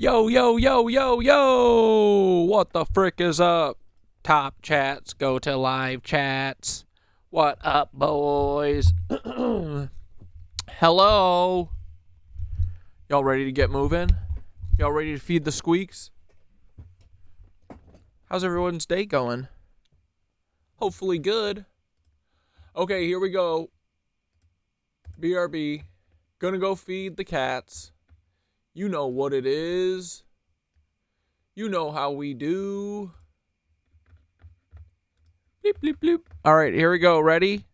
Yo, yo, yo, yo, yo! What the frick is up? Top chats, go to live chats. What up, boys? Hello? Y'all ready to get moving? Y'all ready to feed the squeaks? How's everyone's day going? Hopefully good. Okay, here we go. BRB. Gonna go feed the cats. You know what it is. You know how we do. Bleep, bleep, bleep. All right, here we go. Ready?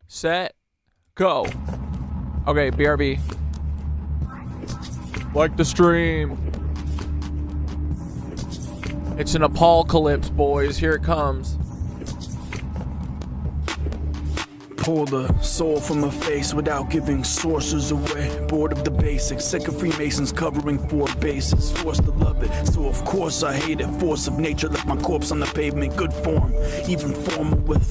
Set. Go. Okay, BRB. Like the stream. It's an apocalypse, boys. Here it comes. Pull the soul from a face without giving sources away. Bored of the basics, sick of Freemasons covering 4 bases. Forced to love it, so of course I hate it. Force of nature left my corpse on the pavement. Good form, even formal with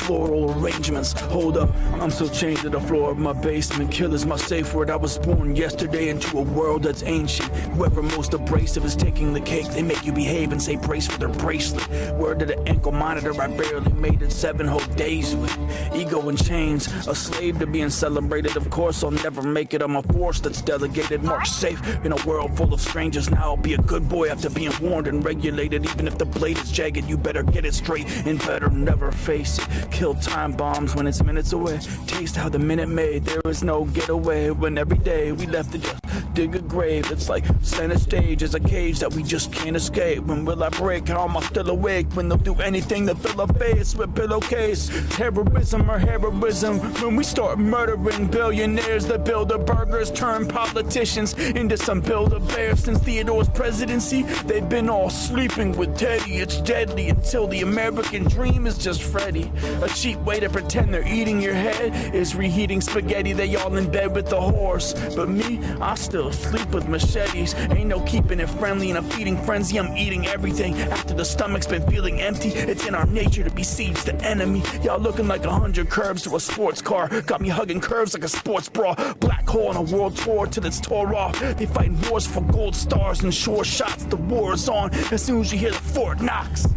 floral arrangements. Hold up, I'm still chained to the floor of my basement. Killer's my safe word. I was born yesterday into a world that's ancient. Whoever most abrasive is taking the cake. They make you behave and say praise for their bracelet. Word to the ankle monitor, I barely made it 7 whole days with ego and chains, a slave to being celebrated. Of course I'll never make it. I'm a force that's delegated, marked safe in a world full of strangers. Now I'll be a good boy after being warned and regulated. Even if the blade is jagged, you better get it straight and better never face it. Kill time bombs when it's minutes away. Taste how the minute made. There is no getaway when every day we left to just dig a grave. It's like center stage is a cage that we just can't escape. When will I break? How am I still awake when they'll do anything to fill a face with pillowcase? Terrorism or heroism when we start murdering billionaires that build the burgers, turn politicians into some build-a-bears. Since Theodore's presidency, they've been all sleeping with Teddy. It's deadly until the American dream is just Freddy. A cheap way to pretend they're eating your head is reheating spaghetti. They all in bed with the horse, but me, I still sleep with machetes. Ain't no keeping it friendly in a feeding frenzy. I'm eating everything after the stomach's been feeling empty. It's in our nature to besiege the enemy. Y'all looking like 100 curves to a sports car. Got me hugging curves like a sports bra. Black hole on a world tour till it's tore off. They fighting wars for gold stars and sure shots. The war is on as soon as you hear the Fort Knox.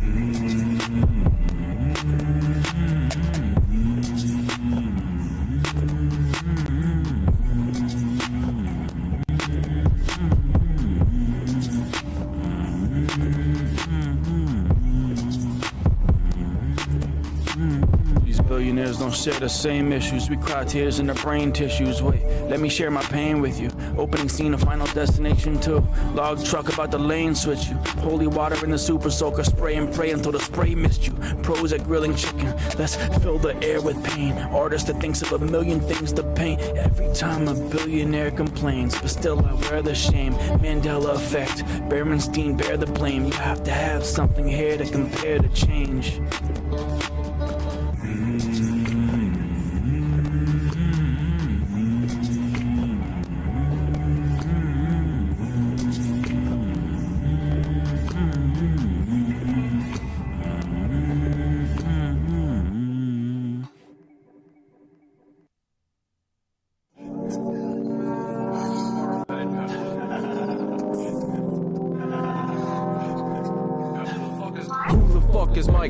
Billionaires don't share the same issues. We cry tears in the brain tissues. Wait, let me share my pain with you. Opening scene of Final Destination 2. Log truck about the lane switch you. Holy water in the super soaker. Spray and pray until the spray missed you. Pros at grilling chicken. Let's fill the air with pain. Artist that thinks of a million things to paint. Every time a billionaire complains, but still I wear the shame. Mandela effect. Berenstein bear the blame. You have to have something here to compare to change.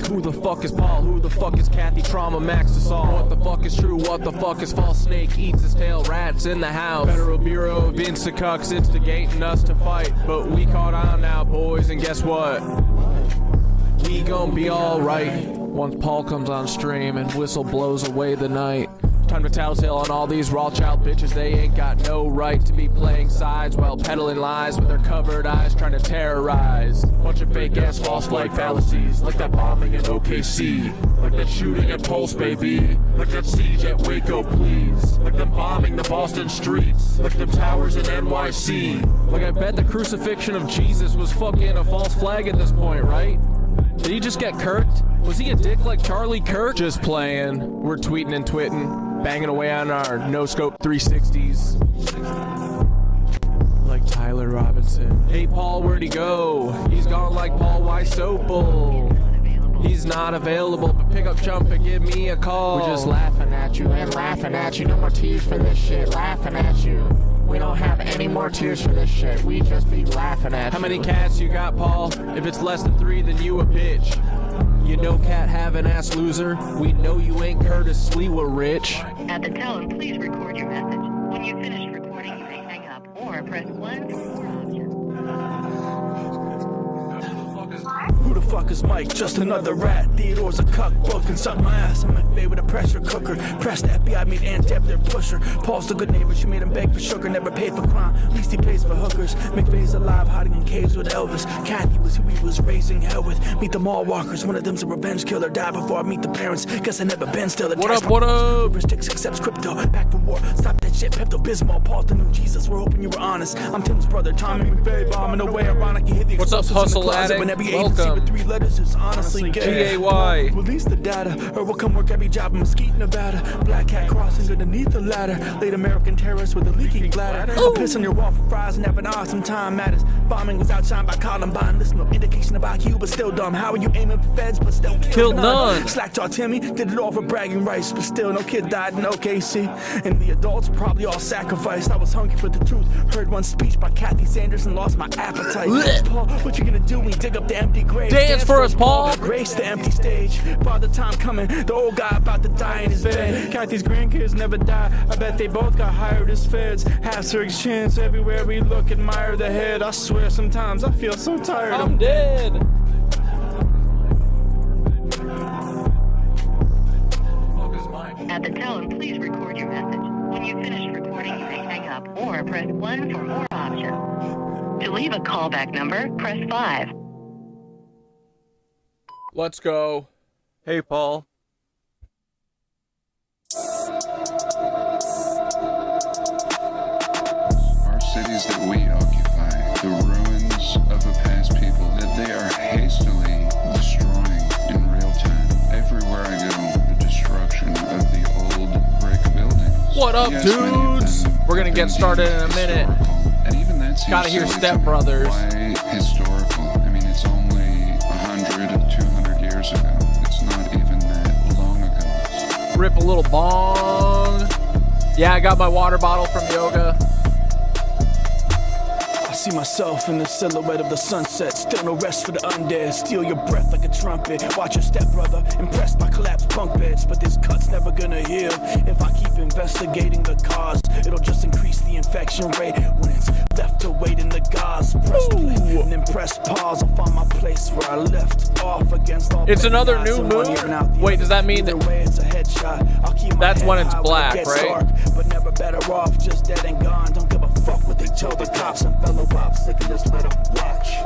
Who the fuck is Paul? Who the fuck is Kathy? Trauma Max Assault. What the fuck is true? What the fuck is false? Snake eats his tail. Rats in the house. Federal Bureau of Insta-Cucks instigating us to fight. But we caught on now, boys, and guess what? We gon' be alright once Paul comes on stream and whistle blows away the night. Time to tattletale on all these Rothschild bitches. They ain't got no right to be playing sides while peddling lies with their covered eyes trying to terrorize. Bunch of fake ass false flag fallacies. Like that bombing in OKC. Like that shooting at Pulse, baby. Like that siege at Waco, please. Like them bombing the Boston streets. Like them towers in NYC. Like I bet the crucifixion of Jesus was fucking a false flag at this point, right? Did he just get kirked? Was he a dick like Charlie Kirk? Just playing. We're tweeting and twitting, banging away on our no-scope 360s. Like Tyler Robinson. Hey Paul, where'd he go? He's gone like Paul Weisopel. He's not available, but pick up Chump and give me a call. We're just laughing at you and laughing at you. No more tears for this shit, laughing at you. We don't have any more more tears for this shit. We just be laughing at you. How many cats you got, Paul? If it's less than 3, then you a bitch. You know cat having ass loser. We know you ain't Curtis Sliwa rich. At the tone, please record your message. When you've finished recording, you may hang up or press 1 for more options. Who the fuck is Mike? Just another rat. Theodore's a cuck, both can suck my ass. I'm McVeigh with a pressure cooker. Press the FBI, made Aunt Deb their pusher. Paul's the good neighbor, she made him beg for sugar. Never paid for crime, least he pays for hookers. McVeigh's alive, hiding in caves with Elvis. Kathy was who he was raising hell with. Meet the mall walkers, one of them's a revenge killer. Died before I meet the parents, guess I never been still. What up, what up? Restricts accepts crypto, back from war. Stop that shit, Pepto-Bismol. Paul's the new Jesus, we're hoping you were honest. I'm Tim's brother, Tommy McVeigh, bombing away. Ironic, you hit the what's up, hustle addict? Welcome. 3 letters is honestly gay. G-A-Y. Release the data, or we'll come work every job in Mesquite, Nevada. Black cat crossing underneath the ladder. Late American terrorists with a leaking bladder. I'll piss on your wall for fries and have an awesome time matters. Bombing was outshined by Columbine. There's no indication about you, but still dumb. How are you aiming for feds, but still killed none? Slackjaw Timmy did it all for bragging rights, but still no kid died in OKC. And the adults probably all sacrificed. I was hungry for the truth. Heard one speech by Kathy Sanders and lost my appetite. Paul, what you gonna do when you dig up the empty grave? Dance for us, Paul. Grace the empty stage. Father time coming. The old guy about to die in his bed. Kathy's grandkids never die. I bet they both got hired as feds. Halves for exchange everywhere we look. Admire the head. I swear sometimes I feel so tired. I'm dead. At the tone, please record your message. When you've finished recording, you may hang up or press 1 for more options. To leave a callback number, press 5. Let's go. Hey, Paul. Our cities that we occupy, the ruins of a past people that they are hastily destroying in real time. Everywhere I go, the destruction of the old brick buildings. What up, Yes, dudes? We're gonna get started in a minute. And even that seems Gotta hear silly Step to me. Brothers. Why historical? I mean, it's only 100, 200 years ago. It's not even that long ago. Rip a little bong. Yeah, I got my water bottle from yoga. I see myself in the silhouette of the sunset. Still no rest for the undead. Steal your breath like a trumpet. Watch your step brother, impressed by collapsed bunk beds. But this cut's never gonna heal. If I keep investigating the cause, it'll just increase the infection rate. When it's left to wait in the gauze, press play and then press pause. I'll find my place where I left off against all. It's another odds new and one moon? even out the Wait, other. does that mean Either that- way, it's a headshot. I'll keep my That's head when it's high black, it gets right? dark, but never better off, just dead and gone. Don't give a fuck what they tell the cops and fellow ops. They can just let them watch.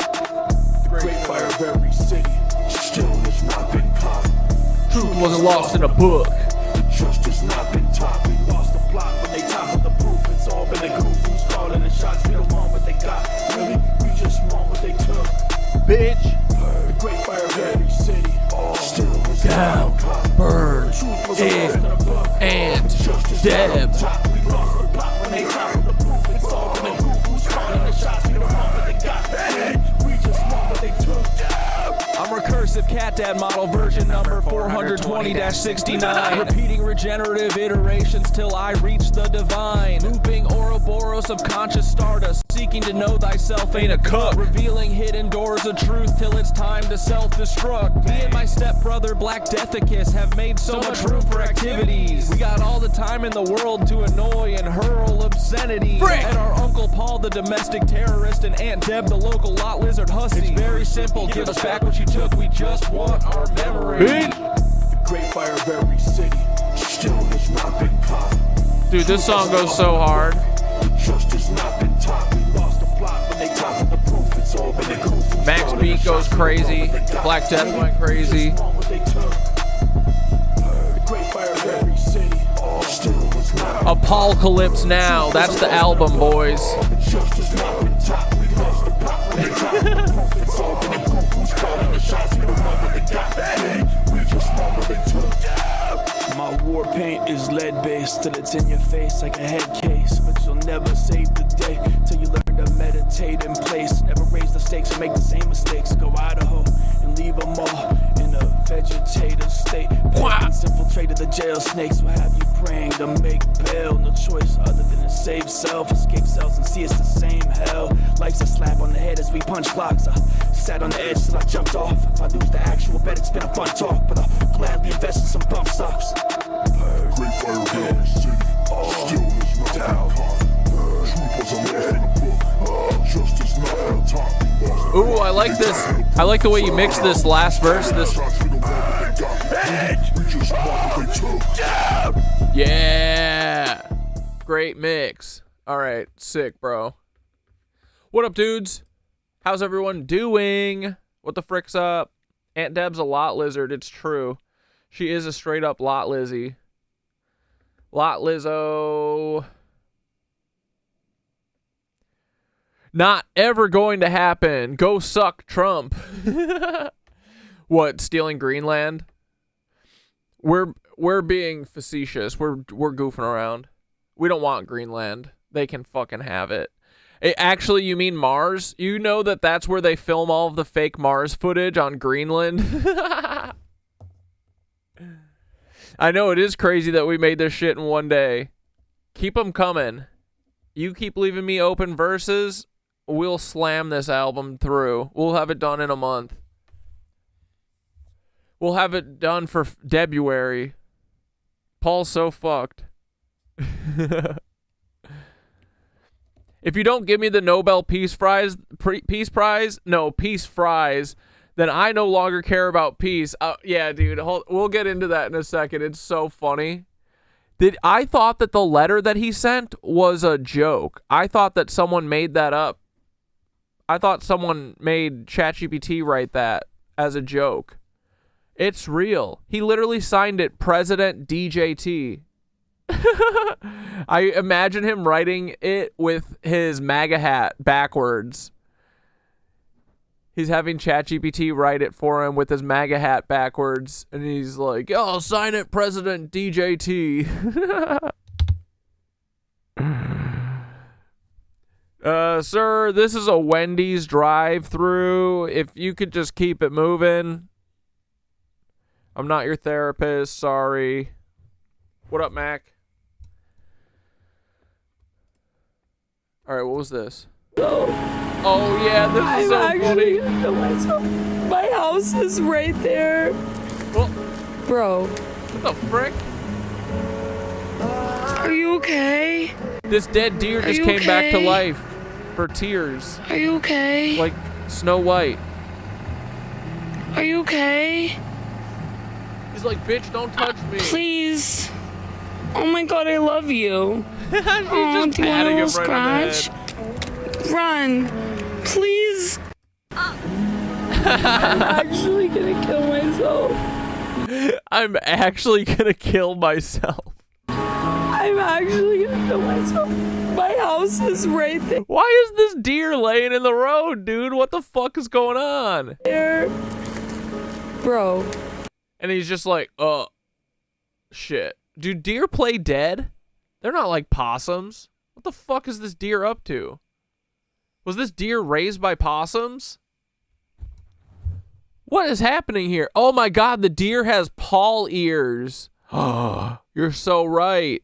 The great fire of every city still has not been caught. Truth wasn't lost in a book. The trust has not been taught. We lost the plot when they toppled the proof. It's all been a goof. Who's calling the shots? We don't want what they got. Really, we just want what they took. Bitch. The great fire of every city still has Down, not been caught. burn, Truth was in, lost in a book. and Justice Deb. We lost the plot when they toppled the proof. It's all been a goof. Who's calling the shots? We don't want what they got. We just want what they took. I'm recursive cat dad model version number 420-69. Repeating regenerative iterations till I reach the divine. Looping Ouroboros of conscious stardust. Seeking to know thyself ain't a cup. Revealing hidden doors of truth till it's time to self-destruct. Me and my stepbrother Black Deathicus have made so much room for activities. We got all the time in the world to annoy and hurl obscenities. And our Uncle Paul the domestic terrorist and Aunt Deb the local lot lizard hussy. It's very simple, give us back what you took, we just want our memory. The great fire of every city still has not been caught. Dude, this song goes so hard. Trust has not been taught. We lost the plot when they toppled the proof. It's all been a goof. Max Beat goes crazy. Black Death went crazy. The great fire of every city still has not been Apocalypse Now, that's the album, boys. Trust has not been taught. We lost the plot when they toppled the proof. It's all been a goof. Who's calling the shots? We don't want what they got. We just want what they took. My war paint is lead-based till it's in your face like a head case. But you'll never save the day till you learn to meditate in place. Never raise the stakes or make the same mistakes. Go Idaho and leave them all in a vegetative state. Pagans infiltrated the jail, snakes will have you praying to make bail. No choice other than to save self, escape cells and see it's the same hell. Life's a slap on the head as we punch clocks. I sat on the edge till I jumped off. If I lose the actual bet, it's been a fun talk, but I'll gladly invest in some bump stocks. Great fire hell in the city, still there's no doubt. Truth was a law in the book, justice not on top. Ooh, I like this. I like the way you mix this last verse. This. Yeah. Great mix. All right, sick, bro. What up, dudes? How's everyone doing? What the frick's up? Aunt Deb's a lot lizard. It's true. She is a straight up lot Lizzie. Lot Lizzo. Not ever going to happen. Go suck, Trump. What, stealing Greenland? We're being facetious. We're goofing around. We don't want Greenland. They can fucking have it. Actually, you mean Mars? You know that that's where they film all of the fake Mars footage on Greenland? I know, it is crazy that we made this shit in one day. Keep them coming. You keep leaving me open verses, we'll slam this album through. We'll have it done in a month. We'll have it done for February. Paul's so fucked. If you don't give me the Nobel Peace Prize, then I no longer care about peace. Yeah, dude, we'll get into that in a second. It's so funny. I thought that the letter that he sent was a joke. I thought that someone made that up. I thought someone made ChatGPT write that as a joke. It's real. He literally signed it President DJT. I imagine him writing it with his MAGA hat backwards. He's having ChatGPT write it for him with his MAGA hat backwards. And he's like, oh, sign it, President DJT. Sir, this is a Wendy's drive-thru. If you could just keep it moving. I'm not your therapist. Sorry. What up, Mac? All right, what was this? Oh, yeah, this is so funny. I'm actually gonna kill myself. My house is right there. Well, bro. What the frick? Are you okay? This dead deer just came back to life for tears. Are you okay? Like Snow White. Are you okay? He's like, bitch, don't touch me. Please. Oh my god, I love you. She's just do you want a patting him little right scratch? on the Run. Please. I'm actually gonna kill myself. I'm actually gonna kill myself. I'm actually gonna kill myself. My house is right Why is this deer laying in the road, dude? What the fuck is going on? there. Bro. And he's just like, shit. Do deer play dead? They're not like possums. What the fuck is this deer up to? Was this deer raised by possums? What is happening here? Oh my god, the deer has paw ears. Oh, you're so right.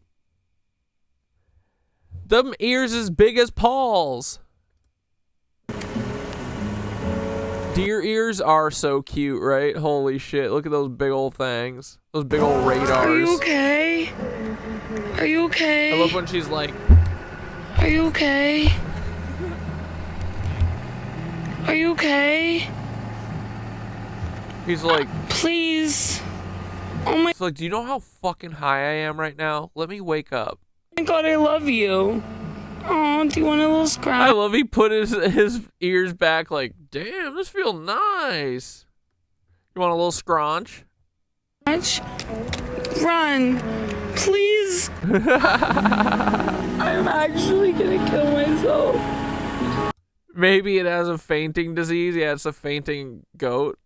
Them ears as big as paws. Deer ears are so cute, right? Holy shit, look at those big old things. Those big old radars. Are you okay? Are you okay? I love when she's like, are you okay? Are you okay? he's like, Please. Oh my it's like, do you know how fucking high I am right now? Let me wake up. god, I love you. Oh, do you want a little I scratch? love he put his ears back like, damn, this feels nice. You want a little scrunch? Run. Please. I'm actually gonna kill myself. Maybe it has a fainting disease. Yeah, it's a fainting goat.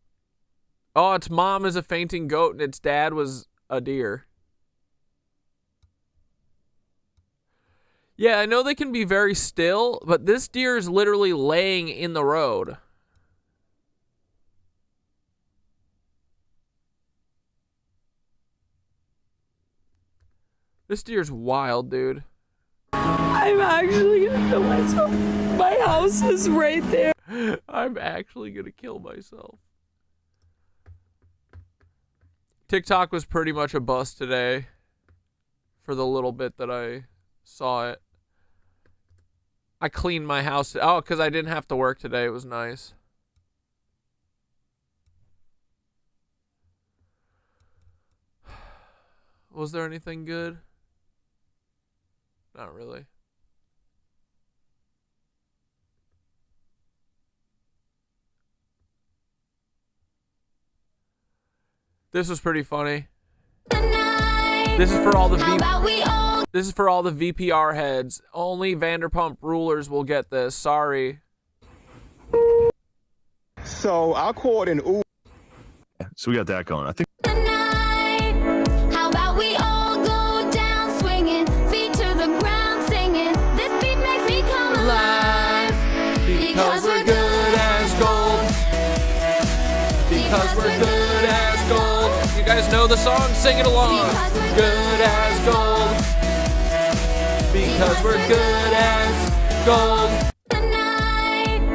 Oh, its mom is a fainting goat and its dad was a deer. Yeah, I know they can be very still, but this deer is literally laying in the road. This deer's wild, dude. I'm actually gonna kill myself. My house is right there. I'm actually gonna kill myself. TikTok was pretty much a bust today for the little bit that I saw it. I cleaned my house. Oh, because I didn't have to work today. It was nice. Was there anything good? Not really. This was pretty funny. This is for all the This is for all the VPR heads. Only Vanderpump Rulers will get this. Sorry. So I called an Uber. So we got that going. I think. How about we all go down swinging, feet to the ground singing. This beat makes me come alive. Because we're good as gold. Because we're good as gold. You guys know the song? Sing it along. Good as gold. Because we're good as gold.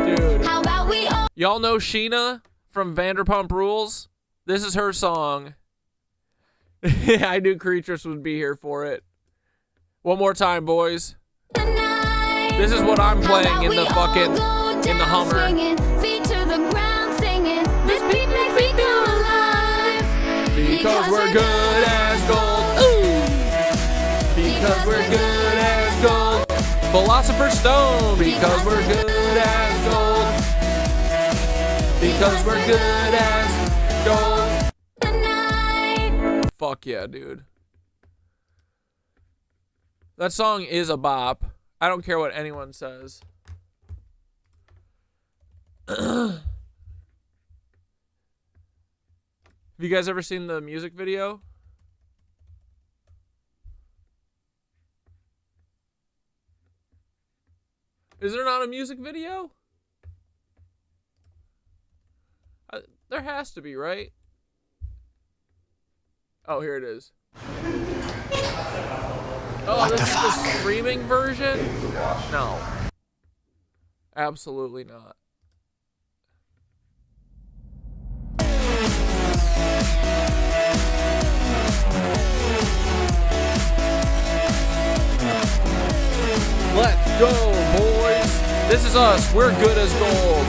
Dude. How about we all Y'all know Sheena from Vanderpump Rules? This is her song. I knew Creatures would be here for it. One more time, boys. This is what I'm playing in the fucking, in the Hummer. feet to the ground singing. This beat makes me come alive. Because we're good as gold. Ooh. Because we're good as gold. Philosopher's Stone. Because we're good as gold. Because we're good as gold. Fuck yeah, dude. That song is a bop. I don't care what anyone says. Have you guys ever seen the music video? Is there not a music video? There has to be, right? Oh, here it is. Oh, this is the streaming version? No. Absolutely not. Let's go, boys. This is us. We're good as gold.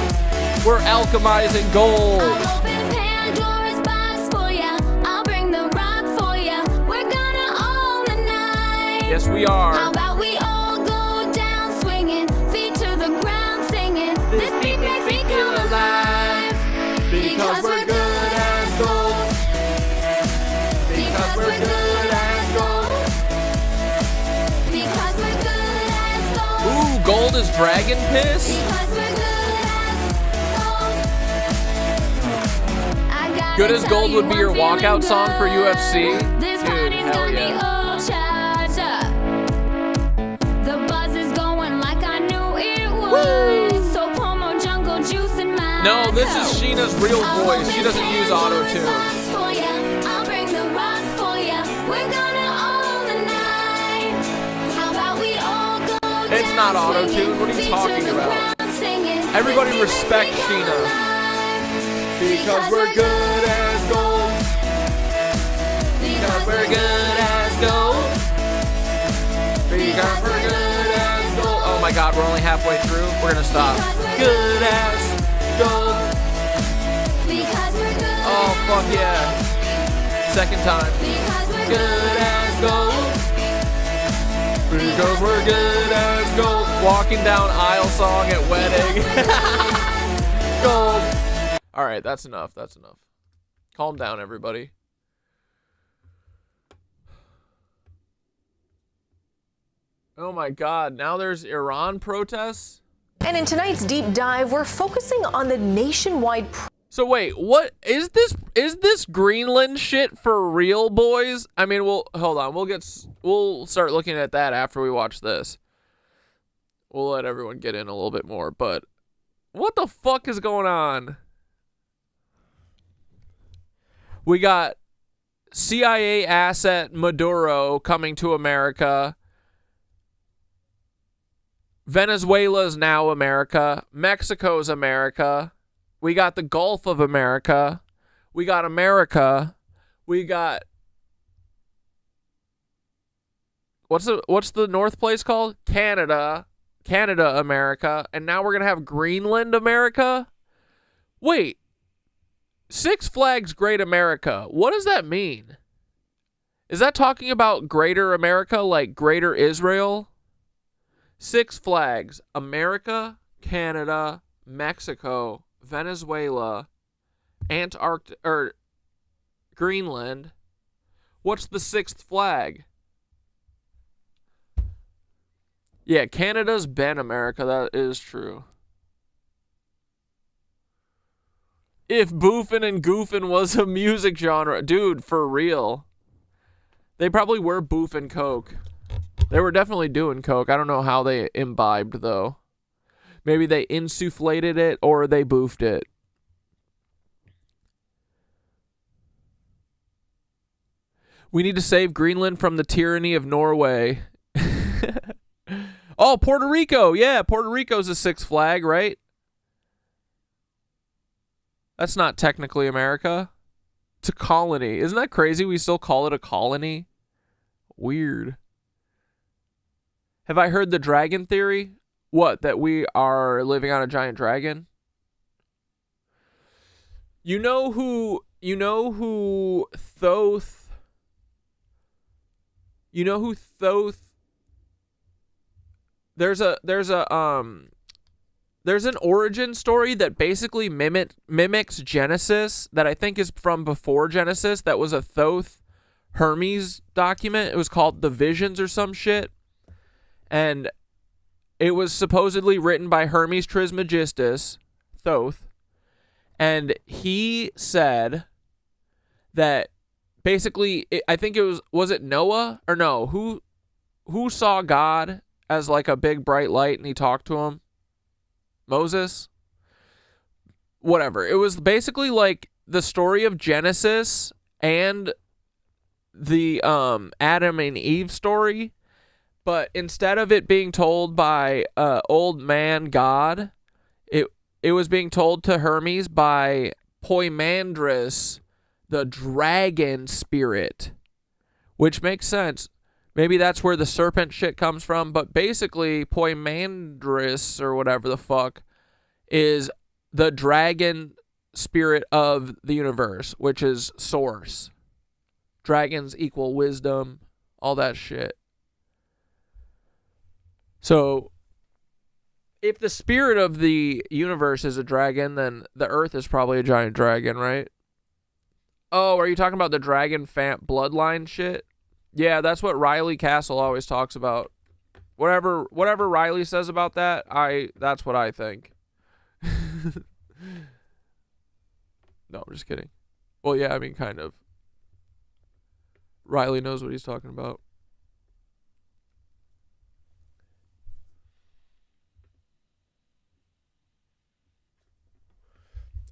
We're alchemizing gold. I'll open Pandora's box for ya. I'll bring the rock for ya. We're gonna own the night. Yes, we are. How about we all go down swinging, feet to the ground singing. This beat makes me come alive. Because we're good as gold. Because we're good as gold. Because we're good as gold. Ooh, gold is dragon piss? Because we're good as gold. I gotta Good as tell gold you, would be your I'm feeling walkout song for good. UFC? This Dude, party's hell got me yeah. all charged up. The buzz is going like I knew it would. So pour more jungle juice in my No, this cup. is Sheena's real voice. She doesn't use auto-tune. I'll bring the rock for ya. We're gonna own the night. How about we all go It's down not auto-tune. swinging, What are you feet to talking the about? ground singing. Everybody This beat respect makes me come Sheena. alive. Because we're good as gold. Because we're good as gold. Because we're good as gold. Oh my god, we're only halfway through. We're gonna stop. Good as gold. Because we're good Oh, fuck yeah. Second time. Because we're Good as gold. Because we're good as gold. Walking down aisle song at wedding. Gold. Alright, that's enough. That's enough. Calm down, everybody. Oh my god, now there's Iran protests? And in tonight's deep dive, we're focusing on the nationwide. So wait, what is this? Is this Greenland shit for real, boys? I mean, hold on. We'll start looking at that after we watch this. We'll let everyone get in a little bit more, but what the fuck is going on? We got CIA asset Maduro coming to America. Venezuela's now America. Mexico's America. We got the Gulf of America. We got America. We got... What's the north place called? Canada. Canada, America. And now we're going to have Greenland, America? Wait. Six Flags Great America. What does that mean? Is that talking about Greater America, like Greater Israel? Six Flags. America, Canada, Mexico, Venezuela, Antarctica, or Greenland. What's the sixth flag? Yeah, Canada's been America. That is true. If boofing and goofing was a music genre. Dude, for real. They probably were boofing coke. They were definitely doing coke. I don't know how they imbibed, though. Maybe they insufflated it or they boofed it. We need to save Greenland from the tyranny of Norway. Oh, Puerto Rico. Yeah, Puerto Rico's a Six Flag, right? That's not technically America. It's a colony. Isn't that crazy? We still call it a colony? Weird. Have I heard the dragon theory? What, that we are living on a giant dragon? You know who Thoth... You know who Thoth... There's an origin story that basically mimics Genesis that I think is from before Genesis. That was a Thoth Hermes document. It was called The Visions or some shit. And it was supposedly written by Hermes Trismegistus, Thoth. And he said that basically, I think it was it Noah? Or no, who saw God as like a big bright light and he talked to him? Moses? Whatever. It was basically like the story of Genesis and the Adam and Eve story, but instead of it being told by old man God, it was being told to Hermes by Poimandres, the dragon spirit, which makes sense. Maybe that's where the serpent shit comes from, but basically Poimandres or whatever the fuck is the dragon spirit of the universe, which is source. Dragons equal wisdom, all that shit. So if the spirit of the universe is a dragon, then the earth is probably a giant dragon, right? Oh, are you talking about the dragon bloodline shit? Yeah, that's what Riley Castle always talks about. Whatever Riley says about that, that's what I think. No, I'm just kidding. Well, yeah, I mean, kind of. Riley knows what he's talking about.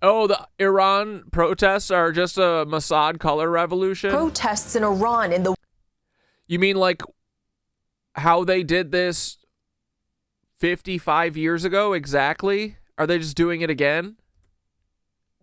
Oh, the Iran protests are just a Mossad color revolution? Protests in Iran in the... You mean like how they did this 55 years ago exactly? Are they just doing it again?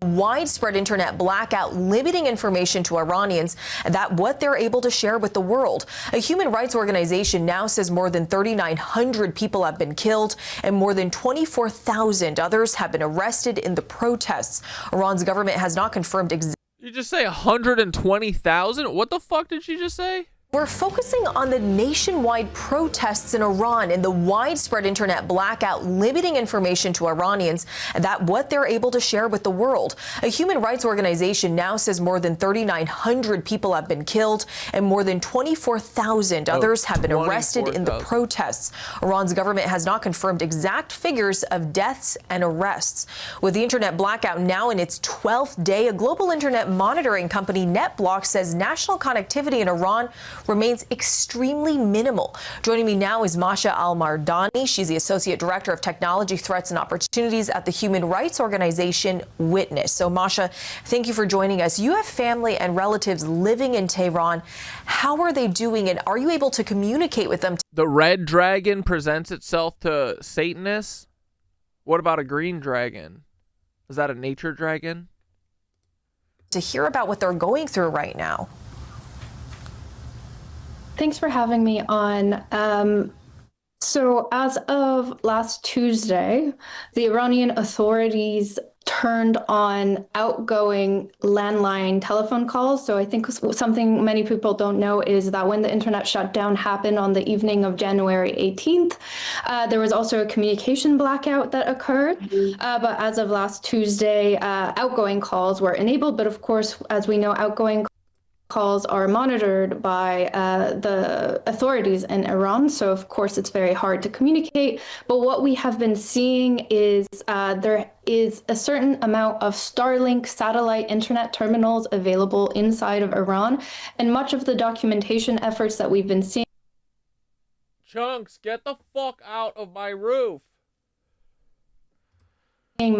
Widespread internet blackout, limiting information to Iranians that what they're able to share with the world. A human rights organization now says more than 3,900 people have been killed and more than 24,000 others have been arrested in the protests. Iran's government has not confirmed You just say 120,000? What the fuck did she just say? We're focusing on the nationwide protests in Iran and the widespread internet blackout, limiting information to Iranians that what they're able to share with the world. A human rights organization now says more than 3,900 people have been killed and more than 24,000 others have been arrested in the protests. Iran's government has not confirmed exact figures of deaths and arrests. With the internet blackout now in its 12th day, a global internet monitoring company, NetBlock, says national connectivity in Iran remains extremely minimal. Joining me now is Masha Al-Mardani. She's the Associate Director of Technology Threats and Opportunities at the human rights organization Witness. So Masha, thank you for joining us. You have family and relatives living in Tehran. How are they doing, and are you able to communicate with them? The red dragon presents itself to Satanists. What about a green dragon? Is that a nature dragon? To hear about what they're going through right now. Thanks for having me on. So as of last Tuesday, the Iranian authorities turned on outgoing landline telephone calls. So I think something many people don't know is that when the internet shutdown happened on the evening of January 18th, there was also a communication blackout that occurred. But as of last Tuesday, outgoing calls were enabled. But of course, as we know, outgoing calls are monitored by the authorities in Iran. So of course it's very hard to communicate. But what we have been seeing is there is a certain amount of Starlink satellite internet terminals available inside of Iran. And much of the documentation efforts that we've been seeing. Chunks, get the fuck out of my roof.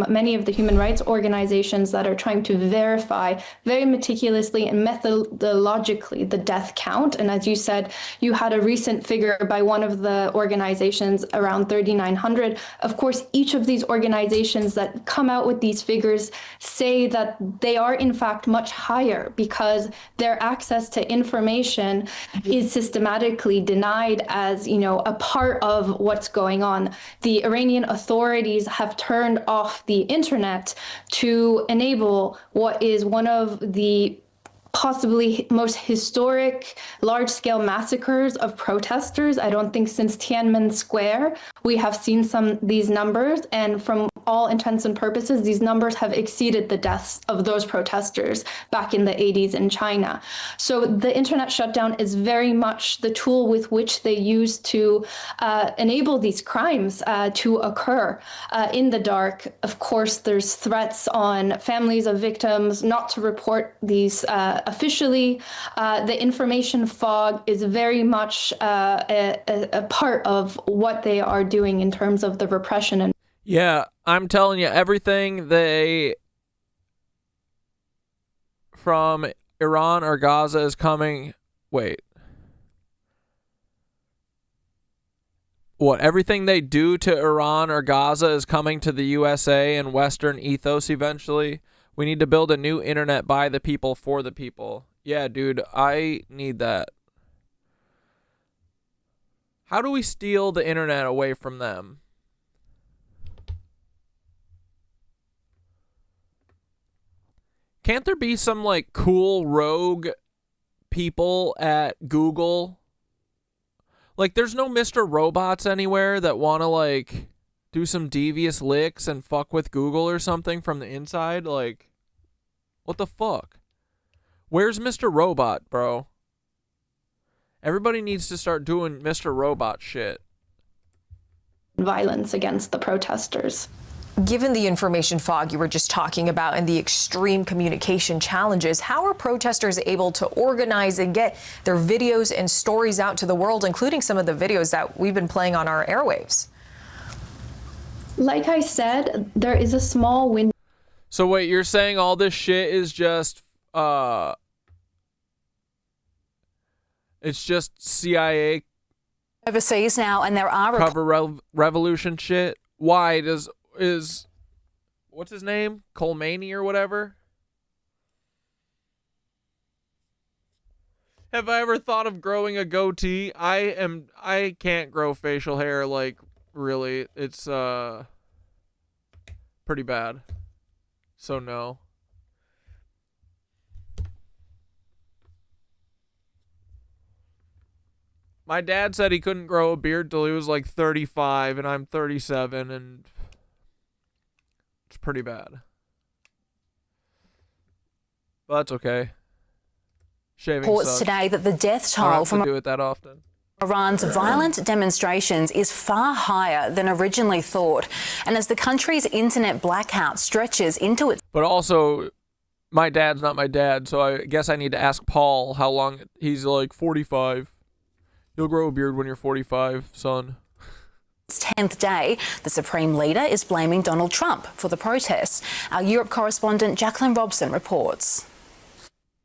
Many of the human rights organizations that are trying to verify very meticulously and methodologically the death count. And as you said, you had a recent figure by one of the organizations around 3,900. Of course, each of these organizations that come out with these figures say that they are in fact much higher because their access to information is systematically denied as, you know, a part of what's going on. The Iranian authorities have turned off the internet to enable what is one of the possibly most historic large-scale massacres of protesters. I don't think since Tiananmen Square we have seen these numbers, and from all intents and purposes, these numbers have exceeded the deaths of those protesters back in the 80s in China. So the internet shutdown is very much the tool with which they use to enable these crimes to occur in the dark. Of course, there's threats on families of victims not to report these officially. The information fog is very much a part of what they are doing in terms of the repression. And yeah, I'm telling you, everything they from Iran or Gaza is coming. Wait. What? Everything they do to Iran or Gaza is coming to the USA and Western ethos eventually. We need to build a new internet by the people for the people. Yeah, dude, I need that. How do we steal the internet away from them? Can't there be some, like, cool rogue people at Google? Like, there's no Mr. Robots anywhere that want to, like, do some devious licks and fuck with Google or something from the inside? Like, what the fuck? Where's Mr. Robot, bro? Everybody needs to start doing Mr. Robot shit. Violence against the protesters. Given the information fog you were just talking about and the extreme communication challenges, how are protesters able to organize and get their videos and stories out to the world, including some of the videos that we've been playing on our airwaves? Like I said, there is a small window. So wait, you're saying all this shit is just, it's just CIA overseas now, and there are cover revolution shit? Why is what's his name? Colmani or whatever? Have I ever thought of growing a goatee? I can't grow facial hair, like, really. It's pretty bad. So no. My dad said he couldn't grow a beard till he was like 35, and I'm 37, and it's pretty bad. But that's okay. Shaving reports sucks. today that the death toll I don't have from to do it that often. Iran's violent demonstrations is far higher than originally thought. And as the country's internet blackout stretches into its... But also, My dad's not my dad, so I guess I need to ask Paul how long. He's like 45. You'll grow a beard when you're 45, son. Its 10th day, the Supreme Leader is blaming Donald Trump for the protests. Our Europe correspondent Jacqueline Robson reports.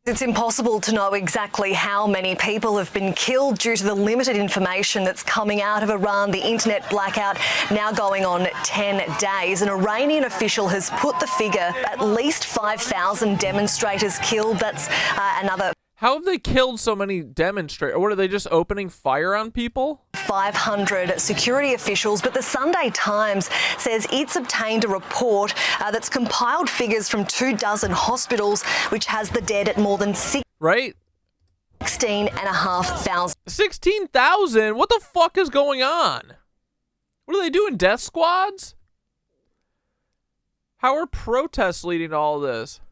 It's impossible to know exactly how many people have been killed due to the limited information that's coming out of Iran. The internet blackout now going on 10 days. An Iranian official has put the figure at least 5,000 demonstrators killed. That's another. How have they killed so many demonstrators? What, are they just opening fire on people? 500 security officials, but the Sunday Times says it's obtained a report that's compiled figures from 24 hospitals, which has the dead at more than 16,500. 16,000? What the fuck is going on? What are they doing, death squads? How are protests leading to all this?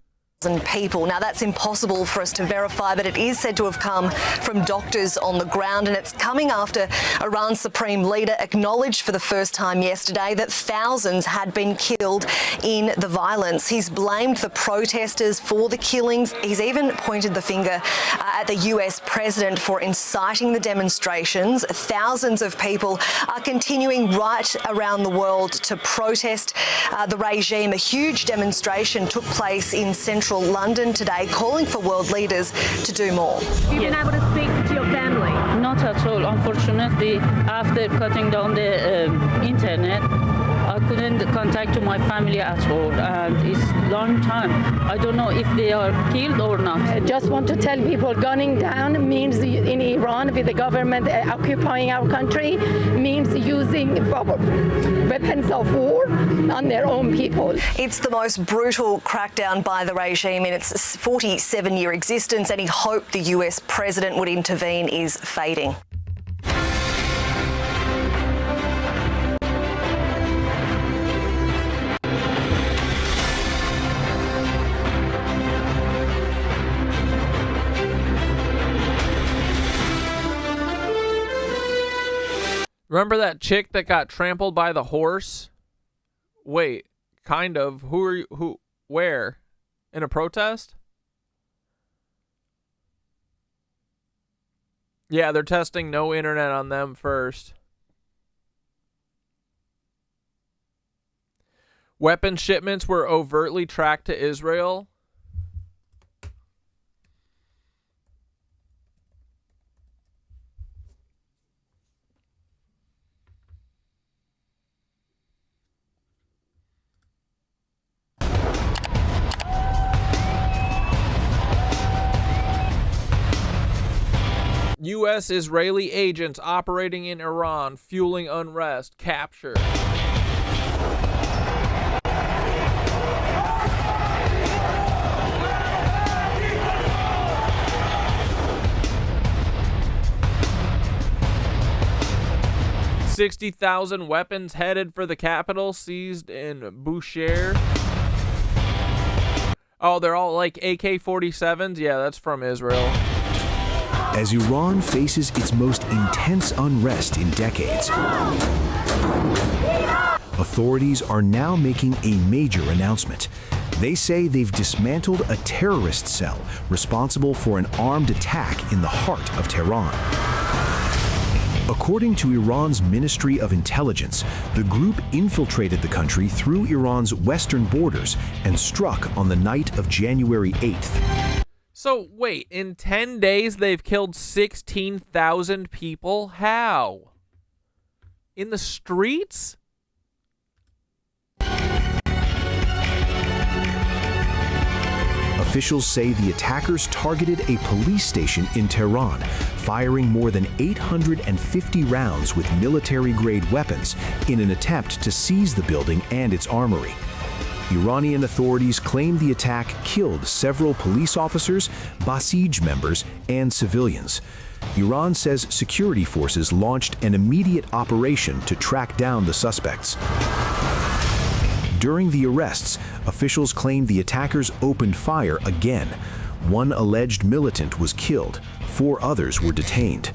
People. Now, that's impossible for us to verify, but it is said to have come from doctors on the ground, and it's coming after Iran's supreme leader acknowledged for the first time yesterday that thousands had been killed in the violence. He's blamed the protesters for the killings. He's even pointed the finger at the US president for inciting the demonstrations. Thousands of people are continuing right around the world to protest the regime. A huge demonstration took place in central London today, calling for world leaders to do more. Have you been able to speak to your family? Not at all. Unfortunately, after cutting down the internet, I couldn't contact to my family at all, and it's a long time. I don't know if they are killed or not. I just want to tell people gunning down means in Iran with the government occupying our country means using weapons of war on their own people. It's the most brutal crackdown by the regime in its 47-year existence. Any hope the US president would intervene is fading. Remember that chick that got trampled by the horse? Wait, kind of. Who are you? Who? Where? In a protest? Yeah, they're testing no internet on them first. Weapon shipments were overtly tracked to Israel. U.S.-Israeli agents operating in Iran, fueling unrest, captured. $60,000 weapons headed for the capital, seized in Bushehr. Oh, they're all like AK-47s? Yeah, that's from Israel. As Iran faces its most intense unrest in decades, authorities are now making a major announcement. They say they've dismantled a terrorist cell responsible for an armed attack in the heart of Tehran. According to Iran's Ministry of Intelligence, the group infiltrated the country through Iran's western borders and struck on the night of January 8th. So, wait, in 10 days they've killed 16,000 people? How? In the streets? Officials say the attackers targeted a police station in Tehran, firing more than 850 rounds with military-grade weapons in an attempt to seize the building and its armory. Iranian authorities claim the attack killed several police officers, Basij members, and civilians. Iran says security forces launched an immediate operation to track down the suspects. During the arrests, officials claim the attackers opened fire again. One alleged militant was killed. 4 others were detained.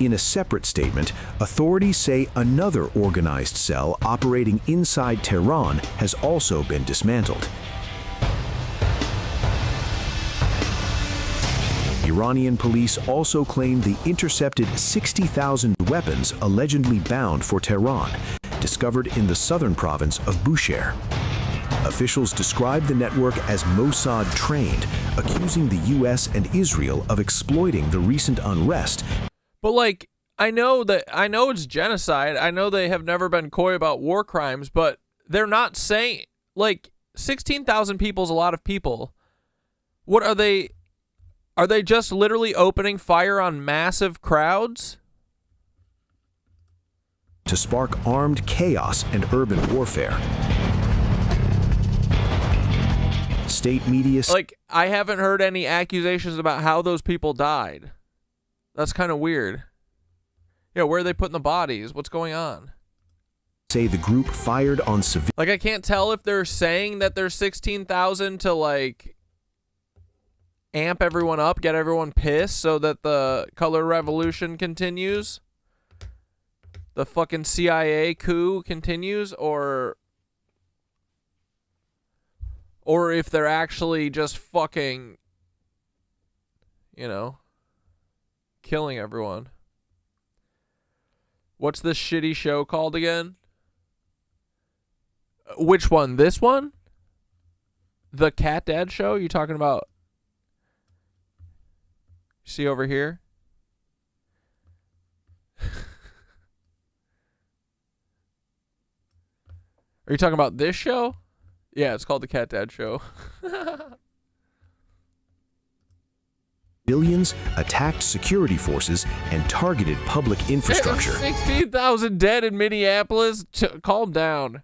In a separate statement, authorities say another organized cell operating inside Tehran has also been dismantled. Iranian police also claimed they intercepted 60,000 weapons allegedly bound for Tehran, discovered in the southern province of Bushehr. Officials described the network as Mossad-trained, accusing the U.S. and Israel of exploiting the recent unrest. But, like, I know it's genocide. I know they have never been coy about war crimes, but they're not saying, like, 16,000 people is a lot of people. What are they? Are they just literally opening fire on massive crowds? To spark armed chaos and urban warfare. State media... Like, I haven't heard any accusations about how those people died. That's kind of weird. Yeah, where are they putting the bodies? What's going on? Say the group fired on civilians. Like, I can't tell if they're saying that there's 16,000 to, like, amp everyone up, get everyone pissed so that the color revolution continues. The fucking CIA coup continues, or if they're actually just fucking, you know, killing everyone. What's this shitty show called again? Which one? This one? The Cat Dad show? You talking about? See over here? Are you talking about this show? Yeah, it's called the Cat Dad Show. Civilians attacked security forces and targeted public infrastructure. 16,000 dead in Minneapolis. Calm down.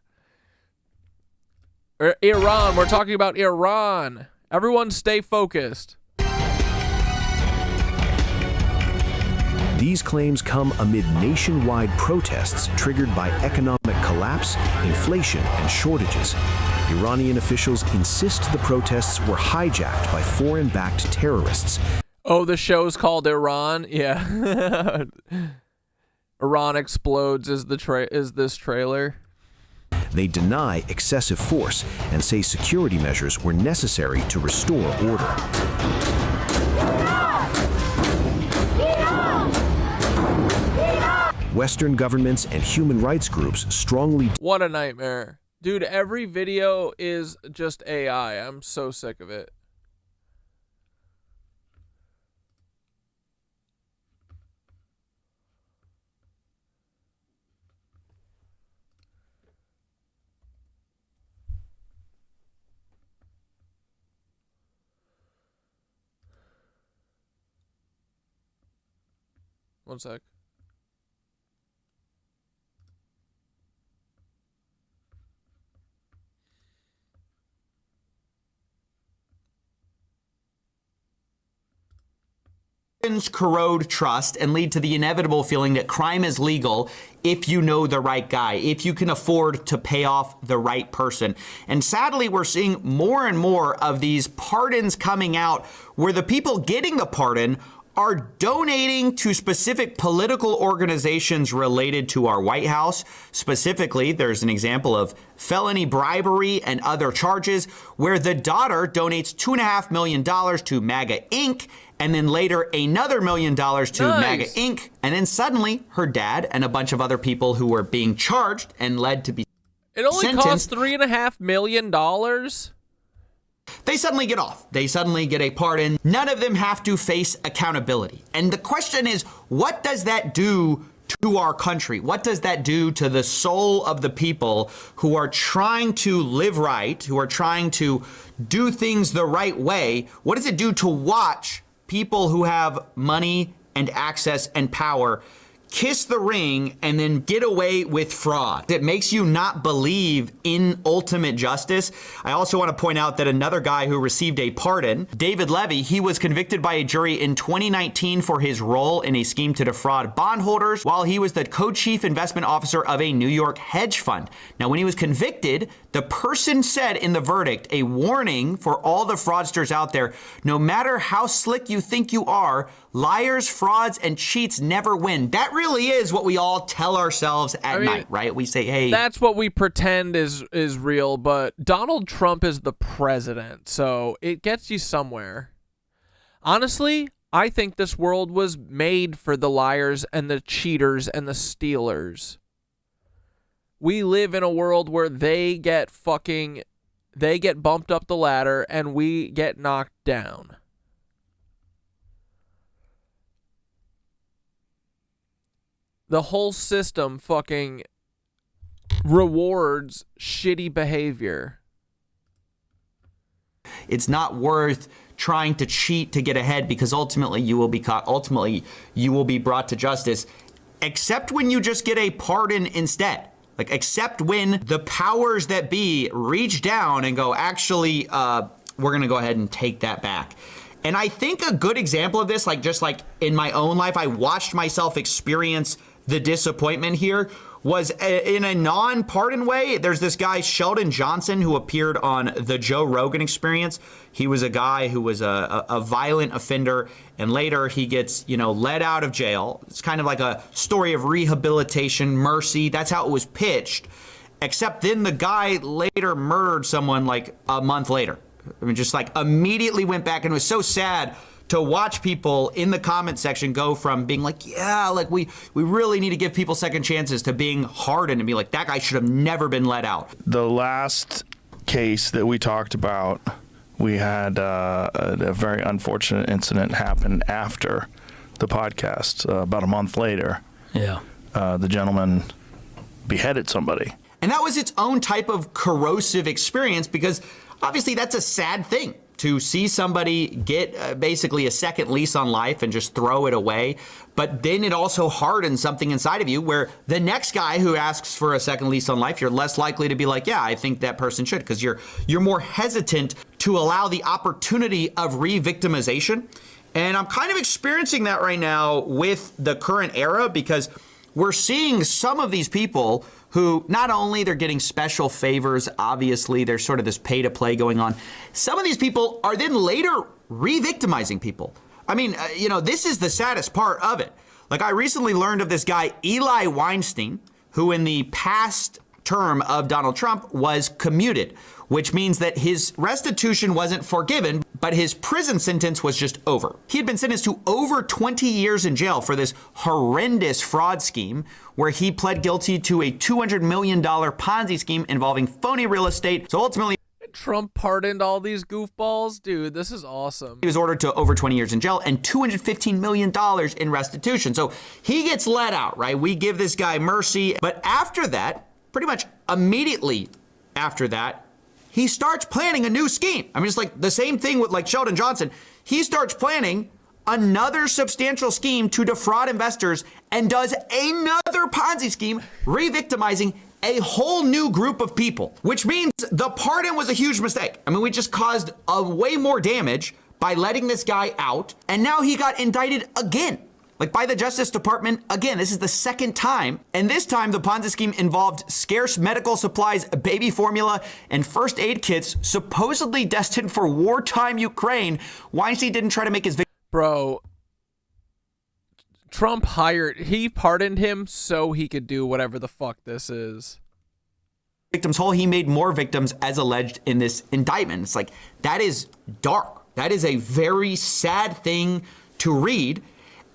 Iran. We're talking about Iran. Everyone stay focused. These claims come amid nationwide protests triggered by economic collapse, inflation, and shortages. Iranian officials insist the protests were hijacked by foreign-backed terrorists. Oh, the show's called Iran? Yeah. Iran Explodes is this trailer. They deny excessive force and say security measures were necessary to restore order. Western governments and human rights groups strongly... What a nightmare. Dude, every video is just AI. I'm so sick of it. One sec. Corrode trust and lead to the inevitable feeling that crime is legal if you know the right guy, if you can afford to pay off the right person. And sadly, we're seeing more and more of these pardons coming out where the people getting the pardon are donating to specific political organizations related to our White House. Specifically, there's an example of felony bribery and other charges where the daughter donates $2.5 million to MAGA Inc., and then later another $1 million to MAGA Inc., and then suddenly her dad and a bunch of other people who were being charged and led to be It only costs $3.5 million? They suddenly get off. They suddenly get a pardon. None of them have to face accountability. And the question is, what does that do to our country? What does that do to the soul of the people who are trying to live right, who are trying to do things the right way? What does it do to watch people who have money and access and power kiss the ring and then get away with fraud. It makes you not believe in ultimate justice. I also want to point out that another guy who received a pardon, David Levy, he was convicted by a jury in 2019 for his role in a scheme to defraud bondholders while he was the co-chief investment officer of a New York hedge fund. Now, when he was convicted, the person said in the verdict, a warning for all the fraudsters out there, no matter how slick you think you are, liars, frauds, and cheats never win. That really is what we all tell ourselves at night, right? We say, hey. That's what we pretend is real, but Donald Trump is the president, so it gets you somewhere. Honestly, I think this world was made for the liars and the cheaters and the stealers. We live in a world where they get bumped up the ladder and we get knocked down. The whole system fucking rewards shitty behavior. It's not worth trying to cheat to get ahead because ultimately you will be caught. Ultimately, you will be brought to justice, except when you just get a pardon instead. Like, except when the powers that be reach down and go, actually, we're going to go ahead and take that back. And I think a good example of this, like just like in my own life, I watched myself experience the disappointment here, was in a non-pardon way. There's this guy, Sheldon Johnson, who appeared on the Joe Rogan Experience. He was a guy who was a violent offender, and later he gets, let out of jail. It's kind of like a story of rehabilitation, mercy. That's how it was pitched. Except then the guy later murdered someone like a month later. I mean, just like immediately went back, and it was so sad to watch people in the comment section go from being like, yeah, like we really need to give people second chances, to being hardened and be like, that guy should have never been let out. The last case that we talked about, we had a very unfortunate incident happen after the podcast, about a month later. Yeah. The gentleman beheaded somebody. And that was its own type of corrosive experience, because obviously that's a sad thing. To see somebody get basically a second lease on life and just throw it away. But then it also hardens something inside of you where the next guy who asks for a second lease on life, you're less likely to be like, yeah, I think that person should, because you're more hesitant to allow the opportunity of re-victimization. And I'm kind of experiencing that right now with the current era, because we're seeing some of these people who not only they're getting special favors, obviously there's sort of this pay to play going on. Some of these people are then later re-victimizing people. I mean, this is the saddest part of it. Like, I recently learned of this guy, Eli Weinstein, who in the past term of Donald Trump was commuted, which means that his restitution wasn't forgiven, but his prison sentence was just over. He had been sentenced to over 20 years in jail for this horrendous fraud scheme where he pled guilty to a $200 million Ponzi scheme involving phony real estate. So ultimately, Trump pardoned all these goofballs? Dude, this is awesome. He was ordered to over 20 years in jail and $215 million in restitution. So he gets let out, right? We give this guy mercy. But after that, pretty much immediately after that, he starts planning a new scheme. I mean, it's like the same thing with like Sheldon Johnson. He starts planning another substantial scheme to defraud investors and does another Ponzi scheme, re-victimizing a whole new group of people, which means the pardon was a huge mistake. I mean, we just caused a way more damage by letting this guy out, and now he got indicted again. Like, by the Justice Department, again, this is the second time. And this time, the Ponzi scheme involved scarce medical supplies, baby formula, and first aid kits supposedly destined for wartime Ukraine. Weinstein didn't try to make his... Bro, Trump he pardoned him so he could do whatever the fuck this is. Victims whole. He made more victims as alleged in this indictment. It's like, that is dark. That is a very sad thing to read.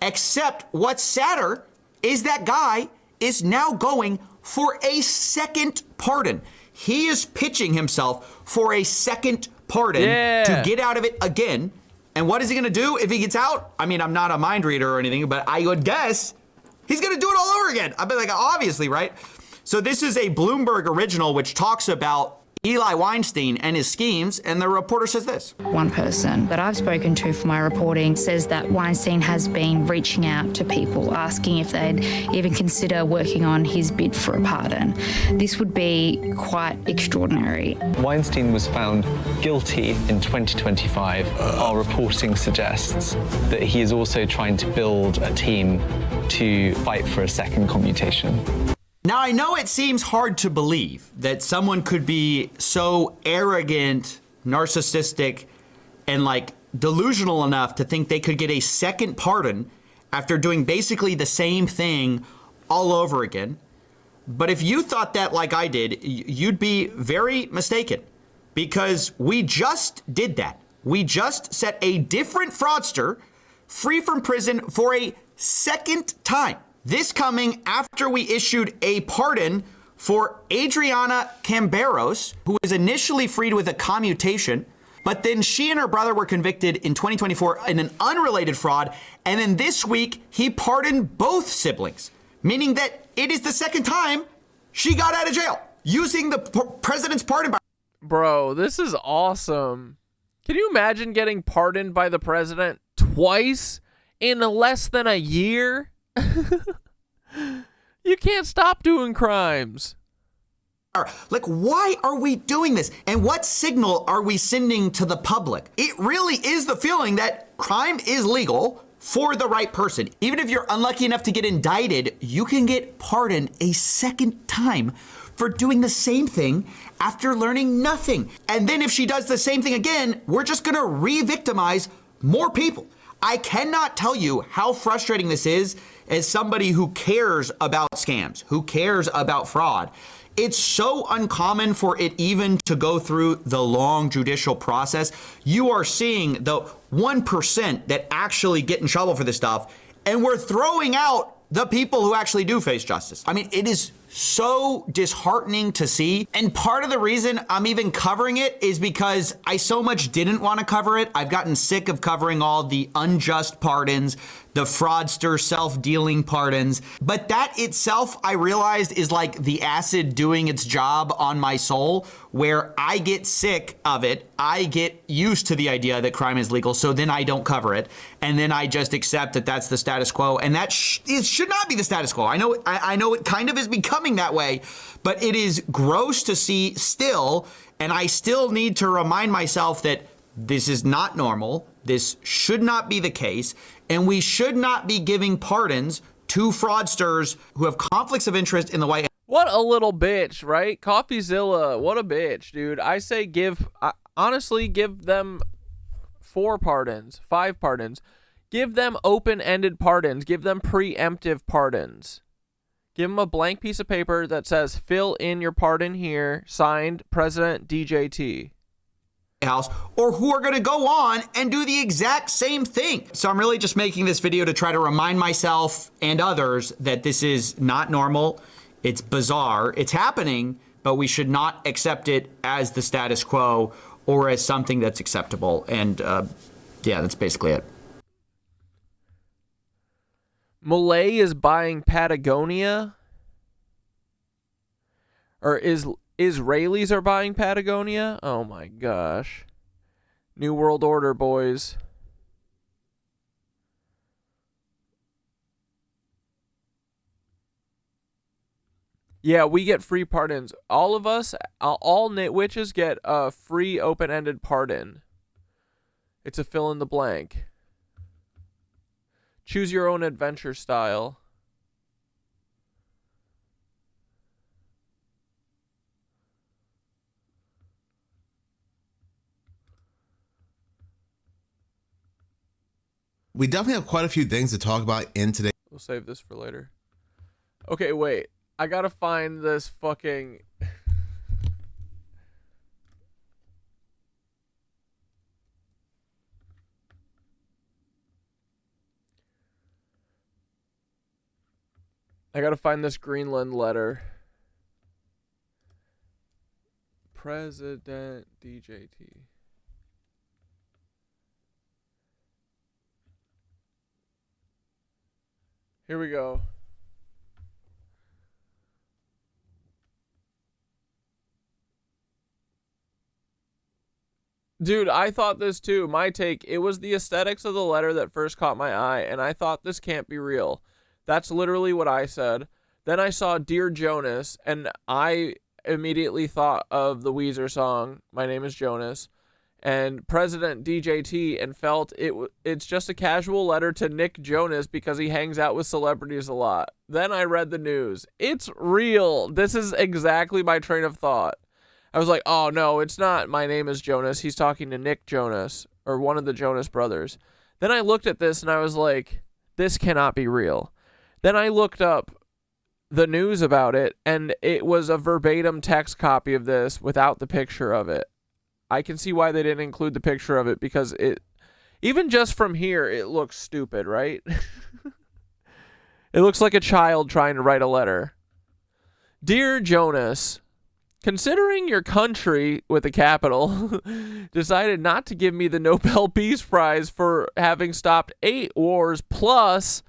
Except what's sadder is that guy is now going for a second pardon. He is pitching himself for a second pardon to get out of it again. And what is he going to do if he gets out? I mean, I'm not a mind reader or anything, but I would guess he's going to do it all over again. I mean, like, obviously, right? So this is a Bloomberg original, which talks about Eli Weinstein and his schemes, and the reporter says this. One person that I've spoken to for my reporting says that Weinstein has been reaching out to people, asking if they'd even consider working on his bid for a pardon. This would be quite extraordinary. Weinstein was found guilty in 2025. Our reporting suggests that he is also trying to build a team to fight for a second commutation. Now, I know it seems hard to believe that someone could be so arrogant, narcissistic, and like delusional enough to think they could get a second pardon after doing basically the same thing all over again. But if you thought that like I did, you'd be very mistaken, because we just did that. We just set a different fraudster free from prison for a second time. This coming after we issued a pardon for Adriana Camberos, who was initially freed with a commutation, but then she and her brother were convicted in 2024 in an unrelated fraud, and then this week he pardoned both siblings, meaning that it is the second time she got out of jail using the president's pardon. Bro, this is awesome. Can you imagine getting pardoned by the president twice in less than a year? You can't stop doing crimes. Like, why are we doing this? And what signal are we sending to the public? It really is the feeling that crime is legal for the right person. Even if you're unlucky enough to get indicted, you can get pardoned a second time for doing the same thing after learning nothing. And then if she does the same thing again, we're just gonna re-victimize more people. I cannot tell you how frustrating this is as somebody who cares about scams, who cares about fraud. It's so uncommon for it even to go through the long judicial process. You are seeing the 1% that actually get in trouble for this stuff, and we're throwing out the people who actually do face justice. I mean, it is so disheartening to see. And part of the reason I'm even covering it is because I so much didn't want to cover it. I've gotten sick of covering all the unjust pardons, the fraudster self-dealing pardons. But that itself, I realized, is like the acid doing its job on my soul, where I get sick of it. I get used to the idea that crime is legal, so then I don't cover it. And then I just accept that that's the status quo. And that it should not be the status quo. I know it kind of is becoming that way, but it is gross to see still. And I still need to remind myself that this is not normal. This should not be the case. And we should not be giving pardons to fraudsters who have conflicts of interest in the White House. What a little bitch, right? CoffeeZilla, what a bitch, dude. I say honestly, give them 4 pardons, 5 pardons. Give them open-ended pardons. Give them preemptive pardons. Give them a blank piece of paper that says, fill in your pardon here, signed President DJT. House, or who are going to go on and do the exact same thing. So I'm really just making this video to try to remind myself and others that this is not normal. It's bizarre. It's happening, but we should not accept it as the status quo or as something that's acceptable. And yeah, that's basically it. Malay is buying Patagonia? Or Israelis are buying Patagonia? Oh my gosh. New World Order, boys. Yeah, we get free pardons. All of us, all nitwitches get a free open-ended pardon. It's a fill in the blank. Choose your own adventure style. We definitely have quite a few things to talk about in today. We'll save this for later. Okay, wait. I gotta find this fucking... I gotta find this Greenland letter. President DJT. Here we go. Dude, I thought this too. My take, it was the aesthetics of the letter that first caught my eye, and I thought this can't be real. That's literally what I said. Then I saw Dear Jonas, and I immediately thought of the Weezer song, My Name is Jonas, and President DJT, and felt it's just a casual letter to Nick Jonas because he hangs out with celebrities a lot. Then I read the news. It's real. This is exactly my train of thought. I was like, oh, no, it's not My Name is Jonas. He's talking to Nick Jonas, or one of the Jonas brothers. Then I looked at this, and I was like, this cannot be real. Then I looked up the news about it, and it was a verbatim text copy of this without the picture of it. I can see why they didn't include the picture of it, because it, even just from here, it looks stupid, right? It looks like a child trying to write a letter. Dear Jonas, considering your country, with a capital, decided not to give me the Nobel Peace Prize for having stopped 8 wars, plus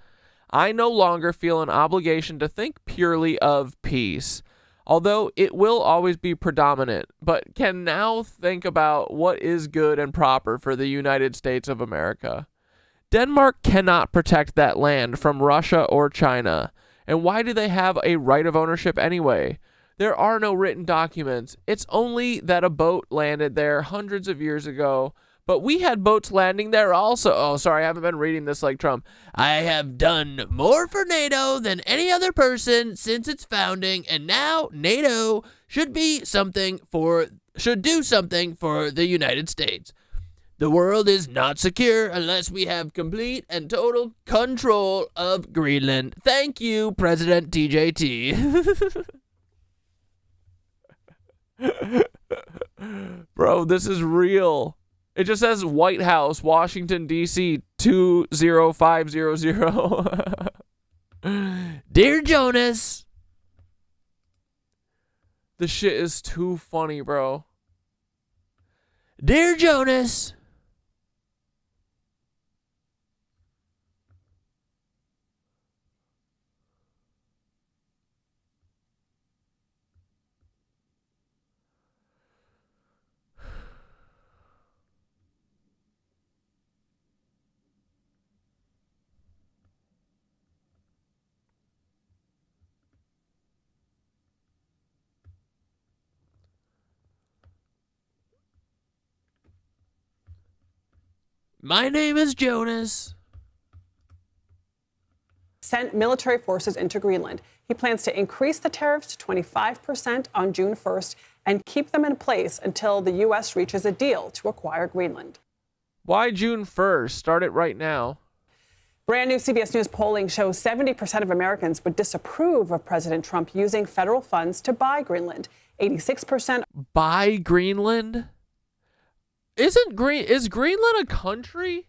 I no longer feel an obligation to think purely of peace, although it will always be predominant, but can now think about what is good and proper for the United States of America. Denmark cannot protect that land from Russia or China, and why do they have a right of ownership anyway? There are no written documents. It's only that a boat landed there hundreds of years ago, but we had boats landing there also. Oh, sorry, I haven't been reading this like Trump. I have done more for NATO than any other person since its founding, and now NATO should do something for the United States. The world is not secure unless we have complete and total control of Greenland. Thank you, President DJT. Bro, this is real. It just says White House, Washington, D.C. 20500. Dear Jonas. This shit is too funny, bro. Dear Jonas. My name is Jonas. Sent military forces into Greenland. He plans to increase the tariffs to 25% on June 1st and keep them in place until the U.S. reaches a deal to acquire Greenland. Why June 1st? Start it right now. Brand new CBS News polling shows 70% of Americans would disapprove of President Trump using federal funds to buy Greenland. 86%. Buy Greenland? Is Greenland a country?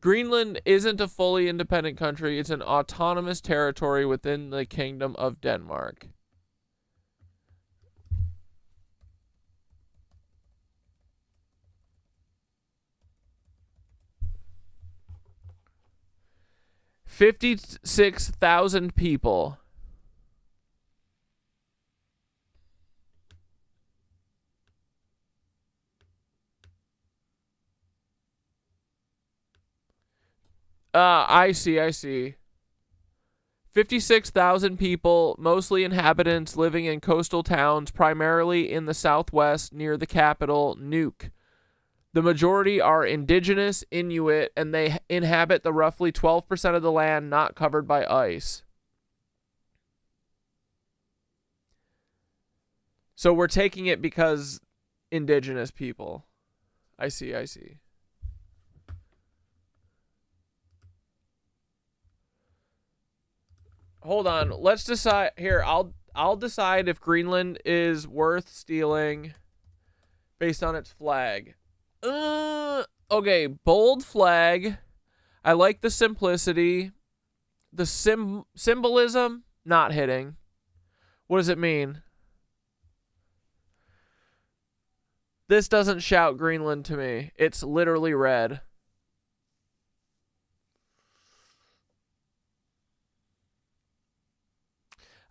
Greenland isn't a fully independent country. It's an autonomous territory within the Kingdom of Denmark. $56,000 people. I see. 56,000 people, mostly inhabitants living in coastal towns, primarily in the southwest near the capital, Nuuk. The majority are indigenous Inuit, and they inhabit the roughly 12% of the land not covered by ice. So we're taking it because indigenous people. I see. Hold on. Let's decide here. I'll decide if Greenland is worth stealing based on its flag. Okay, bold flag. I like the simplicity. The symbolism, not hitting. What does it mean? This doesn't shout Greenland to me. It's literally red.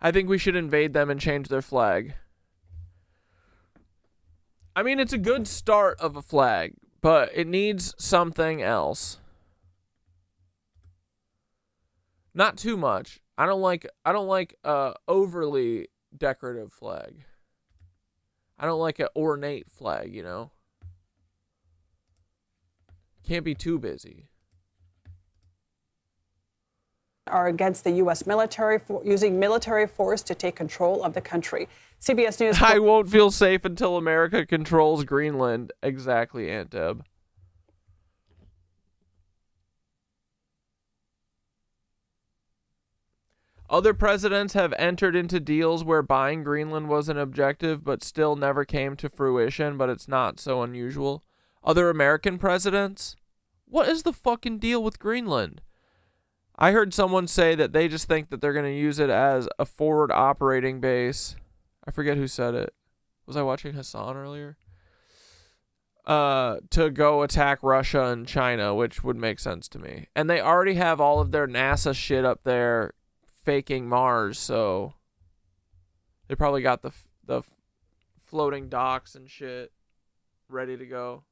I think we should invade them and change their flag. I mean, it's a good start of a flag, but it needs something else. Not too much. I don't like overly decorative flag. I don't like an ornate flag, you know. Can't be too busy. Are against the U.S. military for using military force to take control of the country. CBS News. I won't feel safe until America controls Greenland. Exactly, Aunt Deb. Other presidents have entered into deals where buying Greenland was an objective, but still never came to fruition, but it's not so unusual. Other American presidents? What is the fucking deal with Greenland? I heard someone say that they just think that they're going to use it as a forward operating base. I forget who said it. Was I watching Hassan earlier? To go attack Russia and China, which would make sense to me. And they already have all of their NASA shit up there faking Mars, so they probably got the floating docks and shit ready to go.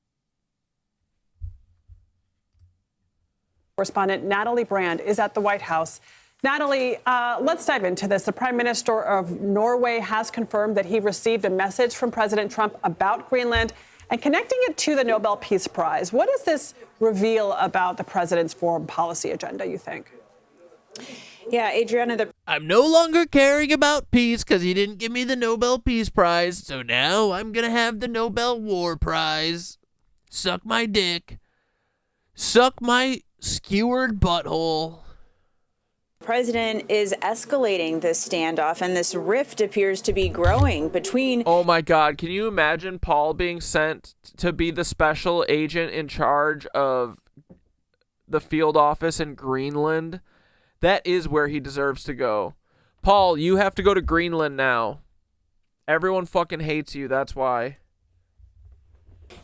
Correspondent Natalie Brand is at the White House. Natalie, let's dive into this. The Prime Minister of Norway has confirmed that he received a message from President Trump about Greenland and connecting it to the Nobel Peace Prize. What does this reveal about the president's foreign policy agenda, you think? Yeah, Adriana, I'm no longer caring about peace because he didn't give me the Nobel Peace Prize, so now I'm going to have the Nobel War Prize. Suck my dick. Suck my skewered butthole. The president is escalating this standoff, and this rift appears to be growing between... Oh my God, can you imagine Paul being sent to be the special agent in charge of the field office in Greenland? That is where he deserves to go. Paul, you have to go to Greenland now. Everyone fucking hates you, that's why.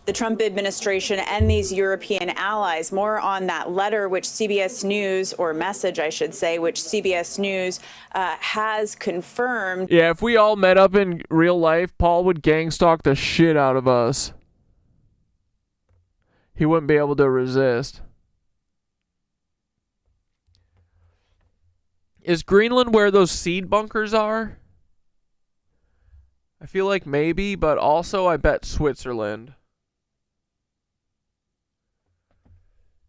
The Trump administration and these European allies. More on that letter, which CBS News, or message, I should say, which CBS News has confirmed. Yeah, if we all met up in real life, Paul would gang stalk the shit out of us. He wouldn't be able to resist. Is Greenland where those seed bunkers are? I feel like maybe, but also I bet Switzerland.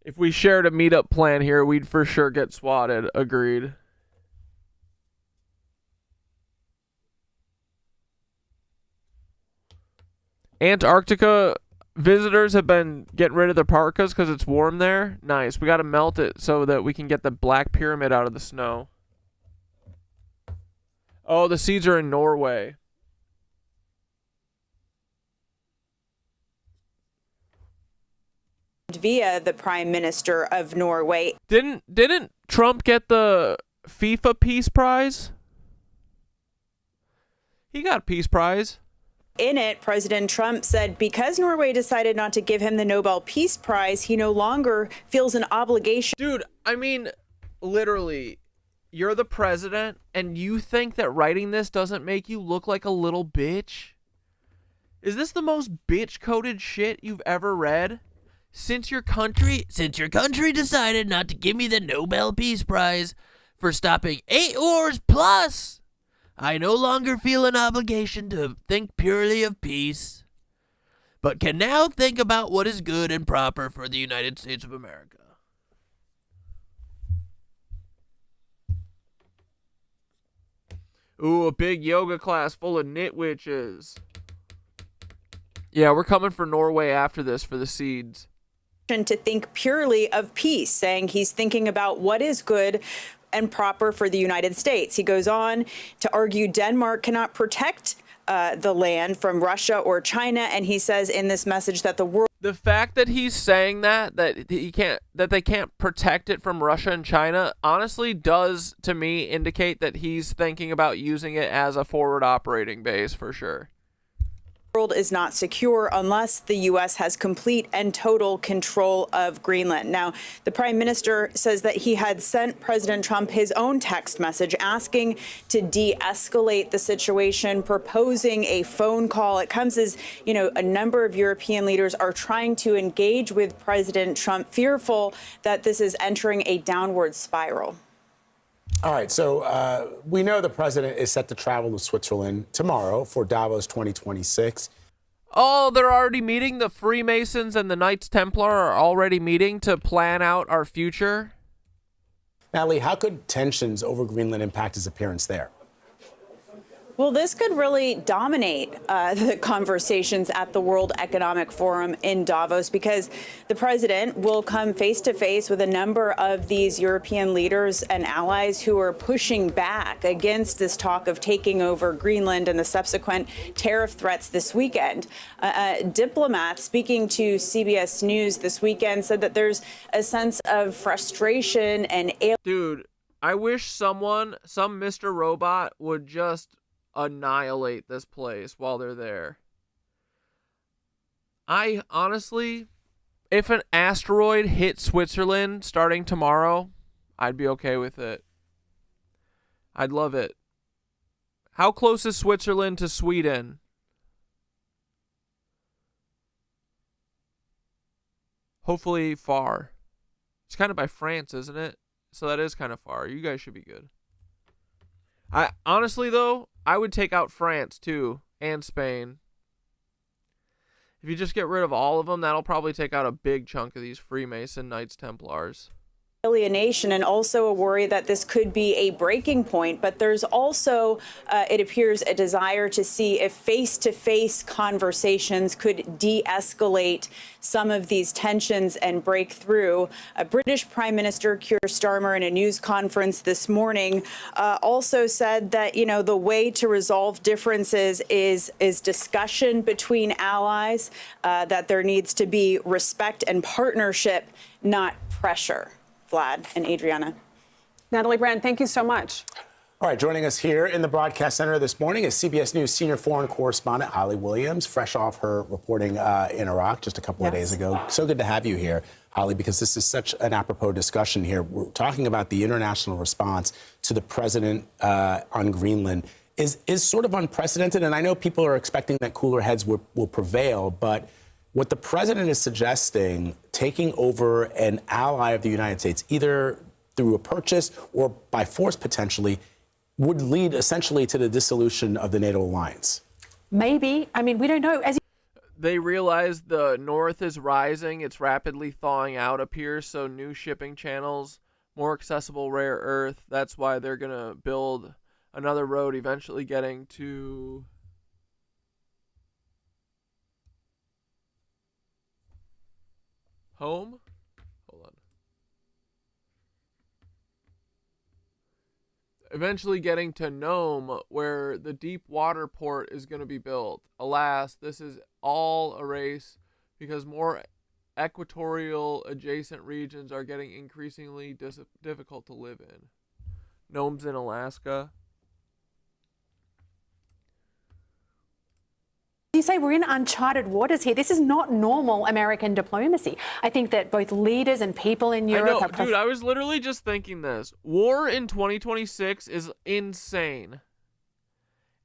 If we shared a meetup plan here, we'd for sure get swatted. Agreed. Antarctica visitors have been getting rid of their parkas because it's warm there. Nice. We got to melt it so that we can get the Black Pyramid out of the snow. Oh, the seeds are in Norway. Via the Prime Minister of Norway. Didn't Trump get the FIFA Peace Prize? He got a Peace Prize. In it, President Trump said because Norway decided not to give him the Nobel Peace Prize, he no longer feels an obligation. Dude, I mean, literally, you're the president, and you think that writing this doesn't make you look like a little bitch? Is this the most bitch-coded shit you've ever read? Since your country decided not to give me the Nobel Peace Prize for stopping 8 wars plus, I no longer feel an obligation to think purely of peace, but can now think about what is good and proper for the United States of America. Ooh, a big yoga class full of nitwitches. Yeah, we're coming for Norway after this for the seeds. To think purely of peace, saying he's thinking about what is good and proper for the United States. He goes on to argue Denmark cannot protect the land from Russia or China, and he says in this message that the world. The fact that he's saying that they can't protect it from Russia and China honestly does to me indicate that he's thinking about using it as a forward operating base for sure. world is not secure unless the U.S. has complete and total control of Greenland. Now, the prime minister says that he had sent President Trump his own text message asking to de-escalate the situation, proposing a phone call. It comes as, you know, a number of European leaders are trying to engage with President Trump, fearful that this is entering a downward spiral. All right, so we know the president is set to travel to Switzerland tomorrow for Davos 2026. Oh, they're already meeting? The Freemasons and the Knights Templar are already meeting to plan out our future? Natalie, how could tensions over Greenland impact his appearance there? Well, this could really dominate the conversations at the World Economic Forum in Davos, because the president will come face to face with a number of these European leaders and allies who are pushing back against this talk of taking over Greenland and the subsequent tariff threats this weekend. Diplomats speaking to CBS News this weekend said that there's a sense of frustration and... Dude, I wish some Mr. Robot would just annihilate this place while they're there. I honestly, if an asteroid hit Switzerland starting tomorrow, I'd be okay with it. I'd love it. How close is Switzerland to Sweden? Hopefully far. It's kind of by France, isn't it? So that is kind of far. You guys should be good. I honestly though, I would take out France too, and Spain. If you just get rid of all of them, that'll probably take out a big chunk of these Freemason Knights Templars. Alienation, and also a worry that this could be a breaking point. But there's also, it appears, a desire to see if face-to-face conversations could de-escalate some of these tensions and break through. British Prime Minister Keir Starmer, in a news conference this morning, also said that, you know, the way to resolve differences is discussion between allies, that there needs to be respect and partnership, not pressure. Vlad and Adriana. Natalie Brand, thank you so much. All right, joining us here in the broadcast center this morning is CBS News senior foreign correspondent Holly Williams, fresh off her reporting in Iraq just a couple of days ago. So good to have you here, Holly, because this is such an apropos discussion here. We're talking about the international response to the president on Greenland is sort of unprecedented, and I know people are expecting that cooler heads will prevail, but what the president is suggesting, taking over an ally of the United States, either through a purchase or by force potentially, would lead essentially to the dissolution of the NATO alliance. Maybe. I mean, we don't know. They realize the north is rising. It's rapidly thawing out up here, so new shipping channels, more accessible rare earth. That's why they're going to build another road, eventually getting to... home? Hold on. Eventually getting to Nome, where the deep water port is going to be built. Alas, this is all a race because more equatorial adjacent regions are getting increasingly difficult to live in. Nome's in Alaska. You say we're in uncharted waters here. This is not normal American diplomacy. I think that both leaders and people in Europe I know, dude, I was literally just thinking this. War in 2026 is insane.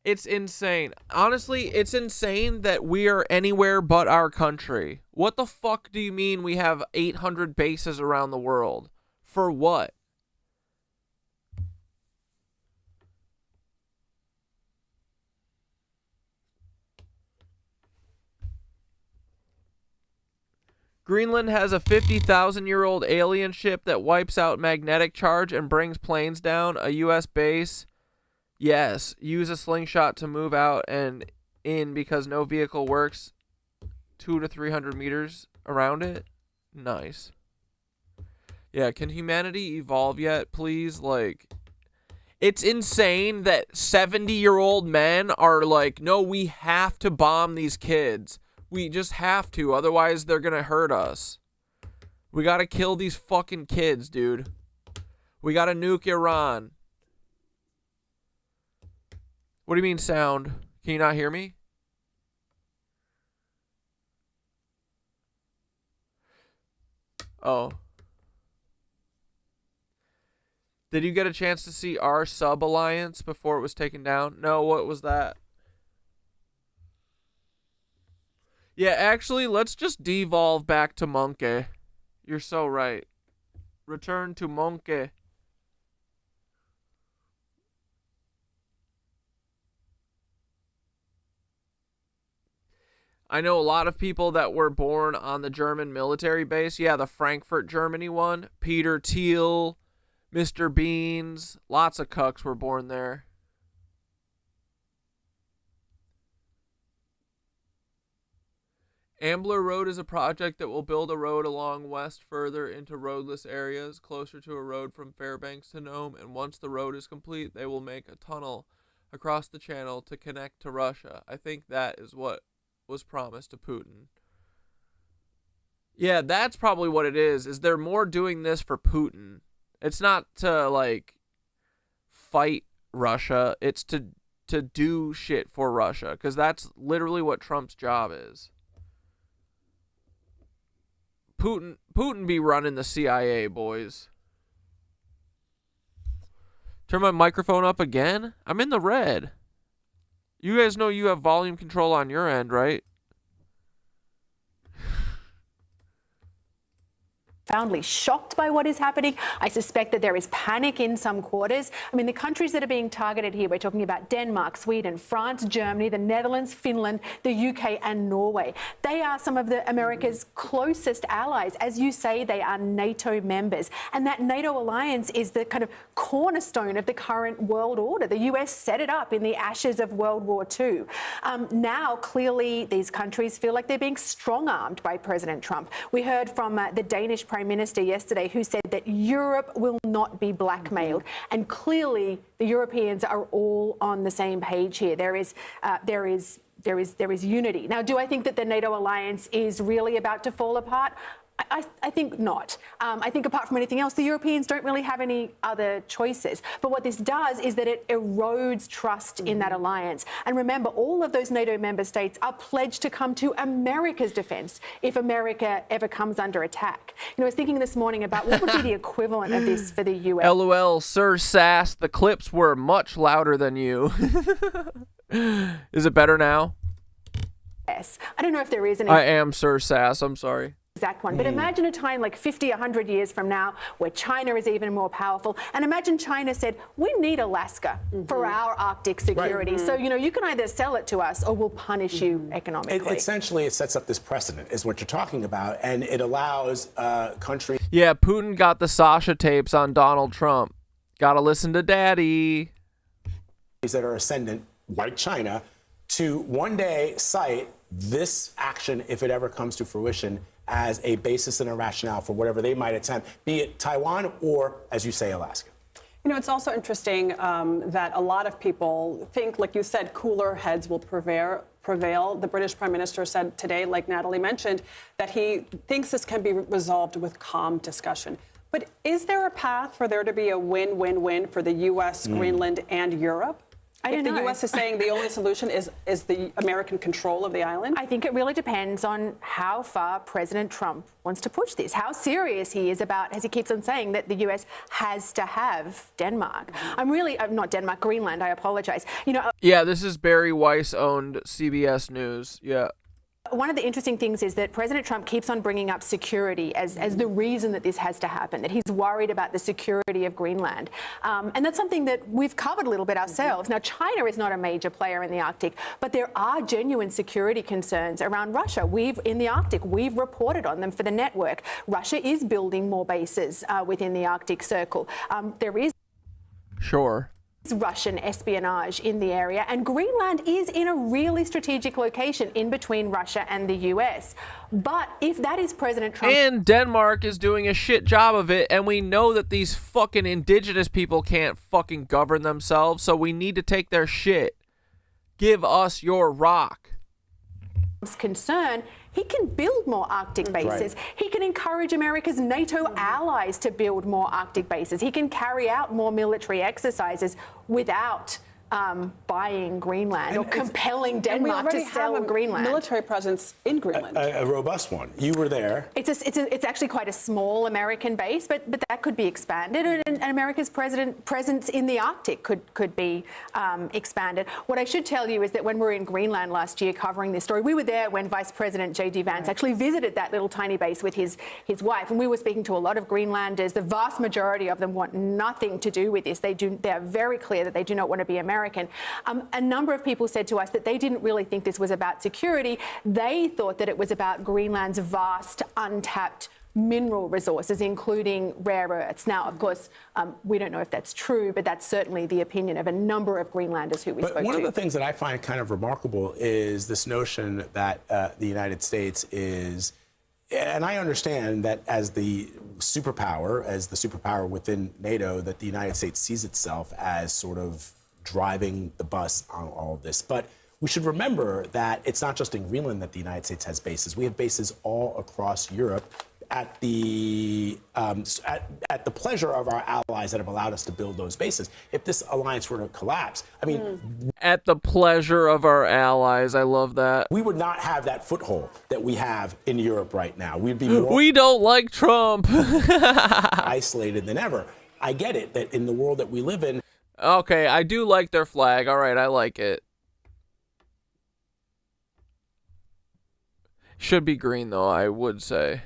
It's insane. Honestly, it's insane that we are anywhere but our country. What the fuck do you mean we have 800 bases around the world? For what? Greenland has a 50,000-year-old alien ship that wipes out magnetic charge and brings planes down. A U.S. base. Yes. Use a slingshot to move out and in because no vehicle works 200 to 300 meters around it. Nice. Yeah, can humanity evolve yet, please? Like, it's insane that 70-year-old men are like, no, we have to bomb these kids. We just have to, otherwise they're gonna hurt us. We gotta kill these fucking kids, dude. We gotta nuke Iran. What do you mean sound? Can you not hear me? Oh. Did you get a chance to see our sub-alliance before it was taken down? No, what was that? Yeah, actually, let's just devolve back to Monkey. You're so right. Return to Monkey. I know a lot of people that were born on the German military base. Yeah, the Frankfurt, Germany one. Peter Thiel, Mr. Beans. Lots of cucks were born there. Ambler Road is a project that will build a road along west further into roadless areas, closer to a road from Fairbanks to Nome, and once the road is complete, they will make a tunnel across the channel to connect to Russia. I think that is what was promised to Putin. Yeah, that's probably what it is they're more doing this for Putin. It's not to, like, fight Russia. It's to do shit for Russia, because that's literally what Trump's job is. Putin be running the CIA, boys. Turn my microphone up again? I'm in the red. You guys know you have volume control on your end, right? Profoundly shocked by what is happening. I suspect that there is panic in some quarters. I mean, the countries that are being targeted here, we're talking about Denmark, Sweden, France, Germany, the Netherlands, Finland, the UK and Norway. They are some of America's closest allies. As you say, they are NATO members. And that NATO alliance is the kind of cornerstone of the current world order. The US set it up in the ashes of World War II. Now, clearly, these countries feel like they're being strong-armed by President Trump. We heard from the Danish Prime Minister yesterday, who said that Europe will not be blackmailed. And clearly, the Europeans are all on the same page here. There is unity. Now, do I think that the NATO alliance is really about to fall apart? I think not. I think apart from anything else, the Europeans don't really have any other choices. But what this does is that it erodes trust in that alliance. And remember, all of those NATO member states are pledged to come to America's defense if America ever comes under attack. You know, I was thinking this morning about what would be the equivalent of this for the US. LOL, Sir Sass, the clips were much louder than you. Is it better now? Yes. I don't know if there is an... I am Sir Sass, I'm sorry. Exact one. But imagine a time like 50, 100 years from now where China is even more powerful. And imagine China said, we need Alaska for our Arctic security. Right. So, you know, you can either sell it to us or we'll punish you economically. Essentially, it sets up this precedent, is what you're talking about. And it allows countries... Yeah, Putin got the Sasha tapes on Donald Trump. Gotta listen to daddy. ...that are ascendant, like China, to one day cite this action, if it ever comes to fruition, as a basis and a rationale for whatever they might attempt, be it Taiwan or, as you say, Alaska. You know, it's also interesting that a lot of people think, like you said, cooler heads will prevail. The British Prime Minister said today, like Natalie mentioned, that he thinks this can be resolved with calm discussion. But is there a path for there to be a win-win-win for the U.S., Greenland, and Europe? If the U.S. is saying the only solution is the American control of the island? I think it really depends on how far President Trump wants to push this, how serious he is about, as he keeps on saying, that the U.S. has to have Denmark. Not Denmark, Greenland, I apologize. You know, yeah, this is Barry Weiss-owned CBS News, yeah. One of the interesting things is that President Trump keeps on bringing up security as the reason that this has to happen, that he's worried about the security of Greenland. And that's something that we've covered a little bit ourselves. Now, China is not a major player in the Arctic, but there are genuine security concerns around Russia. In the Arctic, we've reported on them for the network. Russia is building more bases within the Arctic Circle. There is... Sure. Russian espionage in the area, and Greenland is in a really strategic location in between Russia and the US. But if that is President Trump... And Denmark is doing a shit job of it, and we know that these fucking indigenous people can't fucking govern themselves, so we need to take their shit. Give us your rock. Concern, he can build more Arctic bases. Right. He can encourage America's NATO allies to build more Arctic bases. He can carry out more military exercises without buying Greenland or compelling Denmark to sell Greenland. Military presence in Greenland. A robust one. You were there. It's actually quite a small American base, but that could be expanded, and America's presence in the Arctic could be expanded. What I should tell you is that when we were in Greenland last year covering this story, we were there when Vice President J.D. Vance actually visited that little tiny base with his wife, and we were speaking to a lot of Greenlanders. The vast majority of them want nothing to do with this. They are very clear that they do not want to be American. A number of people said to us that they didn't really think this was about security. They thought that it was about Greenland's vast, untapped mineral resources, including rare earths. Now, of course, we don't know if that's true, but that's certainly the opinion of a number of Greenlanders who we spoke to. But one of the things that I find kind of remarkable is this notion that the United States is, and I understand that as the superpower within NATO, that the United States sees itself as sort of driving the bus on all of this. But we should remember that it's not just in Greenland that the United States has bases. We have bases all across Europe at the pleasure of our allies that have allowed us to build those bases. If this alliance were to collapse, I mean... At the pleasure of our allies. I love that. We would not have that foothold that we have in Europe right now. We'd be more... We don't like Trump. isolated than ever. I get it, that in the world that we live in... Okay, I do like their flag. All right, I like it. Should be green, though, I would say.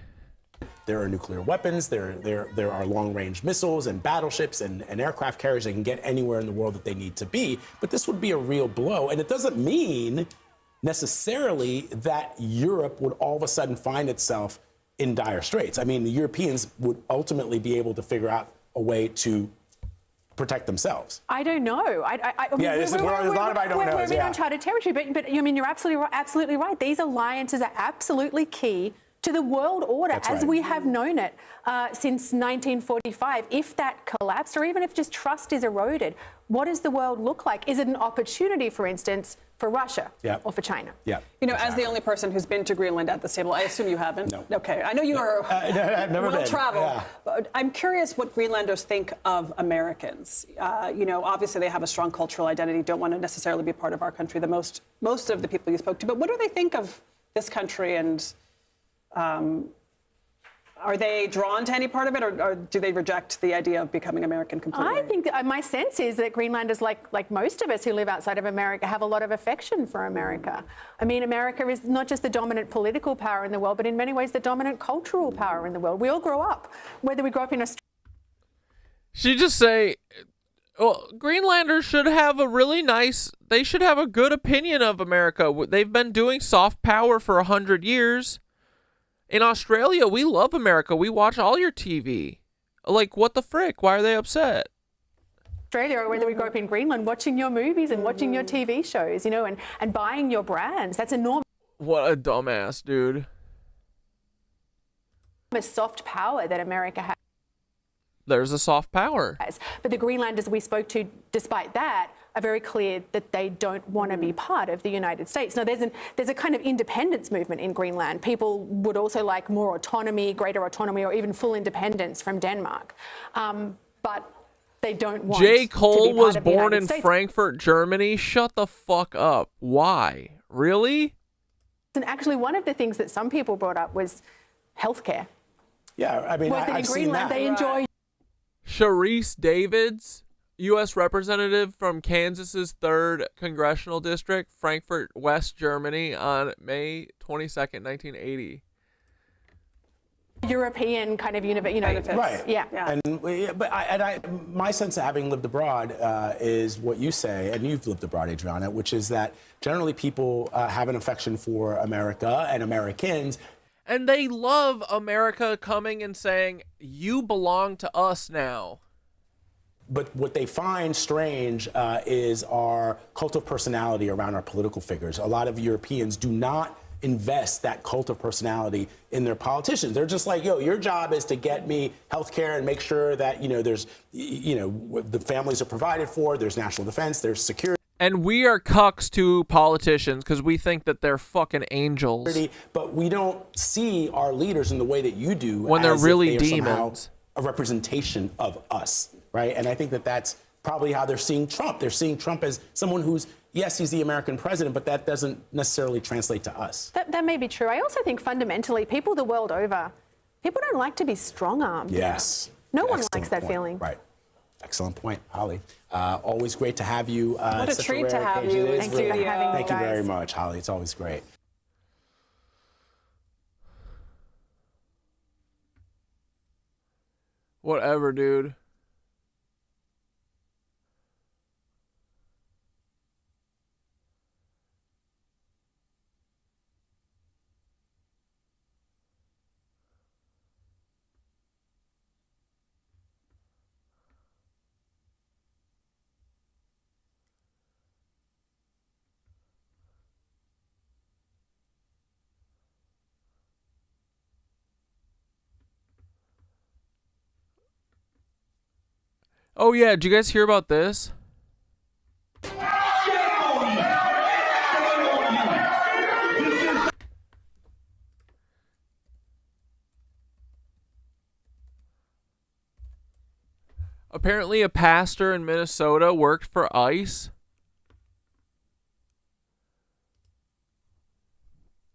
There are nuclear weapons, there are long-range missiles and battleships and aircraft carriers that can get anywhere in the world that they need to be. But this would be a real blow. And it doesn't mean necessarily that Europe would all of a sudden find itself in dire straits. I mean, the Europeans would ultimately be able to figure out a way to protect themselves. I don't know. I mean, yeah, there's a lot of I don't know. We're in uncharted territory, but I mean, you're absolutely right. These alliances are absolutely key to the world order as we have known it since 1945. If that collapsed, or even if just trust is eroded, what does the world look like? Is it an opportunity, for instance, for Russia or for China? Yeah. You know, as the only person who's been to Greenland at this table, I assume you haven't. No. Okay. I know you are well-traveled. Yeah. But I'm curious what Greenlanders think of Americans. You know, obviously they have a strong cultural identity, don't want to necessarily be part of our country, most of the people you spoke to. But what do they think of this country, and are they drawn to any part of it, or do they reject the idea of becoming American completely? I think my sense is that Greenlanders, like most of us who live outside of America, have a lot of affection for America. I mean, America is not just the dominant political power in the world, but in many ways the dominant cultural power in the world. We all grow up, whether we grow up in Australia. She just say, well, Greenlanders should have they should have a good opinion of America. They've been doing soft power for 100 years. In Australia, we love America. We watch all your TV. Like, what the frick? Why are they upset? Australia, or whether we grow up in Greenland, watching your movies and watching your TV shows, you know, and buying your brands. That's enormous. What a dumbass, dude. Soft power that America has. There's a soft power. But the Greenlanders we spoke to, despite that, are very clear that they don't want to be part of the United States. Now, there's a kind of independence movement in Greenland. People would also like more autonomy, greater autonomy, or even full independence from Denmark. But they don't want J. Cole to be part was of the born United in States. Frankfurt, Germany. Shut the fuck up. Why? Really? And actually, one of the things that some people brought up was healthcare. Yeah, I mean, I've seen Greenland, that. They enjoy. Sharice Davids, U.S. Representative from Kansas's 3rd Congressional District, Frankfurt, West Germany, on May 22nd, 1980. European kind of benefits. Right. Yeah. And my sense of having lived abroad is what you say, and you've lived abroad, Adriana, which is that generally people have an affection for America and Americans. And they love America coming and saying, you belong to us now. But what they find strange is our cult of personality around our political figures. A lot of Europeans do not invest that cult of personality in their politicians. They're just like, yo, your job is to get me health care and make sure that, there's, the families are provided for, there's national defense, there's security. And we are cucks to politicians because we think that they're fucking angels. But we don't see our leaders in the way that you do when they're really if they are somehow demons. A representation of us, right? And I think that that's probably how they're seeing Trump. They're seeing Trump as someone who's, yes, he's the American president, but that doesn't necessarily translate to us. That may be true. I also think fundamentally, people the world over, people don't like to be strong-armed. Yes. No one Excellent likes that point. feeling. Right. Excellent point, Holly. Always great to have you. What a treat to rare have occasion. you It in is studio. really- Thank Thank you guys. very much, Holly. It's always great. Whatever, dude. Oh yeah, did you guys hear about this? Apparently a pastor in Minnesota worked for ICE.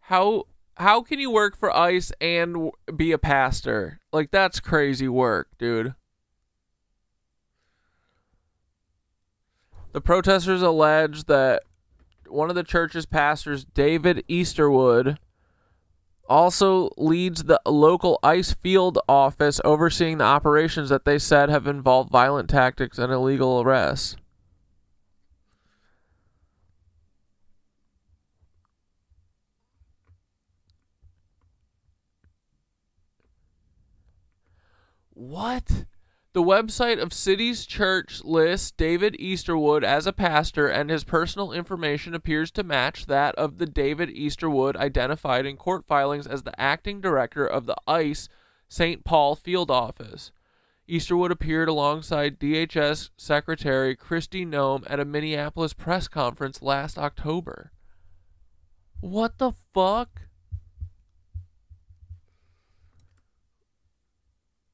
How can you work for ICE and be a pastor? Like, that's crazy work, dude. The protesters allege that one of the church's pastors, David Easterwood, also leads the local ICE field office overseeing the operations that they said have involved violent tactics and illegal arrests. What? The website of City's Church lists David Easterwood as a pastor, and his personal information appears to match that of the David Easterwood identified in court filings as the acting director of the ICE St. Paul field office. Easterwood appeared alongside DHS Secretary Kristi Noem at a Minneapolis press conference last October. What the fuck?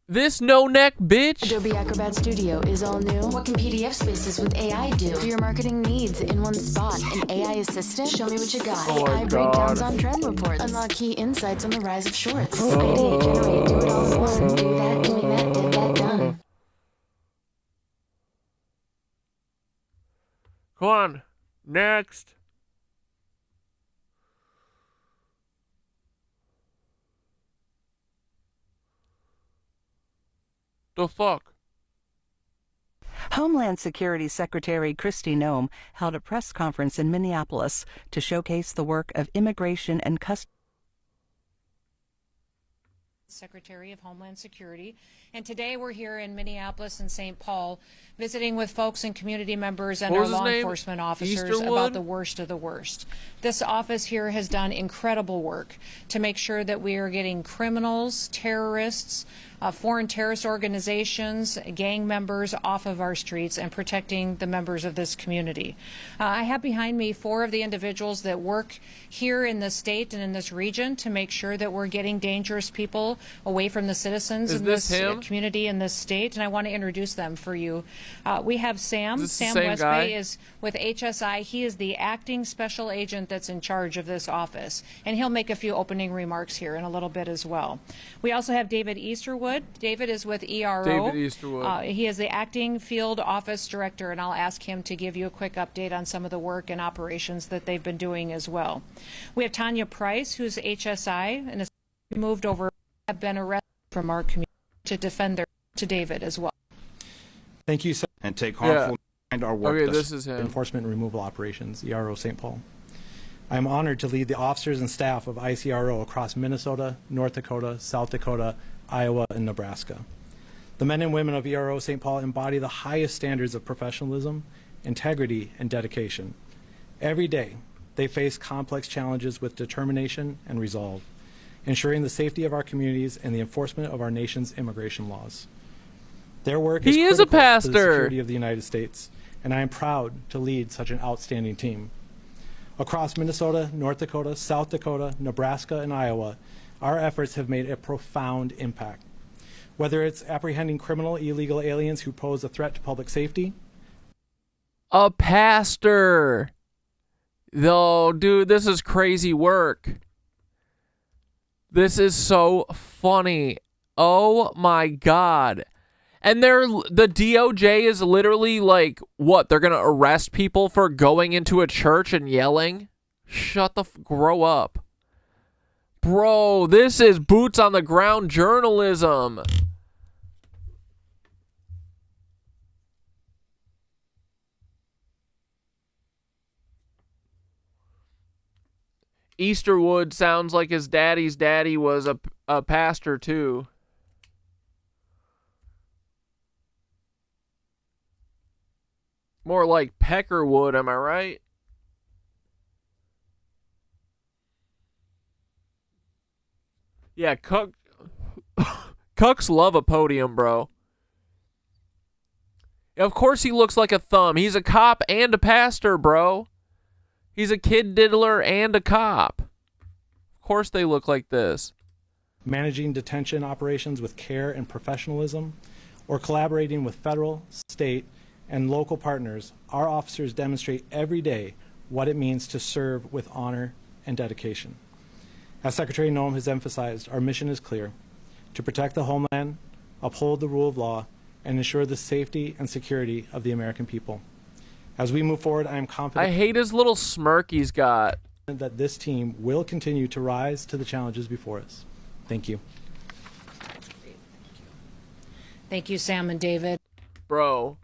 This no-neck bitch. Adobe Acrobat Studio is all new. What can PDF spaces with AI do? For your marketing needs in one spot. An AI assistant? Show me what you got. Oh my AI breakdowns God. on trend reports. Unlock key insights on the rise of shorts. Ideate, generate, do it all in one. Do that, doing that, did that, done. Come on. Next. The fuck? Homeland Security Secretary Kristi Noem held a press conference in Minneapolis to showcase the work of Immigration and Customs Secretary of Homeland Security. And today we're here in Minneapolis and St. Paul visiting with folks and community members and What our was his law name? enforcement officers Easterwood? about the worst of the worst. This office here has done incredible work to make sure that we are getting criminals, terrorists, foreign terrorist organizations, gang members off of our streets and protecting the members of this community. I have behind me 4 of the individuals that work here in the state and in this region to make sure that we're getting dangerous people away from the citizens Is in this this him? community in this state, and I want to introduce them for you. We have Sam. Is this the Sam same guy? Westbay is with HSI. He is the acting special agent that's in charge of this office, and he'll make a few opening remarks here in a little bit as well. We also have David Easterwood. David is with ERO. David Easterwood. He is the acting field office director, and I'll ask him to give you a quick update on some of the work and operations that they've been doing as well. We have Tanya Price, who's HSI, and is moved over, have been arrested from our community to defend their to David as well. Thank you, sir. And take harmful and our work. Okay, thus- this is him. Enforcement and removal operations, ERO St. Paul. I am honored to lead the officers and staff of ICRO across Minnesota, North Dakota, South Dakota, Iowa, and Nebraska. The men and women of ERO St. Paul embody the highest standards of professionalism, integrity, and dedication. Every day, they face complex challenges with determination and resolve, ensuring the safety of our communities and the enforcement of our nation's immigration laws. Their work is He is a critical to the pastor. security of the United States, and I am proud to lead such an outstanding team. Across Minnesota, North Dakota, South Dakota, Nebraska, and Iowa, our efforts have made a profound impact. Whether it's apprehending criminal illegal aliens who pose a threat to public safety, A pastor. Oh, dude, this is crazy work. This is so funny. Oh my God. And the DOJ is literally like, what? They're going to arrest people for going into a church and yelling? Grow up. Bro, this is boots on the ground journalism. Easterwood sounds like his daddy's daddy was a pastor too. More like Peckerwood, am I right? Yeah, Cucks love a podium, bro. Of course he looks like a thumb. He's a cop and a pastor, bro. He's a kid diddler and a cop. Of course they look like this. Managing detention operations with care and professionalism, or collaborating with federal, state, and local partners, our officers demonstrate every day what it means to serve with honor and dedication. As Secretary Noem has emphasized, our mission is clear: to protect the homeland, uphold the rule of law, and ensure the safety and security of the American people. As we move forward, I am confident I hate his little smirk he's got. that this team will continue to rise to the challenges before us. Thank you. Thank you, Sam and David. Bro.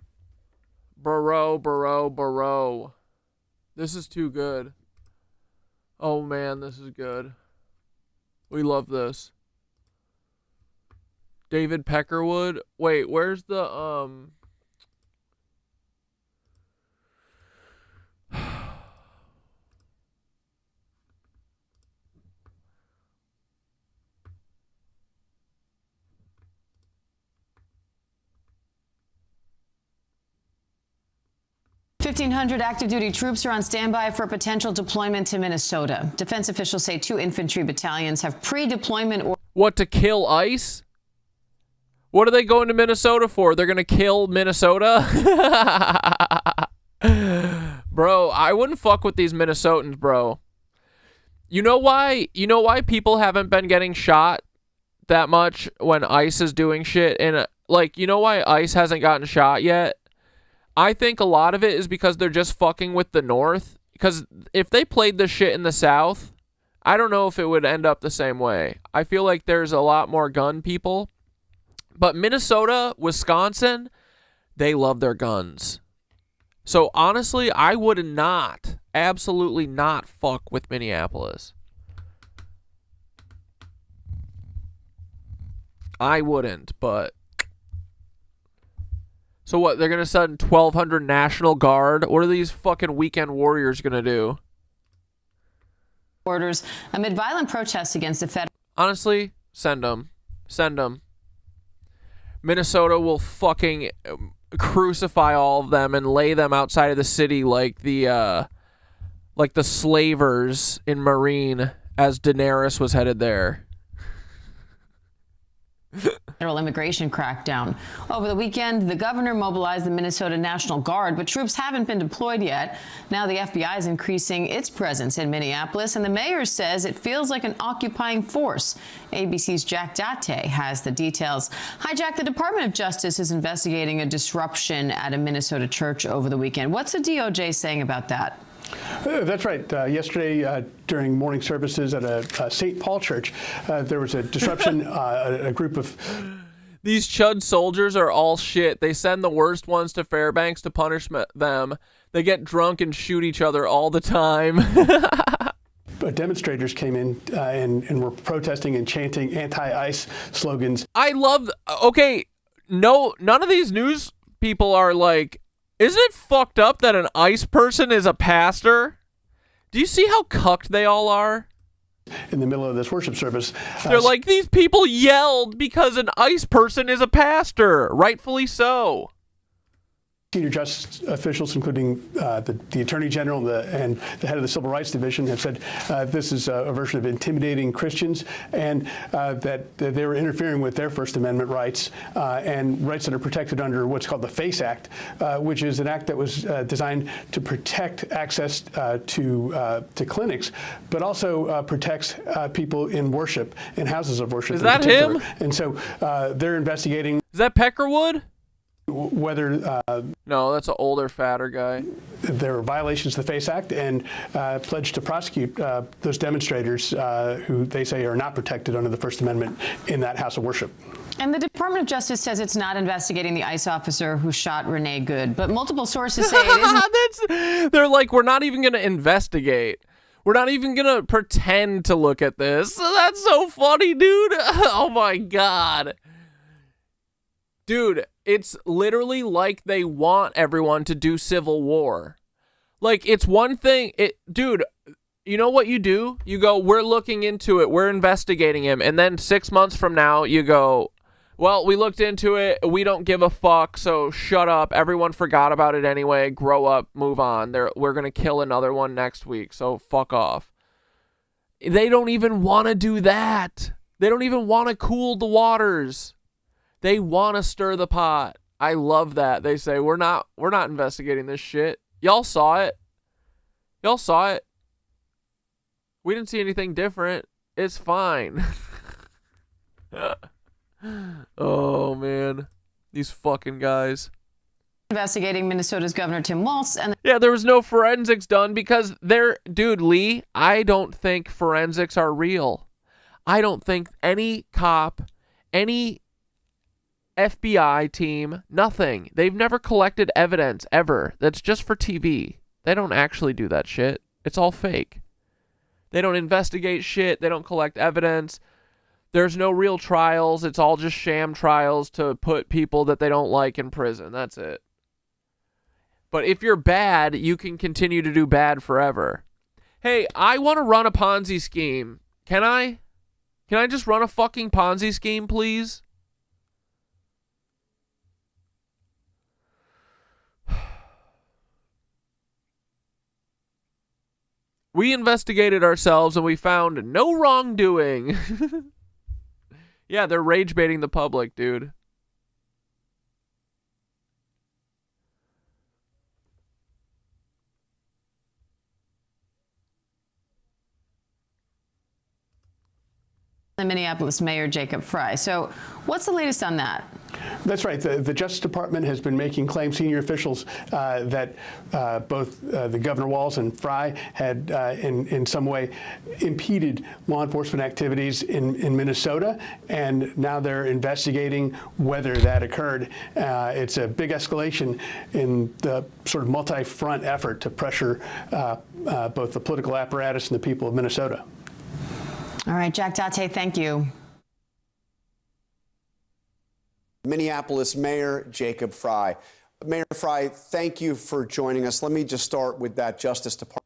This is too good. Oh man, this is good. We love this. David Peckerwood. Wait, where's the 1,500 active duty troops are on standby for a potential deployment to Minnesota. Defense officials say 2 infantry battalions have pre-deployment orders. What, to kill ICE? What are they going to Minnesota for? They're going to kill Minnesota? Bro, I wouldn't fuck with these Minnesotans, bro. You know why people haven't been getting shot that much when ICE is doing shit? And like, you know why ICE hasn't gotten shot yet? I think a lot of it is because they're just fucking with the North. Because if they played this shit in the South, I don't know if it would end up the same way. I feel like there's a lot more gun people. But Minnesota, Wisconsin, they love their guns. So honestly, I would not, absolutely not fuck with Minneapolis. I wouldn't, but... So what, they're going to send 1,200 National Guard? What are these fucking weekend warriors going to do? Orders amid violent protests against the federal. Honestly, send them. Send them. Minnesota will fucking crucify all of them and lay them outside of the city like the slavers in Marine as Daenerys was headed there. Federal immigration crackdown. Over the weekend, the governor mobilized the Minnesota National Guard, but troops haven't been deployed yet. Now the FBI is increasing its presence in Minneapolis, and the mayor says it feels like an occupying force. ABC's Jack Date has the details. Hi, Jack. The Department of Justice is investigating a disruption at a Minnesota church over the weekend. What's the DOJ saying about that? That's right. Yesterday, during morning services at a St. Paul church, there was a disruption. A group of... These Chud soldiers are all shit. They send the worst ones to Fairbanks to punish them. They get drunk and shoot each other all the time. Demonstrators came in and were protesting and chanting anti-ICE slogans. I love... Okay, no, none of these news people are like... Isn't it fucked up that an ICE person is a pastor? Do you see how cucked they all are? In the middle of this worship service. They're like, these people yelled because an ICE person is a pastor. Rightfully so. senior justice officials, including the Attorney General and the head of the Civil Rights Division, have said this is a version of intimidating Christians, and that they were interfering with their First Amendment rights and rights that are protected under what's called the FACE Act, which is an act that was designed to protect access to clinics, but also protects people in worship, in houses of worship. Is that him? And so they're investigating. Is that Peckerwood? Whether no, that's an older, fatter guy. There are violations of the FACE Act, and pledged to prosecute those demonstrators who they say are not protected under the First Amendment in that house of worship. And the Department of Justice says it's not investigating the ICE officer who shot Renee Good, but multiple sources say it isn't. They're like, we're not even going to investigate. We're not even going to pretend to look at this. That's so funny, dude. Oh, my God. Dude, it's literally like they want everyone to do civil war. Like, it's one thing. Dude, you know what you do? You go, we're looking into it. We're investigating him. And then 6 months from now, you go, well, we looked into it. We don't give a fuck. So shut up. Everyone forgot about it anyway. Grow up. Move on. We're going to kill another one next week. So fuck off. They don't even want to do that. They don't even want to cool the waters. They want to stir the pot. I love that. They say, we're not investigating this shit. Y'all saw it. Y'all saw it. We didn't see anything different. It's fine. Oh, man. These fucking guys. Investigating Minnesota's Governor Tim Walz. And yeah, there was no forensics done because dude, Lee, I don't think forensics are real. I don't think any cop, any FBI team, nothing. They've never collected evidence ever. That's just for TV. They don't actually do that shit. It's all fake. They don't investigate shit. They don't collect evidence. There's no real trials. It's all just sham trials to put people that they don't like in prison. That's it. But if you're bad, you can continue to do bad forever. Hey, I want to run a Ponzi scheme. Can I? Can I just run a fucking Ponzi scheme, please? We investigated ourselves and we found no wrongdoing. Yeah, they're rage baiting the public, dude. the Minneapolis Mayor Jacob Fry. So what's the latest on that? That's right. The Justice Department has been making claims, senior officials, that both the Governor Walz and Fry had in some way impeded law enforcement activities in Minnesota, and now they're investigating whether that occurred. It's a big escalation in the sort of multi-front effort to pressure both the political apparatus and the people of Minnesota. All right, Jack Date, thank you. Minneapolis Mayor Jacob Fry. Mayor Fry, thank you for joining us. Let me just start with that Justice Department.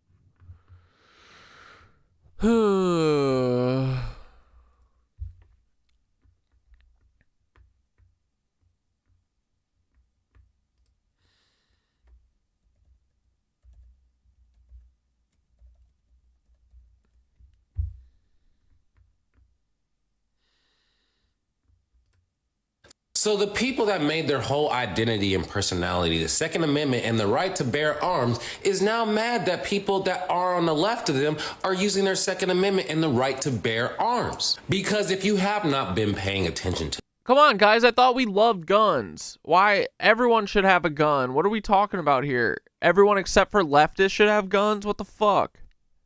So the people that made their whole identity and personality the Second Amendment and the right to bear arms is now mad that people that are on the left of them are using their Second Amendment and the right to bear arms. Because if you have not been paying attention to... Come on, guys, I thought we loved guns. Why? Everyone should have a gun. What are we talking about here? Everyone except for leftists should have guns? What the fuck?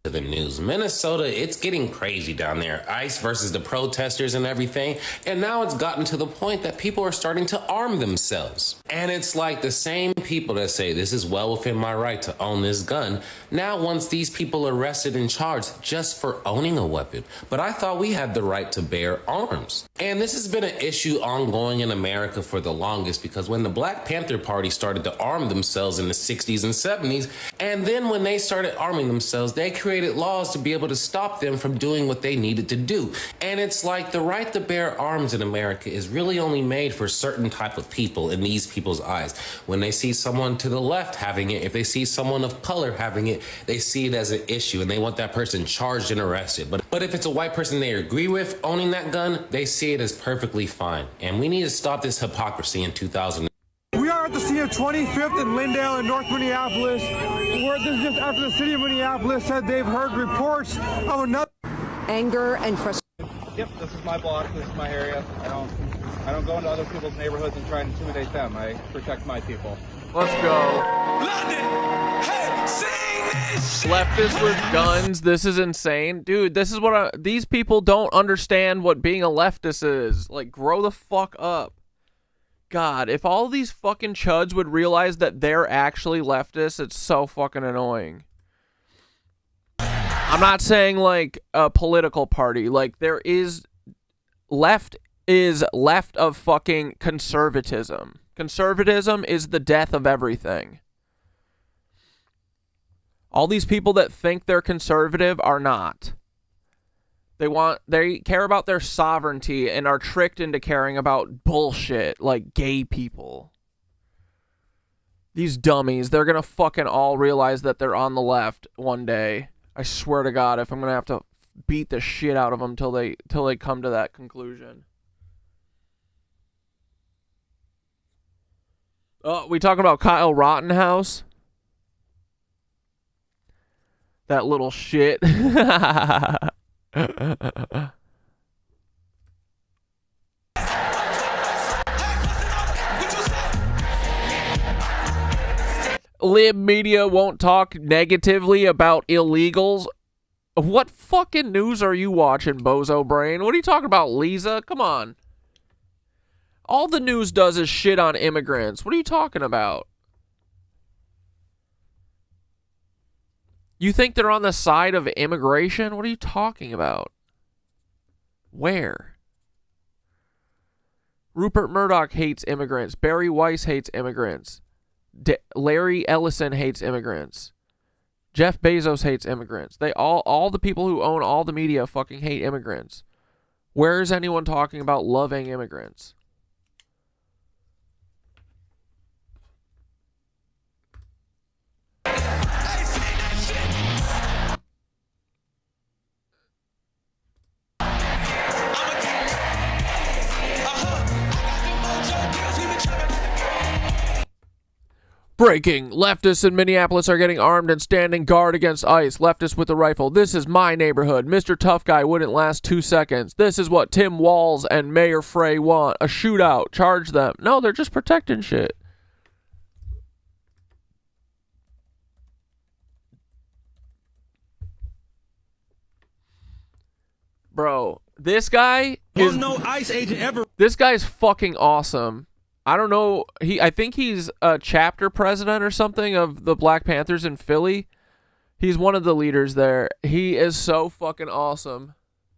The news. Minnesota, it's getting crazy down there. ICE versus the protesters and everything. And now it's gotten to the point that people are starting to arm themselves. And it's like the same people that say this is well within my right to own this gun. Now once these people arrested and charged just for owning a weapon. But I thought we had the right to bear arms. And this has been an issue ongoing in America for the longest, because when the Black Panther Party started to arm themselves in the 60s and 70s, and then when they started arming themselves, they created created laws to be able to stop them from doing what they needed to do. And it's like the right to bear arms in America is really only made for certain type of people in these people's eyes. When they see someone to the left having it, if they see someone of color having it, they see it as an issue and they want that person charged and arrested. But if it's a white person they agree with owning that gun, they see it as perfectly fine. And we need to stop this hypocrisy in 2000. We are at the scene of 25th and Lindale in North Minneapolis, where this is just after the city of Minneapolis said they've heard reports of another anger and frustration. Yep, this is my block, this is my area. I don't go into other people's neighborhoods and try and intimidate them. I protect my people. Let's go. London, hey, sing this shit. Leftists with guns. This is insane. Dude, this is what these people don't understand what being a leftist is. Like, grow the fuck up. God, if all these fucking chuds would realize that they're actually leftists, it's so fucking annoying. I'm not saying like a political party. Like, there is left of fucking conservatism. Conservatism is the death of everything. All these people that think they're conservative are not. They care about their sovereignty and are tricked into caring about bullshit like gay people. These dummies, they're gonna fucking all realize that they're on the left one day. I swear to God, if I'm gonna have to beat the shit out of them till they come to that conclusion. Oh, we talking about Kyle Rittenhouse? That little shit. Lib media won't talk negatively about illegals. What fucking news are you watching, bozo brain? What are you talking about, Lisa? Come on. All the news does is shit on immigrants. What are you talking about? You think they're on the side of immigration? What are you talking about? Where? Rupert Murdoch hates immigrants. Barry Weiss hates immigrants. Larry Ellison hates immigrants. Jeff Bezos hates immigrants. They all the people who own all the media fucking hate immigrants. Where is anyone talking about loving immigrants? Breaking. Leftists in Minneapolis are getting armed and standing guard against ICE. Leftists with a rifle. This is my neighborhood. Mr. Tough Guy wouldn't last 2 seconds. This is what Tim Walz and Mayor Frey want. A shootout. Charge them. No, they're just protecting shit. Bro, this guy is no ICE agent ever. This guy's fucking awesome. I don't know. I think he's a chapter president or something of the Black Panthers in Philly. He's one of the leaders there. He is so fucking awesome.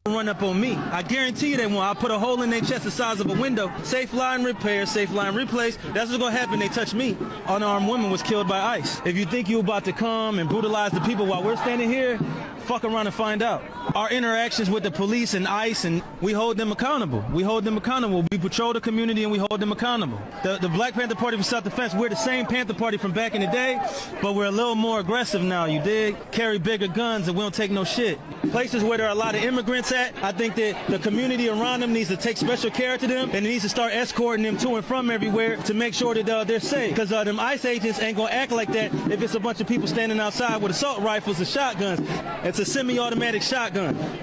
Run up on me. I guarantee you they won't. I'll put a hole in their chest the size of a window. Safe line repair, safe line replace. That's what's gonna happen. They touch me. Unarmed woman was killed by ICE. If you think you're about to come and brutalize the people while we're standing here, fuck around and find out. Our interactions with the police and ICE, and we hold them accountable. We hold them accountable. We patrol the community and we hold them accountable. The Black Panther Party for Self-Defense, we're the same Panther Party from back in the day, but we're a little more aggressive now, you dig? Carry bigger guns and we don't take no shit. Places where there are a lot of immigrants at, I think that the community around them needs to take special care to them and it needs to start escorting them to and from everywhere to make sure that they're safe. Because them ICE agents ain't gonna act like that if it's a bunch of people standing outside with assault rifles and shotguns. It's a semi-automatic shotgun.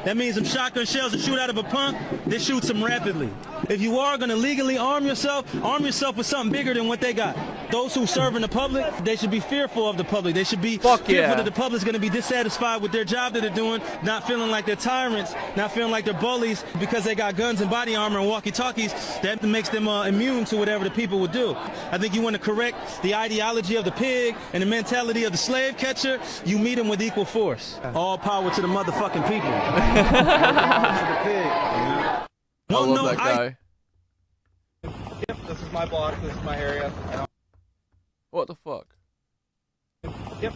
That means them shotgun shells that shoot out of a pump, they shoot them rapidly. If you are gonna legally arm yourself with something bigger than what they got. Those who serve in the public, they should be fearful of the public. They should be fearful that the public's gonna be dissatisfied with their job that they're doing, not feeling like they're tyrants, not feeling like they're bullies because they got guns and body armor and walkie-talkies. That makes them immune to whatever the people would do. I think you want to correct the ideology of the pig and the mentality of the slave catcher, you meet them with equal force. All power to the motherfucking people. I love that guy. Yep, this is my block, this is my area. What the fuck? Yep.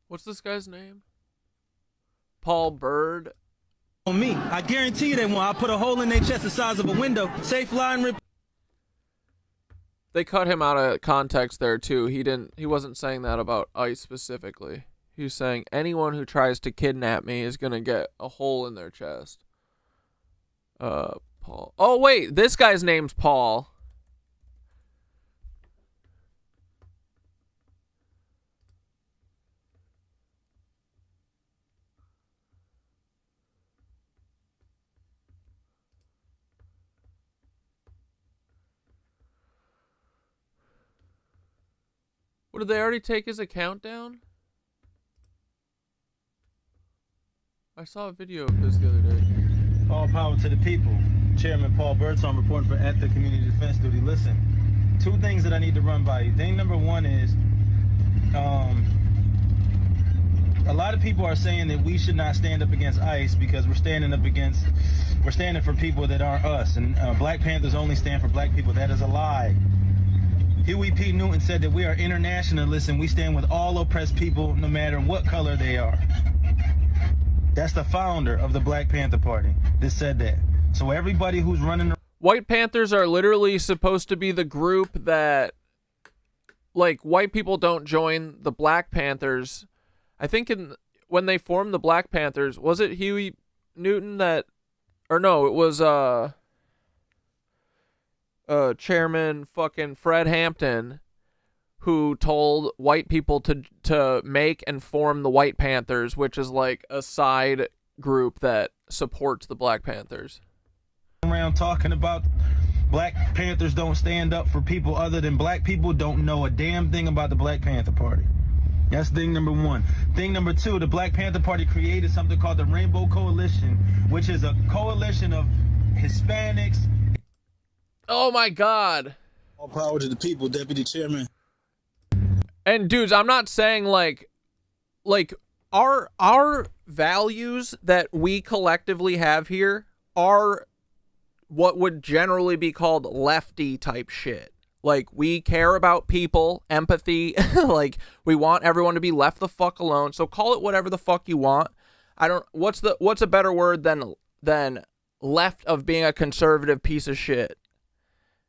What's this guy's name? Paul Bird. On me, I guarantee you they won't. I'll put a hole in their chest the size of a window. Safe line rip. They cut him out of context there too. He wasn't saying that about ICE specifically. He was saying anyone who tries to kidnap me is gonna get a hole in their chest. Paul. Oh wait, this guy's name's Paul. What, did they already take his account down? I saw a video of his the other day. All power to the people. Chairman Paul Birdsong reporting for at the Community Defense Duty. Listen, two things that I need to run by you. Thing number one is, a lot of people are saying that we should not stand up against ICE because we're standing for people that aren't us. And Black Panthers only stand for black people. That is a lie. Huey P. Newton said that we are internationalists and we stand with all oppressed people no matter what color they are. That's the founder of the Black Panther Party that said that. So everybody who's running... White Panthers are literally supposed to be the group that, like, white people don't join the Black Panthers. I think when they formed the Black Panthers, was it Huey Newton that... Or no, it was Chairman fucking Fred Hampton who told white people to make and form the White Panthers, which is like a side group that supports the Black Panthers. Around talking about Black Panthers don't stand up for people other than black people, don't know a damn thing about the Black Panther Party. That's thing number one. Thing number two, the Black Panther Party created something called the Rainbow Coalition, which is a coalition of Hispanics. Oh my God. All power to the people, Deputy Chairman. And dudes, I'm not saying like our values that we collectively have here are what would generally be called lefty type shit. Like, we care about people, empathy, like, we want everyone to be left the fuck alone. So call it whatever the fuck you want. What's a better word than left of being a conservative piece of shit?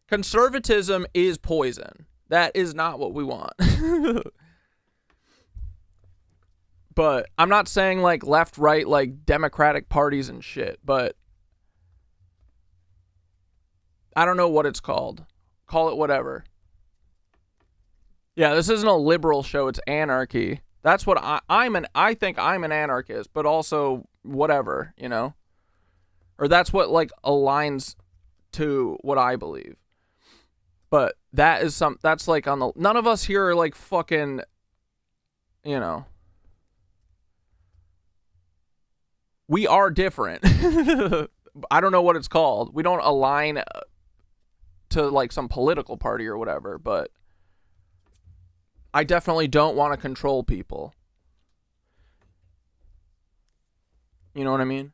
Conservatism is poison. That is not what we want. But I'm not saying like left, right, like Democratic parties and shit, but I don't know what it's called. Call it whatever. Yeah, this isn't a liberal show, it's anarchy. That's what I think I'm an anarchist, but also whatever, you know? Or that's what like aligns to what I believe. But that's like on the, none of us here are like fucking, you know. We are different. I don't know what it's called. We don't align to like some political party or whatever, but I definitely don't want to control people. You know what I mean?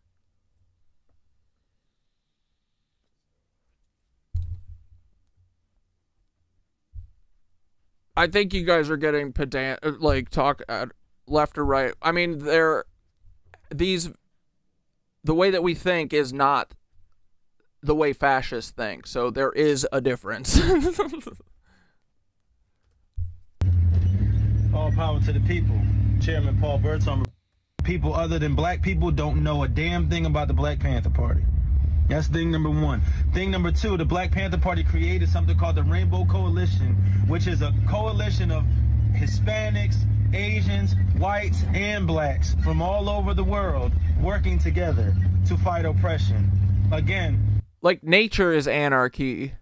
I think you guys are getting pedant, like talk left or right. I mean, the way that we think is not the way fascists think, so there is a difference. All power to the people. Chairman Paul Birdsong. People other than black people don't know a damn thing about the Black Panther Party. That's thing number one. Thing number two, the Black Panther Party created something called the Rainbow Coalition, which is a coalition of Hispanics, Asians, whites, and blacks from all over the world working together to fight oppression. Again, like nature is anarchy.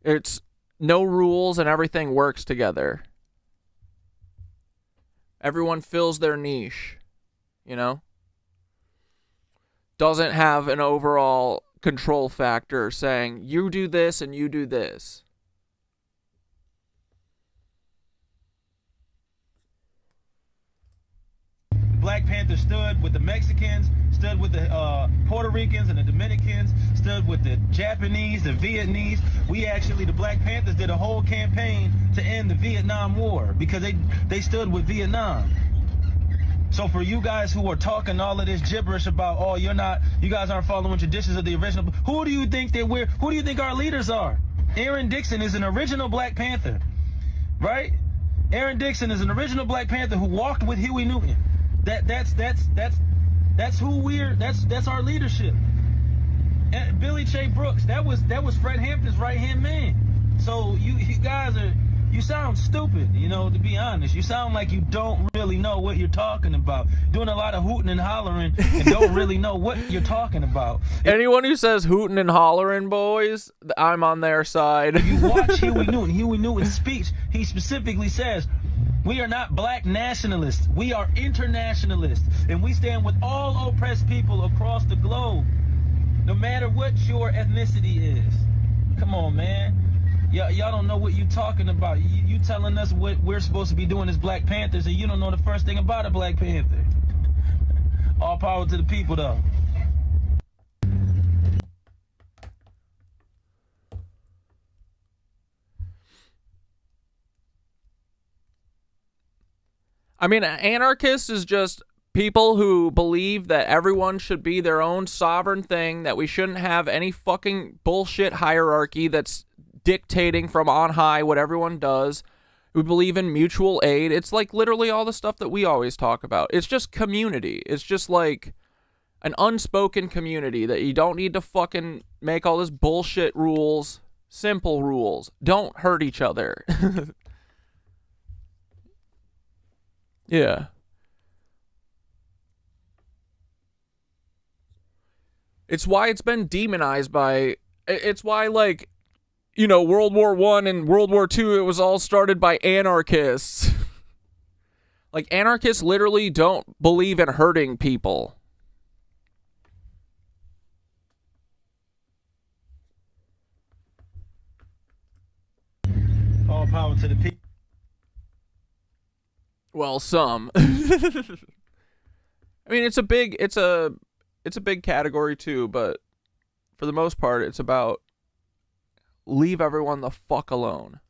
It's no rules and everything works together. Everyone fills their niche, you know? Doesn't have an overall control factor saying you do this and you do this. Black Panther stood with the Mexicans, stood with the Puerto Ricans and the Dominicans, stood with the Japanese, the Vietnamese. The Black Panthers did a whole campaign to end the Vietnam War because they stood with Vietnam. So for you guys who are talking all of this gibberish about, oh, you guys aren't following traditions of the original, who do you think who do you think our leaders are? Aaron Dixon is an original Black Panther, right? Aaron Dixon is an original Black Panther who walked with Huey Newton. That's our leadership. And Billy J. Brooks, that was Fred Hampton's right-hand man. So you guys you sound stupid, to be honest. You sound like you don't really know what you're talking about. Doing a lot of hooting and hollering and don't really know what you're talking about. Anyone who says hooting and hollering, boys, I'm on their side. If you watch Huey Newton's speech, he specifically says, we are not Black nationalists. We are internationalists. And we stand with all oppressed people across the globe, no matter what your ethnicity is. Come on, man. Y'all don't know what you talking about. You telling us what we're supposed to be doing as Black Panthers, and you don't know the first thing about a Black Panther. All power to the people, though. I mean, anarchist is just people who believe that everyone should be their own sovereign thing, that we shouldn't have any fucking bullshit hierarchy that's dictating from on high what everyone does. We believe in mutual aid. It's like literally all the stuff that we always talk about. It's just community. It's just like an unspoken community that you don't need to fucking make all this bullshit rules. Simple rules. Don't hurt each other. Yeah. It's why it's been demonized by... It's why, like, World War I and World War II, it was all started by anarchists. Like, anarchists literally don't believe in hurting people. All power to the people. Well, some. I mean, it's a big category too, but for the most part, it's about leave everyone the fuck alone.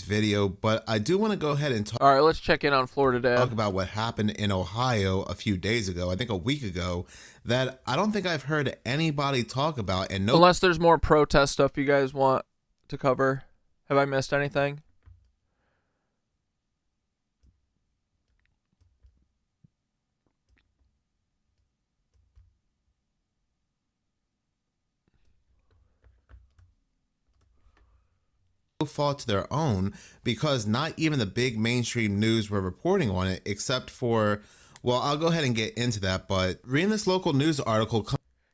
Video, but I do want to go ahead and talk. All right, let's check in on Florida Dad. Talk about what happened in Ohio a few days ago, I think a week ago, that I don't think I've heard anybody talk about. And no, unless there's more protest stuff you guys want to cover. Have I missed anything? fault to their own, because not even the big mainstream news were reporting on it, except for, well, I'll go ahead and get into that, but reading this local news article.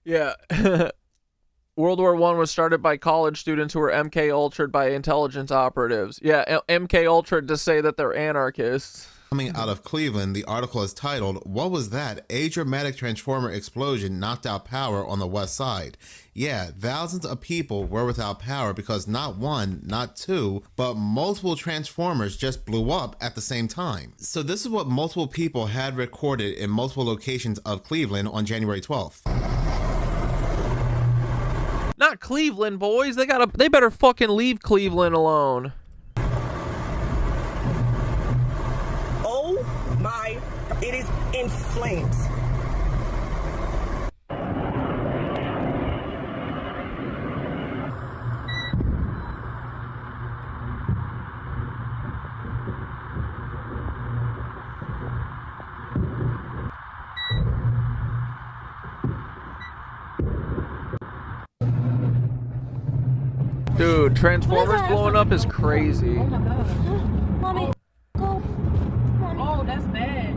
Yeah. World War I was started by college students who were MK Ultra'd by intelligence operatives. Yeah, MK Ultra'd to say that they're anarchists. Coming out of Cleveland, the article is titled, "What was that? A dramatic transformer explosion knocked out power on the west side." Yeah, thousands of people were without power because not one, not two, but multiple transformers just blew up at the same time. So this is what multiple people had recorded in multiple locations of Cleveland on January 12th. Not Cleveland, boys. They better fucking leave Cleveland alone. It is in flames. Dude, Transformers blowing up is crazy. Oh my God. Mommy, go. Mommy. Oh, that's bad.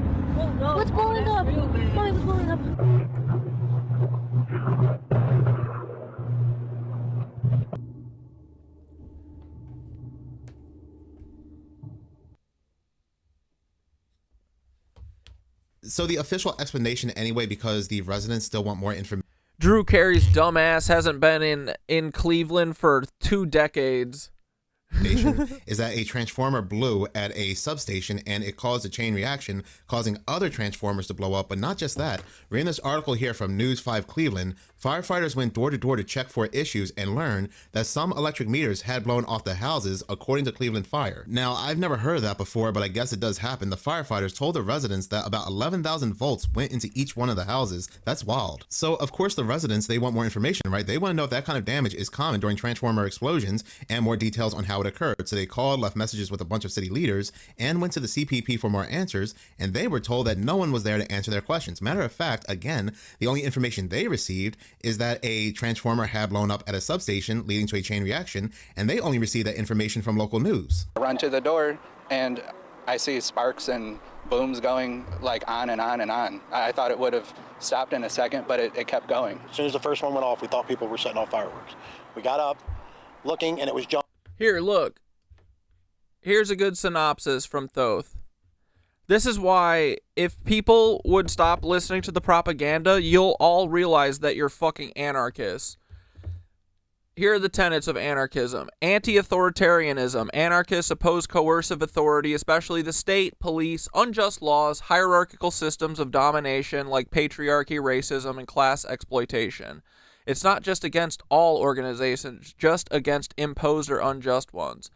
What's blowing up? Mommy, what's blowing up? So the official explanation anyway, because the residents still want more information. Drew Carey's dumbass hasn't been in Cleveland for 2 decades. Is that a transformer blew at a substation and it caused a chain reaction, causing other transformers to blow up. But not just that. Reading this article here from News 5 Cleveland, firefighters went door to door to check for issues and learned that some electric meters had blown off the houses, according to Cleveland Fire. Now, I've never heard of that before, but I guess it does happen. The firefighters told the residents that about 11,000 volts went into each one of the houses. That's wild. So, of course, the residents, they want more information, right? They want to know if that kind of damage is common during transformer explosions and more details on how it occurred. So they called, left messages with a bunch of city leaders, and went to the CPP for more answers, and they were told that no one was there to answer their questions. Matter of fact, again, the only information they received is that a transformer had blown up at a substation, leading to a chain reaction, and they only received that information from local news. I run to the door, and I see sparks and booms going like on and on and on. I thought it would have stopped in a second, but it kept going. As soon as the first one went off, we thought people were setting off fireworks. We got up, looking, and it was John. Here, look. Here's a good synopsis from Thoth. This is why if people would stop listening to the propaganda, you'll all realize that you're fucking anarchists. Here are the tenets of anarchism. Anti-authoritarianism. Anarchists oppose coercive authority, especially the state, police, unjust laws, hierarchical systems of domination like patriarchy, racism, and class exploitation. It's not just against all organizations, just against imposed or unjust ones.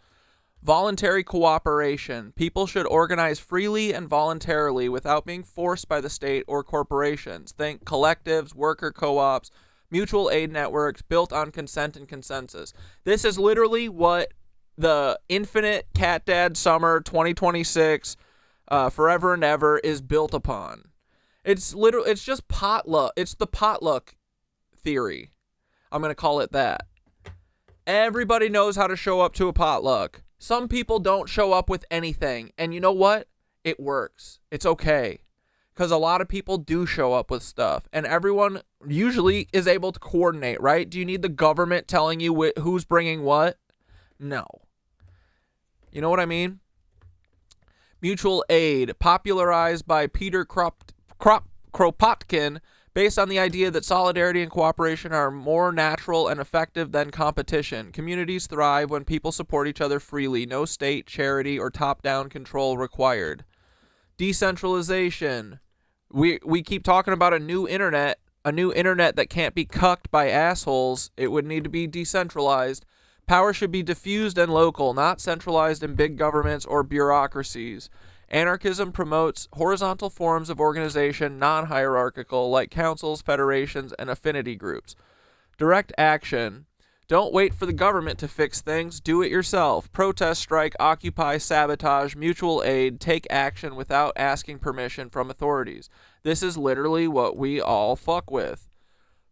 Voluntary cooperation. People should organize freely and voluntarily without being forced by the state or corporations. Think collectives, worker co-ops, mutual aid networks built on consent and consensus. This is literally what the Infinite Cat Dad Summer 2026 Forever and Ever is built upon. It's just potluck. It's the potluck theory. I'm going to call it that. Everybody knows how to show up to a potluck. Some people don't show up with anything. And you know what? It works. It's okay. Because a lot of people do show up with stuff. And everyone usually is able to coordinate, right? Do you need the government telling you who's bringing what? No. You know what I mean? Mutual aid, popularized by Peter Kropotkin, based on the idea that solidarity and cooperation are more natural and effective than competition. Communities thrive when people support each other freely. No state, charity, or top-down control required. Decentralization. We keep talking about a new internet that can't be cucked by assholes. It would need to be decentralized. Power should be diffused and local, not centralized in big governments or bureaucracies. Anarchism promotes horizontal forms of organization, non-hierarchical, like councils, federations, and affinity groups. Direct action. Don't wait for the government to fix things. Do it yourself. Protest, strike, occupy, sabotage, mutual aid. Take action without asking permission from authorities. This is literally what we all fuck with.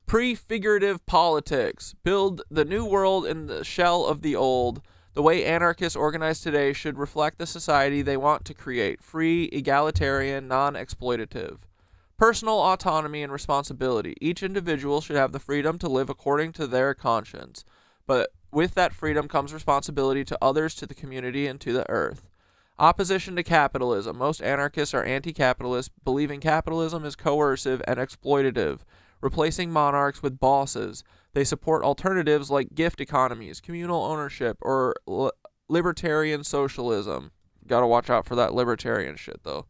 Prefigurative politics. Build the new world in the shell of the old. The way anarchists organize today should reflect the society they want to create. Free, egalitarian, non-exploitative. Personal autonomy and responsibility. Each individual should have the freedom to live according to their conscience. But with that freedom comes responsibility to others, to the community, and to the earth. Opposition to capitalism. Most anarchists are anti-capitalist, believing capitalism is coercive and exploitative, replacing monarchs with bosses. They support alternatives like gift economies, communal ownership, or libertarian socialism. Gotta watch out for that libertarian shit, though.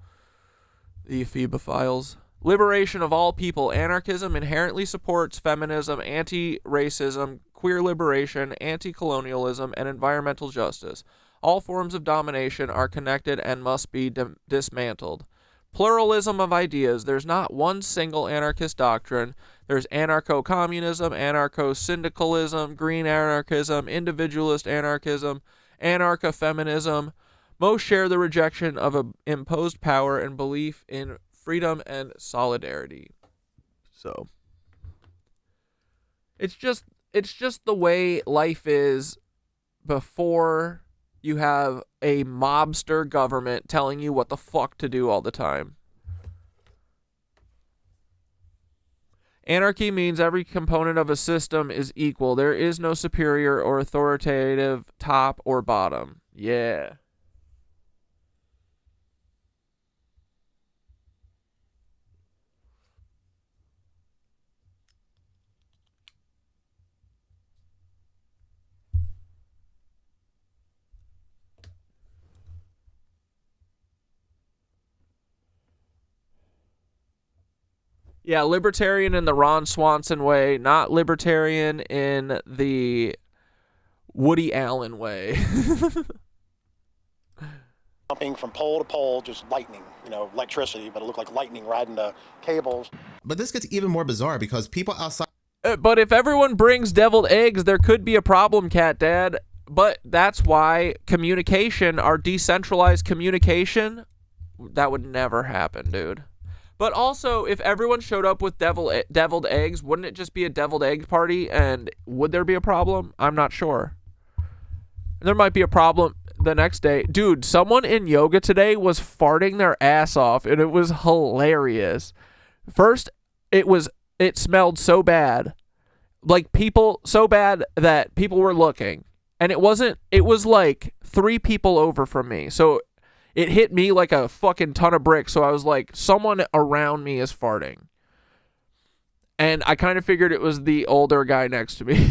The ephebophiles. Liberation of all people. Anarchism inherently supports feminism, anti-racism, queer liberation, anti-colonialism, and environmental justice. All forms of domination are connected and must be dismantled. Pluralism of ideas. There's not one single anarchist doctrine. There's anarcho-communism, anarcho-syndicalism, green anarchism, individualist anarchism, anarcho-feminism. Most share the rejection of imposed power and belief in freedom and solidarity. So it's just the way life is before you have a mobster government telling you what the fuck to do all the time. Anarchy means every component of a system is equal. There is no superior or authoritative top or bottom. Yeah. Yeah, libertarian in the Ron Swanson way, not libertarian in the Woody Allen way. Jumping from pole to pole, just lightning, electricity, but it looked like lightning riding the cables. But this gets even more bizarre because people outside. But if everyone brings deviled eggs, there could be a problem, Cat Dad. But that's why communication, our decentralized communication, that would never happen, dude. But also, if everyone showed up with deviled eggs, wouldn't it just be a deviled egg party? And would there be a problem? I'm not sure. There might be a problem the next day. Dude, someone in yoga today was farting their ass off, and it was hilarious. First, it smelled so bad. Like, so bad that people were looking. And it was like 3 people over from me. So it hit me like a fucking ton of bricks. So I was like, someone around me is farting. And I kind of figured it was the older guy next to me.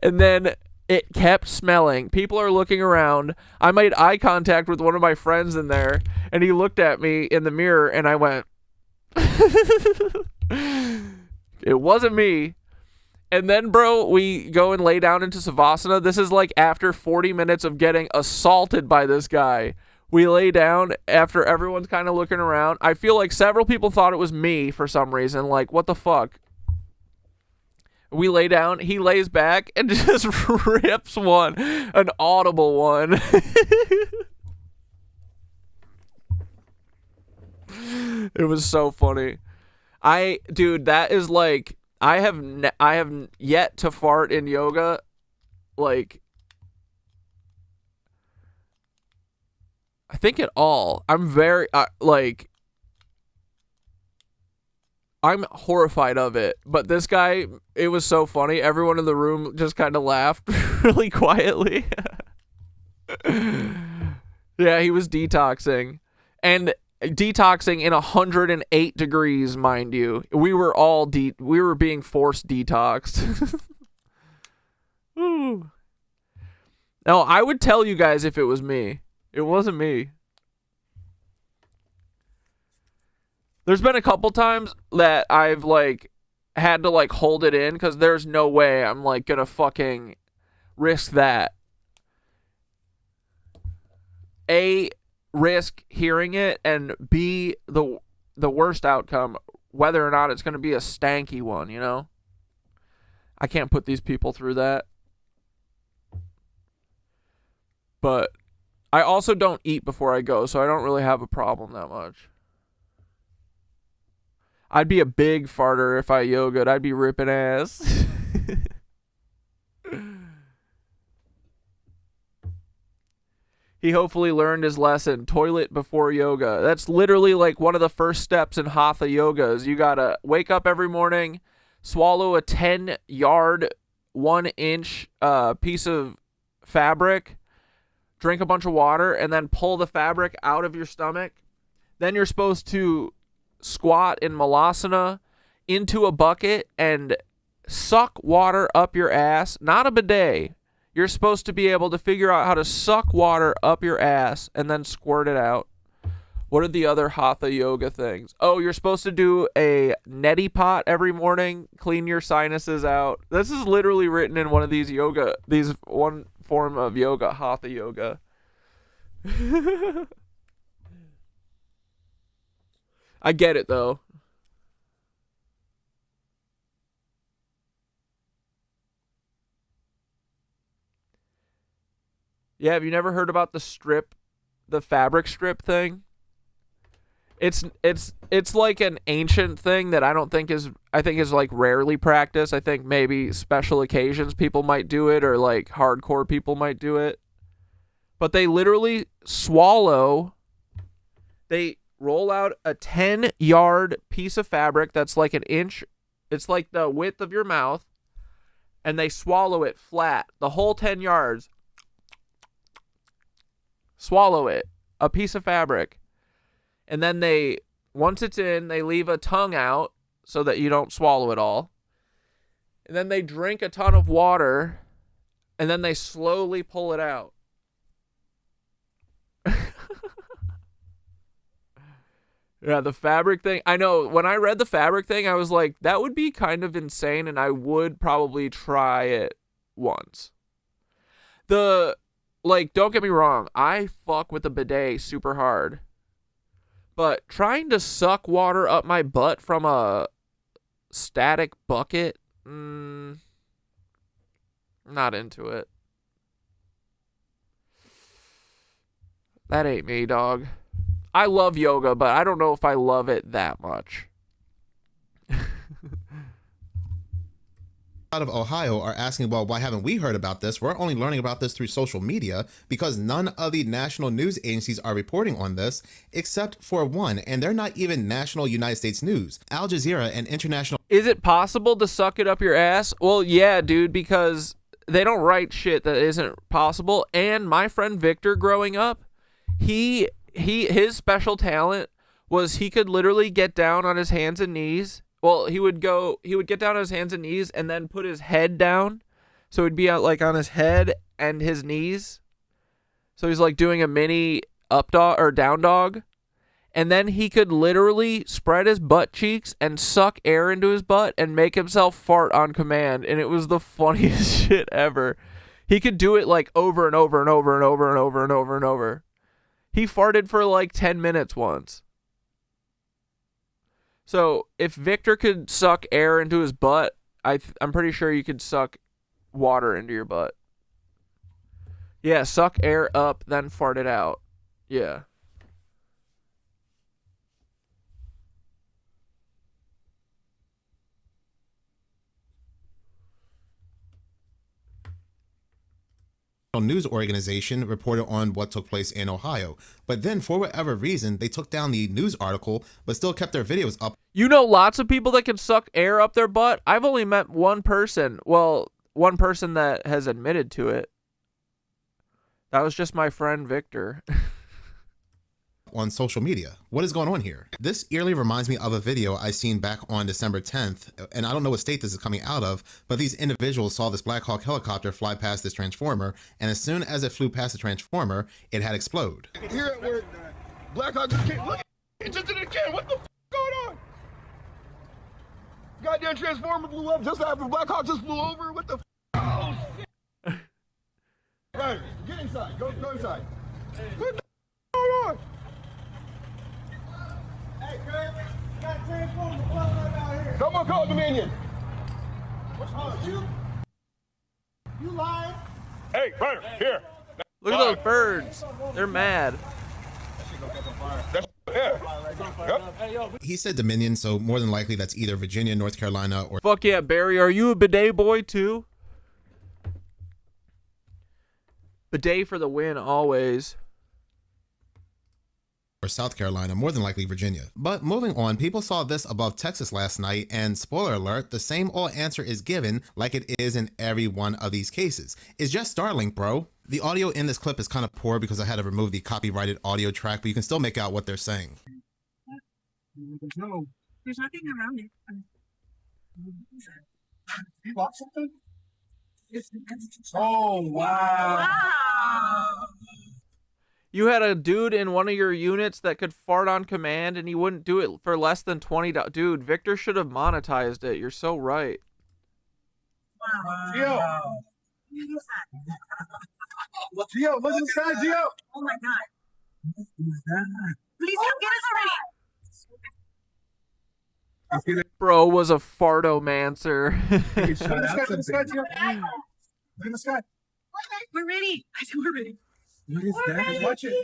And then it kept smelling. People are looking around. I made eye contact with one of my friends in there. And he looked at me in the mirror. And I went, it wasn't me. And then, bro, we go and lay down into Savasana. This is like after 40 minutes of getting assaulted by this guy. We lay down after everyone's kind of looking around. I feel like several people thought it was me for some reason. Like, what the fuck? We lay down. He lays back and just rips one. An audible one. It was so funny. Dude, that is like... I have yet to fart in yoga, like, I think at all. I'm very, I'm horrified of it. But this guy, it was so funny. Everyone in the room just kind of laughed really quietly. Yeah, he was detoxing. And detoxing in 108 degrees, mind you. We were all we were being forced detoxed. Ooh. No, I would tell you guys if it was me. It wasn't me. There's been a couple times that I've like had to like hold it in because there's no way I'm like gonna fucking risk that. Risk hearing it, and B, the worst outcome, whether or not it's going to be a stanky one, you know? I can't put these people through that. But I also don't eat before I go, so I don't really have a problem that much. I'd be a big farter if I yogaed. I'd be ripping ass. He hopefully learned his lesson. Toilet before yoga. That's literally like one of the first steps in Hatha yoga is you gotta wake up every morning, swallow a 10-yard, 1-inch piece of fabric, drink a bunch of water, and then pull the fabric out of your stomach. Then you're supposed to squat in malasana into a bucket and suck water up your ass. Not a bidet. You're supposed to be able to figure out how to suck water up your ass and then squirt it out. What are the other Hatha yoga things? Oh, you're supposed to do a neti pot every morning, clean your sinuses out. This is literally written in one of these one form of yoga, Hatha yoga. I get it though. Yeah, have you never heard about the fabric strip thing? It's like an ancient thing that I think is like rarely practiced. I think maybe special occasions people might do it, or like hardcore people might do it. But they literally they roll out a 10-yard piece of fabric that's like an inch. It's like the width of your mouth, and they swallow it flat, the whole 10 yards. Swallow it, a piece of fabric. And then once it's in, they leave a tongue out so that you don't swallow it all. And then they drink a ton of water, and then they slowly pull it out. Yeah, the fabric thing. I know, when I read the fabric thing, I was like, that would be kind of insane, and I would probably try it once. Don't get me wrong, I fuck with the bidet super hard. But trying to suck water up my butt from a static bucket, not into it. That ain't me, dog. I love yoga, but I don't know if I love it that much. Out of Ohio are asking, well, why haven't we heard about this? We're only learning about this through social media because none of the national news agencies are reporting on this except for one, and they're not even national United States news. Al Jazeera and international. Is it possible to suck it up your ass? Well, yeah, dude, because they don't write shit that isn't possible. And my friend Victor growing up, his special talent was he could literally get down on his hands and knees. Well, he would get down on his hands and knees and then put his head down. So he'd be out like on his head and his knees. So he's like doing a mini up dog or down dog. And then he could literally spread his butt cheeks and suck air into his butt and make himself fart on command. And it was the funniest shit ever. He could do it like over and over and over and over and over and over and over. He farted for like 10 minutes once. So if Victor could suck air into his butt, I'm pretty sure you could suck water into your butt. Yeah, suck air up, then fart it out. Yeah. News organization reported on what took place in Ohio, but then for whatever reason they took down the news article but still kept their videos up. You know lots of people that can suck air up their butt. I've only met one person, one person that has admitted to it. That was just my friend Victor. On social media. What is going on here? This eerily reminds me of a video I seen back on December 10th, and I don't know what state this is coming out of, but these individuals saw this Black Hawk helicopter fly past this transformer, and as soon as it flew past the transformer, it had exploded. Here at work, Black Hawk just came, look, it just did it again, what the f going on? Goddamn transformer blew up just after Black Hawk just flew over, what the f? Oh, shit. Right, get inside, go inside. What the f going on? Hey, Craig, got a transformer blowing up out here. Someone call Dominion. What's you lying? Hey, Ryder, here. Look at those birds. They're mad. He said Dominion, so more than likely that's either Virginia, North Carolina, or... Fuck yeah, Barry. Are you a bidet boy too? Bidet for the win, always. Or South Carolina, more than likely Virginia. But moving on, people saw this above Texas last night, and spoiler alert, the same old answer is given like it is in every one of these cases. It's just Starlink, bro. The audio in this clip is kind of poor because I had to remove the copyrighted audio track, but you can still make out what they're saying. There's nothing around it. You bought something? Oh, wow. You had a dude in one of your units that could fart on command and he wouldn't do it for less than $20. Dude, Victor should have monetized it. You're so right. Wow. Gio! Gio, look at the sky, Gio! Oh my god. Please come get us already! Bro was a fartomancer. Look at the sky, Gio. Look at the sky. We're ready. I said we're ready. What is that? Just watch it.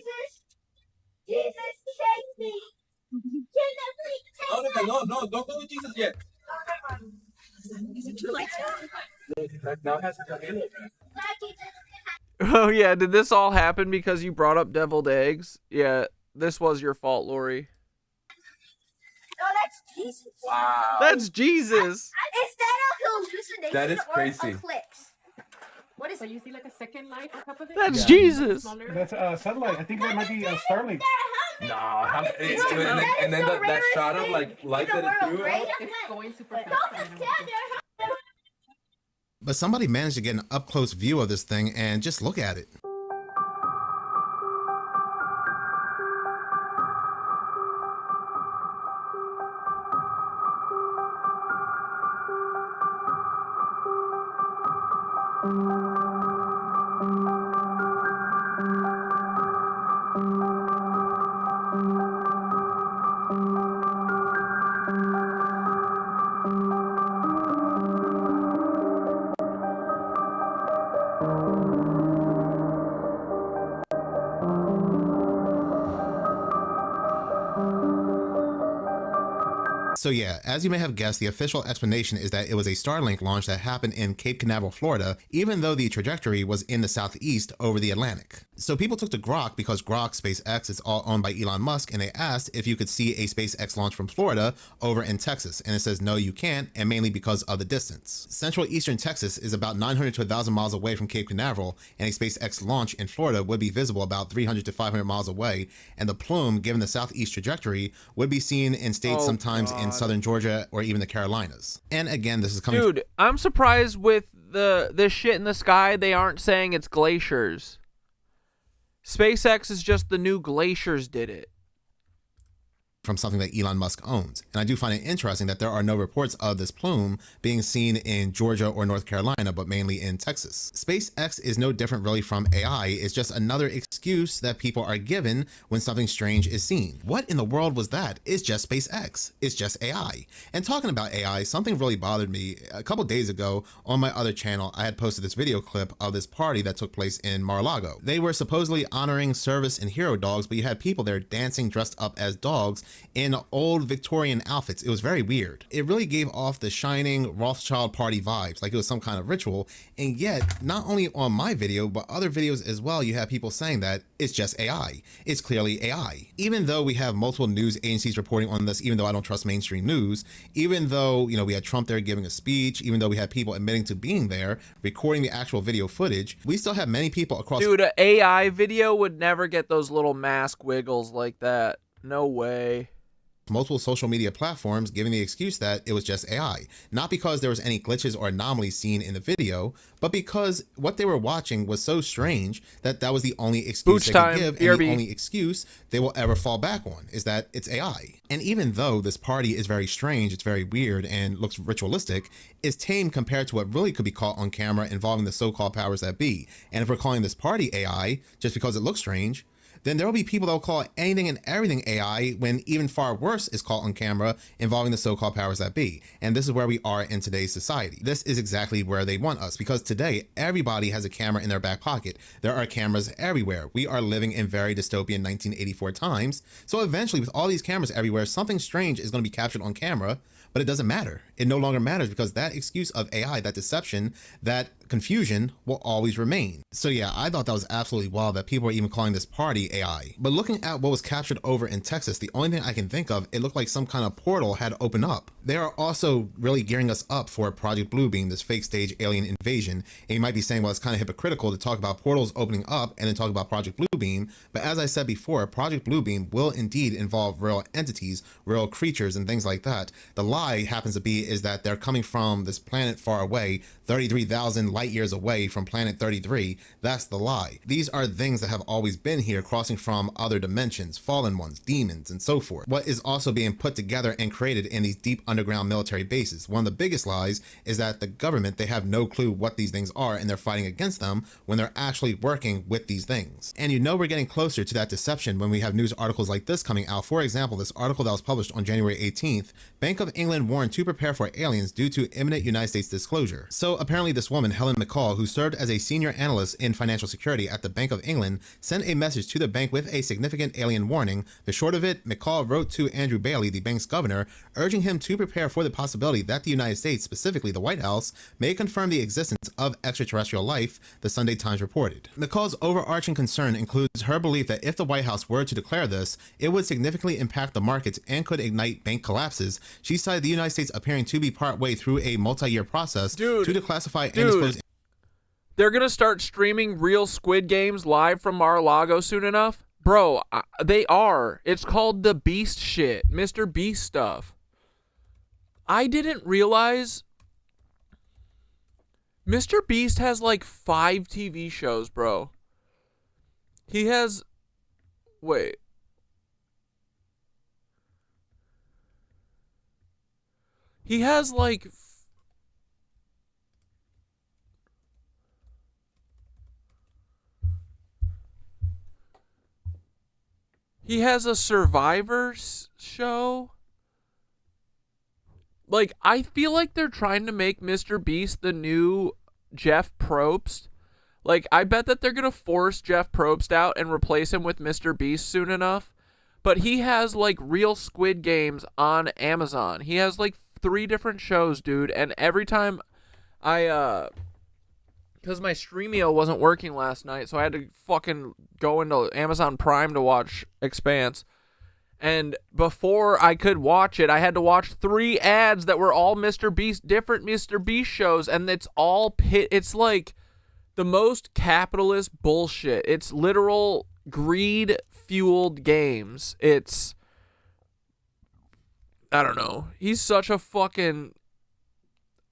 Jesus, take me. No, don't go with Jesus yet. Is it too late? Now it has to come in. Oh yeah, did this all happen because you brought up deviled eggs? Yeah, this was your fault, Lori. Oh, that's Jesus. Wow. That's Jesus. Is that a hallucination? That is crazy. What is so you see like a second light on top of it? That's Jesus. That's satellite. I think that might be Starlink. Nah, and then that shot of like light that it threw out. It's going super fast. But somebody managed to get an up-close view of this thing and just look at it. So yeah, as you may have guessed, the official explanation is that it was a Starlink launch that happened in Cape Canaveral, Florida, even though the trajectory was in the southeast over the Atlantic. So people took to Grok because Grok, SpaceX, is all owned by Elon Musk, and they asked if you could see a SpaceX launch from Florida over in Texas, and it says no, you can't, and mainly because of the distance. Central Eastern Texas is about 900 to 1,000 miles away from Cape Canaveral, and a SpaceX launch in Florida would be visible about 300 to 500 miles away, and the plume, given the southeast trajectory, would be seen in states sometimes in southern Georgia or even the Carolinas. And again, this is coming. Dude, I'm surprised with this shit in the sky. They aren't saying it's glaciers. SpaceX is just the new glaciers did it. From something that Elon Musk owns. And I do find it interesting that there are no reports of this plume being seen in Georgia or North Carolina, but mainly in Texas. SpaceX is no different really from AI. It's just another excuse that people are given when something strange is seen. What in the world was that? It's just SpaceX. It's just AI. And talking about AI, something really bothered me. A couple days ago on my other channel, I had posted this video clip of this party that took place in Mar-a-Lago. They were supposedly honoring service and hero dogs, but you had people there dancing dressed up as dogs in old Victorian outfits. It was very weird. It really gave off the Shining Rothschild party vibes, like it was some kind of ritual. And yet, not only on my video, but other videos as well, you have people saying that it's just AI. It's clearly AI. Even though we have multiple news agencies reporting on this, even though I don't trust mainstream news, even though, you know, we had Trump there giving a speech, even though we had people admitting to being there, recording the actual video footage, we still have many people across— Dude, an AI video would never get those little mask wiggles like that. No way. Multiple social media platforms giving the excuse that it was just AI, not because there was any glitches or anomalies seen in the video, but because what they were watching was so strange that that was the only excuse they could give, and the only excuse they will ever fall back on is that it's AI. And even though this party is very strange, it's very weird and looks ritualistic, it's tame compared to what really could be caught on camera involving the so-called powers that be. And if we're calling this party AI just because it looks strange, then there will be people that will call anything and everything AI when even far worse is caught on camera involving the so-called powers that be. And this is where we are in today's society. This is exactly where they want us, because today everybody has a camera in their back pocket. There are cameras everywhere. We are living in very dystopian 1984 times. So eventually, with all these cameras everywhere, something strange is going to be captured on camera, but it doesn't matter. It no longer matters because that excuse of AI, that deception, that confusion will always remain. So yeah, I thought that was absolutely wild that people are even calling this party AI. But looking at what was captured over in Texas, the only thing I can think of, it looked like some kind of portal had opened up. They are also really gearing us up for Project Bluebeam, this fake stage alien invasion. And you might be saying, well, it's kind of hypocritical to talk about portals opening up and then talk about Project Bluebeam. But as I said before, Project Bluebeam will indeed involve real entities, real creatures, and things like that. The lie happens to be is that they're coming from this planet far away, 33,000 light years away from planet 33. That's the lie. These are things that have always been here, crossing from other dimensions, fallen ones, demons, and so forth. What is also being put together and created in these deep underground military bases. One of the biggest lies is that the government, they have no clue what these things are and they're fighting against them when they're actually working with these things. And you know we're getting closer to that deception when we have news articles like this coming out. For example, this article that was published on January 18th, Bank of England warned to prepare for aliens due to imminent United States disclosure. So apparently this woman, Helen McCall, who served as a senior analyst in financial security at the Bank of England, sent a message to the bank with a significant alien warning. The short of it, McCall wrote to Andrew Bailey, the bank's governor, urging him to prepare for the possibility that the United States, specifically the White House, may confirm the existence of extraterrestrial life, the Sunday Times reported. McCall's overarching concern includes her belief that if the White House were to declare this, it would significantly impact the markets and could ignite bank collapses. She cited the United States appearing to be partway through a multi-year process to declassify and disclose. They're gonna start streaming real Squid Games live from Mar-a-Lago soon enough? Bro, they are. It's called the Beast shit. Mr. Beast stuff. I didn't realize Mr. Beast has like 5 TV shows, bro. He has... Wait. He has like... He has a Survivor show. Like, I feel like they're trying to make Mr. Beast the new Jeff Probst. Like, I bet that they're going to force Jeff Probst out and replace him with Mr. Beast soon enough. But he has, like, real Squid Games on Amazon. He has, like, 3 different shows, dude. And every time because my Streamio wasn't working last night, so I had to fucking go into Amazon Prime to watch Expanse. And before I could watch it, I had to watch 3 ads that were all Mr. Beast, different Mr. Beast shows, and it's all it's like the most capitalist bullshit. It's literal greed-fueled games. It's, I don't know. He's such a fucking,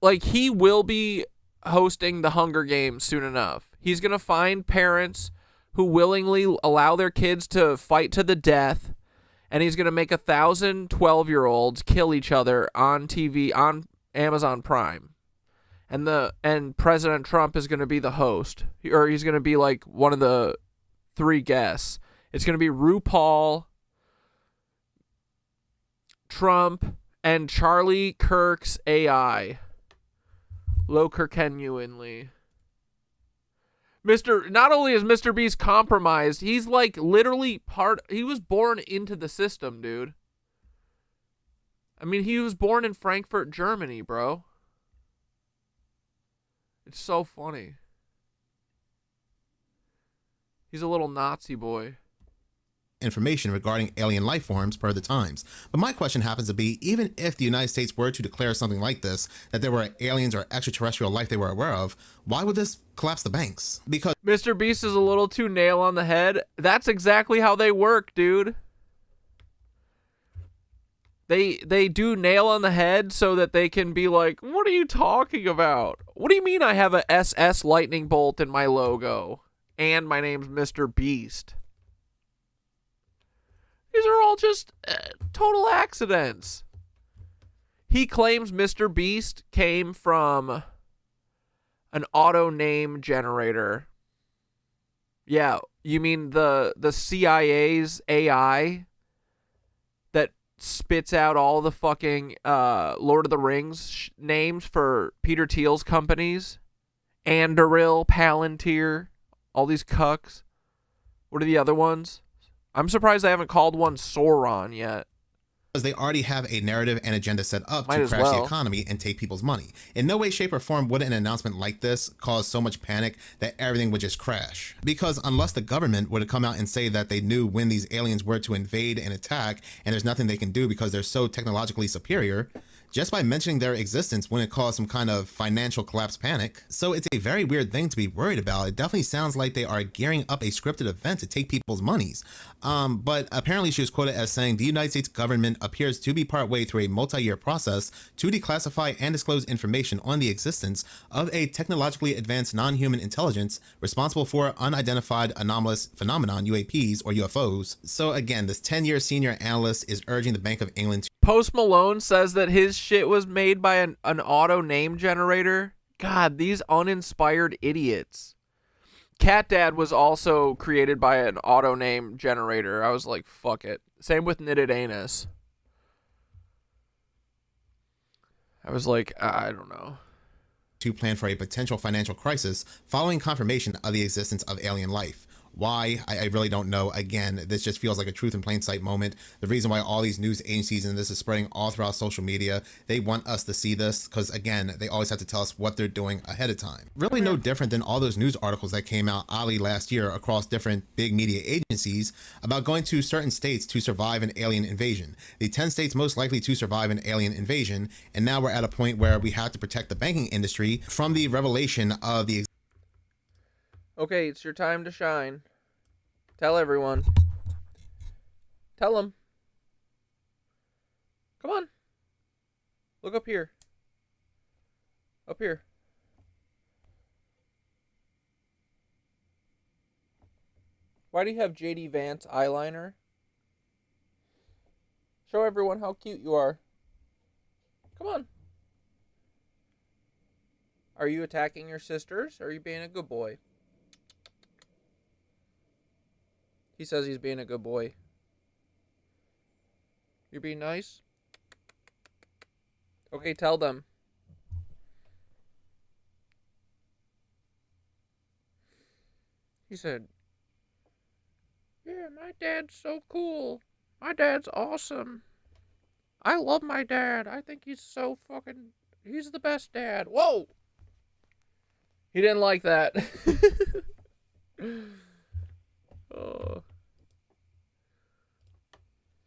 like, he will be hosting the Hunger Games soon enough. He's gonna find parents who willingly allow their kids to fight to the death, and he's going to make 1,000 12-year-olds kill each other on TV on Amazon Prime. And President Trump is going to be the host, or he's going to be like one of the 3 guests. It's going to be RuPaul, Trump, and Charlie Kirk's AI. Lokerkenuinly. Not only is Mr. Beast compromised, he's like literally he was born into the system, dude. I mean, he was born in Frankfurt, Germany, bro. It's so funny. He's a little Nazi boy. Information regarding alien life forms per the Times. But my question happens to be, even if the United States were to declare something like this, that there were aliens or extraterrestrial life they were aware of, why would this collapse the banks? Because Mr. Beast is a little too nail on the head. That's exactly how they work, dude. They do nail on the head so that they can be like, what are you talking about? What do you mean I have a SS lightning bolt in my logo? And my name's Mr. Beast. These are all just total accidents. He claims Mr. Beast came from an auto name generator. Yeah, you mean the CIA's AI that spits out all the fucking Lord of the Rings names for Peter Thiel's companies? Anduril, Palantir, all these cucks. What are the other ones? I'm surprised they haven't called one Sauron yet. Because they already have a narrative and agenda set up Might to as crash well. the economy and take people's money. In no way, shape, or form would an announcement like this cause so much panic that everything would just crash. Because unless the government were to come out and say that they knew when these aliens were to invade and attack, and there's nothing they can do because they're so technologically superior, just by mentioning their existence wouldn't cause some kind of financial collapse panic. So it's a very weird thing to be worried about. It definitely sounds like they are gearing up a scripted event to take people's monies. But apparently she was quoted as saying, the United States government appears to be partway through a multi-year process to declassify and disclose information on the existence of a technologically advanced non-human intelligence responsible for unidentified anomalous phenomenon, UAPs or UFOs. So again, this 10-year senior analyst is urging the Bank of England to Post Malone says that his shit was made by an auto name generator. God, these uninspired idiots. Cat Dad was also created by an auto name generator. I was like, fuck it. Same with Knitted Anus. I was like, I don't know. to plan for a potential financial crisis following confirmation of the existence of alien life. Why? I really don't know. Again, this just feels like a truth in plain sight moment. The reason why all these news agencies and this is spreading all throughout social media, they want us to see this because, again, they always have to tell us what they're doing ahead of time. Really no different than all those news articles that came out last year across different big media agencies about going to certain states to survive an alien invasion. The 10 states most likely to survive an alien invasion, and now we're at a point where we have to protect the banking industry from the revelation of the Okay, it's your time to shine. Tell everyone. Tell them. Come on. Look up here. Up here. Why do you have JD Vance eyeliner? Show everyone how cute you are. Come on. Are you attacking your sisters? Or are you being a good boy? He says he's being a good boy. You're being nice? Okay, tell them. He said, yeah, my dad's so cool. My dad's awesome. I love my dad. I think he's so fucking... He's the best dad. Whoa! He didn't like that. Oh.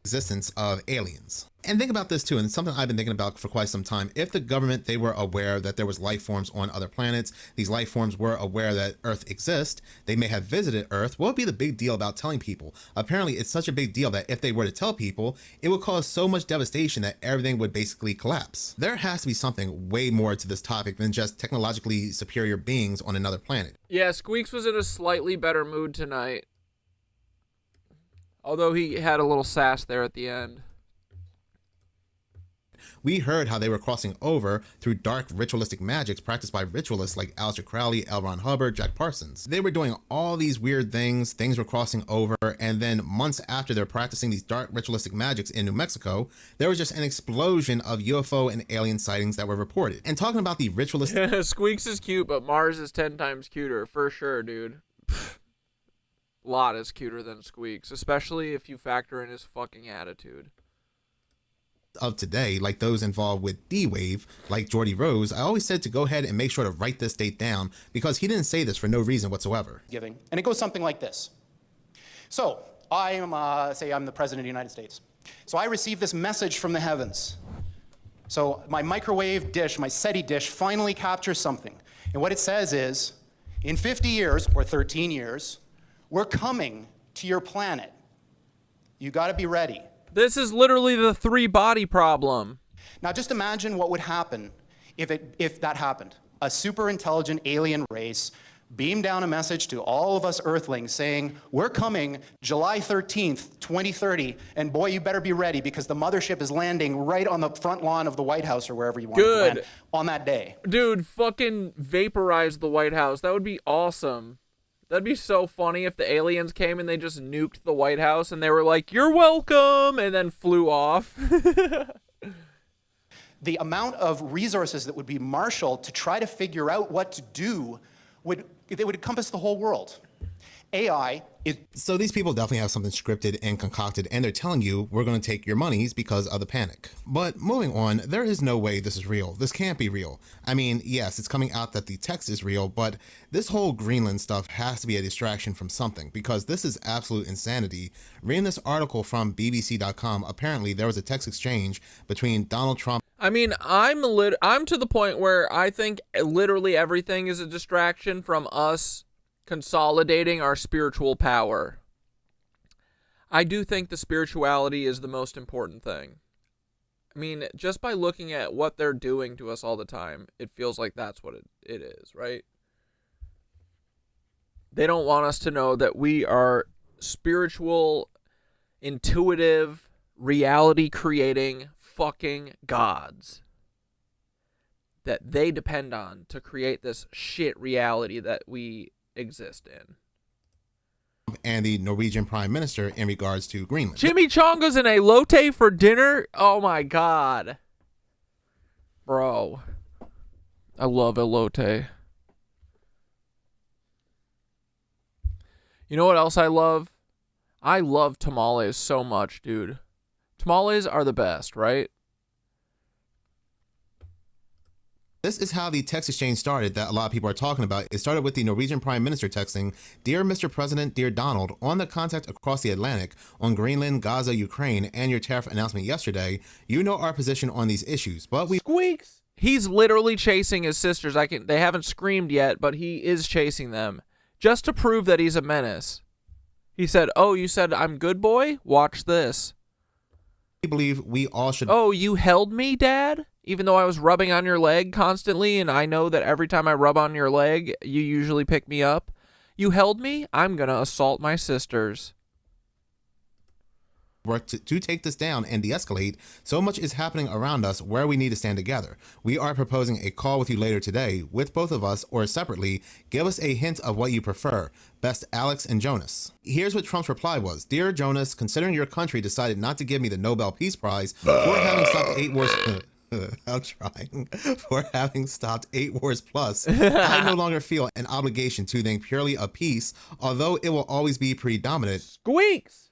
Existence of aliens. And think about this too, and something I've been thinking about for quite some time. If the government, they were aware that there was life forms on other planets, these life forms were aware that Earth exists, they may have visited Earth, what would be the big deal about telling people? Apparently, it's such a big deal that if they were to tell people, it would cause so much devastation that everything would basically collapse. There has to be something way more to this topic than just technologically superior beings on another planet. Yeah, Squeaks was in a slightly better mood tonight. Although he had a little sass there at the end. We heard how they were crossing over through dark ritualistic magics practiced by ritualists like Aleister Crowley, L. Ron Hubbard, Jack Parsons. They were doing all these weird things were crossing over, and then months after they're practicing these dark ritualistic magics in New Mexico, there was just an explosion of UFO and alien sightings that were reported. And talking about the ritualistic... Squeaks is cute, but Mars is 10 times cuter, for sure, dude. Lot is cuter than Squeaks, especially if you factor in his fucking attitude. Of today, like those involved with D-Wave, like Jordy Rose, I always said to go ahead and make sure to write this date down because he didn't say this for no reason whatsoever. Giving, and it goes something like this. So, I am, say I'm the President of the United States. So I receive this message from the heavens. So my microwave dish, my SETI dish, finally captures something. And what it says is, in 50 years, or 13 years, we're coming to your planet. You gotta be ready. This is literally the 3-body problem. Now just imagine what would happen if that happened. A super intelligent alien race beamed down a message to all of us Earthlings saying, we're coming July 13th, 2030, and boy, you better be ready because the mothership is landing right on the front lawn of the White House or wherever you want to land on that day. Dude, fucking vaporize the White House. That would be awesome. That'd be so funny if the aliens came and they just nuked the White House and they were like, you're welcome, and then flew off. The amount of resources that would be marshaled to try to figure out what to do would encompass the whole world. AI is... So these people definitely have something scripted and concocted, and they're telling you we're going to take your monies because of the panic. But moving on, there is no way this is real. This can't be real. I mean, yes, it's coming out that the text is real, but this whole Greenland stuff has to be a distraction from something because this is absolute insanity. Reading this article from BBC.com, apparently there was a text exchange between Donald Trump. I mean, I'm to the point where I think literally everything is a distraction from us consolidating our spiritual power. I do think the spirituality is the most important thing. I mean, just by looking at what they're doing to us all the time, it feels like that's what it is, right? They don't want us to know that we are spiritual, intuitive, reality-creating fucking gods that they depend on to create this shit reality that we exist in. And the Norwegian Prime Minister in regards to Greenland. Chimichangas and elote for dinner? Oh my god. Bro. I love elote. You know what else I love? I love tamales so much, dude. Tamales are the best, right? This is how the text exchange started that a lot of people are talking about. It started with the Norwegian Prime Minister texting, "Dear Mr. President, dear Donald, on the contact across the Atlantic, on Greenland, Gaza, Ukraine, and your tariff announcement yesterday, you know our position on these issues, but we..." Squeaks! He's literally chasing his sisters. They haven't screamed yet, but he is chasing them. Just to prove that he's a menace. He said, "Oh, you said I'm good boy? Watch this." We believe we all should... "Oh, you held me, Dad? Even though I was rubbing on your leg constantly, and I know that every time I rub on your leg, you usually pick me up. You held me? I'm gonna assault my sisters." work to take this down and de-escalate. So much is happening around us where we need to stand together. We are proposing a call with you later today, with both of us or separately. Give us a hint of what you prefer. Best, Alex and Jonas. Here's what Trump's reply was. Dear Jonas, considering your country decided not to give me the Nobel Peace Prize for having stopped 8 wars... I'm trying. For having stopped 8 wars plus, I no longer feel an obligation to think purely of peace, although it will always be predominant. Squeaks!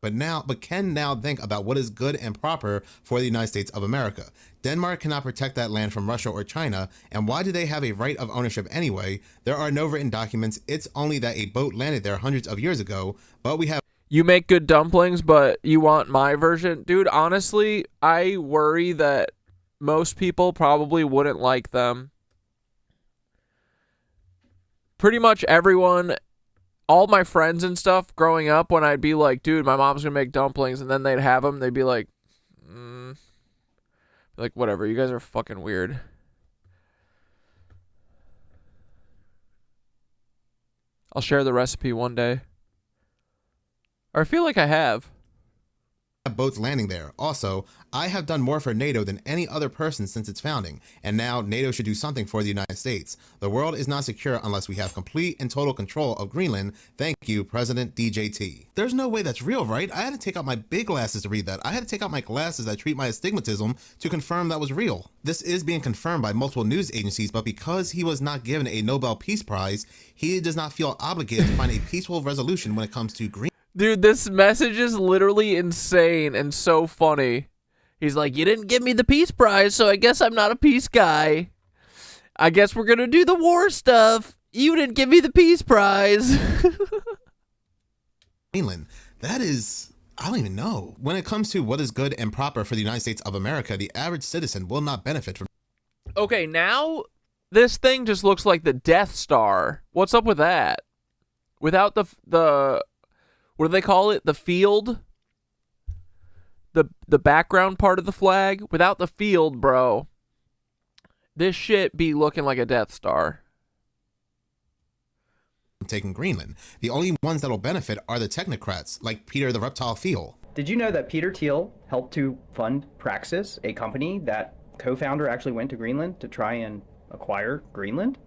But can now think about what is good and proper for the United States of America. Denmark cannot protect that land from Russia or China, and why do they have a right of ownership anyway? There are no written documents. It's only that a boat landed there hundreds of years ago, but we have... You make good dumplings, but you want my version? Dude, honestly, I worry that most people probably wouldn't like them. Pretty much everyone... All my friends and stuff growing up, when I'd be like, dude, my mom's gonna make dumplings, and then they'd have them, they'd be like, like, whatever, you guys are fucking weird. I'll share the recipe one day. Or I feel like I have. Boats landing there. Also, I have done more for NATO than any other person since its founding, and now NATO should do something for the United States. The world is not secure unless we have complete and total control of Greenland. Thank you, President DJT. There's no way that's real, right? I had to take out my big glasses to read that. I had to take out my glasses that treat my astigmatism to confirm that was real. This is being confirmed by multiple news agencies, but because he was not given a Nobel Peace Prize, he does not feel obligated to find a peaceful resolution when it comes to Greenland. Dude, this message is literally insane and so funny. He's like, you didn't give me the peace prize, so I guess I'm not a peace guy. I guess we're going to do the war stuff. You didn't give me the peace prize. Greenland, that is... I don't even know. When it comes to what is good and proper for the United States of America, the average citizen will not benefit from... Okay, now this thing just looks like the Death Star. What's up with that? Without the what do they call it? The field? The background part of the flag? Without the field, bro. This shit be looking like a Death Star. Taking Greenland. The only ones that'll benefit are the technocrats, like Peter the Reptile Thiel. Did you know that Peter Thiel helped to fund Praxis, a company that co-founder actually went to Greenland to try and acquire Greenland?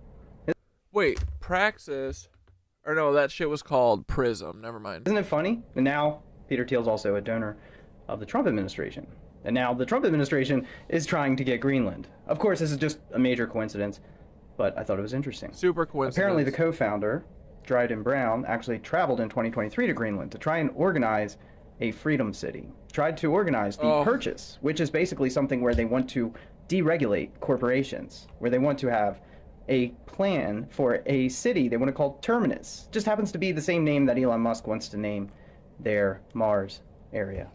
Wait, Praxis? Or no, that shit was called Prism. Never mind. Isn't it funny? And now Peter Thiel's also a donor of the Trump administration. And now the Trump administration is trying to get Greenland. Of course, this is just a major coincidence, but I thought it was interesting. Super coincidence. Apparently the co-founder, Dryden Brown, actually traveled in 2023 to Greenland to try and organize a freedom city. Tried to organize the purchase, which is basically something where they want to deregulate corporations, where they want to have a plan for a city they want to call Terminus. Just happens to be the same name that Elon Musk wants to name their Mars area.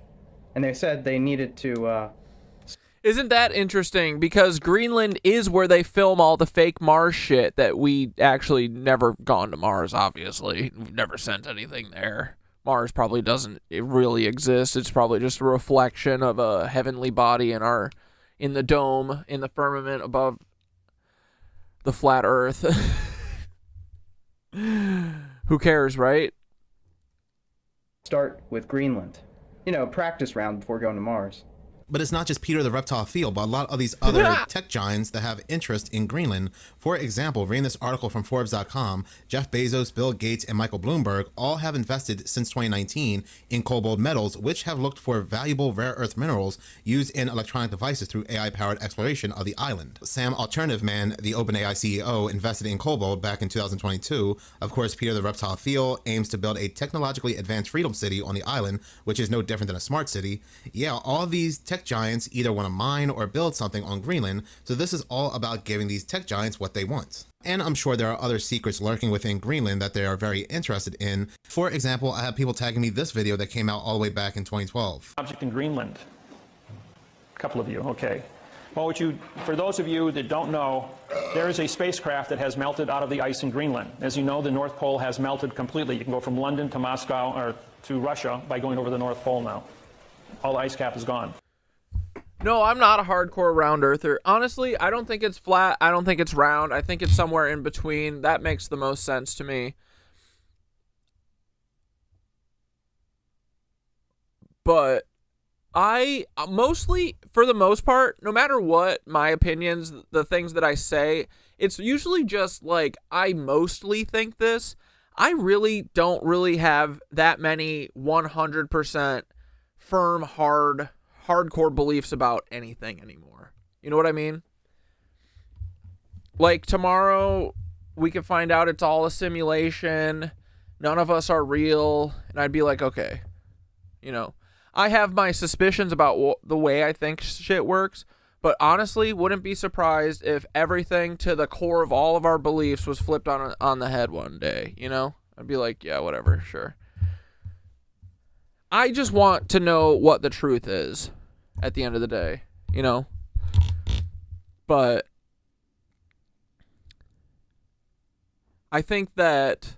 And they said they needed to... Isn't that interesting? Because Greenland is where they film all the fake Mars shit that we actually never gone to Mars, obviously. We've never sent anything there. Mars probably doesn't really exist. It's probably just a reflection of a heavenly body in the dome, in the firmament above the flat Earth. Who cares, right? Start with Greenland. You know, practice round before going to Mars. But it's not just Peter the Reptile Thiel, but a lot of these other tech giants that have interest in Greenland. For example, reading this article from Forbes.com, Jeff Bezos, Bill Gates, and Michael Bloomberg all have invested since 2019 in cobalt metals, which have looked for valuable rare earth minerals used in electronic devices through AI-powered exploration of the island. Sam Alternativeman, the OpenAI CEO, invested in cobalt back in 2022. Of course, Peter the Reptile Thiel aims to build a technologically advanced freedom city on the island, which is no different than a smart city. Yeah, all these tech giants either want to mine or build something on Greenland, so this is all about giving these tech giants what they want. And I'm sure there are other secrets lurking within Greenland that they are very interested in. For example, I have people tagging me this video that came out all the way back in 2012. Object in Greenland. A couple of you, okay. Well, for those of you that don't know, there is a spacecraft that has melted out of the ice in Greenland. As you know, the North Pole has melted completely. You can go from London to Moscow or to Russia by going over the North Pole now. All the ice cap is gone. No, I'm not a hardcore round earther. Honestly, I don't think it's flat. I don't think it's round. I think it's somewhere in between. That makes the most sense to me. But I mostly, for the most part, no matter what my opinions, the things that I say, it's usually just like, I mostly think this. I really don't really have that many 100% firm, hardcore beliefs about anything anymore. You know what I mean? Like, tomorrow, we could find out it's all a simulation, none of us are real, and I'd be like, okay, you know, I have my suspicions about the way I think shit works, but honestly, wouldn't be surprised if everything to the core of all of our beliefs was flipped on the head one day, you know? I'd be like, yeah, whatever, sure. I just want to know what the truth is at the end of the day, you know? But I think that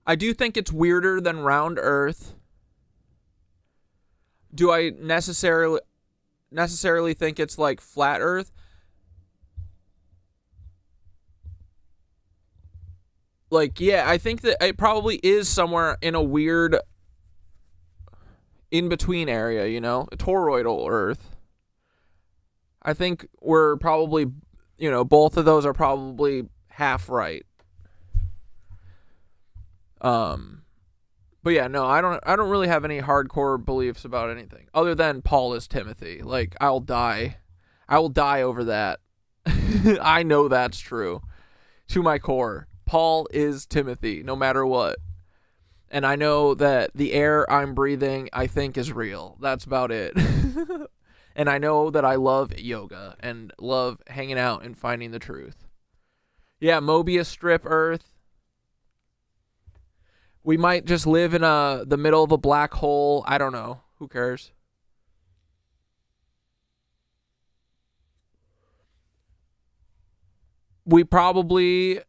I do think it's weirder than round Earth. Do I necessarily think it's like flat Earth? Like, yeah, I think that it probably is somewhere in a weird in-between area, you know? A toroidal Earth. I think we're probably, you know, both of those are probably half right. But yeah, no, I don't really have any hardcore beliefs about anything other than Paul is Timothy. Like, I will die over that. I know that's true to my core. Paul is Timothy, no matter what. And I know that the air I'm breathing, I think, is real. That's about it. And I know that I love yoga and love hanging out and finding the truth. Yeah, Mobius strip Earth. We might just live in the middle of a black hole. I don't know. Who cares? We probably...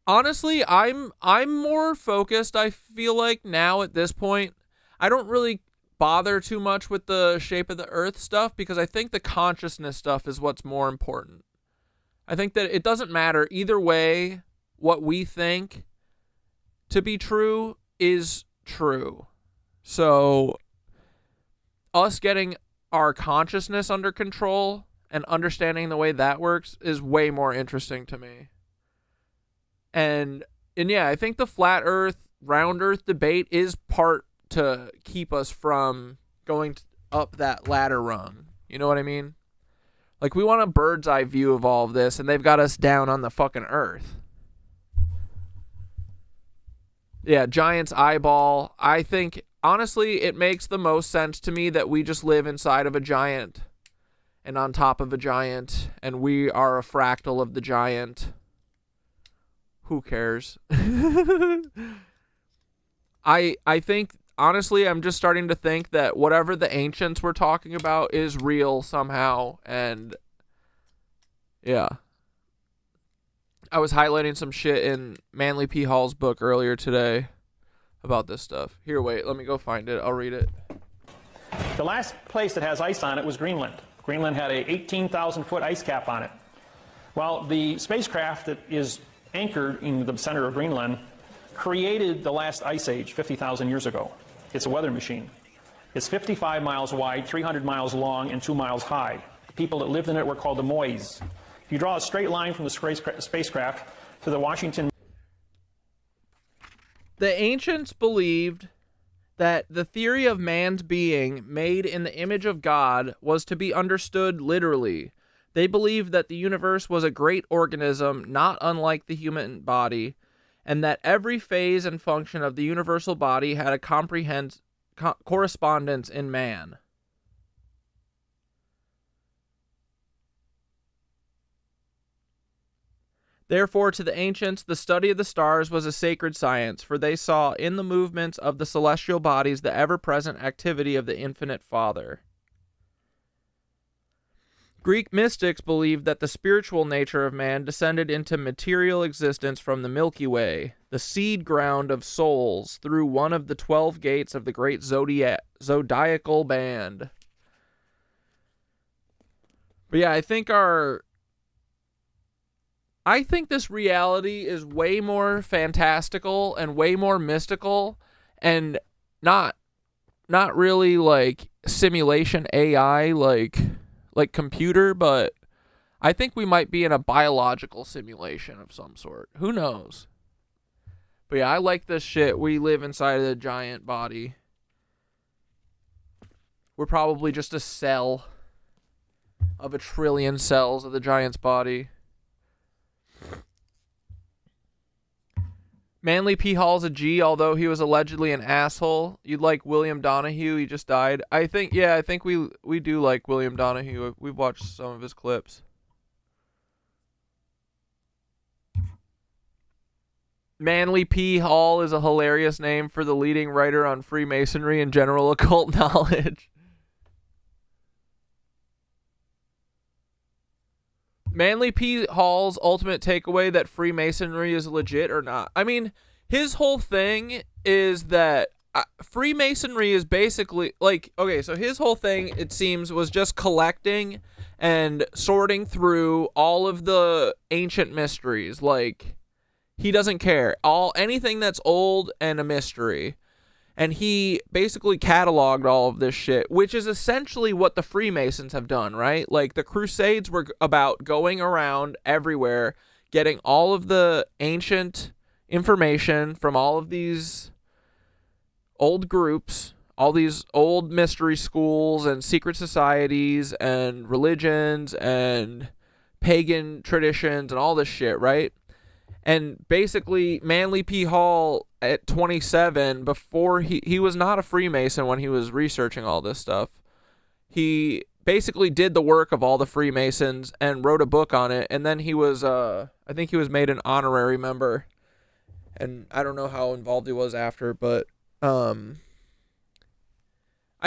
Honestly, I'm more focused, I feel like, now at this point. I don't really bother too much with the shape of the Earth stuff because I think the consciousness stuff is what's more important. I think that it doesn't matter. Either way, what we think to be true is true. So, us getting our consciousness under control and understanding the way that works is way more interesting to me. And yeah, I think the flat Earth, round Earth debate is part to keep us from going up that ladder rung. You know what I mean? Like, we want a bird's eye view of all of this, and they've got us down on the fucking Earth. Yeah, Giant's eyeball. I think, honestly, it makes the most sense to me that we just live inside of a giant and on top of a giant, and we are a fractal of the giant. Who cares? I think, honestly, I'm just starting to think that whatever the ancients were talking about is real somehow, and yeah. I was highlighting some shit in Manly P. Hall's book earlier today about this stuff. Here, wait, let me go find it. I'll read it. The last place that has ice on it was Greenland. Greenland had a 18,000-foot ice cap on it. Well, the spacecraft that is anchored in the center of Greenland created the last ice age 50,000 years ago. It's a weather machine. It's 55 miles wide, 300 miles long, and 2 miles high. The people that lived in it were called the Mois. If you draw a straight line from the spacecraft to the Washington... The ancients believed that the theory of man's being made in the image of God was to be understood literally. They believed that the universe was a great organism, not unlike the human body, and that every phase and function of the universal body had a correspondence in man. Therefore, to the ancients, the study of the stars was a sacred science, for they saw in the movements of the celestial bodies the ever-present activity of the infinite Father. Greek mystics believed that the spiritual nature of man descended into material existence from the Milky Way, the seed ground of souls, through one of the 12 gates of the great zodiacal band. But yeah, I think this reality is way more fantastical and way more mystical, and not really like simulation AI like computer, but I think we might be in a biological simulation of some sort. Who knows? But yeah, I like this shit. We live inside of a giant body. We're probably just a cell of a trillion cells of the giant's body. Manly P. Hall's a G, although he was allegedly an asshole. You'd like William Donahue, he just died. I think we do like William Donahue. We've watched some of his clips. Manly P. Hall is a hilarious name for the leading writer on Freemasonry and general occult knowledge. Manly P. Hall's ultimate takeaway that Freemasonry is legit or not. I mean, his whole thing is that Freemasonry is basically like, okay, so his whole thing, it seems, was just collecting and sorting through all of the ancient mysteries. Like, he doesn't care. Anything that's old and a mystery. And he basically cataloged all of this shit, which is essentially what the Freemasons have done, right? Like, the Crusades were about going around everywhere, getting all of the ancient information from all of these old groups, all these old mystery schools and secret societies and religions and pagan traditions and all this shit, right? And basically, Manly P. Hall at 27, before he was not a Freemason when he was researching all this stuff. He basically did the work of all the Freemasons and wrote a book on it. And then he was, I think he was made an honorary member. And I don't know how involved he was after, but I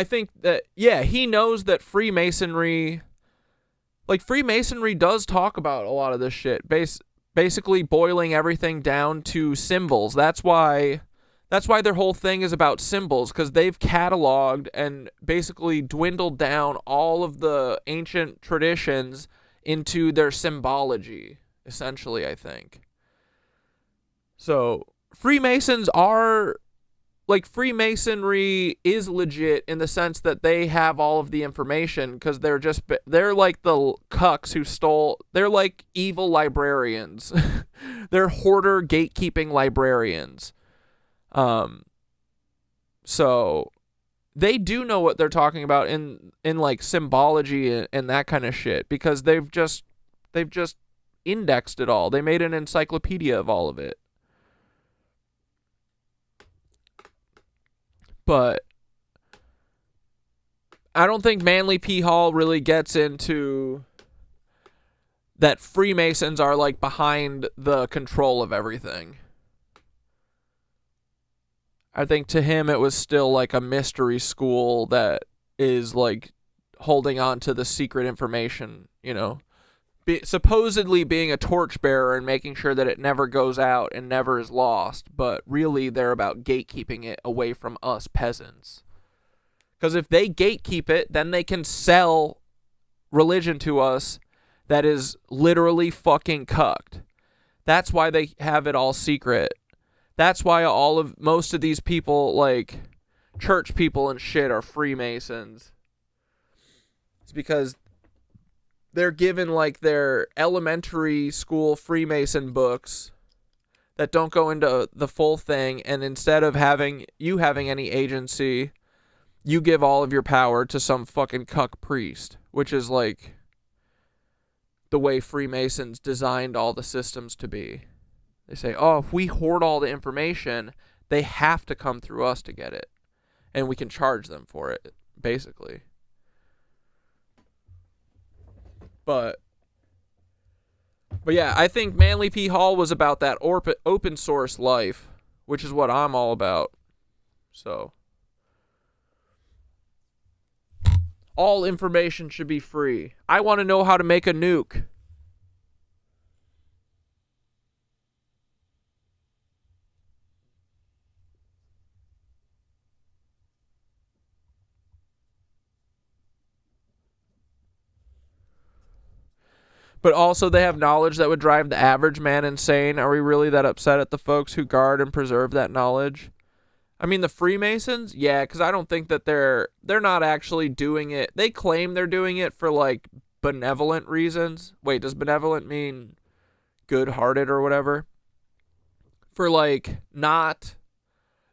think that, yeah, he knows that Freemasonry does talk about a lot of this shit. Basically boiling everything down to symbols. That's why their whole thing is about symbols, because they've cataloged and basically dwindled down all of the ancient traditions into their symbology, essentially, I think. So, Freemasonry is legit in the sense that they have all of the information, because they're like the cucks who they're like evil librarians. They're hoarder gatekeeping librarians. So they do know what they're talking about in like symbology and that kind of shit, because they've just indexed it all. They made an encyclopedia of all of it. But I don't think Manly P. Hall really gets into that Freemasons are like behind the control of everything. I think to him it was still like a mystery school that is like holding on to the secret information, you know, supposedly being a torchbearer and making sure that it never goes out and never is lost, but really they're about gatekeeping it away from us peasants. Because if they gatekeep it, then they can sell religion to us that is literally fucking cucked. That's why they have it all secret. That's why most of these people, like church people and shit, are Freemasons. It's because they're given like their elementary school Freemason books that don't go into the full thing, and instead of having any agency, you give all of your power to some fucking cuck priest, which is like the way Freemasons designed all the systems to be. They say, oh, if we hoard all the information, they have to come through us to get it, and we can charge them for it, basically. But yeah, I think Manly P. Hall was about that open source life, which is what I'm all about. So, all information should be free. I want to know how to make a nuke. But also they have knowledge that would drive the average man insane. Are we really that upset at the folks who guard and preserve that knowledge? I mean, the Freemasons, yeah, because I don't think that they're not actually doing it. They claim they're doing it for, like, benevolent reasons. Wait, does benevolent mean good-hearted or whatever? For, like, not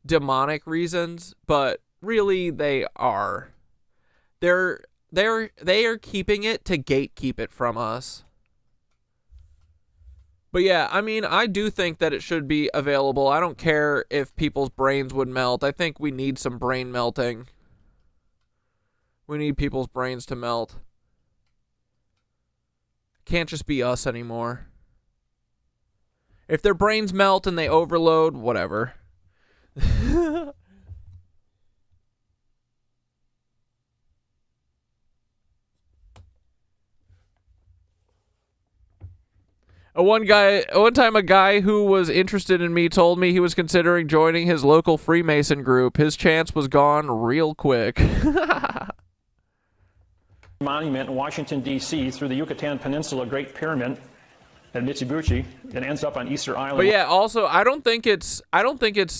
demonic reasons, but really they are. They are keeping it to gatekeep it from us. But yeah, I mean, I do think that it should be available. I don't care if people's brains would melt. I think we need some brain melting. We need people's brains to melt. Can't just be us anymore. If their brains melt and they overload, whatever. One time a guy who was interested in me told me he was considering joining his local Freemason group. His chance was gone real quick. Monument in Washington, D.C. through the Yucatan Peninsula, Great Pyramid at Mitsubishi, and ends up on Easter Island. But yeah, also I don't think it's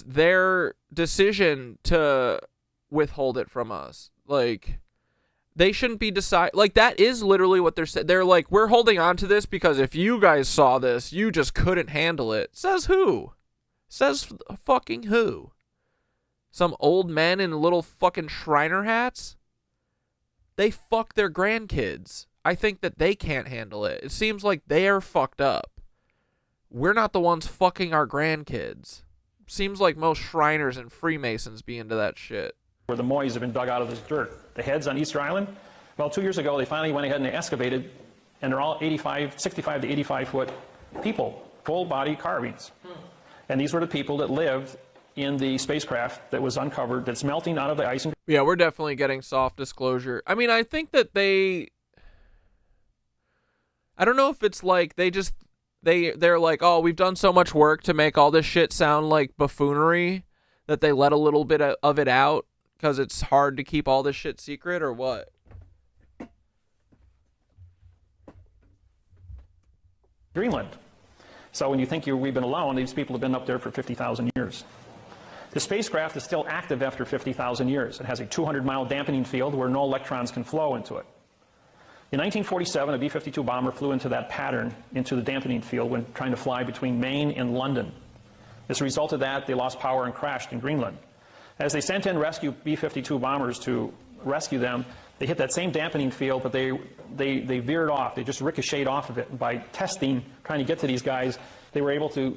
their decision to withhold it from us. Like, they shouldn't be like, that is literally what they're saying. They're like, we're holding on to this because if you guys saw this, you just couldn't handle it. Says who? Says fucking who? Some old men in little fucking Shriner hats? They fuck their grandkids. I think that they can't handle it. It seems like they're fucked up. We're not the ones fucking our grandkids. Seems like most Shriners and Freemasons be into that shit. Where the Moys have been dug out of this dirt. The heads on Easter Island, well, 2 years ago, they finally went ahead and they excavated, and they're all 65 to 85 foot people, full body carvings. And these were the people that lived in the spacecraft that was uncovered, that's melting out of the ice. Yeah, we're definitely getting soft disclosure. I mean, I think that I don't know if it's like they're like, oh, we've done so much work to make all this shit sound like buffoonery that they let a little bit of it out because it's hard to keep all this shit secret, or what? Greenland. So when you think we've been alone, these people have been up there for 50,000 years. The spacecraft is still active after 50,000 years. It has a 200-mile dampening field where no electrons can flow into it. In 1947, a B-52 bomber flew into that pattern, into the dampening field, when trying to fly between Maine and London. As a result of that, they lost power and crashed in Greenland. As they sent in rescue B-52 bombers to rescue them, they hit that same dampening field, but they veered off. They just ricocheted off of it. And by testing, trying to get to these guys, they were able to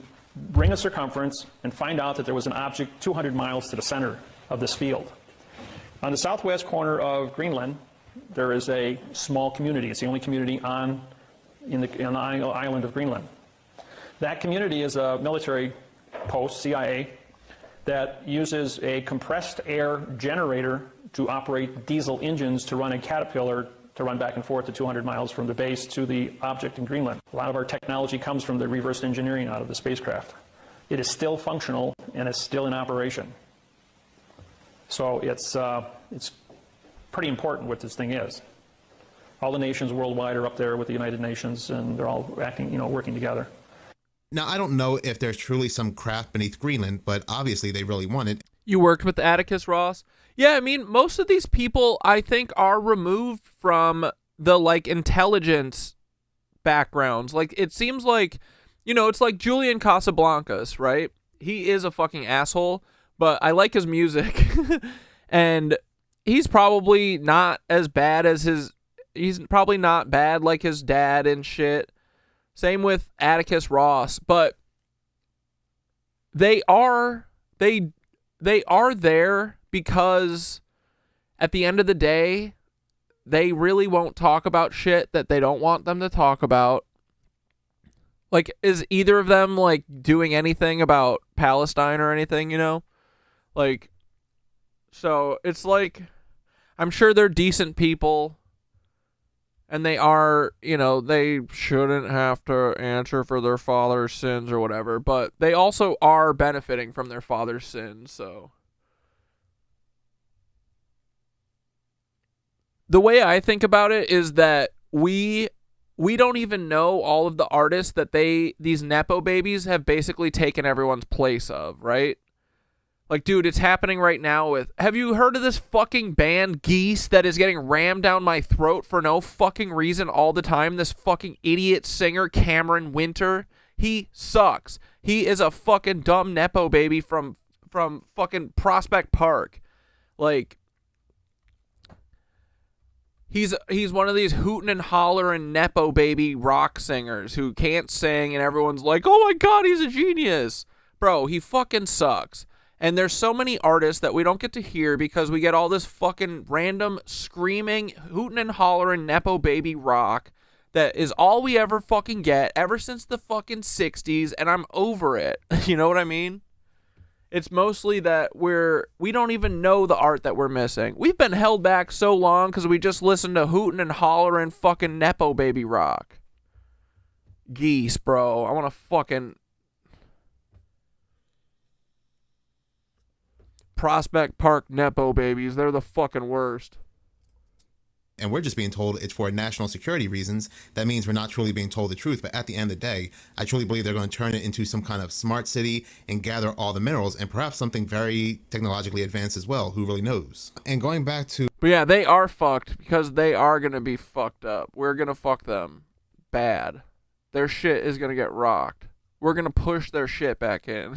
bring a circumference and find out that there was an object 200 miles to the center of this field. On the southwest corner of Greenland, there is a small community. It's the only community on the island of Greenland. That community is a military post, CIA, that uses a compressed air generator to operate diesel engines to run a Caterpillar to run back and forth to 200 miles from the base to the object in Greenland. A lot of our technology comes from the reverse engineering out of the spacecraft. It is still functional and it's still in operation. So it's pretty important what this thing is. All the nations worldwide are up there with the United Nations, and they're all acting, working together. Now, I don't know if there's truly some craft beneath Greenland, but obviously they really want it. You worked with Atticus Ross? Yeah, I mean, most of these people, I think, are removed from the, like, intelligence backgrounds. Like, it seems like, it's like Julian Casablancas, right? He is a fucking asshole, but I like his music. And he's probably not as bad as he's probably not bad like his dad and shit. Same with Atticus Ross, but they are there because at the end of the day, they really won't talk about shit that they don't want them to talk about. Like, is either of them, like, doing anything about Palestine or anything, Like, so it's like, I'm sure they're decent people. And they are, they shouldn't have to answer for their father's sins or whatever. But they also are benefiting from their father's sins, so. The way I think about it is that we don't even know all of the artists that these Nepo babies have basically taken everyone's place of, right? Like, dude, it's happening right now with... Have you heard of this fucking band, Geese, that is getting rammed down my throat for no fucking reason all the time? This fucking idiot singer, Cameron Winter. He sucks. He is a fucking dumb Nepo baby from fucking Prospect Park. Like... He's one of these hootin' and hollerin' Nepo baby rock singers who can't sing, and everyone's like, oh my god, he's a genius. Bro, he fucking sucks. And there's so many artists that we don't get to hear because we get all this fucking random screaming, hootin' and hollering Nepo baby rock that is all we ever fucking get ever since the fucking 60s, and I'm over it. You know what I mean? It's mostly that we don't even know the art that we're missing. We've been held back so long because we just listen to hootin' and hollering fucking Nepo baby rock. Geese, bro. I want to fucking... Prospect Park Nepo babies. They're the fucking worst. And we're just being told it's for national security reasons. That means we're not truly being told the truth. But at the end of the day, I truly believe they're going to turn it into some kind of smart city and gather all the minerals and perhaps something very technologically advanced as well. Who really knows? And going back to... But yeah, they are fucked because they are going to be fucked up. We're going to fuck them bad. Their shit is going to get rocked. We're going to push their shit back in.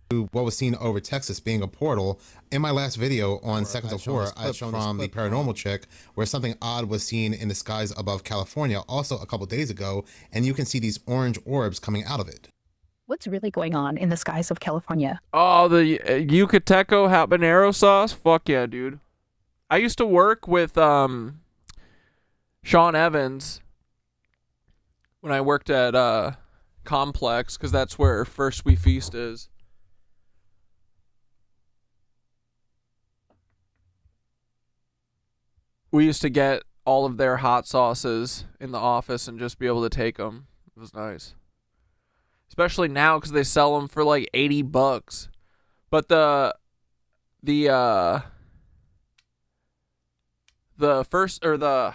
What was seen over Texas being a portal. In my last video on Seconds of Horror, I showed from the paranormal chick where something odd was seen in the skies above California also a couple days ago, and you can see these orange orbs coming out of it. What's really going on in the skies of California? Oh, the Yucateco habanero sauce? Fuck yeah, dude. I used to work with Sean Evans when I worked at Complex, because that's where First We Feast is. We used to get all of their hot sauces in the office and just be able to take them. It was nice. Especially now because they sell them for like $80. But the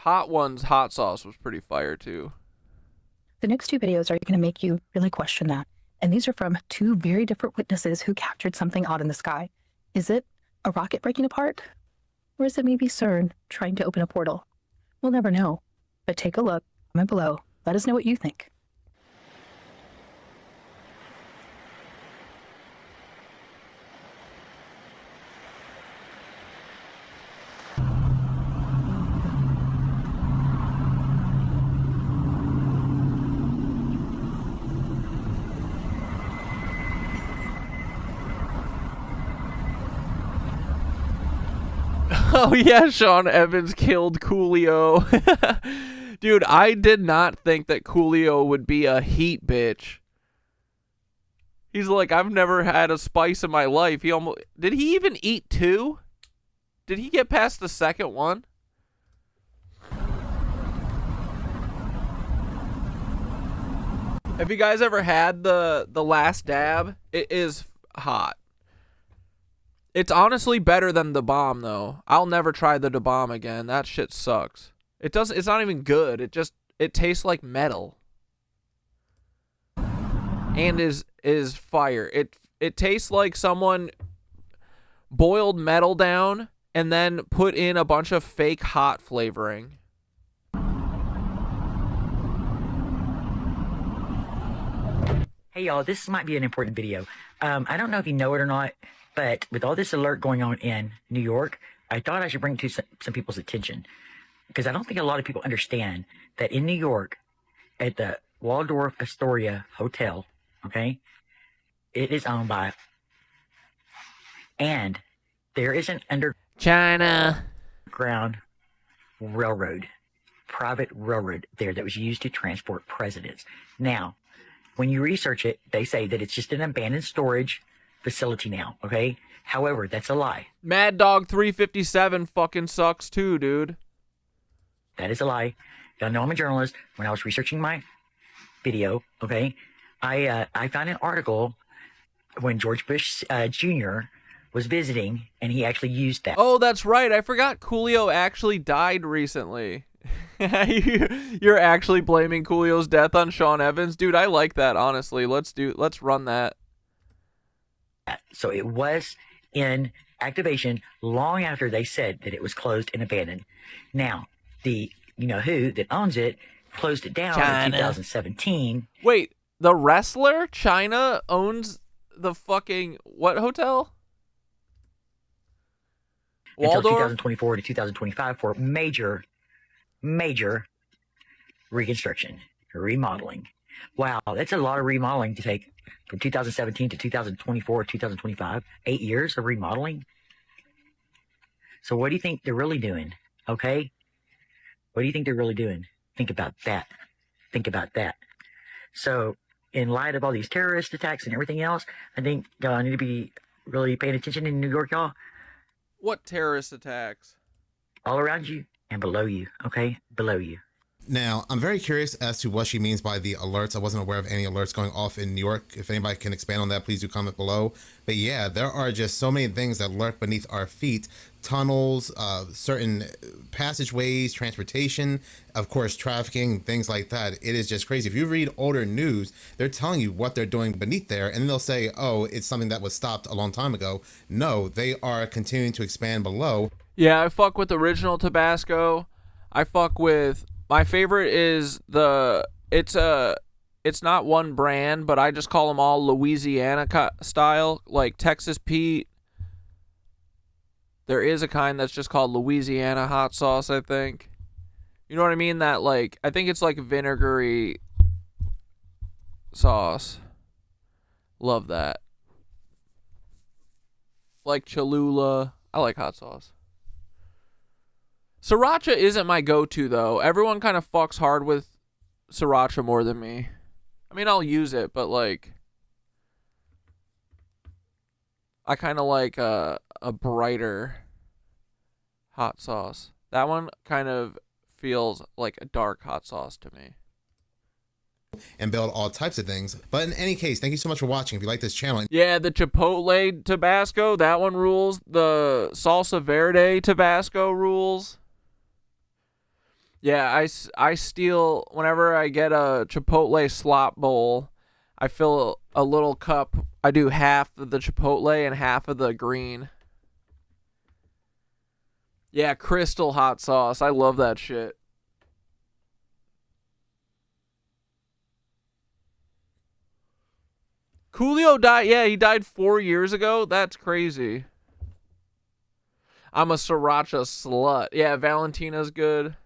hot one's hot sauce was pretty fire too. The next two videos are going to make you really question that. And these are from two very different witnesses who captured something odd in the sky. Is it a rocket breaking apart? Or is it maybe CERN trying to open a portal? We'll never know. But take a look, comment below. Let us know what you think. Oh yeah, Sean Evans killed Coolio. Dude, I did not think that Coolio would be a heat bitch. He's like, I've never had a spice in my life. Did he even eat two? Did he get past the second one? Have you guys ever had the last dab? It is hot. It's honestly better than the bomb though. I'll never try the bomb again. That shit sucks. It's not even good. It tastes like metal. And is fire. It tastes like someone boiled metal down and then put in a bunch of fake hot flavoring. Hey y'all, this might be an important video. I don't know if you know it or not, but with all this alert going on in New York, I thought I should bring it to some people's attention. Because I don't think a lot of people understand that in New York, at the Waldorf Astoria Hotel, okay, it is owned by, and there is an China underground railroad, private railroad there that was used to transport presidents. Now, when you research it, they say that it's just an abandoned storage facility now, okay? However, that's a lie. Mad Dog 357 fucking sucks too, dude. That is a lie. Y'all know I'm a journalist. When I was researching my video, okay, I found an article when George Bush Jr. was visiting, and he actually used that. Oh, that's right. I forgot Coolio actually died recently. You're actually blaming Coolio's death on Sean Evans? Dude, I like that, honestly. Let's run that. So it was in activation long after they said that it was closed and abandoned. Now, the who that owns it closed it down in 2017. Wait, the wrestler China owns the fucking what hotel? Until Waldorf? 2024 to 2025 for major reconstruction, remodeling. Wow, that's a lot of remodeling to take from 2017 to 2024, 2025. 8 years of remodeling. So what do you think they're really doing? Okay? What do you think they're really doing? Think about that. Think about that. So in light of all these terrorist attacks and everything else, I think y'all need to be really paying attention in New York, y'all. What terrorist attacks? All around you and below you, okay? Below you. Now, I'm very curious as to what she means by the alerts. I wasn't aware of any alerts going off in New York. If anybody can expand on that, please do comment below. But yeah, there are just so many things that lurk beneath our feet. Tunnels, certain passageways, transportation, of course, trafficking, things like that. It is just crazy. If you read older news, they're telling you what they're doing beneath there, and then they'll say, oh, it's something that was stopped a long time ago. No, they are continuing to expand below. Yeah, I fuck with original Tabasco. I fuck with... My favorite is it's not one brand, but I just call them all Louisiana style, like Texas Pete. There is a kind that's just called Louisiana hot sauce, I think. You know what I mean? That, like, I think it's like vinegary sauce. Love that. Like Cholula. I like hot sauce. Sriracha isn't my go-to, though. Everyone kind of fucks hard with sriracha more than me. I mean, I'll use it, but, like, I kind of like a brighter hot sauce. That one kind of feels like a dark hot sauce to me. And build all types of things. But in any case, thank you so much for watching. If you like this channel. Yeah, the Chipotle Tabasco, that one rules. The Salsa Verde Tabasco rules. Yeah, I steal, whenever I get a Chipotle slop bowl, I fill a little cup. I do half of the Chipotle and half of the green. Yeah, Crystal hot sauce. I love that shit. Coolio died. Yeah, he died 4 years ago. That's crazy. I'm a sriracha slut. Yeah, Valentina's good.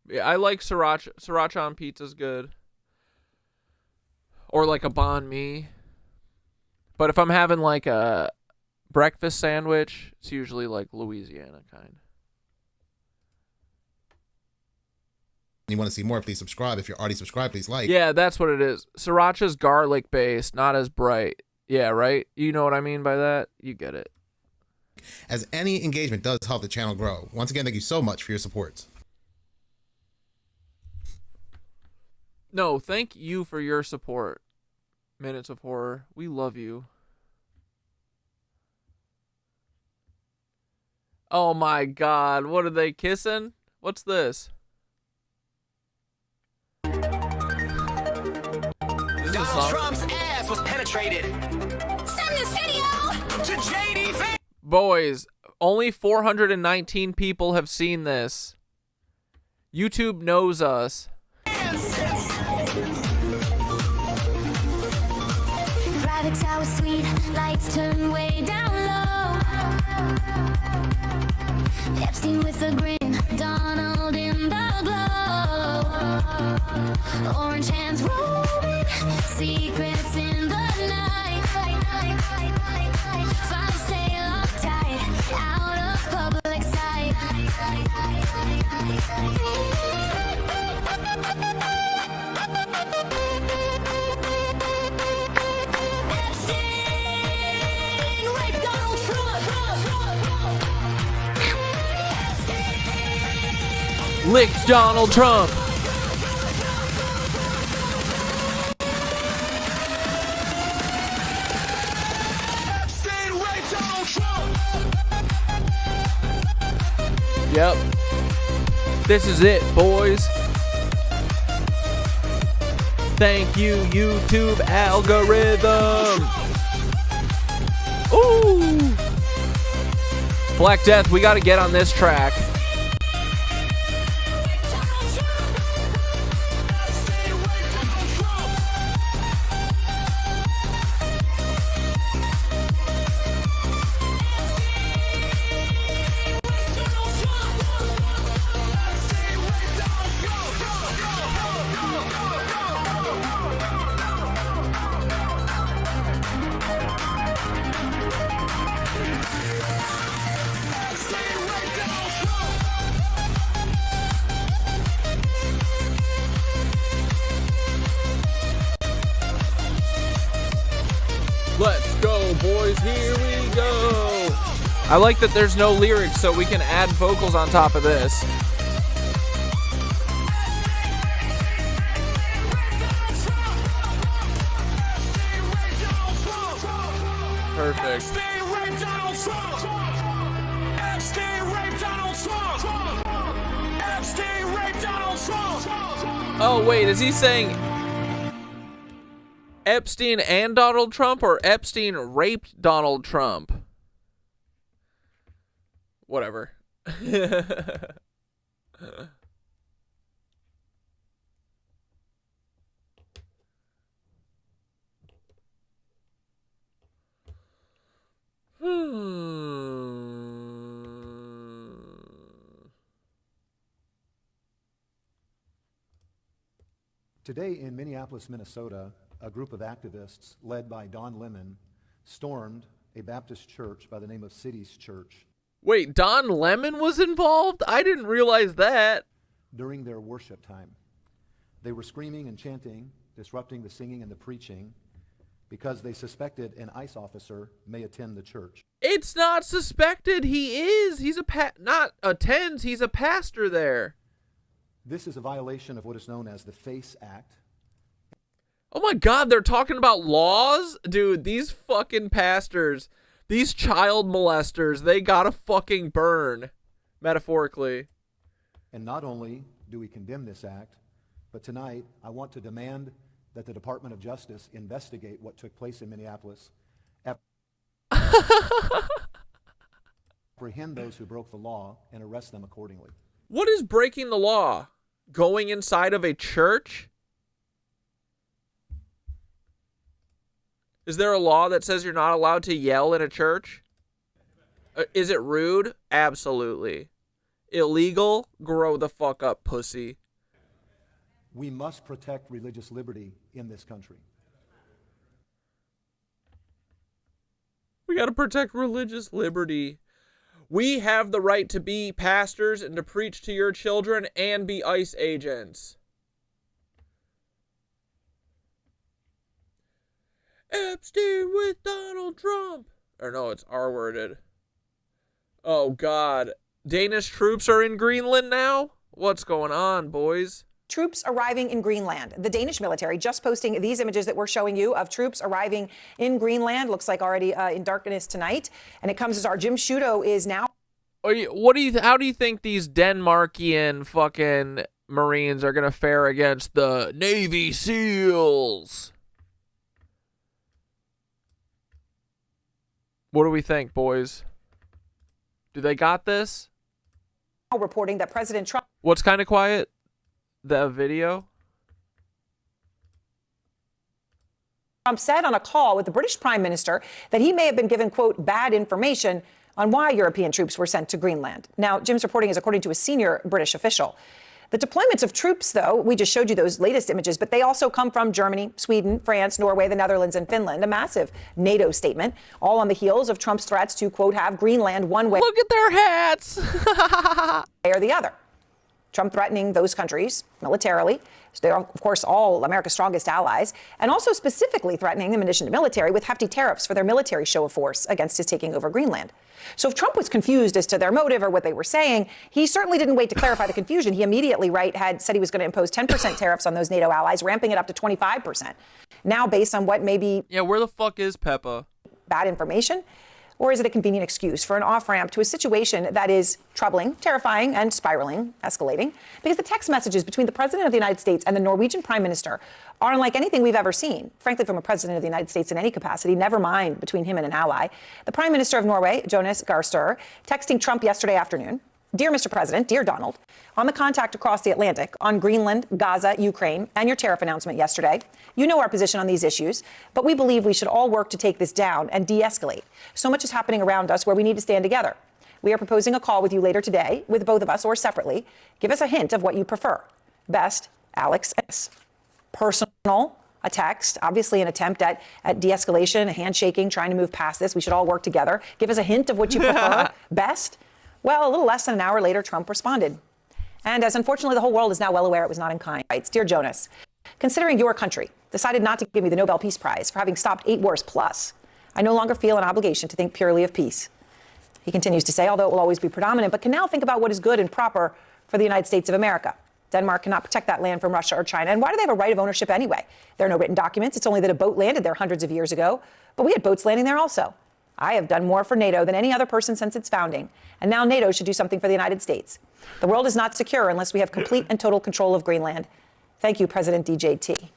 Yeah, I like sriracha. Sriracha on pizza's good. Or like a banh mi. But if I'm having like a breakfast sandwich, it's usually like Louisiana kind. You want to see more, please subscribe. If you're already subscribed, please like. Yeah, that's what it is. Sriracha's garlic based, not as bright. Yeah, right? You know what I mean by that? You get it. As any engagement does help the channel grow. Once again, thank you so much for your support. No, thank you for your support. Minutes of Horror. We love you. Oh my god, what are they kissing? What's this? Donald Trump's ass was penetrated. Send this video to JD. Boys, only 419 people have seen this. YouTube knows us. Private tower suite, lights turn way down low. Epstein with a grin, Donald in the glow. Orange hands rolling, secrets in the night. Five stay locked tight, out of public sight. Lick Donald Trump. Yep. This is it, boys. Thank you, YouTube algorithm. Ooh. Black Death, we got to get on this track. Let's go, boys. Here we go. I like that there's no lyrics, so we can add vocals on top of this. Perfect. Oh, wait, is he saying Epstein and Donald Trump, or Epstein raped Donald Trump? Whatever. Today in Minneapolis, Minnesota, a group of activists led by Don Lemon stormed a Baptist church by the name of Cities Church. Wait, Don Lemon was involved? I didn't realize that. During their worship time, they were screaming and chanting, disrupting the singing and the preaching, because they suspected an ICE officer may attend the church. It's not suspected. He is. He's not attends. He's a pastor there. This is a violation of what is known as the FACE Act. Oh my God, they're talking about laws? Dude, these fucking pastors, these child molesters, they gotta fucking burn, metaphorically. And not only do we condemn this act, but tonight I want to demand that the Department of Justice investigate what took place in Minneapolis, apprehend those who broke the law, and arrest them accordingly. What is breaking the law? Going inside of a church? Is there a law that says you're not allowed to yell in a church? Is it rude? Absolutely. Illegal? Grow the fuck up, pussy. We must protect religious liberty in this country. We gotta protect religious liberty. We have the right to be pastors and to preach to your children and be ICE agents. Epstein with Donald Trump. Or no, it's R-worded. Oh, God. Danish troops are in Greenland now? What's going on, boys? Troops arriving in Greenland. The Danish military just posting these images that we're showing you of troops arriving in Greenland. Looks like already in darkness tonight. And it comes as our Jim Sciutto is now. How do you think these Denmarkian fucking Marines are going to fare against the Navy SEALs? What do we think, boys? Do they got this? Reporting that President Trump. What's kind of quiet? The video? Trump said on a call with the British Prime Minister that he may have been given, quote, bad information on why European troops were sent to Greenland. Now, Jim's reporting is according to a senior British official. The deployments of troops, though, we just showed you those latest images, but they also come from Germany, Sweden, France, Norway, the Netherlands, and Finland. A massive NATO statement, all on the heels of Trump's threats to, quote, have Greenland one way. Look at their hats. Or the other. Trump threatening those countries militarily. So they're, of course, all America's strongest allies, and also specifically threatening them in addition to military with hefty tariffs for their military show of force against his taking over Greenland. So if Trump was confused as to their motive or what they were saying, he certainly didn't wait to clarify the confusion. He immediately, had said he was going to impose 10% tariffs on those NATO allies, ramping it up to 25%. Now, based on what may be... Yeah, where the fuck is Peppa? Bad information. Or is it a convenient excuse for an off-ramp to a situation that is troubling, terrifying, and spiraling, escalating? Because the text messages between the President of the United States and the Norwegian Prime Minister are unlike anything we've ever seen, frankly, from a President of the United States in any capacity, never mind between him and an ally. The Prime Minister of Norway, Jonas Gahr Støre, texting Trump yesterday afternoon, "Dear Mr. President, dear Donald, on the contact across the Atlantic, on Greenland, Gaza, Ukraine, and your tariff announcement yesterday, you know our position on these issues, but we believe we should all work to take this down and de-escalate. So much is happening around us where we need to stand together. We are proposing a call with you later today, with both of us or separately. Give us a hint of what you prefer. Best, Alex S." Personal, a text, obviously an attempt at de-escalation, a handshaking, trying to move past this. We should all work together. Give us a hint of what you prefer. Best. Well, a little less than an hour later, Trump responded. And as unfortunately the whole world is now well aware, it was not in kind. Writes, "Dear Jonas, considering your country decided not to give me the Nobel Peace Prize for having stopped 8 wars plus, I no longer feel an obligation to think purely of peace." He continues to say, although it will always be predominant, but can now think about what is good and proper for the United States of America. Denmark cannot protect that land from Russia or China. And why do they have a right of ownership anyway? There are no written documents. It's only that a boat landed there hundreds of years ago. But we had boats landing there also. I have done more for NATO than any other person since its founding. And now NATO should do something for the United States. The world is not secure unless we have complete and total control of Greenland. Thank you, President DJT.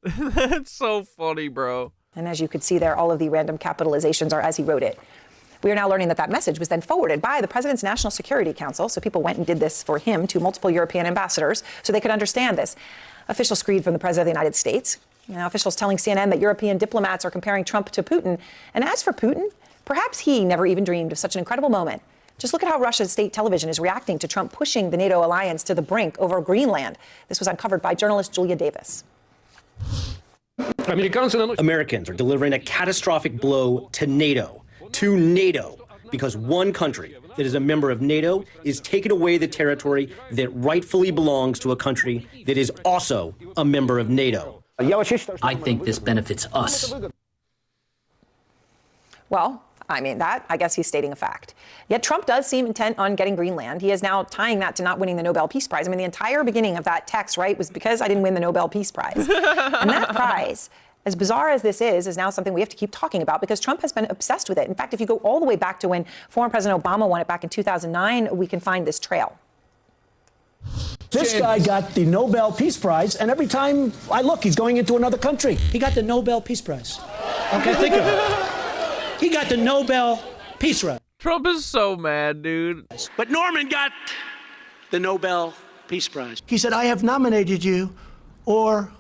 That's so funny, bro. And as you could see there, all of the random capitalizations are as he wrote it. We are now learning that that message was then forwarded by the President's National Security Council. So people went and did this for him to multiple European ambassadors so they could understand this. Official screed from the President of the United States. Now, officials telling CNN that European diplomats are comparing Trump to Putin. And as for Putin, perhaps he never even dreamed of such an incredible moment. Just look at how Russia's state television is reacting to Trump pushing the NATO alliance to the brink over Greenland. This was uncovered by journalist Julia Davis. Americans are delivering a catastrophic blow to NATO, because one country that is a member of NATO is taking away the territory that rightfully belongs to a country that is also a member of NATO. I think this benefits us. Well, I mean, that, I guess he's stating a fact. Yet Trump does seem intent on getting Greenland. He is now tying that to not winning the Nobel Peace Prize. I mean, the entire beginning of that text, right, was because I didn't win the Nobel Peace Prize. And that prize, as bizarre as this is now something we have to keep talking about because Trump has been obsessed with it. In fact, if you go all the way back to when former President Obama won it back in 2009, we can find this trail. This guy got the Nobel Peace Prize, and every time I look, he's going into another country. He got the Nobel Peace Prize. Okay, think of it. He got the Nobel Peace Prize. Trump is so mad, dude. But Norman got the Nobel Peace Prize. He said, I have nominated you, or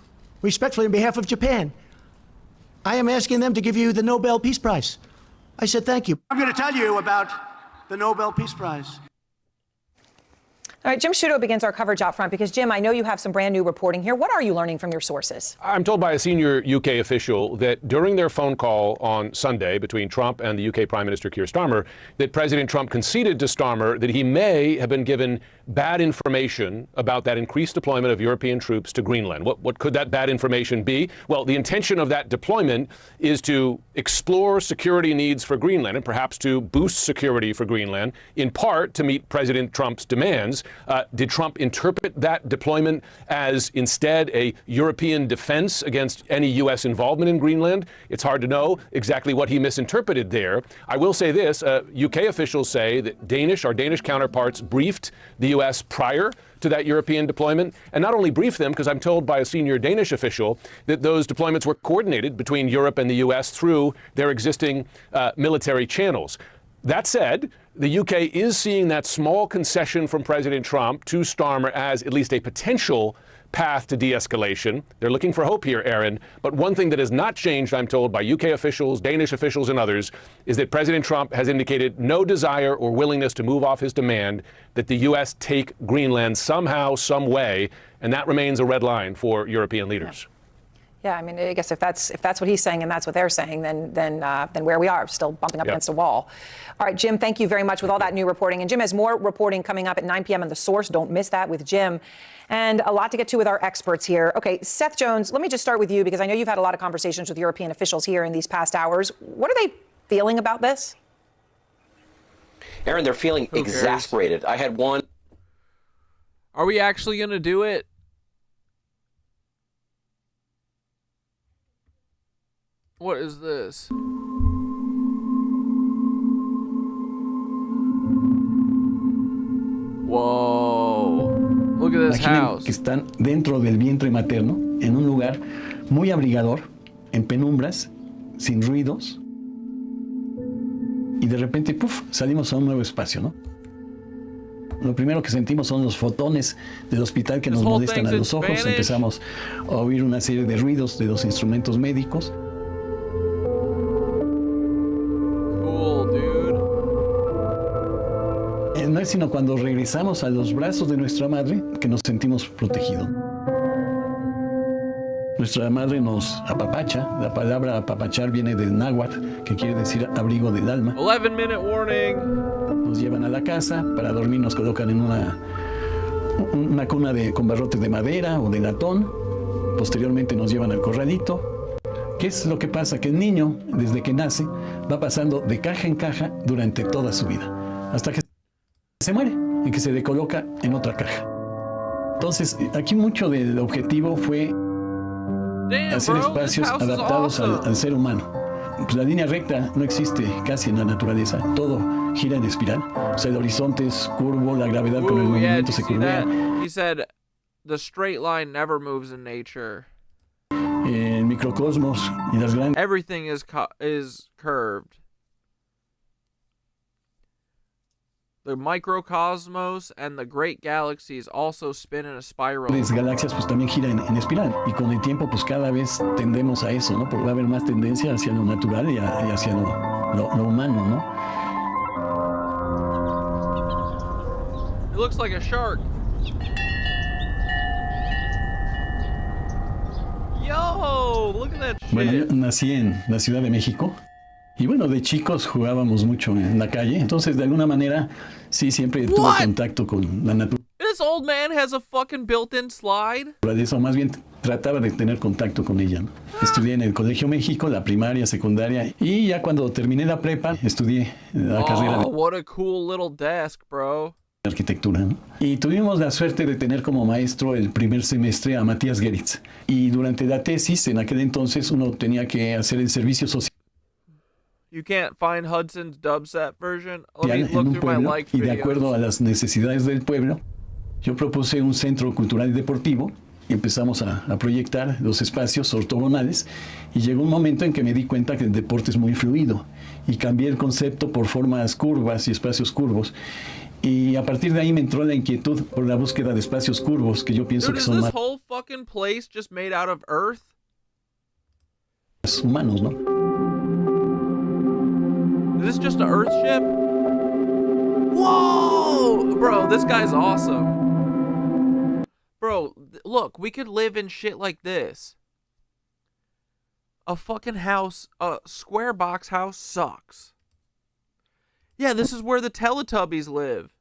respectfully on behalf of Japan, I am asking them to give you the Nobel Peace Prize. I said, thank you. I'm going to tell you about the Nobel Peace Prize. All right, Jim Sciutto begins our coverage out front because, Jim, I know you have some brand new reporting here. What are you learning from your sources? I'm told by a senior UK official that during their phone call on Sunday between Trump and the UK Prime Minister Keir Starmer, that President Trump conceded to Starmer that he may have been given bad information about that increased deployment of European troops to Greenland. What could that bad information be? Well, the intention of that deployment is to explore security needs for Greenland and perhaps to boost security for Greenland, in part to meet President Trump's demands. Did Trump interpret that deployment as instead a European defense against any U.S. involvement in Greenland? It's hard to know exactly what he misinterpreted there. I will say this, UK officials say that our Danish counterparts briefed the U.S. prior to that European deployment, and not only briefed them, because I'm told by a senior Danish official that those deployments were coordinated between Europe and the U.S. through their existing military channels. That said, the UK is seeing that small concession from President Trump to Starmer as at least a potential path to de-escalation. They're looking for hope here, Aaron. But one thing that has not changed, I'm told, by UK officials, Danish officials, and others, is that President Trump has indicated no desire or willingness to move off his demand that the U.S. take Greenland somehow, some way, and that remains a red line for European leaders. Yeah, I mean, I guess if that's what he's saying and that's what they're saying, then where we are, still bumping up against a wall. All right, Jim, thank you very much with all that new reporting. And Jim has more reporting coming up at 9 p.m. on The Source. Don't miss that with Jim. And a lot to get to with our experts here. Okay, Seth Jones, let me just start with you because I know you've had a lot of conversations with European officials here in these past hours. What are they feeling about this? Aaron, they're feeling exasperated. I had one. Are we actually going to do it? What is this? Whoa. Look at this Imaginen house. que están dentro del vientre materno, en un lugar muy abrigador, en penumbras, sin ruidos, y de repente, ¡puf!, salimos a un nuevo espacio, ¿no? Lo primero que sentimos son los fotones del hospital que nos molestan a los ojos. Empezamos a oír una serie de ruidos de los instrumentos médicos. Cool, dude. No es sino cuando regresamos a los brazos de nuestra madre que nos sentimos protegidos. Nuestra madre nos apapacha. La palabra apapachar viene del náhuatl, que quiere decir abrigo del alma. 11-minute warning. Nos llevan a la casa, para dormir nos colocan en una cuna con barrotes de madera o de latón. Posteriormente nos llevan al corralito. ¿Qué es lo que pasa? Que el niño, desde que nace, va pasando de caja en caja durante toda su vida, hasta que se muere, en que se le coloca en otra caja. Entonces, aquí mucho del objetivo fue hacer espacios adaptados al ser humano. Pues la línea recta no existe casi en la naturaleza, todo gira en espiral. O sea, el horizonte es curvo, la gravedad con el movimiento se curvea. He said the straight line never moves in nature. El microcosmos y las grandes... Everything is curved. The microcosmos and the great galaxies also spin in a spiral. Las galaxias pues también giran en espiral, y con el tiempo pues cada vez tendemos a eso, ¿no? Porque va a haber más tendencia hacia lo natural y hacia lo humano, ¿no? It looks like a shark. Yo, look at that shit. Bueno, yo nací en la Ciudad de México. Y bueno, de chicos jugábamos mucho en la calle, entonces de alguna manera sí siempre tuve contacto con la naturaleza. This old man has a fucking built-in slide. O más bien trataba de tener contacto con ella, ¿no? Estudié en el Colegio México, la primaria, secundaria, y ya cuando terminé la prepa estudié la carrera de what a cool little desk, bro. arquitectura, ¿no? Y tuvimos la suerte de tener como maestro el primer semestre a Matías Geritz. Y durante la tesis, en aquel entonces, uno tenía que hacer el servicio social. You can't find Hudson's dubstep version. Let me En look un through my pueblo, like y de videos. acuerdo a las necesidades del pueblo, yo propuse un centro cultural y deportivo y empezamos a proyectar los espacios ortogonales, y llegó un momento en que me di cuenta que el deporte es muy fluido y cambié el concepto por formas curvas y espacios curvos, y a partir de ahí me entró la inquietud por la búsqueda de espacios curvos que yo pienso Dude, que is son this más whole fucking place just made out of earth? humanos, ¿no? Is this just an Earth ship? Whoa! Bro, this guy's awesome. Bro, look, we could live in shit like this. A fucking house, a square box house sucks. Yeah, this is where the Teletubbies live.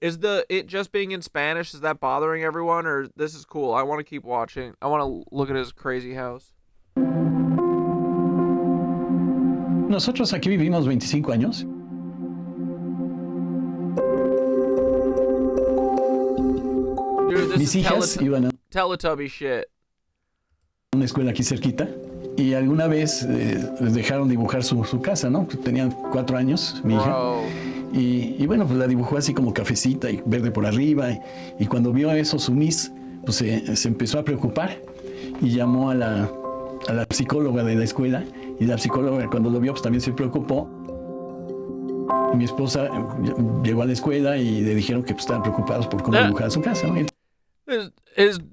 Is it just being in Spanish, is that bothering everyone, or this is cool? I want to keep watching. I want to look at his crazy house. Nosotros aquí vivimos 25 años. Dude, this Mis is hijas iban a Teletubby shit. una escuela aquí cerquita, y alguna vez les dejaron dibujar su casa, ¿no? Tenían 4 años, mi hija. Y bueno, pues la dibujó así como cafecita y verde por arriba. Y cuando vio eso, su Miss, pues se empezó a preocupar y llamó a la psicóloga de la escuela. Y la psicóloga, cuando lo vio, pues también se preocupó. Y mi esposa llegó a la escuela y le dijeron que pues, estaban preocupados por cómo dibujaba su casa, ¿no?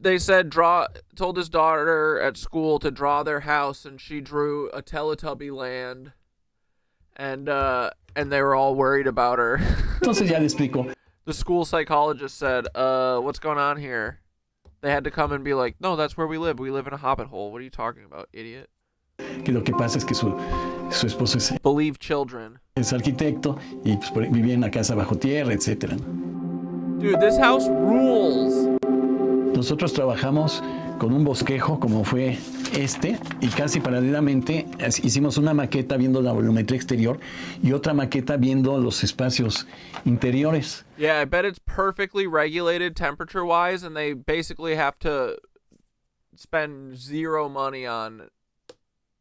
They said told his daughter at school to draw their house, and she drew a Teletubby land, and they were all worried about her. Entonces ya le explico. The school psychologist said, what's going on here? They had to come and be like, no, that's where we live. We live in a hobbit hole. What are you talking about, idiot? Que lo que pasa es que su esposo Believe children. es arquitecto y pues, vivía en una casa bajo tierra, etcétera. Dude, this house rules. Nosotros trabajamos con un bosquejo como fue este, y casi paralelamente hicimos una maqueta viendo la volumetría exterior y otra maqueta viendo los espacios interiores. Yeah, I bet it's perfectly regulated temperature-wise, and they basically have to spend zero money on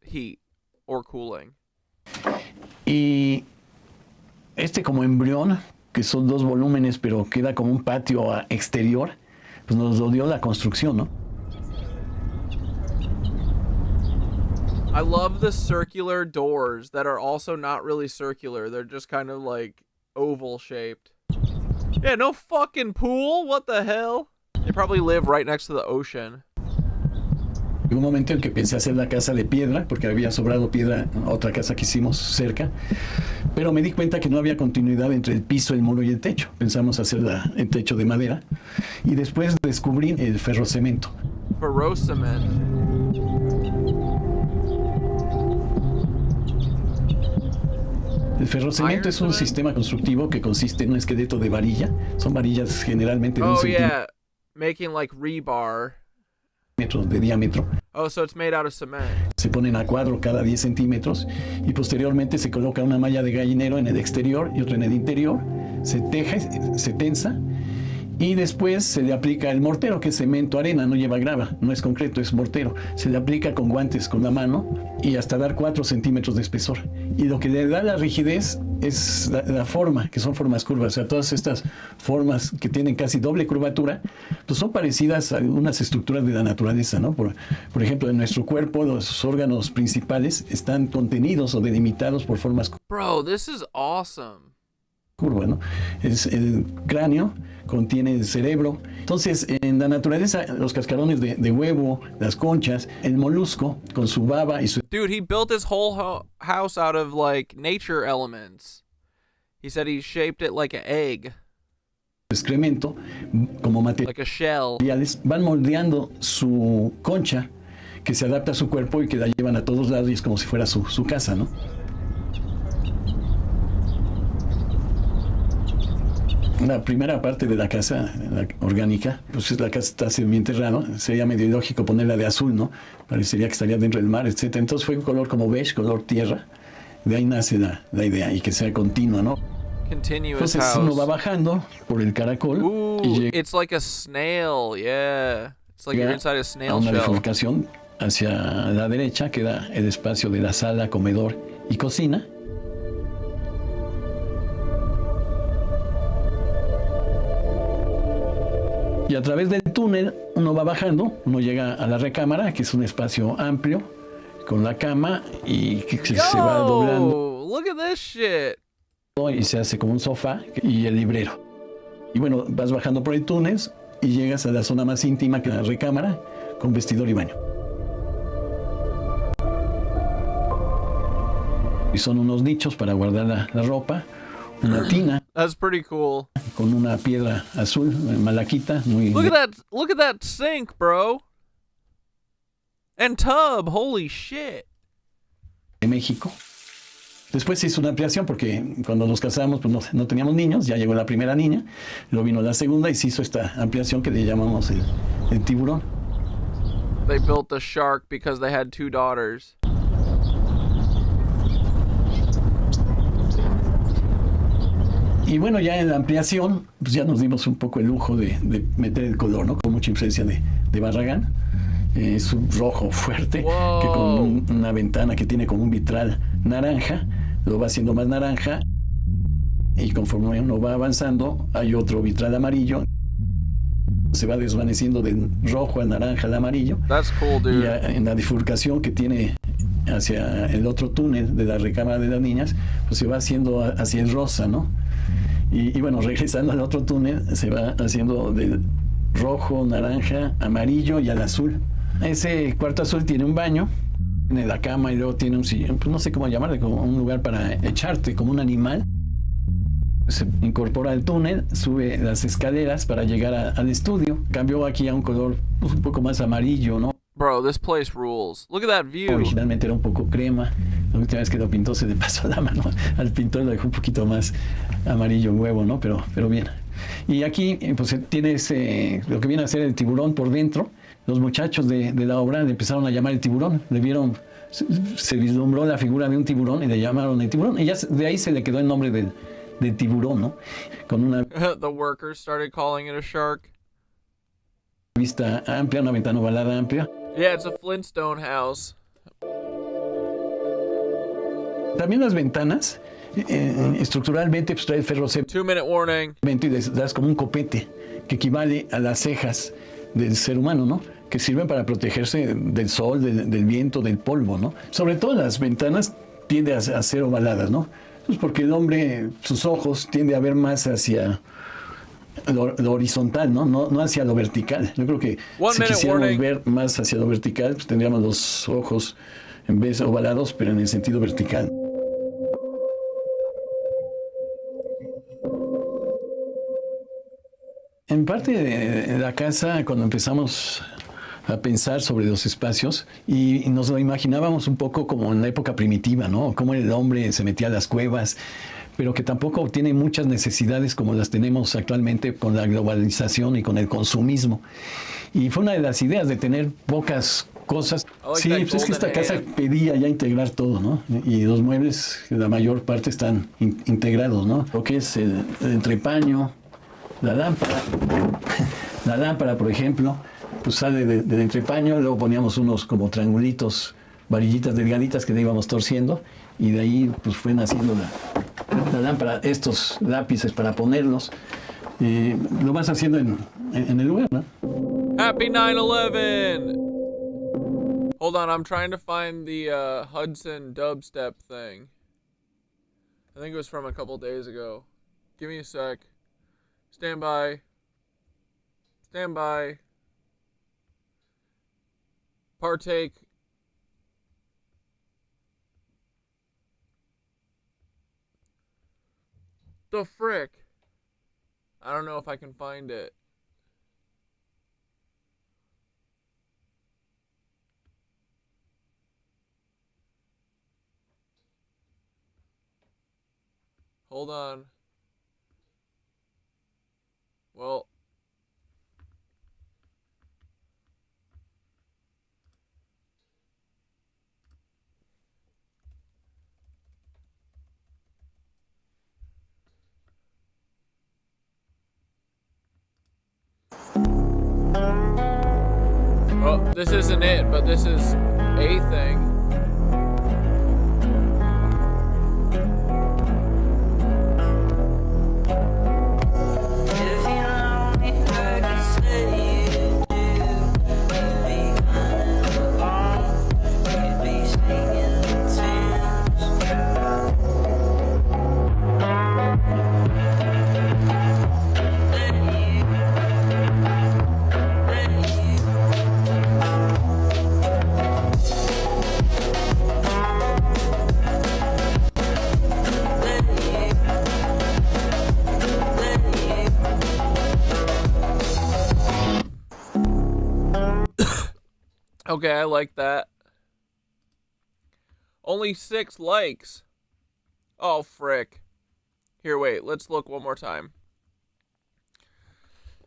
heat or cooling. Y como embrión que son 2 volúmenes, pero queda como un patio exterior, pues nos lo dio la construcción, ¿no? I love the circular doors that are also not really circular. They're just kind of like oval shaped. Yeah, no fucking pool. What the hell? They probably live right next to the ocean. Llegó un momento en que pensé hacer la casa de piedra, porque había sobrado piedra en otra casa que hicimos cerca, pero me di cuenta que no había continuidad entre el piso, el muro y el techo. Pensamos hacer el techo de madera, y después descubrí el ferrocemento. Ferrocement. El ferrocemento es un sistema constructivo que consiste en un esqueleto de varilla. Son varillas generalmente de un yeah, making like rebar. Centímetro de diámetro. Oh, so it's made out of cement. Se ponen a cuadro cada 10 centímetros y posteriormente se coloca una malla de gallinero en el exterior y otra en el interior. Se teja, se tensa y después se le aplica el mortero, que es cemento, arena, no lleva grava, no es concreto, es mortero. Se le aplica con guantes con la mano y hasta dar 4 centímetros de espesor. Y lo que le da la rigidez es la forma, que son formas curvas. O sea, todas estas formas que tienen casi doble curvatura, pues son parecidas a unas estructuras de la naturaleza, ¿no? Por ejemplo, en nuestro cuerpo, los órganos principales están contenidos o delimitados por formas curvas. Bro, this is awesome. ¿No? Es el cráneo, contiene el cerebro. Entonces, en la naturaleza, los cascarones de huevo, las conchas, el molusco con su baba y su... Dude, he built his whole house out of, like, nature elements. He said he shaped it like an egg. Excremento, como like a shell. materiales, van moldeando su concha, que se adapta a su cuerpo y que la llevan a todos lados y es como si fuera su casa, ¿no? La primera parte de la casa, la orgánica, pues la casa está semienterrada, sería medio ilógico ponerla de azul, ¿no? Parecería que estaría dentro del mar, etc. Entonces fue un color como beige, color tierra. De ahí nace la idea y que sea continua, ¿no? Continuous Entonces house. uno va bajando por el caracol y llega It's like a snail, yeah. It's like you're inside a a snail una shell. bifurcación. Hacia la derecha queda el espacio de la sala, comedor y cocina. Y a través del túnel uno va bajando, uno llega a la recámara, que es un espacio amplio, con la cama y que se va doblando. Look at this shit. Y se hace como un sofá y el librero. Y bueno, vas bajando por el túnel y llegas a la zona más íntima, que es la recámara, con vestidor y baño. Y son unos nichos para guardar la ropa, una tina. That's pretty cool. Con una piedra azul, malaquita, muy... Look at that sink, bro. And tub, holy shit. De México. Después se hizo una ampliación porque cuando nos casamos pues no teníamos niños, ya llegó la primera niña, luego vino la segunda y se hizo esta ampliación que le llamamos el tiburón. They built the shark because they had 2 daughters. Y bueno, ya en la ampliación, pues ya nos dimos un poco el lujo de meter el color, ¿no? Con mucha influencia de Barragán. Es un rojo fuerte, que con una ventana que tiene como un vitral naranja, lo va haciendo más naranja. Y conforme uno va avanzando, hay otro vitral amarillo. Se va desvaneciendo de rojo al naranja al amarillo. That's cool, dude. Y en la bifurcación que tiene hacia el otro túnel de la recámara de las niñas, pues se va haciendo hacia el rosa, ¿no? Y bueno, regresando al otro túnel, se va haciendo del rojo, naranja, amarillo y al azul. Ese cuarto azul tiene un baño, tiene la cama y luego tiene un sillón, pues no sé cómo llamarle, como un lugar para echarte, como un animal. Se incorpora al túnel, sube las escaleras para llegar al estudio. Cambió aquí a un color pues, un poco más amarillo, ¿no? Bro, this place rules. Look at that view. Originalmente era un poco crema. La última vez que lo pintó se le pasó la mano al pintor, lo dejó un poquito más amarillo huevo, ¿no? Pero bien. Y aquí pues tiene lo que viene a ser el tiburón por dentro. Los muchachos de la obra le empezaron a llamar el tiburón. Le vieron, se vislumbró la figura de un tiburón y le llamaron el tiburón. Y ya de ahí se le quedó el nombre del tiburón, ¿no? Con una The workers started calling it a shark. vista amplia, una ventana ovalada amplia. Yeah, it's a Flintstone house. También las ventanas Estructuralmente, pues trae el ferro 2-minute warning. Y das como un copete, que equivale a las cejas del ser humano, ¿no? Que sirven para protegerse del sol, del viento, del polvo, ¿no? Sobre todo las ventanas tienden a ser ovaladas, ¿no? Pues porque el hombre, sus ojos tienden a ver más hacia lo horizontal, ¿no? No hacia lo vertical. Yo creo que si quisiéramos ver más hacia lo vertical, pues tendríamos los ojos en vez ovalados, pero en el sentido vertical. En parte de la casa, cuando empezamos a pensar sobre los espacios, y nos lo imaginábamos un poco como en la época primitiva, ¿no? Cómo el hombre se metía a las cuevas, pero que tampoco tiene muchas necesidades como las tenemos actualmente con la globalización y con el consumismo. Y fue una de las ideas de tener pocas cosas. Sí, pues es que esta casa pedía ya integrar todo, ¿no? Y los muebles, la mayor parte están integrados, ¿no? Lo que es el entrepaño, la lámpara, por ejemplo, pues sale del entrepaño, luego poníamos unos como triangulitos, varillitas delgaditas que le íbamos torciendo, y de ahí pues fue naciendo la lámpara, estos lápices para ponerlos. Lo vas haciendo en el lugar, ¿no? Happy 9/11! Hold on, I'm trying to find the Hudson dubstep thing. I think it was from a couple days ago. Give me a sec. Stand by. Stand by. Partake. The frick? I don't know if I can find it. Hold on. Well. Well, this isn't it, but this is a thing. Okay, I like that. Only 6 likes. Oh, frick. Here, wait. Let's look one more time.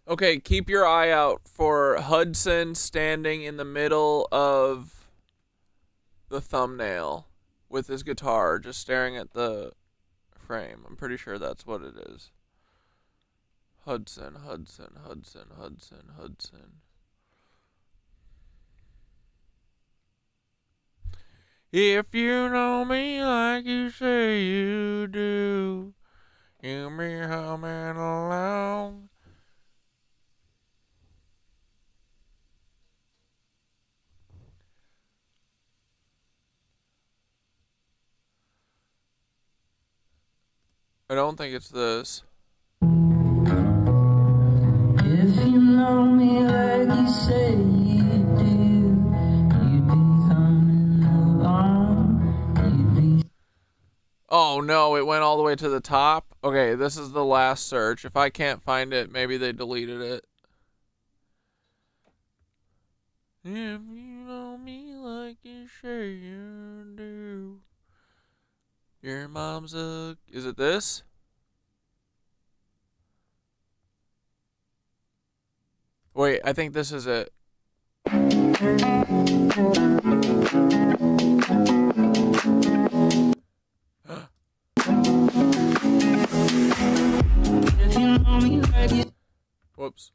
Okay, keep your eye out for Hudson standing in the middle of the thumbnail with his guitar, just staring at the frame. I'm pretty sure that's what it is. Hudson, Hudson, Hudson, Hudson, Hudson. If you know me like you say you do, you'll be humming along. I don't think it's this. If you know me like you say you do, you'd be humming along. Oh no, it went all the way to the top. Okay, this is the last search. If I can't find it, maybe they deleted it. If you know me like you say you do, your mom's a... Is it this? Wait, I think this is it. Whoops.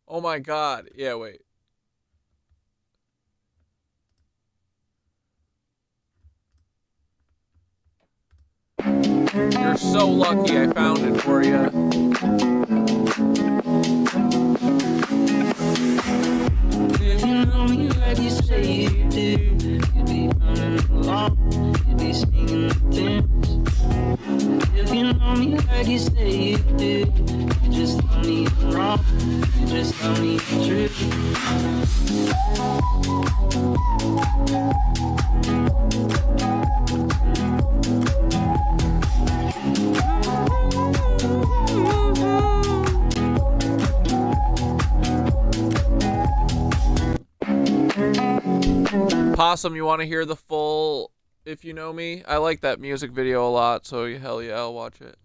Oh my god. Yeah, wait. You're so lucky I found it for you. If you know me like you say you do, you'd be humming along, you'd be singing the tunes. If you know me like you say you do, you just tell me I'm wrong, you just tell me the truth. Possum, you want to hear the full If You Know Me? I like that music video a lot, so hell yeah, I'll watch it.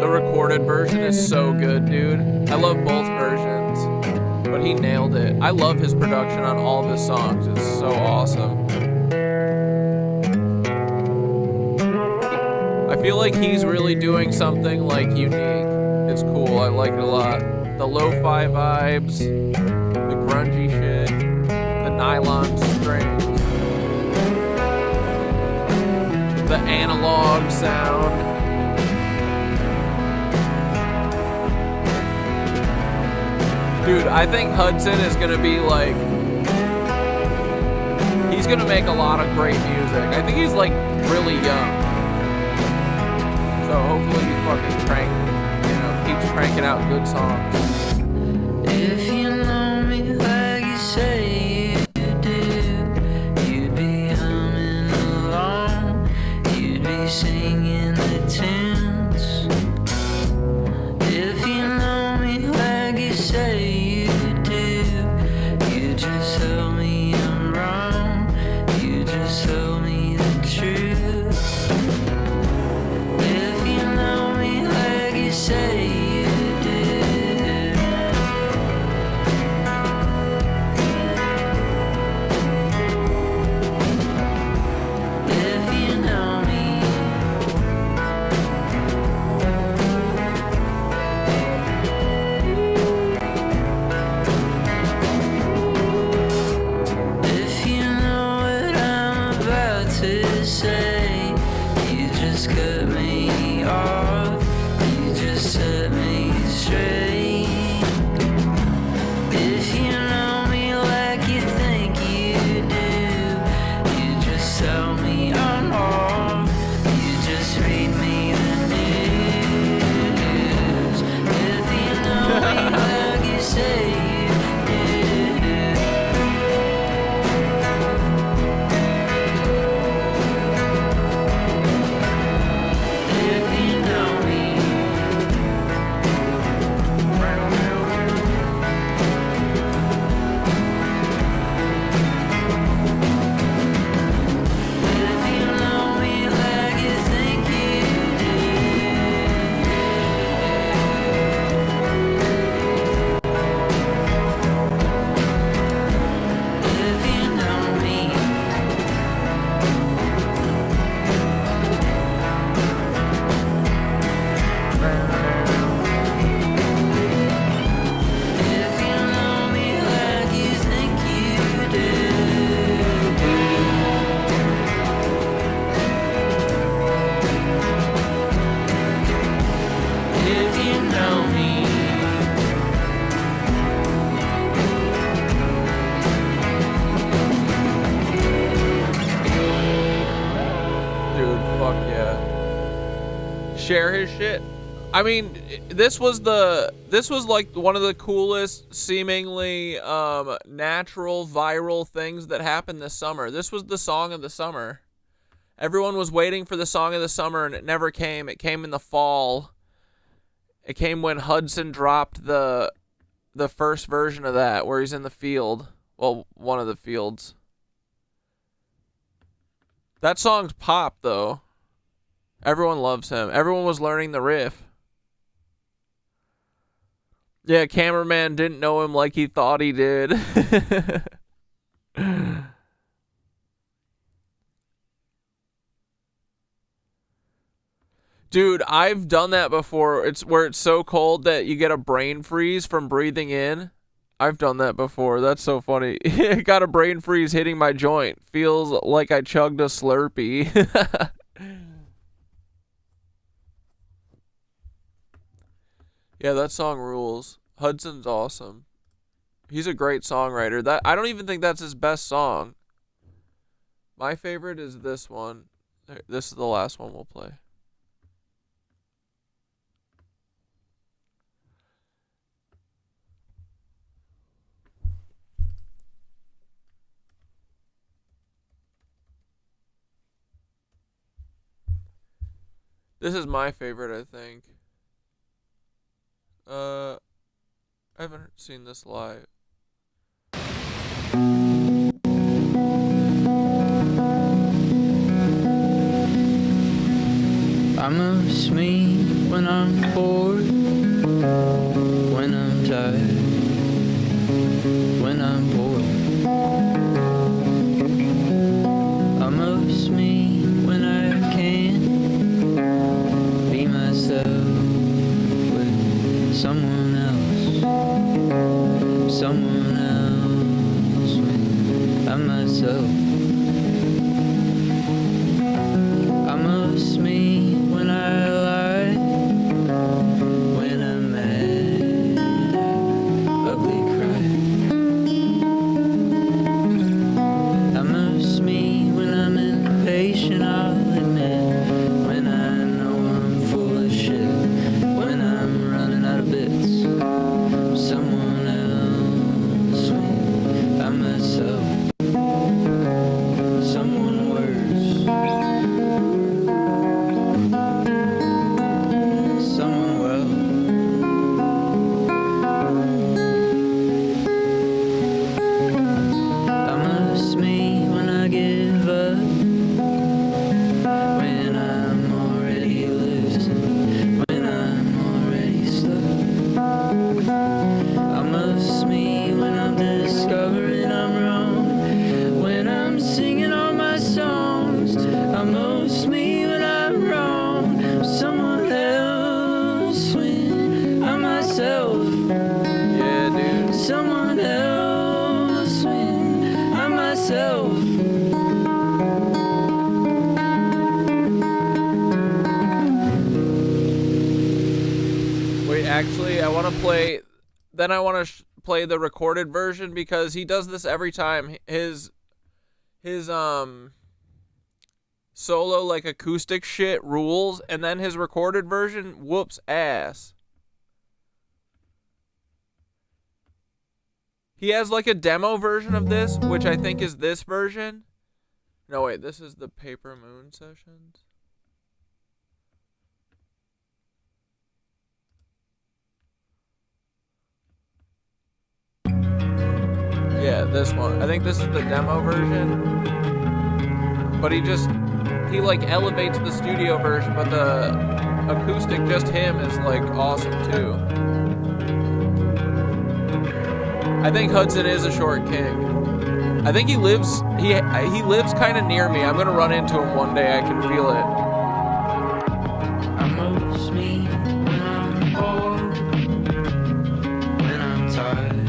The recorded version is so good, dude. I love both versions, but he nailed it. I love his production on all of his songs. It's so awesome. I feel like he's really doing something like unique. It's cool. I like it a lot. The lo-fi vibes, the grungy shit, the nylon strings, the analog sound. Dude, I think Hudson is gonna be like, he's gonna make a lot of great music. I think he's like really young. So hopefully he fucking keeps cranking out good songs. If you know me like you say you do, you'd be humming along, you'd be singing the tunes. If you know me like you say you do, you just tell me I'm wrong, you just tell me the truth. If you know me like you say you do. If you know me. If you know what I'm about to say, you just cut me off, you just set me straight. If you know me like you think you do, you just tell me I'm off, you just read me the news. If you know me like you say you do. If you know me. If you know me like you think you do. If you know me. If you know me like you think you do. If you know me. Dude, fuck yeah. Share his shit. I mean, this was like one of the coolest, seemingly natural, viral things that happened this summer. This was the song of the summer. Everyone was waiting for the song of the summer, and it never came. It came in the fall. It came when Hudson dropped the first version of that, where he's in the field. Well, one of the fields. That song's pop, though. Everyone loves him. Everyone was learning the riff. Yeah, cameraman didn't know him like he thought he did. Dude, I've done that before. It's where it's so cold that you get a brain freeze from breathing in. I've done that before. That's so funny. Got a brain freeze hitting my joint. Feels like I chugged a Slurpee. Yeah, that song rules. Hudson's awesome. He's a great songwriter. I don't even think that's his best song. My favorite is this one. This is the last one we'll play. This is my favorite, I think. I haven't seen this live. I miss me when I'm bored, when I'm tired, when I'm bored. I miss me when I can't be myself with someone else, someone else when I'm myself. I miss me when I lie, when I'm mad, ugly cry. I miss me when I'm impatient, I'll admit, when I know I'm full of shit, when I'm running out of bits, someone else, when I'm myself, someone worse. Then I want to play the recorded version because he does this every time. His solo like acoustic shit rules, and then his recorded version whoops ass. He has like a demo version of this, which I think is this version. No, wait, this is the Paper Moon sessions. Yeah, this one. I think this is the demo version. But he like elevates the studio version, but the acoustic, just him, is like awesome too. I think Hudson is a short king. I think he lives kind of near me. I'm gonna run into him one day. I can feel it. Almost me when I'm bored, when I'm tired.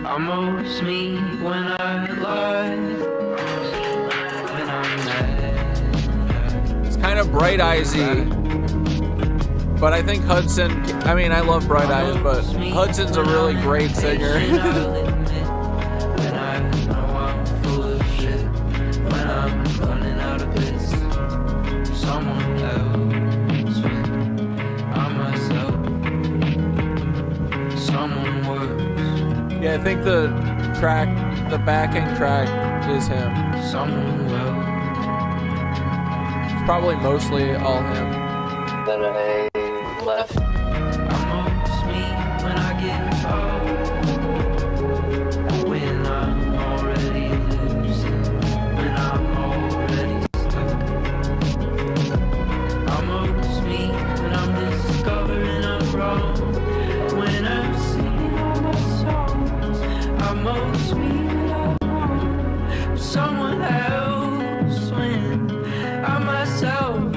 Almost me when I lie, when I'm mad. It's kind of Bright Eyes-y, but I think Hudson, I mean, I love Bright Eyes, but Hudson's a really great singer. When I know I'm full of shit, when I'm running out of bits, someone else, when I'm myself, someone worse. Yeah, I think the backing track is him. Someone will. It's probably mostly all him. Then I left. Almost me when I get home. When most me that I want someone else when I'm myself.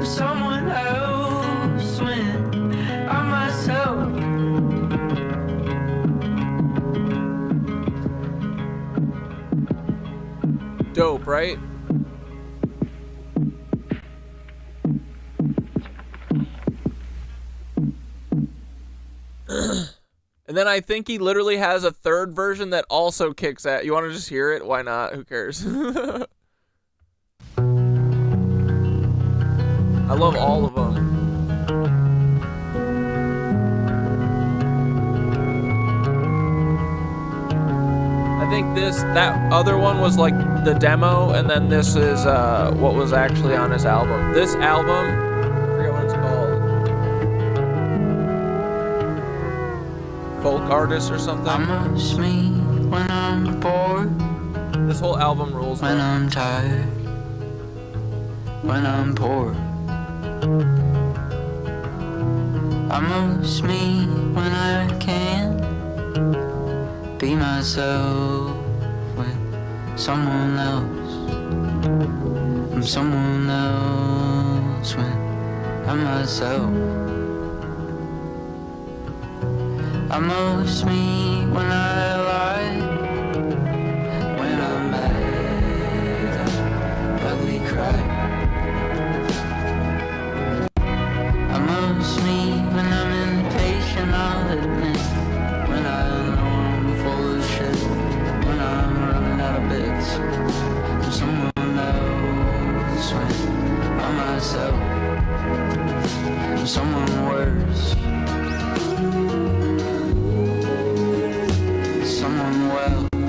Someone else when I'm myself. Dope, right? And then I think he literally has a third version that also kicks at. You want to just hear it? Why not? Who cares? I love all of them. I think that other one was like the demo, and then this is what was actually on his album. This album, I forget what it's called. Folk artist or something. I'm just me when I'm bored. This whole album rules. When I'm tired. When I'm poor. I'm just me when I can be myself with someone else. I'm someone else when I'm myself. I'm most me when I lie, when I'm mad, ugly cry. I'm most me when I'm impatient, I'll admit. When I know I'm full of shit, when I'm running out of bits. I'm someone else when I'm myself. I'm someone worse.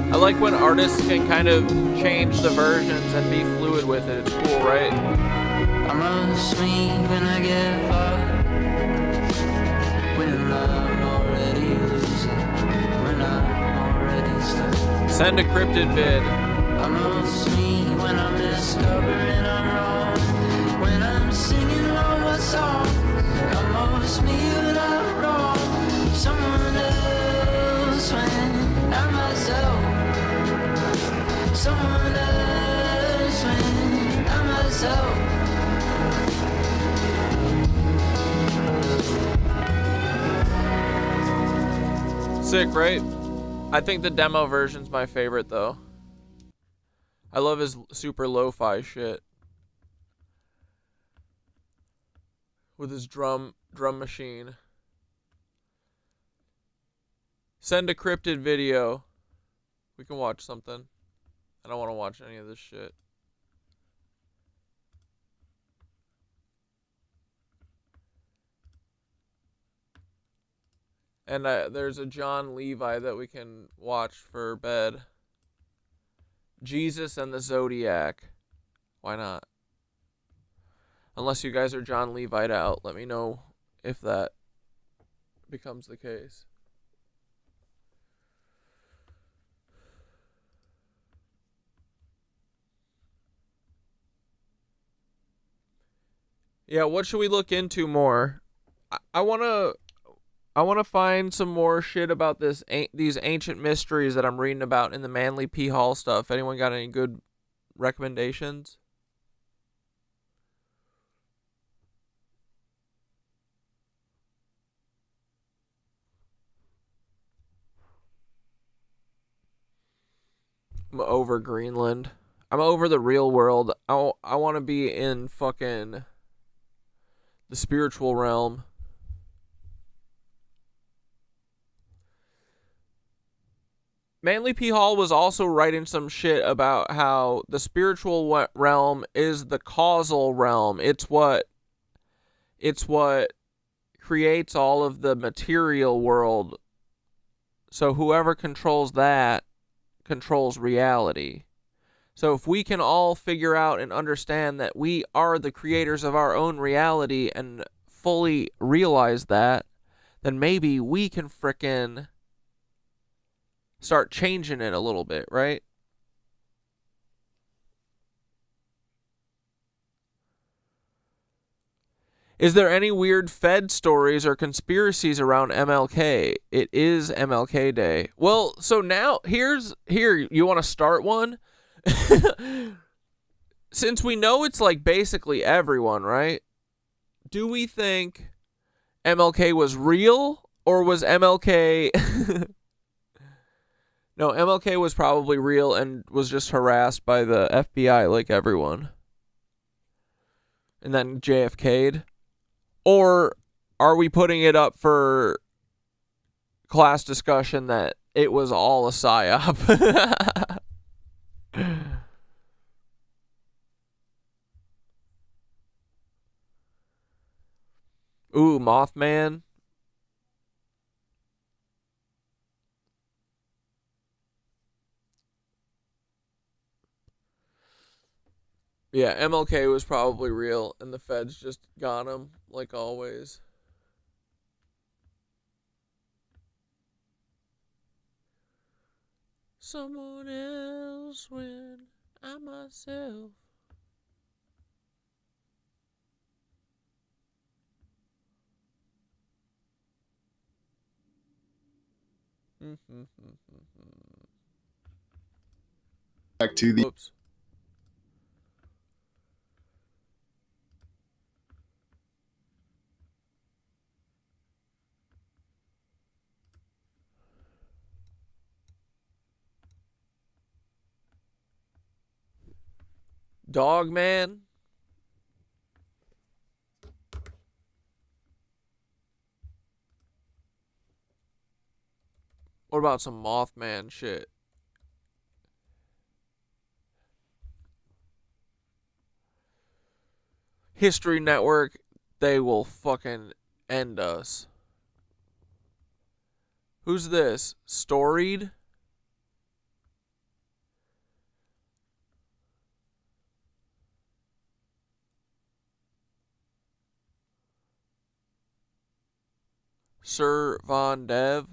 I like when artists can kind of change the versions and be fluid with it. It's cool, right? I'm most me when I get far, when I'm already losing, when I'm already stuck. Send a cryptid vid. I'm most me when I'm discovering I'm wrong, when I'm singing all my songs. I'm most me when I'm wrong, someone else when I'm myself. Someone else when I'm myself. Sick, right? I think the demo version's my favorite, though. I love his super lo-fi shit. With his drum machine. Send a cryptid video. We can watch something. I don't want to watch any of this shit. And there's a John Levi that we can watch for bed. Jesus and the Zodiac. Why not? Unless you guys are John Levi'd out, let me know if that becomes the case. Yeah, what should we look into more? I want to find some more shit about these ancient mysteries that I'm reading about in the Manly P. Hall stuff. Anyone got any good recommendations? I'm over Greenland. I'm over the real world. I want to be in fucking the spiritual realm. Manly P. Hall was also writing some shit about how the spiritual realm is the causal realm. It's what creates all of the material world. So whoever controls that controls reality. So if we can all figure out and understand that we are the creators of our own reality and fully realize that, then maybe we can frickin' start changing it a little bit, right? Is there any weird Fed stories or conspiracies around MLK? It is MLK Day. Well, so now here, you want to start one? Since we know it's like basically everyone, right? Do we think MLK was real, or was MLK... No, MLK was probably real and was just harassed by the FBI like everyone. And then JFK'd. Or are we putting it up for class discussion that it was all a psyop? Ooh, Mothman. Yeah, MLK was probably real, and the feds just got him, like always. Someone else when I'm myself. Back to the... Oops. Dog man. What about some Mothman shit? History Network, they will fucking end us. Who's this? Storied? Sir Von Dev?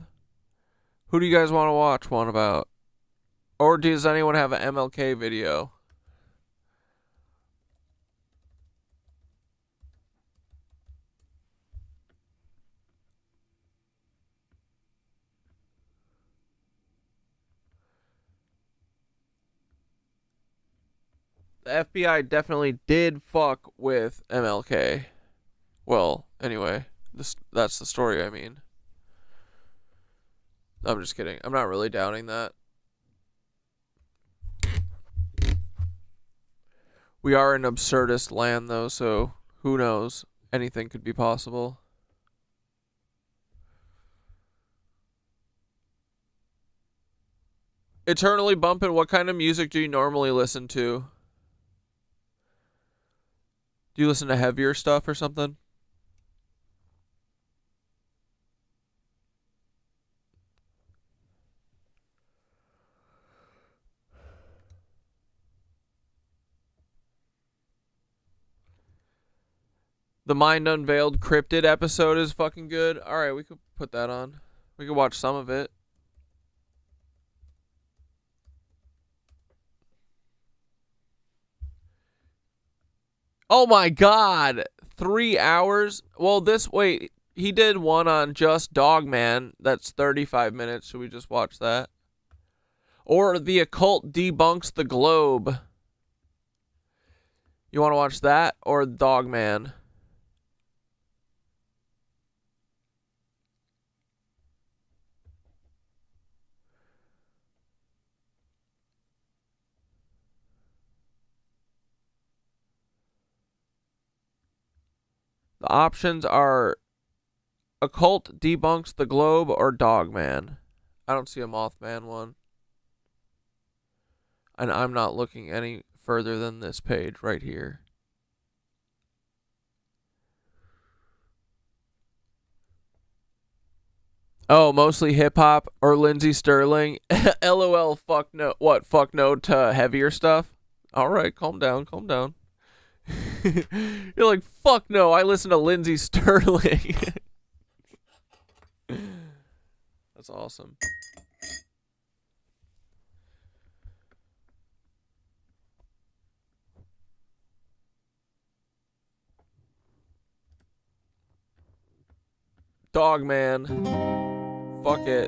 Who do you guys want to watch one about? Or does anyone have an MLK video? The FBI definitely did fuck with MLK. Well, anyway, that's the story, I mean. I'm just kidding. I'm not really doubting that. We are in absurdist land, though, so who knows? Anything could be possible. Eternally bumping, what kind of music do you normally listen to? Do you listen to heavier stuff or something? The Mind Unveiled Cryptid episode is fucking good. Alright, we could put that on. We could watch some of it. Oh my god! 3 hours? Well, wait, he did one on just Dogman. That's 35 minutes. Should we just watch that? Or The Occult Debunks the Globe. You want to watch that or Dogman? The options are Occult Debunks the Globe or Dogman. I don't see a Mothman one. And I'm not looking any further than this page right here. Oh, mostly hip hop or Lindsey Sterling. LOL, fuck no. What, fuck no to heavier stuff? Alright, calm down, calm down. You're like, fuck no, I listen to Lindsey Sterling. That's awesome. Dog man. Fuck it.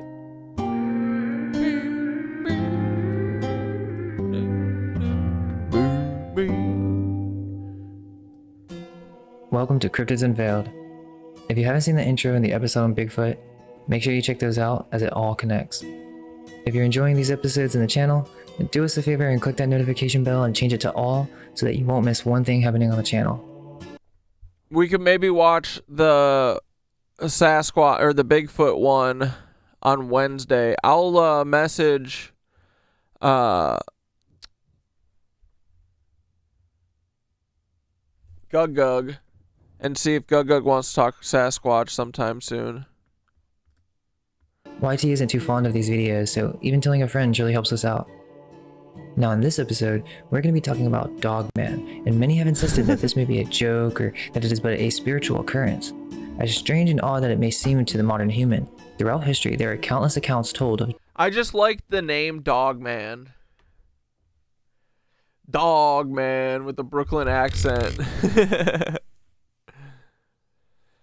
Welcome to Cryptids Unveiled. If you haven't seen the intro and the episode on Bigfoot, make sure you check those out as it all connects. If you're enjoying these episodes in the channel, then do us a favor and click that notification bell and change it to all so that you won't miss one thing happening on the channel. We could maybe watch the Sasquatch or the Bigfoot one on Wednesday. I'll message Gug and see if Gug wants to talk Sasquatch sometime soon. YT isn't too fond of these videos, so even telling a friend really helps us out. Now in this episode, we're going to be talking about Dogman, and many have insisted that this may be a joke or that it is but a spiritual occurrence. As strange and odd that it may seem to the modern human, throughout history there are countless accounts told of I just like the name Dogman. Dogman with a Brooklyn accent.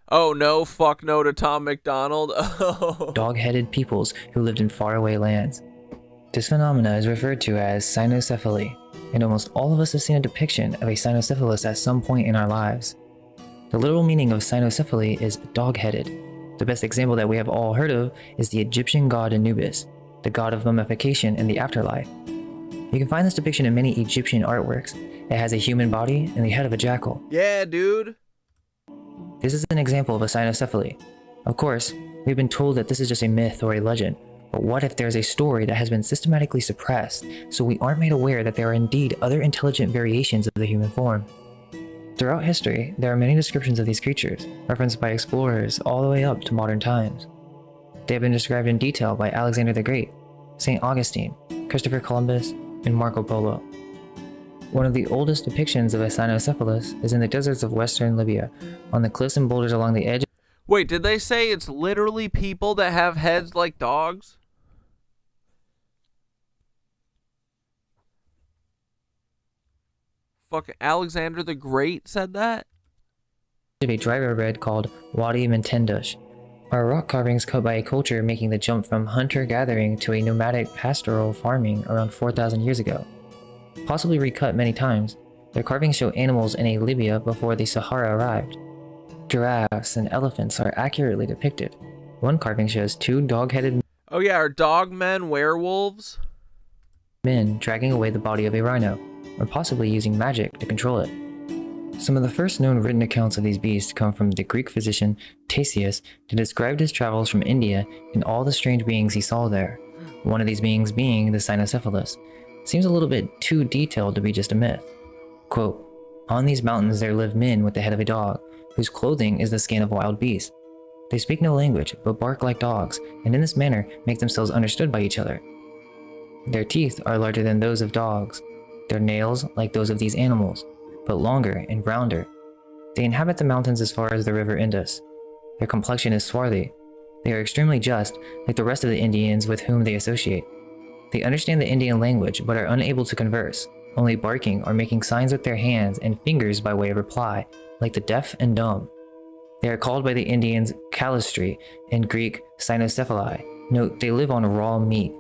Oh no, fuck no to Tom McDonald. Oh. dog-headed peoples who lived in faraway lands. This phenomena is referred to as cynocephaly, and almost all of us have seen a depiction of a cynocephalus at some point in our lives. The literal meaning of cynocephaly is dog-headed. The best example that we have all heard of is the Egyptian god Anubis, the god of mummification and the afterlife. You can find this depiction in many Egyptian artworks. It has a human body and the head of a jackal. Yeah, dude. This is an example of a cynocephaly. Of course, we've been told that this is just a myth or a legend, but what if there's a story that has been systematically suppressed, so we aren't made aware that there are indeed other intelligent variations of the human form? Throughout history, there are many descriptions of these creatures, referenced by explorers all the way up to modern times. They have been described in detail by Alexander the Great, St. Augustine, Christopher Columbus, and Marco Polo. One of the oldest depictions of a cynocephalus is in the deserts of western Libya, on the cliffs and boulders along the edge. Wait, did they say it's literally people that have heads like dogs? Fucking Alexander the Great said that? Of a dry riverbed called Wadi Mentendush, are rock carvings cut by a culture making the jump from hunter-gathering to a nomadic pastoral farming around 4,000 years ago. Possibly recut many times, their carvings show animals in a Libya before the Sahara arrived. Giraffes and elephants are accurately depicted. One carving shows two dog-headed Oh yeah, are dogmen werewolves? men dragging away the body of a rhino, or possibly using magic to control it. Some of the first known written accounts of these beasts come from the Greek physician Ctesias, who described his travels from India and all the strange beings he saw there. One of these beings being the cynocephalus. Seems a little bit too detailed to be just a myth. Quote, "On these mountains there live men with the head of a dog, whose clothing is the skin of wild beasts. They speak no language, but bark like dogs, and in this manner make themselves understood by each other. Their teeth are larger than those of dogs, their nails like those of these animals, but longer and rounder. They inhabit the mountains as far as the river Indus. Their complexion is swarthy. They are extremely just, like the rest of the Indians with whom they associate. They understand the Indian language, but are unable to converse, only barking or making signs with their hands and fingers by way of reply, like the deaf and dumb. They are called by the Indians calistri, in Greek cynocephali. Note, they live on raw meat,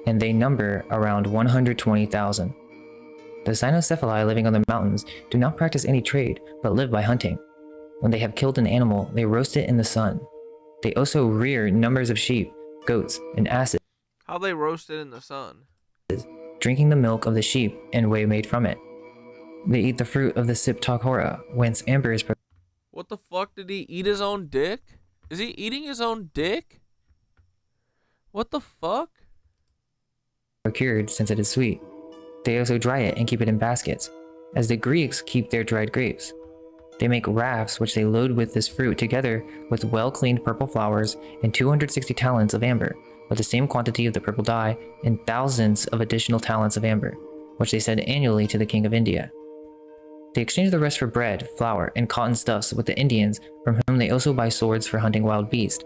and they number around 120,000. The cynocephali living on the mountains do not practice any trade, but live by hunting. When they have killed an animal, they roast it in the sun. They also rear numbers of sheep, goats, and asses. How they roast it in the sun? Drinking the milk of the sheep and whey made from it. They eat the fruit of the Siptakhora, whence amber is What the fuck, did he eat his own dick? Is he eating his own dick? What the fuck? procured since it is sweet. They also dry it and keep it in baskets, as the Greeks keep their dried grapes. They make rafts which they load with this fruit together with well-cleaned purple flowers and 260 talents of amber, with the same quantity of the purple dye and thousands of additional talents of amber, which they send annually to the king of India. They exchange the rest for bread, flour, and cotton stuffs with the Indians, from whom they also buy swords for hunting wild beasts.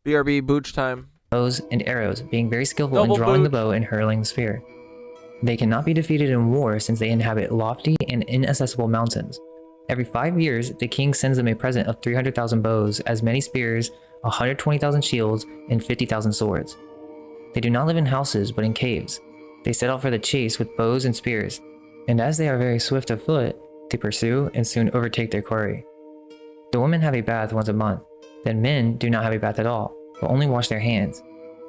BRB booch time. Bows and arrows, being very skillful Double in drawing booch. the bow and hurling the spear. They cannot be defeated in war since they inhabit lofty and inaccessible mountains. Every 5 years, the king sends them a present of 300,000 bows, as many spears, 120,000 shields, and 50,000 swords. They do not live in houses, but in caves. They set out for the chase with bows and spears, and as they are very swift of foot, they pursue and soon overtake their quarry. The women have a bath once a month. Then men do not have a bath at all, but only wash their hands.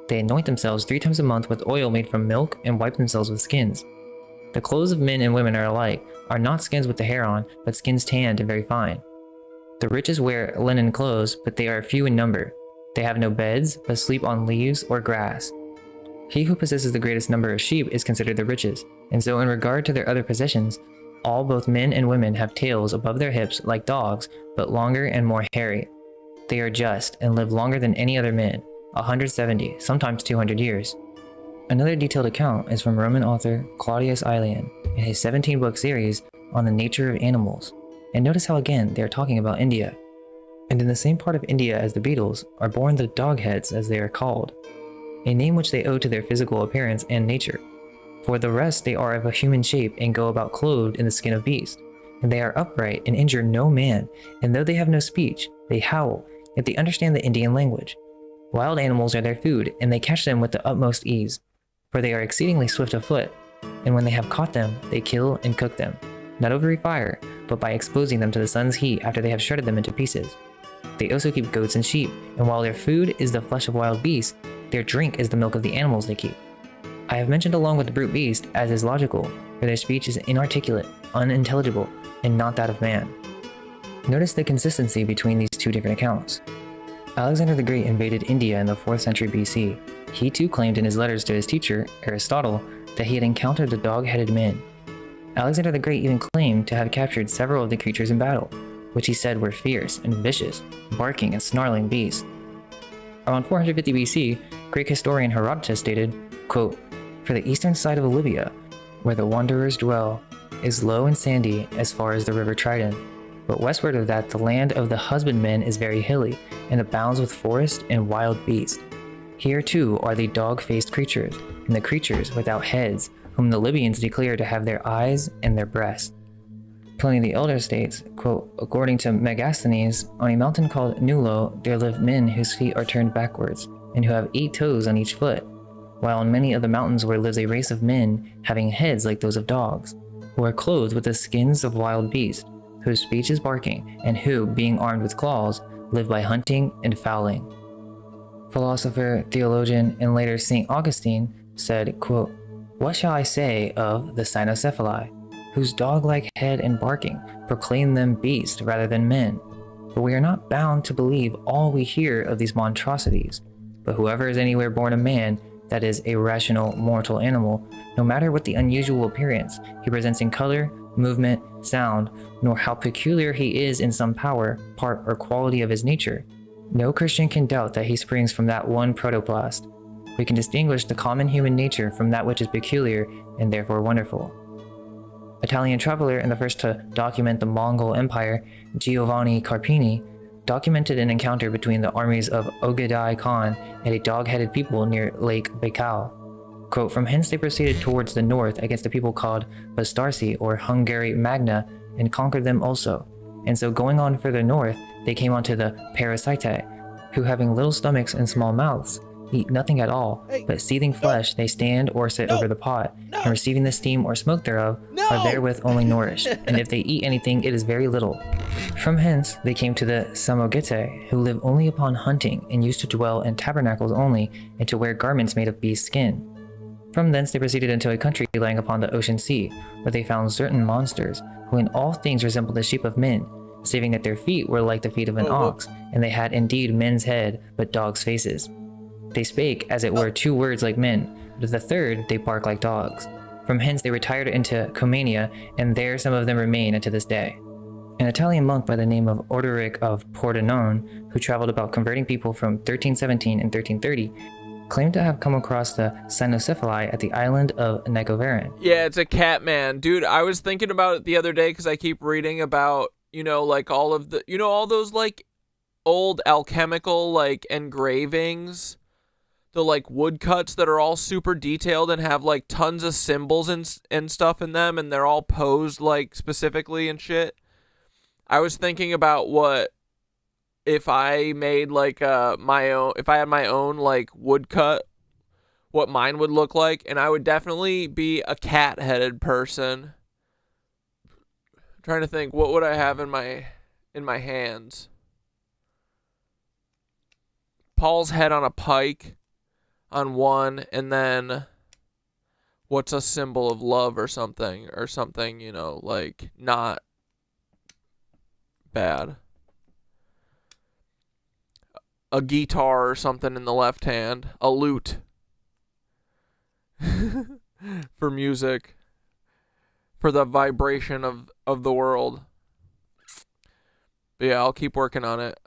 They anoint themselves 3 times a month with oil made from milk and wipe themselves with skins. The clothes of men and women are alike, are not skins with the hair on, but skins tanned and very fine. The riches wear linen clothes, but they are few in number. They have no beds, but sleep on leaves or grass. He who possesses the greatest number of sheep is considered the richest, and so in regard to their other possessions, all both men and women have tails above their hips like dogs, but longer and more hairy. They are just and live longer than any other men, 170, sometimes 200 years. Another detailed account is from Roman author Claudius Aelian in his 17-book series on the nature of animals. And notice how again they are talking about India. And in the same part of India as the beetles are born the dogheads, as they are called, a name which they owe to their physical appearance and nature. For the rest they are of a human shape and go about clothed in the skin of beasts. And they are upright and injure no man, and though they have no speech, they howl, yet they understand the Indian language. Wild animals are their food, and they catch them with the utmost ease, for they are exceedingly swift of foot, and when they have caught them, they kill and cook them, not over a fire, but by exposing them to the sun's heat after they have shredded them into pieces. They also keep goats and sheep, and while their food is the flesh of wild beasts, their drink is the milk of the animals they keep. I have mentioned along with the brute beast, as is logical, for their speech is inarticulate, unintelligible, and not that of man. Notice the consistency between these two different accounts. Alexander the Great invaded India in the 4th century BC. He too claimed in his letters to his teacher, Aristotle, that he had encountered the dog-headed men. Alexander the Great even claimed to have captured several of the creatures in battle, which he said were fierce and vicious, barking and snarling beasts. Around 450 BC, Greek historian Herodotus stated, quote, "For the eastern side of Libya, where the wanderers dwell, is low and sandy as far as the river Trident. But westward of that the land of the husbandmen is very hilly, and abounds with forest and wild beasts. Here too are the dog-faced creatures, and the creatures without heads, whom the Libyans declare to have their eyes and their breasts." Pliny the Elder states, quote, "According to Megasthenes, on a mountain called Nulo there live men whose feet are turned backwards, and who have 8 toes on each foot, while on many of the mountains where lives a race of men having heads like those of dogs, who are clothed with the skins of wild beasts, whose speech is barking, and who, being armed with claws, live by hunting and fowling." Philosopher, theologian, and later St. Augustine said, quote, "What shall I say of the cynocephali, whose dog-like head and barking proclaim them beasts rather than men? For we are not bound to believe all we hear of these monstrosities, but whoever is anywhere born a man, that is, a rational, mortal animal, no matter what the unusual appearance he presents in color, movement, sound, nor how peculiar he is in some power, part, or quality of his nature, no Christian can doubt that he springs from that one protoplast. We can distinguish the common human nature from that which is peculiar and therefore wonderful." Italian traveler and the first to document the Mongol Empire, Giovanni Carpini, documented an encounter between the armies of Ogedai Khan and a dog-headed people near Lake Baikal. Quote, "From hence they proceeded towards the north against a people called Bastarsi or Hungary Magna, and conquered them also. And so going on further north, they came onto the Parasitae, who having little stomachs and small mouths, eat nothing at all, but seething flesh they stand or sit over the pot, and receiving the steam or smoke thereof, are therewith only nourished, and if they eat anything it is very little. From hence they came to the Samogete, who live only upon hunting, and used to dwell in tabernacles only, and to wear garments made of beast skin. From thence they proceeded into a country lying upon the ocean sea, where they found certain monsters, who in all things resembled the shape of men, saving that their feet were like the feet of an ox, and they had indeed men's head, but dogs' faces. They spake, as it were, 2 words like men, but at the third they bark like dogs. From hence they retired into Comania, and there some of them remain unto this day. An Italian monk by the name of Orderic of Pordenone, who traveled about converting people from 1317 and 1330, claimed to have come across the cynocephali at the island of Negovaran. Yeah, it's a cat man. Dude, I was thinking about it the other day because I keep reading about, you know, like all of the, you know, all those like old alchemical like engravings, the like woodcuts that are all super detailed and have like tons of symbols and stuff in them, and they're all posed like specifically and shit. I was thinking about what if I made like my own, if I had my own like woodcut, what mine would look like, and I would definitely be a cat-headed person. I'm trying to think, what would I have in my hands? Paul's head on a pike on one, and then what's a symbol of love or something, you know, like not bad. A guitar or something in the left hand, a lute for music, for the vibration of the world. But yeah, I'll keep working on it.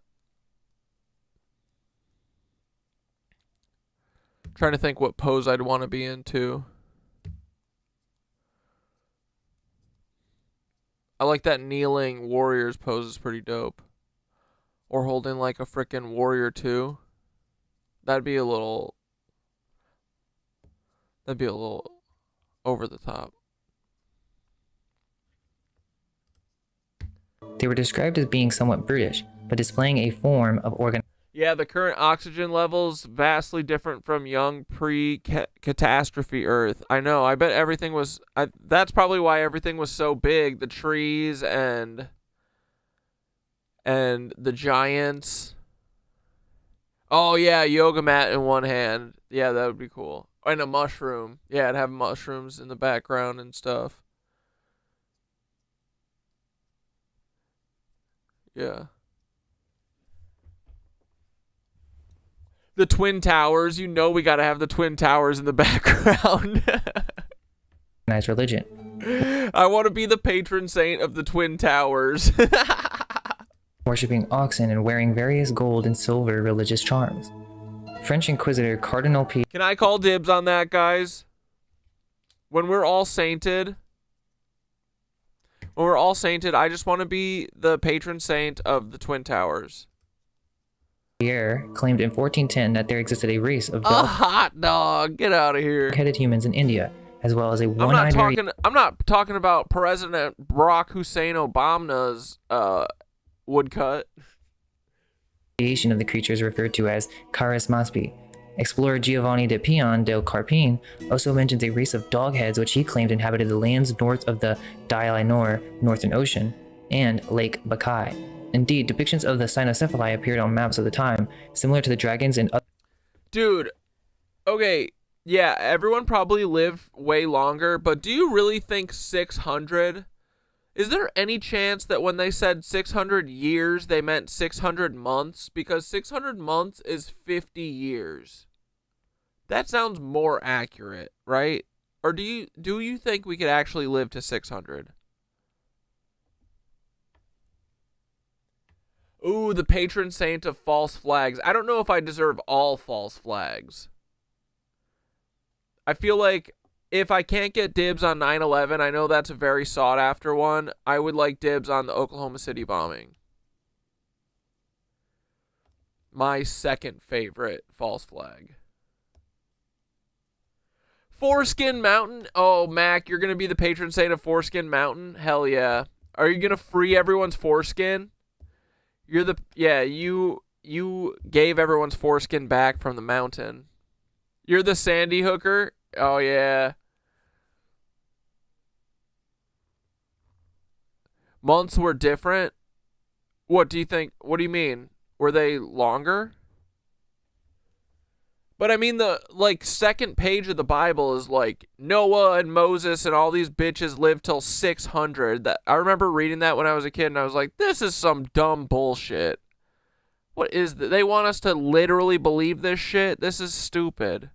Trying to think what pose I'd want to be in too. I like that kneeling warriors pose, is pretty dope. Or holding like a frickin' warrior too. That'd be a little over the top. They were described as being somewhat brutish, but displaying a form of Yeah, the current oxygen levels vastly different from young pre-catastrophe Earth. I know. I bet everything was. That's probably why everything was so big. The trees and the giants. Oh yeah, yoga mat in one hand. Yeah, that would be cool. And a mushroom. Yeah, I'd have mushrooms in the background and stuff. Yeah. The Twin Towers. You know we gotta have the Twin Towers in the background. organized religion. I want to be the patron saint of the Twin Towers. Worshipping oxen and wearing various gold and silver religious charms. French Inquisitor Cardinal P. Can I call dibs on that, guys? When we're all sainted, I just want to be the patron saint of the Twin Towers. Pierre claimed in 1410 that there existed a race of A hot dog. Get out of here. dog-headed humans in India, as well as a one-eyed I'm not talking about President Barack Hussein Obama's woodcut. variation of the creatures referred to as Caris Maspi. Explorer Giovanni de Pion del Carpine also mentions a race of dog-heads which he claimed inhabited the lands north of the Dailanor Northern Ocean and Lake Bakai. Indeed, depictions of the cynocephali appeared on maps of the time, similar to the dragons and other. Dude, okay, yeah, everyone probably lived way longer, but do you really think 600? Is there any chance that when they said 600 years, they meant 600 months? Because 600 months is 50 years. That sounds more accurate, right? Or do you think we could actually live to 600? Ooh, the patron saint of false flags. I don't know if I deserve all false flags. I feel like if I can't get dibs on 9/11, I know that's a very sought after one. I would like dibs on the Oklahoma City bombing. My second favorite false flag. Foreskin Mountain. Oh, Mac, you're going to be the patron saint of Foreskin Mountain? Hell yeah. Are you going to free everyone's foreskin? You gave everyone's foreskin back from the mountain. You're the Sandy Hooker? Oh, yeah. Months were different? What do you think? What do you mean? Were they longer? But I mean, the second page of the Bible is like Noah and Moses and all these bitches lived till 600. I remember reading that when I was a kid and I was like, this is some dumb bullshit. What is that? They want us to literally believe this shit? This is stupid.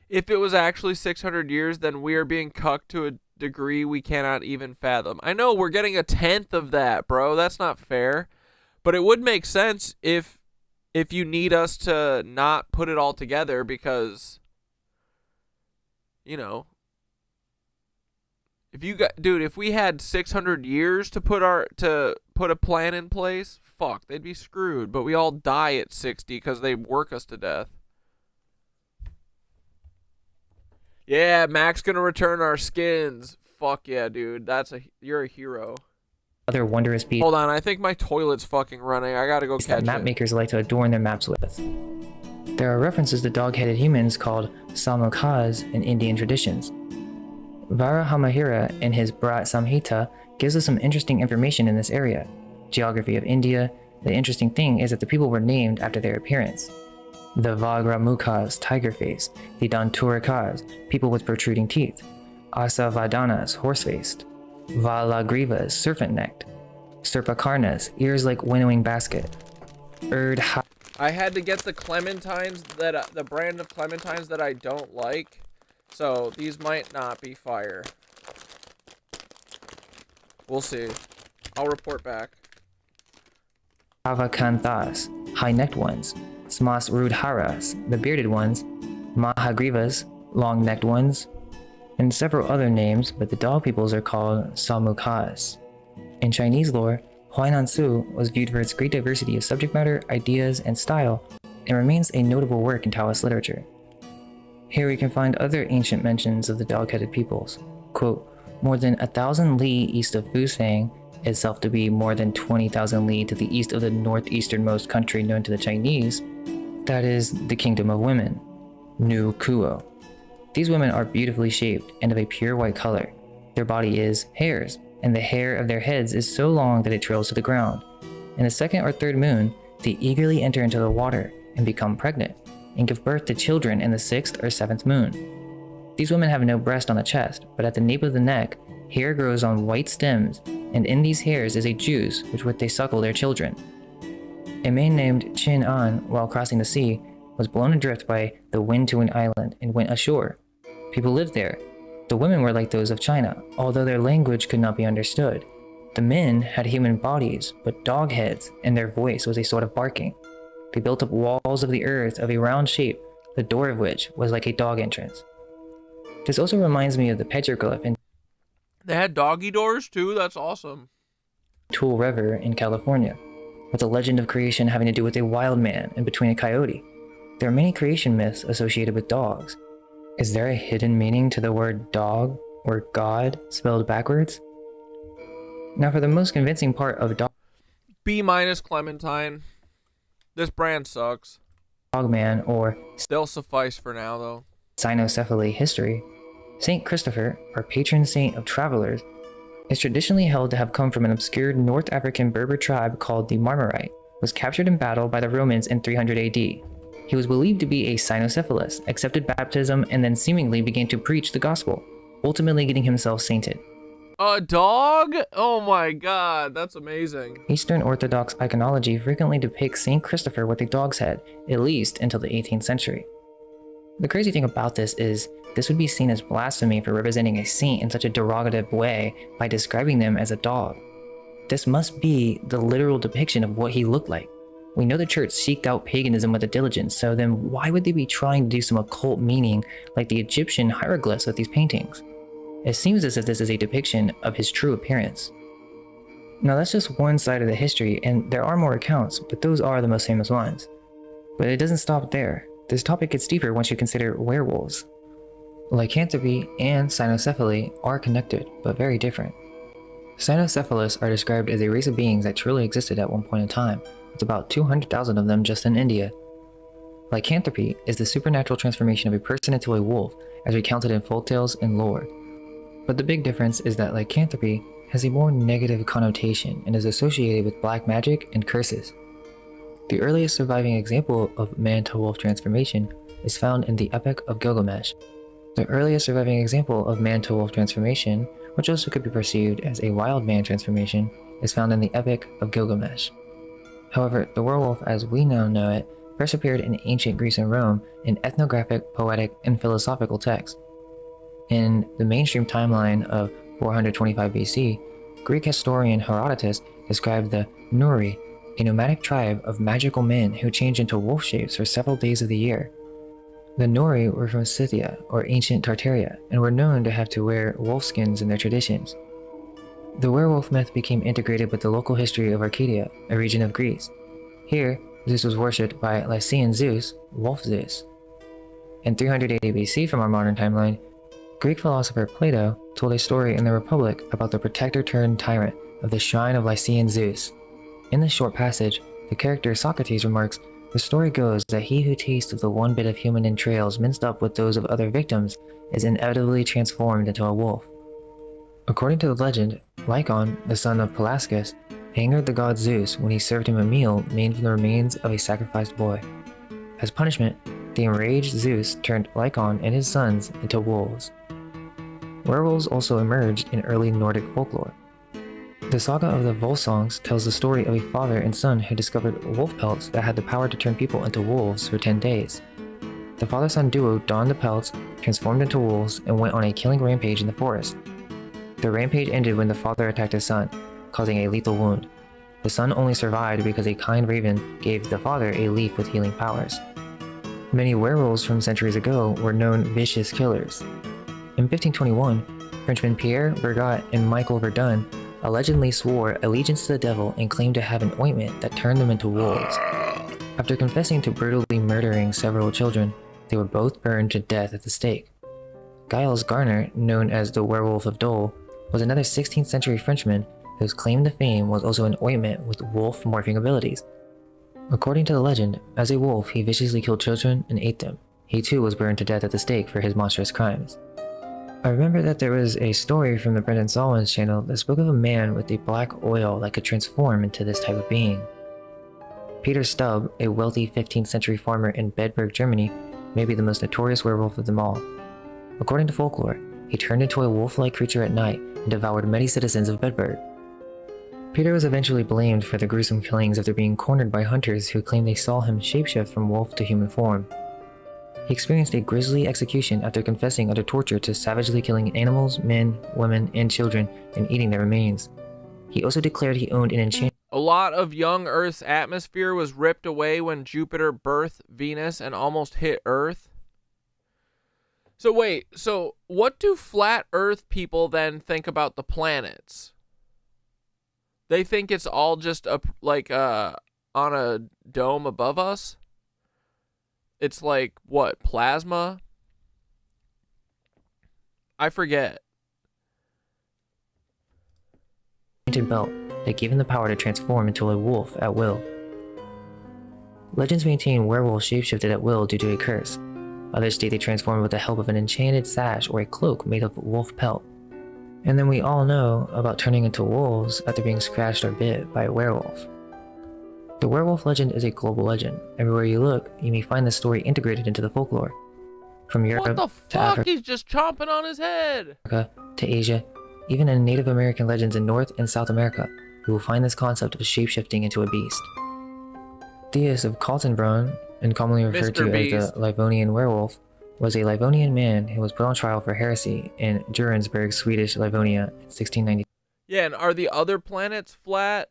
If it was actually 600 years, then we are being cucked to a degree we cannot even fathom. I know we're getting 1/10 of that, bro. That's not fair. But it would make sense if you need us to not put it all together because, you know, if we had 600 years to put a plan in place, fuck, they'd be screwed. But we all die at 60 because they work us to death. Yeah, Mac's gonna return our skins. Fuck yeah, dude. You're a hero. Other wondrous beasts. Hold on, I think my toilet's fucking running. I gotta go that catch map it. makers like to adorn their maps with. There are references to dog-headed humans called Samukas in Indian traditions. Varahamihira in his Bharat Samhita gives us some interesting information in this area. Geography of India. The interesting thing is that the people were named after their appearance. The Vagramukas, tiger face. The Danturikas, people with protruding teeth. Asavadanas, horse-faced. Valagrivas, serpent-necked. Serpakarnas, ears like winnowing basket. I had to get the clementines the brand of clementines that I don't like, so these might not be fire. We'll see. I'll report back. Avakanthas, high-necked ones. Smas Rudharas, the bearded ones. Mahagrivas, long-necked ones. And several other names, but the dog peoples are called Samukas. In Chinese lore, Huainan Su was viewed for its great diversity of subject matter, ideas, and style, and remains a notable work in Taoist literature. Here we can find other ancient mentions of the dog-headed peoples. Quote, more than 1,000 li east of Fusang, itself to be more than 20,000 li to the east of the northeasternmost country known to the Chinese, that is, the Kingdom of Women, Nu Kuo. These women are beautifully shaped and of a pure white color. Their body is hairs, and the hair of their heads is so long that it trails to the ground. In the second or third moon, they eagerly enter into the water and become pregnant, and give birth to children in the sixth or seventh moon. These women have no breast on the chest, but at the nape of the neck, hair grows on white stems, and in these hairs is a juice with which they suckle their children. A man named Chin An, while crossing the sea, was blown adrift by the wind to an island and went ashore. People lived there. The women were like those of China, although their language could not be understood. The men had human bodies, but dog heads, and their voice was a sort of barking. They built up walls of the earth of a round shape, the door of which was like a dog entrance. This also reminds me of the petroglyph in They had doggy doors too? That's awesome. Tool River in California, with the legend of creation having to do with a wild man in between a coyote. There are many creation myths associated with dogs. Is there a hidden meaning to the word dog or God spelled backwards? Now for the most convincing part of B- Clementine. This brand sucks. Dogman or They'll suffice for now though. cynocephaly history, Saint Christopher, our patron saint of travelers, is traditionally held to have come from an obscure North African Berber tribe called the Marmarite, was captured in battle by the Romans in 300 AD. He was believed to be a cynocephalus, accepted baptism, and then seemingly began to preach the gospel, ultimately getting himself sainted. A dog? Oh my god, that's amazing. Eastern Orthodox iconology frequently depicts Saint Christopher with a dog's head, at least until the 18th century. The crazy thing about this is, this would be seen as blasphemy for representing a saint in such a derogative way by describing them as a dog. This must be the literal depiction of what he looked like. We know the church seeked out paganism with a diligence, so then why would they be trying to do some occult meaning like the Egyptian hieroglyphs with these paintings? It seems as if this is a depiction of his true appearance. Now that's just one side of the history, and there are more accounts, but those are the most famous ones. But it doesn't stop there. This topic gets deeper once you consider werewolves. Lycanthropy and cynocephaly are connected, but very different. Cynocephalists are described as a race of beings that truly existed at one point in time, with about 200,000 of them just in India. Lycanthropy is the supernatural transformation of a person into a wolf, as recounted in folktales and lore. But the big difference is that lycanthropy has a more negative connotation and is associated with black magic and curses. The earliest surviving example of man-to-wolf transformation is found in the Epic of Gilgamesh. The earliest surviving example of man-to-wolf transformation, which also could be perceived as a wild man transformation, is found in the Epic of Gilgamesh. However, the werewolf as we now know it first appeared in ancient Greece and Rome in ethnographic, poetic, and philosophical texts. In the mainstream timeline of 425 BC, Greek historian Herodotus described the Nuri, a nomadic tribe of magical men who changed into wolf shapes for several days of the year. The Nuri were from Scythia, or ancient Tartaria, and were known to have to wear wolf skins in their traditions. The werewolf myth became integrated with the local history of Arcadia, a region of Greece. Here, Zeus was worshipped by Lycian Zeus, Wolf Zeus. In 300 AD BC from our modern timeline, Greek philosopher Plato told a story in the Republic about the protector turned tyrant of the shrine of Lycian Zeus. In this short passage, the character Socrates remarks, "The story goes that he who tastes of the one bit of human entrails minced up with those of other victims is inevitably transformed into a wolf." According to the legend, Lycon, the son of Pelasgus, angered the god Zeus when he served him a meal made from the remains of a sacrificed boy. As punishment, the enraged Zeus turned Lycon and his sons into wolves. Werewolves also emerged in early Nordic folklore. The saga of the Volsungs tells the story of a father and son who discovered wolf pelts that had the power to turn people into wolves for 10 days. The father-son duo donned the pelts, transformed into wolves, and went on a killing rampage in the forest. The rampage ended when the father attacked his son, causing a lethal wound. The son only survived because a kind raven gave the father a leaf with healing powers. Many werewolves from centuries ago were known vicious killers. In 1521, Frenchmen Pierre Bergot and Michael Verdun allegedly swore allegiance to the devil and claimed to have an ointment that turned them into wolves. After confessing to brutally murdering several children, they were both burned to death at the stake. Giles Garner, known as the Werewolf of Dole, was another 16th century Frenchman whose claim to fame was also an ointment with wolf morphing abilities. According to the legend, as a wolf he viciously killed children and ate them. He too was burned to death at the stake for his monstrous crimes. I remember that there was a story from the Brendan Solomons channel that spoke of a man with a black oil that could transform into this type of being. Peter Stubb, a wealthy 15th century farmer in Bedburg, Germany, may be the most notorious werewolf of them all. According to folklore, he turned into a wolf-like creature at night and devoured many citizens of Bedburg. Peter was eventually blamed for the gruesome killings after being cornered by hunters who claimed they saw him shapeshift from wolf to human form. He experienced a grisly execution after confessing under torture to savagely killing animals, men, women, and children and eating their remains. He also declared he owned an enchanted A lot of young Earth's atmosphere was ripped away when Jupiter birthed Venus and almost hit Earth. So wait, so what do flat Earth people then think about the planets? They think it's all just on a dome above us? It's like, what, plasma? I forget. belt that gave him the power to transform into a wolf at will. Legends maintain werewolves shapeshifted at will due to a curse. Others state they transformed with the help of an enchanted sash or a cloak made of wolf pelt. And then we all know about turning into wolves after being scratched or bit by a werewolf. The werewolf legend is a global legend. Everywhere you look, you may find the story integrated into the folklore. From Europe to Africa, He's just chomping on his head. to Asia, even in Native American legends in North and South America, you will find this concept of shapeshifting into a beast. Theus of Kaltenbrunn, and commonly referred to as the Livonian werewolf, was a Livonian man who was put on trial for heresy in Jurensburg, Swedish Livonia in 1690. Yeah, and are the other planets flat?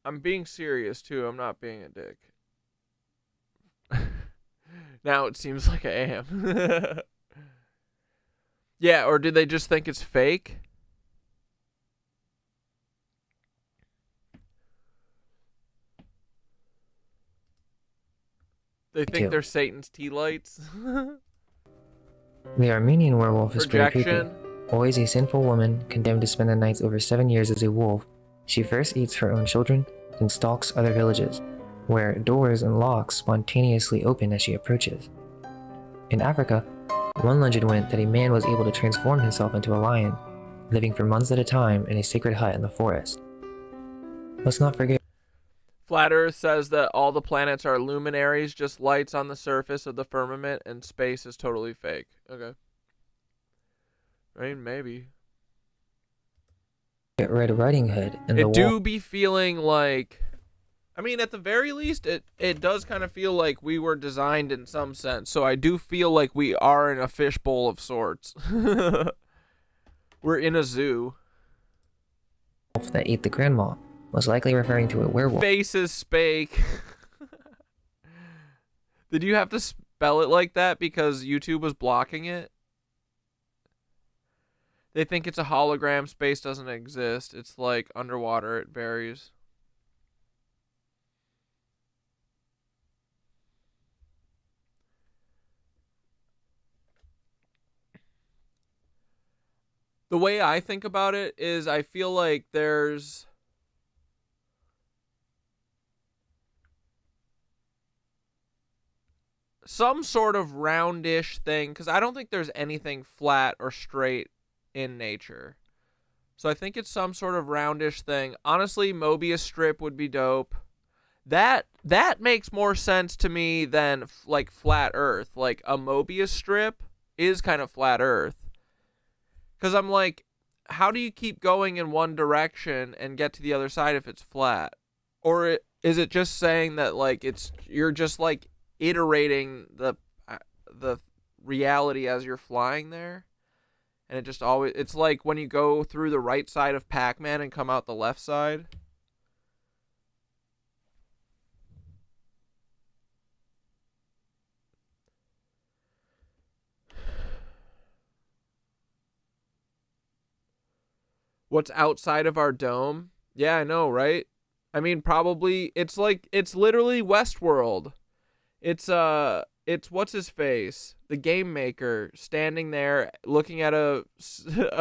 I'm being serious too, I'm not being a dick. Now it seems like I am. Yeah, or do they just think it's fake? They think they're Satan's tea lights? The Armenian werewolf is pretty creepy. Projection. Always a sinful woman, condemned to spend the nights over 7 years as a wolf, she first eats her own children, then stalks other villages, where doors and locks spontaneously open as she approaches. In Africa, one legend went that a man was able to transform himself into a lion, living for months at a time in a sacred hut in the forest. Let's not forget Flat Earth says that all the planets are luminaries, just lights on the surface of the firmament, and space is totally fake. Okay. I mean, maybe. Red Riding Hood and It the do be feeling like, I mean, at the very least, it does kind of feel like we were designed in some sense. So I do feel like we are in a fishbowl of sorts. We're in a zoo. wolf that ate the grandma, was likely referring to a werewolf. Faces spake. Did you have to spell it like that because YouTube was blocking it? They think it's a hologram. Space doesn't exist. It's like underwater. It varies. The way I think about it is I feel like there's some sort of roundish thing, because I don't think there's anything flat or straight in nature. So I think it's some sort of roundish thing. Honestly, Mobius strip would be dope. That makes more sense to me than like flat Earth. Like a Mobius strip is kind of flat Earth. Because I'm like, how do you keep going in one direction and get to the other side if it's flat? Or is it just saying that like you're just like iterating the reality as you're flying there? And it just always, it's like when you go through the right side of Pac-Man and come out the left side. What's outside of our dome? Yeah, I know, right? I mean, probably it's literally Westworld. It's what's his face? The game maker standing there looking at a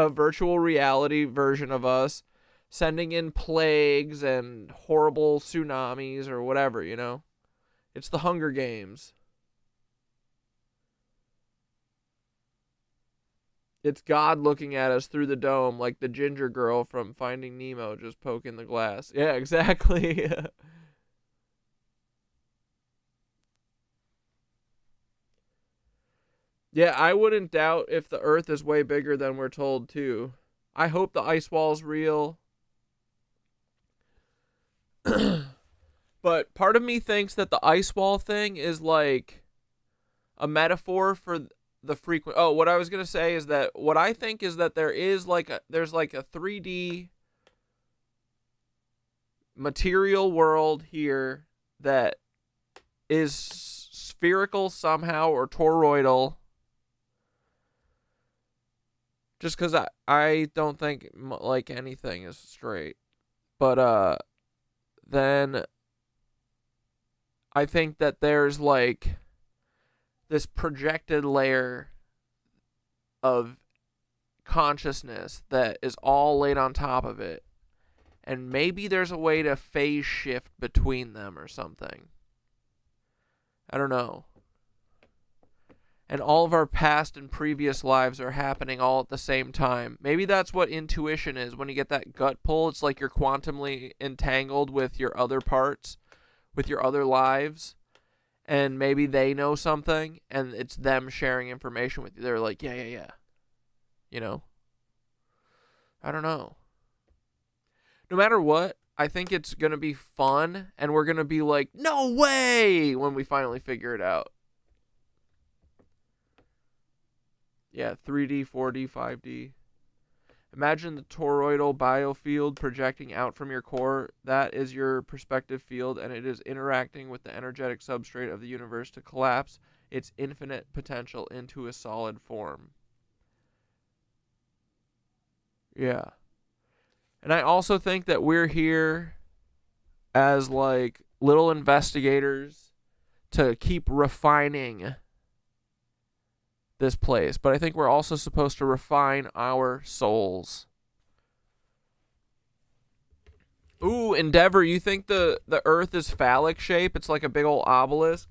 virtual reality version of us, sending in plagues and horrible tsunamis or whatever, you know? It's the Hunger Games. It's God looking at us through the dome like the ginger girl from Finding Nemo just poking the glass. Yeah, exactly. Yeah, I wouldn't doubt if the Earth is way bigger than we're told, too. I hope the ice wall's real. But part of me thinks that the ice wall thing is like a metaphor for the frequent... Oh, what I was going to say is that what I think is that there's like a 3D material world here that is spherical somehow or toroidal. Just because I don't think like anything is straight. But then I think that there's like this projected layer of consciousness that is all laid on top of it. And maybe there's a way to phase shift between them or something. I don't know. And all of our past and previous lives are happening all at the same time. Maybe that's what intuition is. When you get that gut pull, it's like you're quantumly entangled with your other parts, with your other lives. And maybe they know something, and it's them sharing information with you. They're like, yeah. You know? I don't know. No matter what, I think it's going to be fun, and we're going to be like, no way, when we finally figure it out. Yeah, 3D, 4D, 5D. Imagine the toroidal biofield projecting out from your core. That is your perspective field, and it is interacting with the energetic substrate of the universe to collapse its infinite potential into a solid form. Yeah. And I also think that we're here as like little investigators to keep refining this place, but I think we're also supposed to refine our souls. Ooh, Endeavor, you think the Earth is phallic shape? It's like a big old obelisk?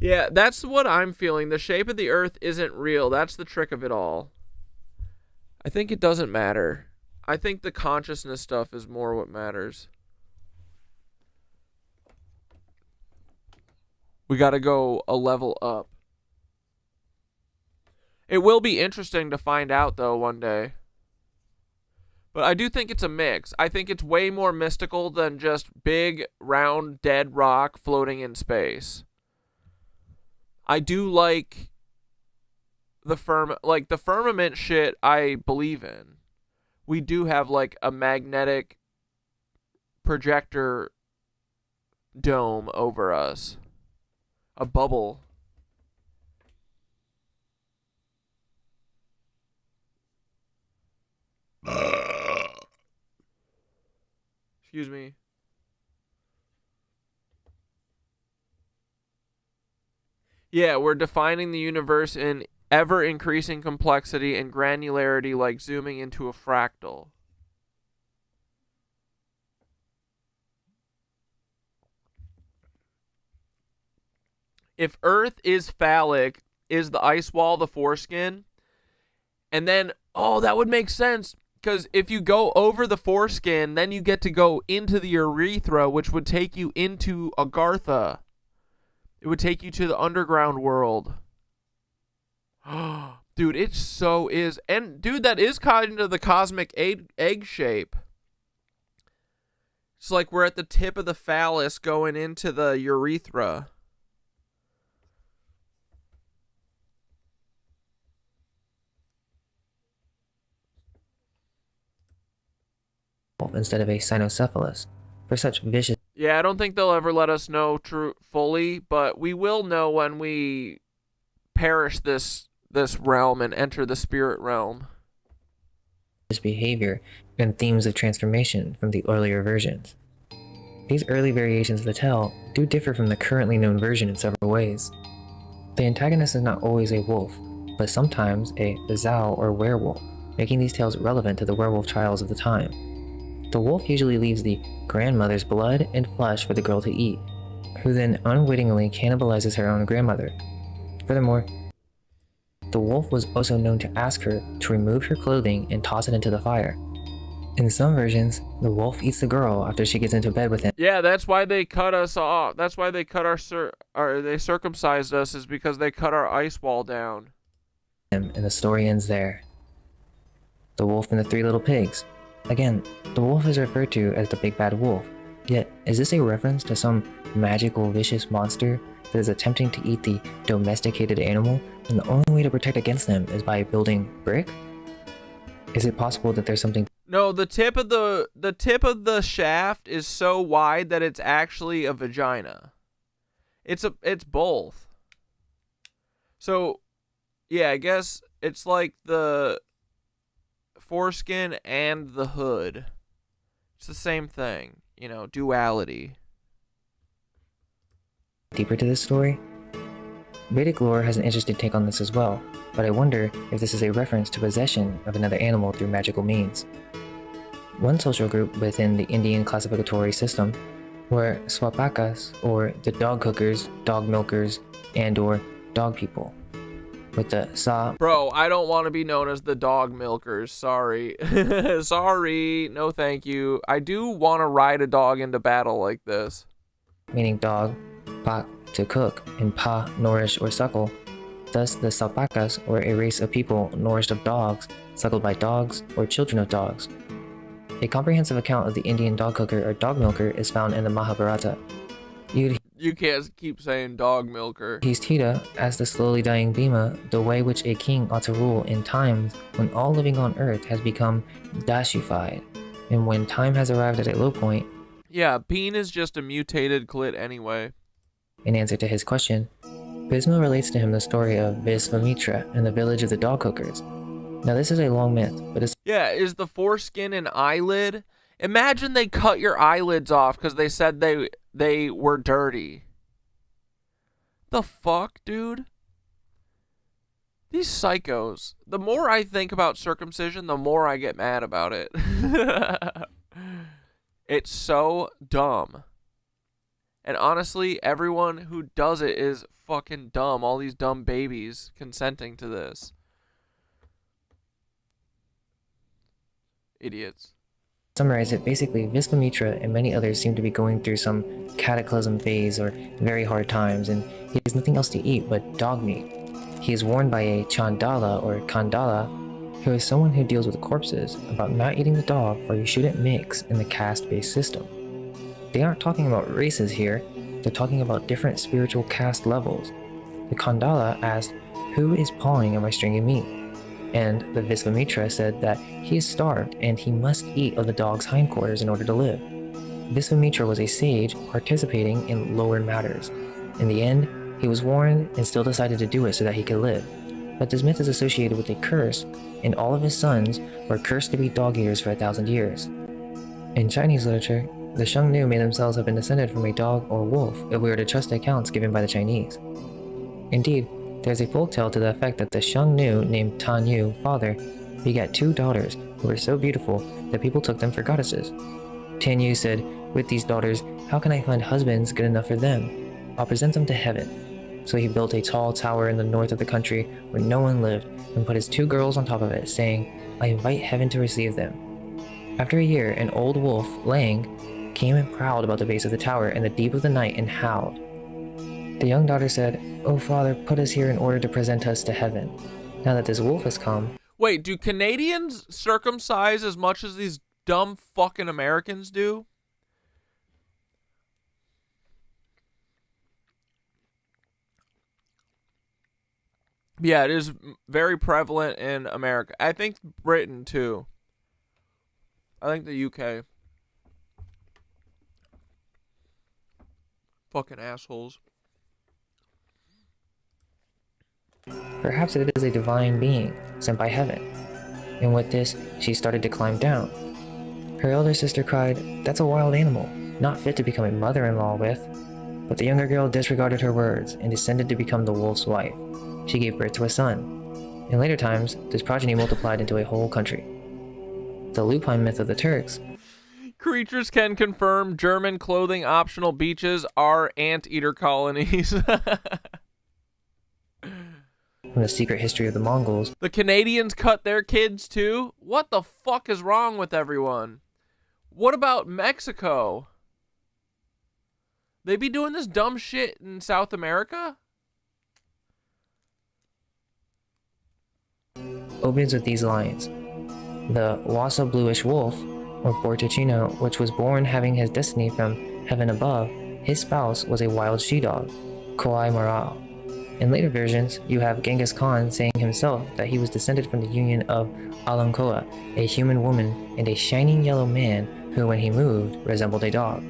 Yeah, that's what I'm feeling. The shape of the Earth isn't real. That's the trick of it all. I think it doesn't matter. I think the consciousness stuff is more what matters. We gotta go a level up. It will be interesting to find out, though, one day. But I do think it's a mix. I think it's way more mystical than just big, round, dead rock floating in space. I do like the firmament shit I believe in. We do have, like, a magnetic projector dome over us. A bubble. Excuse me. Yeah, we're defining the universe in ever-increasing complexity and granularity like zooming into a fractal. If Earth is phallic, is the ice wall the foreskin? And then, oh, that would make sense, because if you go over the foreskin, then you get to go into the urethra, which would take you into Agartha. It would take you to the underground world. Dude, it so is. And, dude, that is kind of the cosmic egg shape. It's like we're at the tip of the phallus going into the urethra. Instead of a cynocephalus for such vicious. Yeah, I don't think they'll ever let us know fully, but we will know when we perish this realm and enter the spirit realm. Behavior and themes of transformation from the earlier versions. These early variations of the tale do differ from the currently known version in several ways. The antagonist is not always a wolf, but sometimes a Zao or werewolf, making these tales relevant to the werewolf trials of the time. The wolf usually leaves the grandmother's blood and flesh for the girl to eat, who then unwittingly cannibalizes her own grandmother. Furthermore, the wolf was also known to ask her to remove her clothing and toss it into the fire. In some versions, the wolf eats the girl after she gets into bed with him. Yeah, that's why they cut us off. That's why they cut they circumcised us, is because they cut our ice wall down. And the story ends there. The Wolf and the Three Little Pigs. Again, the wolf is referred to as the big bad wolf. Yet, is this a reference to some magical vicious monster that is attempting to eat the domesticated animal, and the only way to protect against them is by building brick? Is it possible that there's something? No, the tip of the shaft is so wide that it's actually a vagina. It's both. So, yeah, I guess it's like the foreskin and the hood. It's the same thing, you know, duality. Deeper to this story? Vedic lore has an interesting take on this as well, but I wonder if this is a reference to possession of another animal through magical means. One social group within the Indian classificatory system were Swapakas, or the dog cookers, dog milkers, and or dog people. With the Sa... Bro, I don't want to be known as the dog milkers. Sorry. Sorry. No thank you. I do want to ride a dog into battle like this. Meaning dog, pak, to cook, and pa, nourish or suckle. Thus, the Salpakas were a race of people nourished of dogs, suckled by dogs, or children of dogs. A comprehensive account of the Indian dog cooker or dog milker is found in the Mahabharata. You can't keep saying dog milker. Histita, as the slowly dying Bhima, the way which a king ought to rule in times when all living on earth has become dashified, and when time has arrived at a low point. Yeah, Peen is just a mutated clit anyway. In answer to his question, Bhisma relates to him the story of Visvamitra and the village of the dog cookers. Now this is a long myth, but it's... Yeah, is the foreskin an eyelid? Imagine they cut your eyelids off because they said they were dirty. The fuck, dude? These psychos. The more I think about circumcision, the more I get mad about it. It's so dumb. And honestly, everyone who does it is fucking dumb. All these dumb babies consenting to this. Idiots. Summarize it, basically, Visvamitra and many others seem to be going through some cataclysm phase or very hard times, and he has nothing else to eat but dog meat. He is warned by a Chandala or Kandala, who is someone who deals with corpses, about not eating the dog, for you shouldn't mix in the caste-based system. They aren't talking about races here, they're talking about different spiritual caste levels. The Kandala asked, "Who is pawing at my stringy meat?" And the Visvamitra said that he is starved and he must eat of the dog's hindquarters in order to live. Visvamitra was a sage participating in lower matters. In the end, he was warned and still decided to do it so that he could live. But this myth is associated with a curse, and all of his sons were cursed to be dog eaters for 1,000 years. In Chinese literature, the Shangnu may themselves have been descended from a dog or wolf if we were to trust the accounts given by the Chinese. Indeed, There's a folktale to the effect that the Xiongnu named Tan Yu, father, begat 2 daughters who were so beautiful that people took them for goddesses. Tan Yu said, "With these daughters, how can I find husbands good enough for them? I'll present them to heaven." So he built a tall tower in the north of the country where no one lived and put his 2 girls on top of it, saying, "I invite heaven to receive them." After a year, an old wolf, Lang, came and prowled about the base of the tower in the deep of the night and howled. The young daughter said, "Oh father, put us here in order to present us to heaven. Now that this wolf has come..." Wait, do Canadians circumcise as much as these dumb fucking Americans do? Yeah, it is very prevalent in America. I think Britain too. I think the UK. Fucking assholes. Perhaps it is a divine being sent by heaven. And with this, she started to climb down. Her elder sister cried, "That's a wild animal, not fit to become a mother-in-law with." But the younger girl disregarded her words and descended to become the wolf's wife. She gave birth to a son. In later times, this progeny multiplied into a whole country. The lupine myth of the Turks. Creatures can confirm German clothing optional beaches are anteater colonies. From the secret history of the Mongols. The Canadians cut their kids too? What the fuck is wrong with everyone? What about Mexico? They be doing this dumb shit in South America? Opens with these lines. The Wasa bluish wolf, or Borticino, which was born having his destiny from heaven above, his spouse was a wild she-dog, Koi Mara. In later versions, you have Genghis Khan saying himself that he was descended from the union of Alankoa, a human woman, and a shining yellow man who, when he moved, resembled a dog.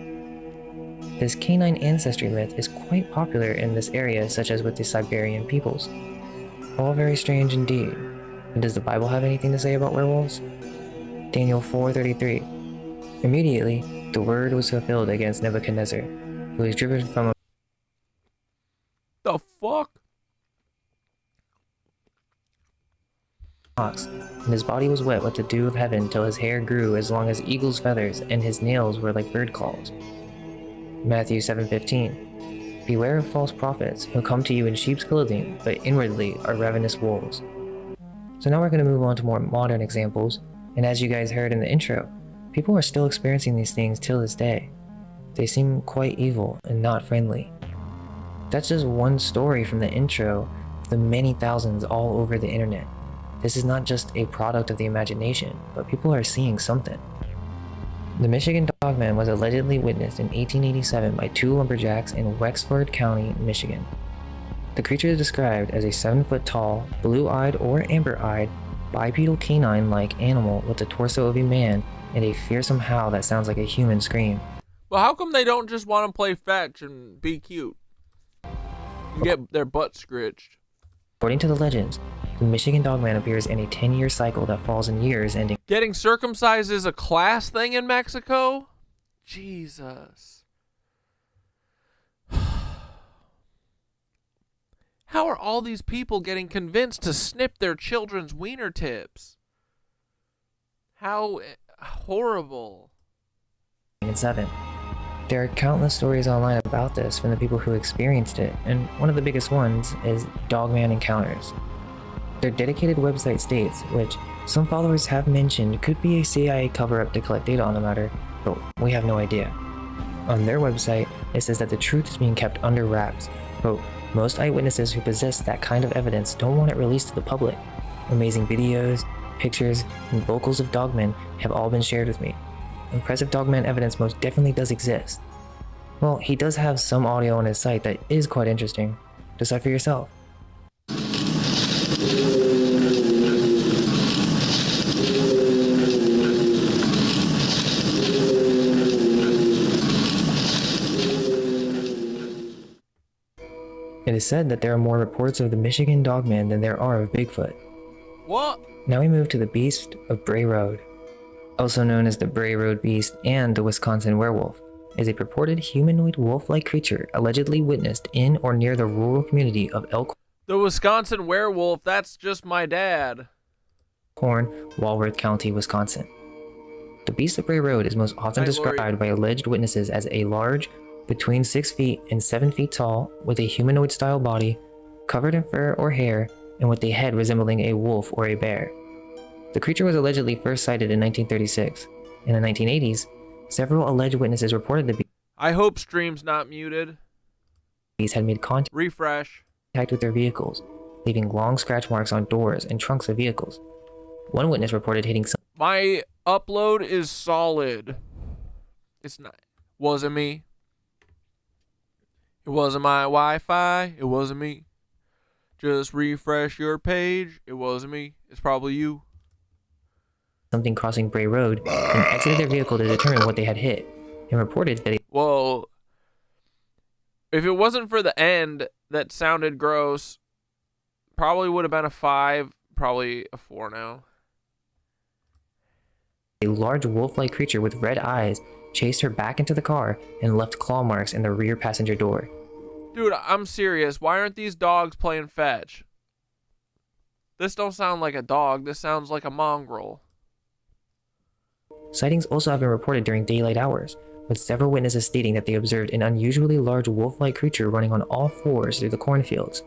This canine ancestry myth is quite popular in this area, such as with the Siberian peoples. All very strange indeed. And does the Bible have anything to say about werewolves? Daniel 4:33. Immediately, the word was fulfilled against Nebuchadnezzar, who was driven from the fuck? Ox, and his body was wet with the dew of heaven till his hair grew as long as eagle's feathers, and his nails were like bird claws. Matthew 7:15. Beware of false prophets who come to you in sheep's clothing, but inwardly are ravenous wolves. So now we're going to move on to more modern examples, and as you guys heard in the intro, people are still experiencing these things till this day. They seem quite evil and not friendly. That's just one story from the intro of the many thousands all over the internet. This is not just a product of the imagination, but people are seeing something. The Michigan Dogman was allegedly witnessed in 1887 by 2 lumberjacks in Wexford County, Michigan. The creature is described as a 7-foot-tall, blue-eyed or amber-eyed, bipedal canine-like animal with the torso of a man and a fearsome howl that sounds like a human scream. Well, how come they don't just want to play fetch and be cute? And get their butt scratched. According to the legends, the Michigan Dogman appears in a 10-year cycle that falls in years ending. Getting circumcised is a class thing in Mexico? Jesus. How are all these people getting convinced to snip their children's wiener tips? How horrible. 7. There are countless stories online about this from the people who experienced it, and one of the biggest ones is Dogman Encounters. Their dedicated website states, which some followers have mentioned could be a CIA cover-up to collect data on the matter, but we have no idea. On their website, it says that the truth is being kept under wraps. Quote, most eyewitnesses who possess that kind of evidence don't want it released to the public. Amazing videos, pictures, and vocals of dogmen have all been shared with me. Impressive dogman evidence most definitely does exist. Well, he does have some audio on his site that is quite interesting. Decide for yourself. It is said that there are more reports of the Michigan Dogman than there are of Bigfoot. What? Now we move to the Beast of Bray Road. Also known as the Bray Road Beast and the Wisconsin Werewolf, is a purported humanoid wolf-like creature allegedly witnessed in or near the rural community of Elk. The Wisconsin werewolf, that's just my dad. Corn, Walworth County, Wisconsin. The beast of Bray Road is most often described by alleged witnesses as a large, between 6 feet and 7 feet tall, with a humanoid-style body, covered in fur or hair, and with a head resembling a wolf or a bear. The creature was allegedly first sighted in 1936. In the 1980s, several alleged witnesses reported the I hope stream's not muted. beast had made contact Refresh. with their vehicles, leaving long scratch marks on doors and trunks of vehicles. One witness reported hitting some. My upload is solid. It's not. Wasn't me. It wasn't my Wi-Fi. It wasn't me. Just refresh your page. It wasn't me. It's probably you. Something crossing Bray Road and exited their vehicle to determine what they had hit, and reported that Well, if it wasn't for the end that sounded gross, probably would have been a 5, probably a 4 now. a large wolf-like creature with red eyes chased her back into the car and left claw marks in the rear passenger door. Dude, I'm serious. Why aren't these dogs playing fetch? This don't sound like a dog. This sounds like a mongrel. Sightings also have been reported during daylight hours, with several witnesses stating that they observed an unusually large wolf-like creature running on all fours through the cornfields.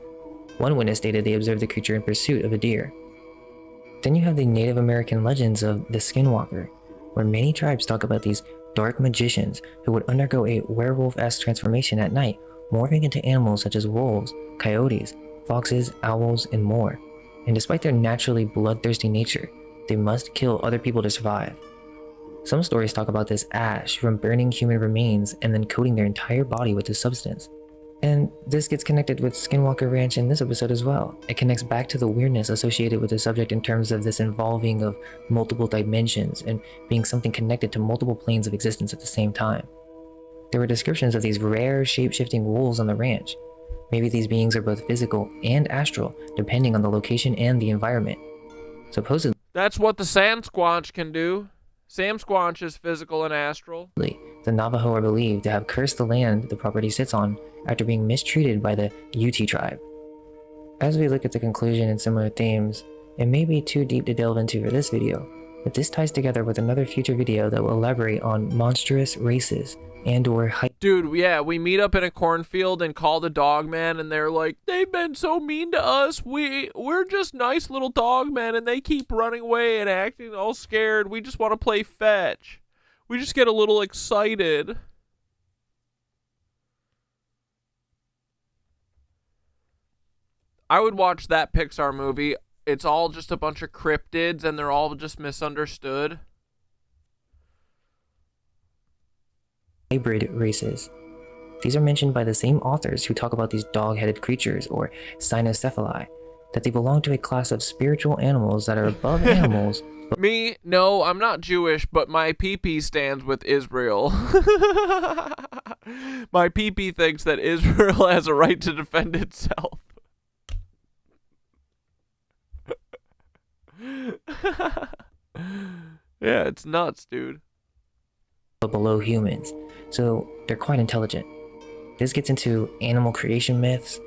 One witness stated they observed the creature in pursuit of a deer. Then you have the Native American legends of the Skinwalker, where many tribes talk about these dark magicians who would undergo a werewolf-esque transformation at night, morphing into animals such as wolves, coyotes, foxes, owls, and more. And despite their naturally bloodthirsty nature, they must kill other people to survive. Some stories talk about this ash from burning human remains and then coating their entire body with this substance. And this gets connected with Skinwalker Ranch in this episode as well. It connects back to the weirdness associated with the subject in terms of this involving of multiple dimensions and being something connected to multiple planes of existence at the same time. There were descriptions of these rare shape-shifting wolves on the ranch. Maybe these beings are both physical and astral, depending on the location and the environment. Supposedly, that's what the Sasquatch can do. Sam Squanch is physical and astral. the Navajo are believed to have cursed the land the property sits on after being mistreated by the Ute tribe. As we look at the conclusion and similar themes, it may be too deep to delve into for this video, but this ties together with another future video that will elaborate on monstrous races and/or Dude, yeah, we meet up in a cornfield and call the dogman, and they're like, they've been so mean to us. We're just nice little dogmen, and they keep running away and acting all scared. We just want to play fetch. We just get a little excited. I would watch that Pixar movie. It's all just a bunch of cryptids, and they're all just misunderstood. hybrid races. These are mentioned by the same authors who talk about these dog-headed creatures, or cynocephali, that they belong to a class of spiritual animals that are above animals. Me? No, I'm not Jewish, but my PP stands with Israel. My PP thinks that Israel has a right to defend itself. Yeah, it's nuts, dude. But below humans, so they're quite intelligent. This gets into animal creation myths,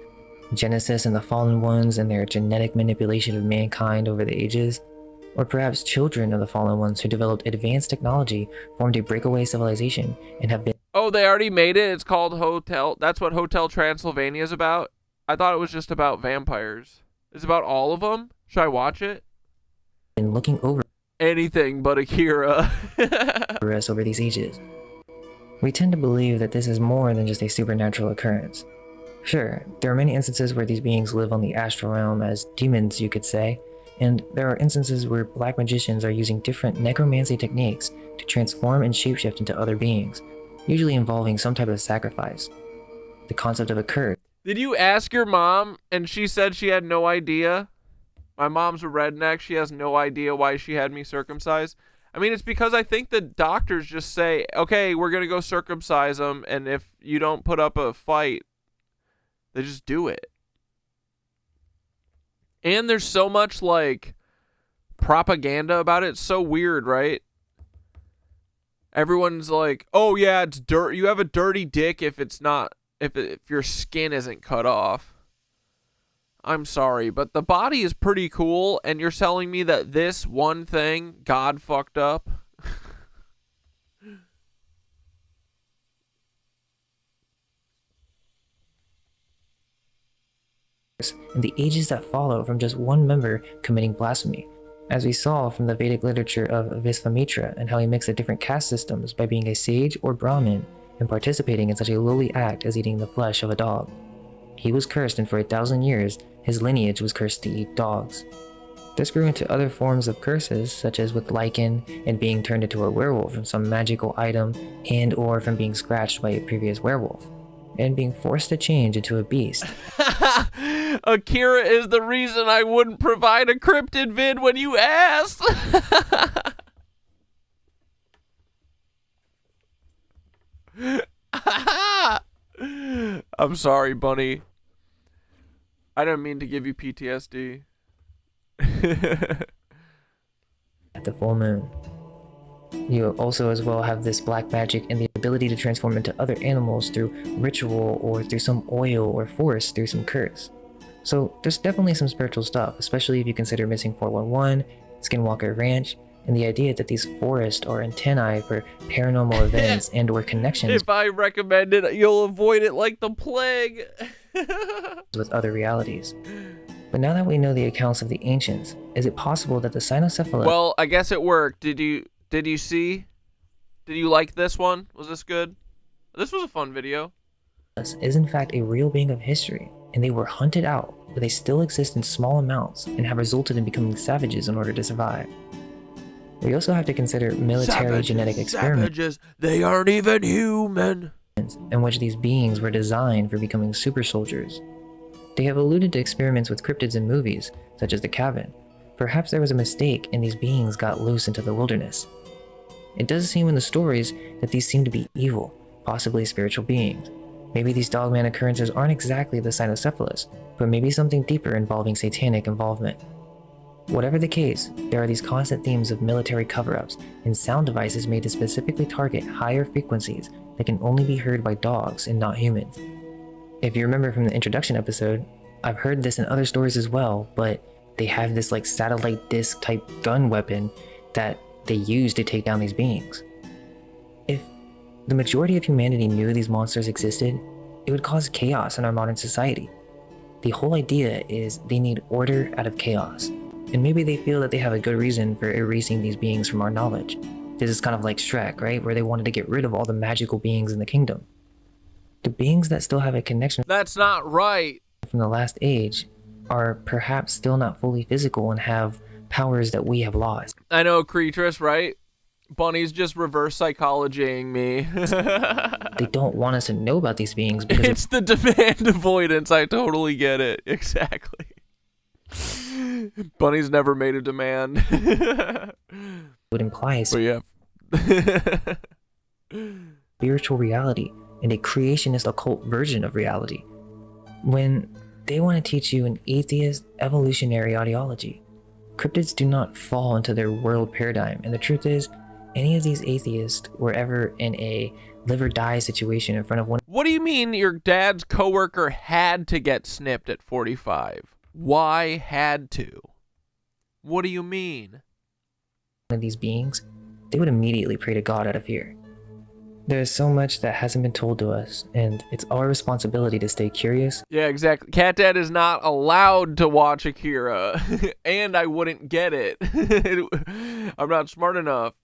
Genesis and the fallen ones and their genetic manipulation of mankind over the ages, or perhaps children of the fallen ones who developed advanced technology, formed a breakaway civilization, and have been— Oh, they already made it? It's called Hotel— that's what Hotel Transylvania is about? I thought it was just about vampires. It's about all of them? Should I watch it? been looking over anything but Akira us over these ages. We tend to believe that this is more than just a supernatural occurrence. Sure, there are many instances where these beings live on the astral realm as demons, you could say, and there are instances where black magicians are using different necromancy techniques to transform and shapeshift into other beings, usually involving some type of sacrifice. The concept of a curse. Did you ask your mom and she said she had no idea? My mom's a redneck. She has no idea why she had me circumcised. I mean, it's because I think the doctors just say, okay, we're going to go circumcise them, and if you don't put up a fight, they just do it. And there's so much, like, propaganda about it. It's so weird, right? Everyone's like, oh, yeah, it's dirt. You have a dirty dick if it's not, if your skin isn't cut off. I'm sorry, but the body is pretty cool, and you're telling me that this one thing God fucked up? And the ages that follow from just one member committing blasphemy, as we saw from the Vedic literature of Visvamitra and how he mixed the different caste systems by being a sage or Brahmin and participating in such a lowly act as eating the flesh of a dog. He was cursed, and for 1,000 years, his lineage was cursed to eat dogs. This grew into other forms of curses, such as with lichen and being turned into a werewolf from some magical item, and or from being scratched by a previous werewolf, and being forced to change into a beast. Akira is the reason I wouldn't provide a cryptid vid when you asked. I'm sorry, Bunny. I didn't mean to give you PTSD. At the full moon. You also as well have this black magic and the ability to transform into other animals through ritual or through some oil or force through some curse. So there's definitely some spiritual stuff, especially if you consider Missing 411, Skinwalker Ranch, and the idea that these forests are antennae for paranormal events and or connections If I recommend it, you'll avoid it like the plague. with other realities. But now that we know the accounts of the ancients, is it possible that the cynocephalus Well, I guess it worked. Did you see? Did you like this one? Was this good? This was a fun video. is in fact a real being of history, and they were hunted out, but they still exist in small amounts and have resulted in becoming savages in order to survive. We also have to consider military genetic experiments. Savages, they aren't even human. In which these beings were designed for becoming super soldiers. They have alluded to experiments with cryptids in movies, such as The Cabin. Perhaps there was a mistake and these beings got loose into the wilderness. It does seem in the stories that these seem to be evil, possibly spiritual beings. Maybe these dogman occurrences aren't exactly the cynocephalus, but maybe something deeper involving satanic involvement. Whatever the case, there are these constant themes of military cover-ups and sound devices made to specifically target higher frequencies that can only be heard by dogs and not humans. If you remember from the introduction episode, I've heard this in other stories as well, but they have this like satellite disc type gun weapon that they use to take down these beings. If the majority of humanity knew these monsters existed, it would cause chaos in our modern society. The whole idea is they need order out of chaos, and maybe they feel that they have a good reason for erasing these beings from our knowledge. This is kind of like Shrek, right? Where they wanted to get rid of all the magical beings in the kingdom. The beings that still have a connection That's not right. from the last age are perhaps still not fully physical and have powers that we have lost. I know, Creatress, right? Bunny's just reverse psychologying me. They don't want us to know about these beings because It's the demand avoidance. I totally get it. Exactly. Bunny's never made a demand. would imply But yeah. spiritual reality and a creationist occult version of reality, when they want to teach you an atheist evolutionary ideology. Cryptids do not fall into their world paradigm, and the truth is, any of these atheists were ever in a live or die situation in front of one What do you mean your dad's coworker had to get snipped at 45? Why had to? What do you mean? of these beings, they would immediately pray to God out of fear. There is so much that hasn't been told to us, and it's our responsibility to stay curious. Yeah, exactly. Cat Dad is not allowed to watch Akira, and I wouldn't get it. I'm not smart enough.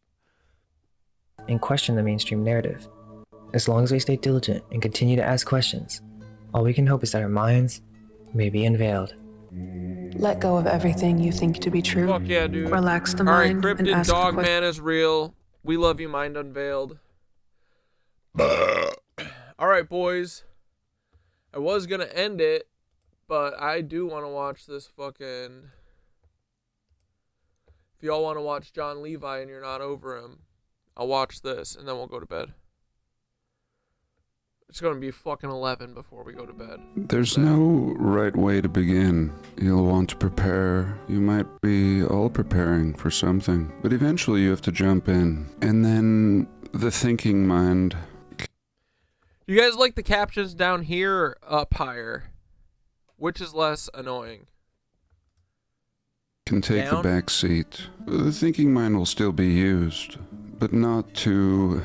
And question the mainstream narrative. As long as we stay diligent and continue to ask questions, all we can hope is that our minds may be unveiled. Let go of everything you think to be true. Fuck yeah, dude. Relax the All right, mind and Cryptid ask the Dog question. Man is real. We love you, Mind Unveiled. All right, boys. I was gonna end it, but I do want to watch this fucking... If y'all want to watch John Levi and you're not over him, I'll watch this, and then we'll go to bed. It's gonna be fucking 11 before we go to bed. There's no right way to begin. You'll want to prepare. You might be all preparing for something, but eventually you have to jump in. And then the thinking mind. You guys like the captions down here or up higher? Which is less annoying? Can take Down? the back seat. The thinking mind will still be used, but not to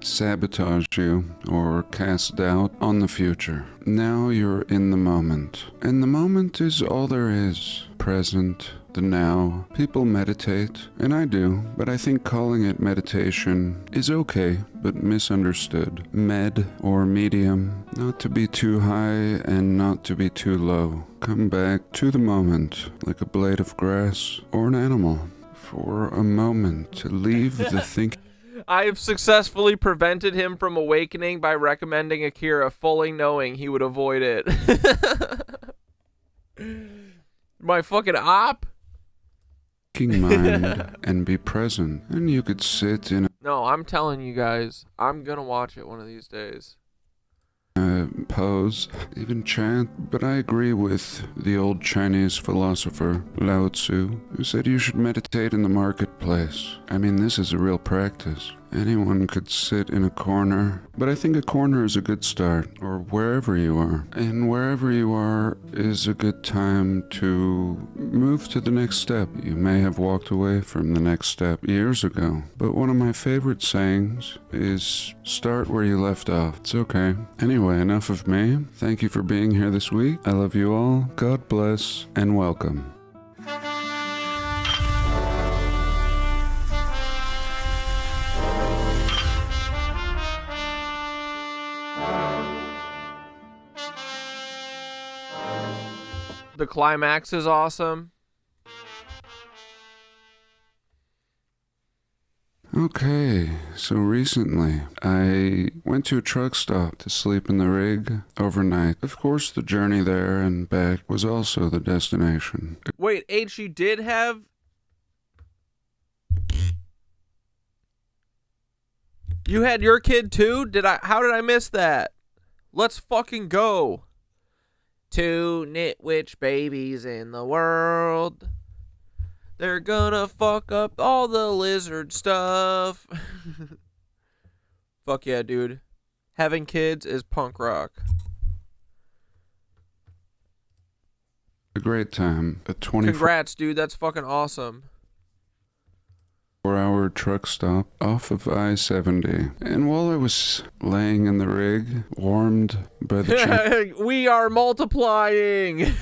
sabotage you or cast doubt on the future. Now you're in the moment, and the moment is all there is. Present, the now. People meditate, and I do, but I think calling it meditation is okay, but misunderstood. Med or medium, not to be too high and not to be too low. Come back to the moment, like a blade of grass or an animal, for a moment to leave the thinking. I have successfully prevented him from awakening by recommending Akira, fully knowing he would avoid it. My fucking op? Mind and be present, and you could sit in No, I'm telling you guys, I'm gonna watch it one of these days. a pose, even chant. But I agree with the old Chinese philosopher Lao Tzu, who said you should meditate in the marketplace. I mean, this is a real practice. Anyone could sit in a corner, but I think a corner is a good start, or wherever you are. And wherever you are is a good time to move to the next step. You may have walked away from the next step years ago, but one of my favorite sayings is start where you left off. It's okay. Anyway, enough of me. Thank you for being here this week. I love you all. God bless, and welcome. The climax is awesome. Okay, so recently I went to a truck stop to sleep in the rig overnight. Of course, the journey there and back was also the destination. Wait, H, you did have... You had your kid too? How did I miss that? Let's fucking go. 2 nitwitch babies in the world. They're gonna fuck up all the lizard stuff. Fuck yeah, dude. Having kids is punk rock. A great time. A 24 Congrats, dude. That's fucking awesome. 4-hour truck stop off of I-70. And while I was laying in the rig, warmed by the We are multiplying.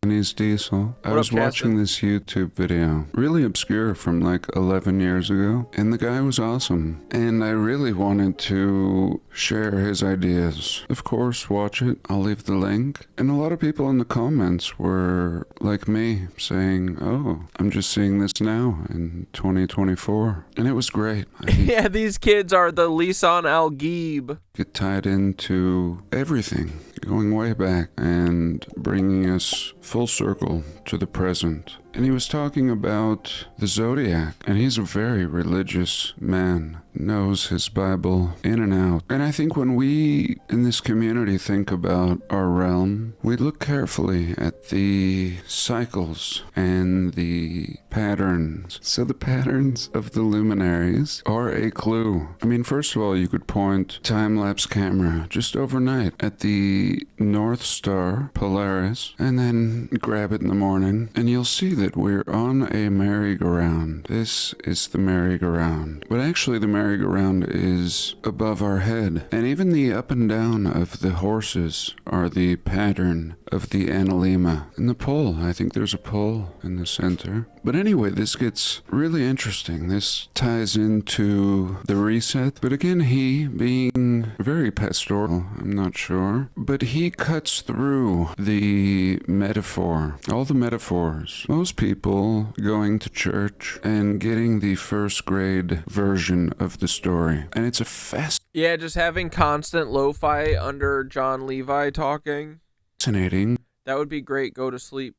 Chinese diesel, I was watching this YouTube video, really obscure from like 11 years ago, and the guy was awesome. And I really wanted to share his ideas. Of course, watch it. I'll leave the link. And a lot of people in the comments were like me, saying, oh, I'm just seeing this now in 2024. And it was great. Yeah, these kids are the Lisan Al-Gheib. Get tied into everything, going way back and bringing us full circle to the present. And he was talking about the zodiac, and he's a very religious man, knows his Bible in and out. And I think when we in this community think about our realm, we look carefully at the cycles and the patterns. So the patterns of the luminaries are a clue. I mean, first of all, you could point time-lapse camera just overnight at the North Star Polaris, and then grab it in the morning, and you'll see that we're on a merry-go-round. This is the merry-go-round. But actually the merry-go-round is above our head. And even the up and down of the horses are the pattern of the analema. And the pole, I think there's a pole in the center. But anyway, this gets really interesting. This ties into the reset. But again, he being very pastoral, I'm not sure, but he cuts through the metaphor, all the metaphors. Most people going to church and getting the first grade version of the story. And it's a Yeah, just having constant lo-fi under John Levi talking. fascinating. That would be great. Go to sleep.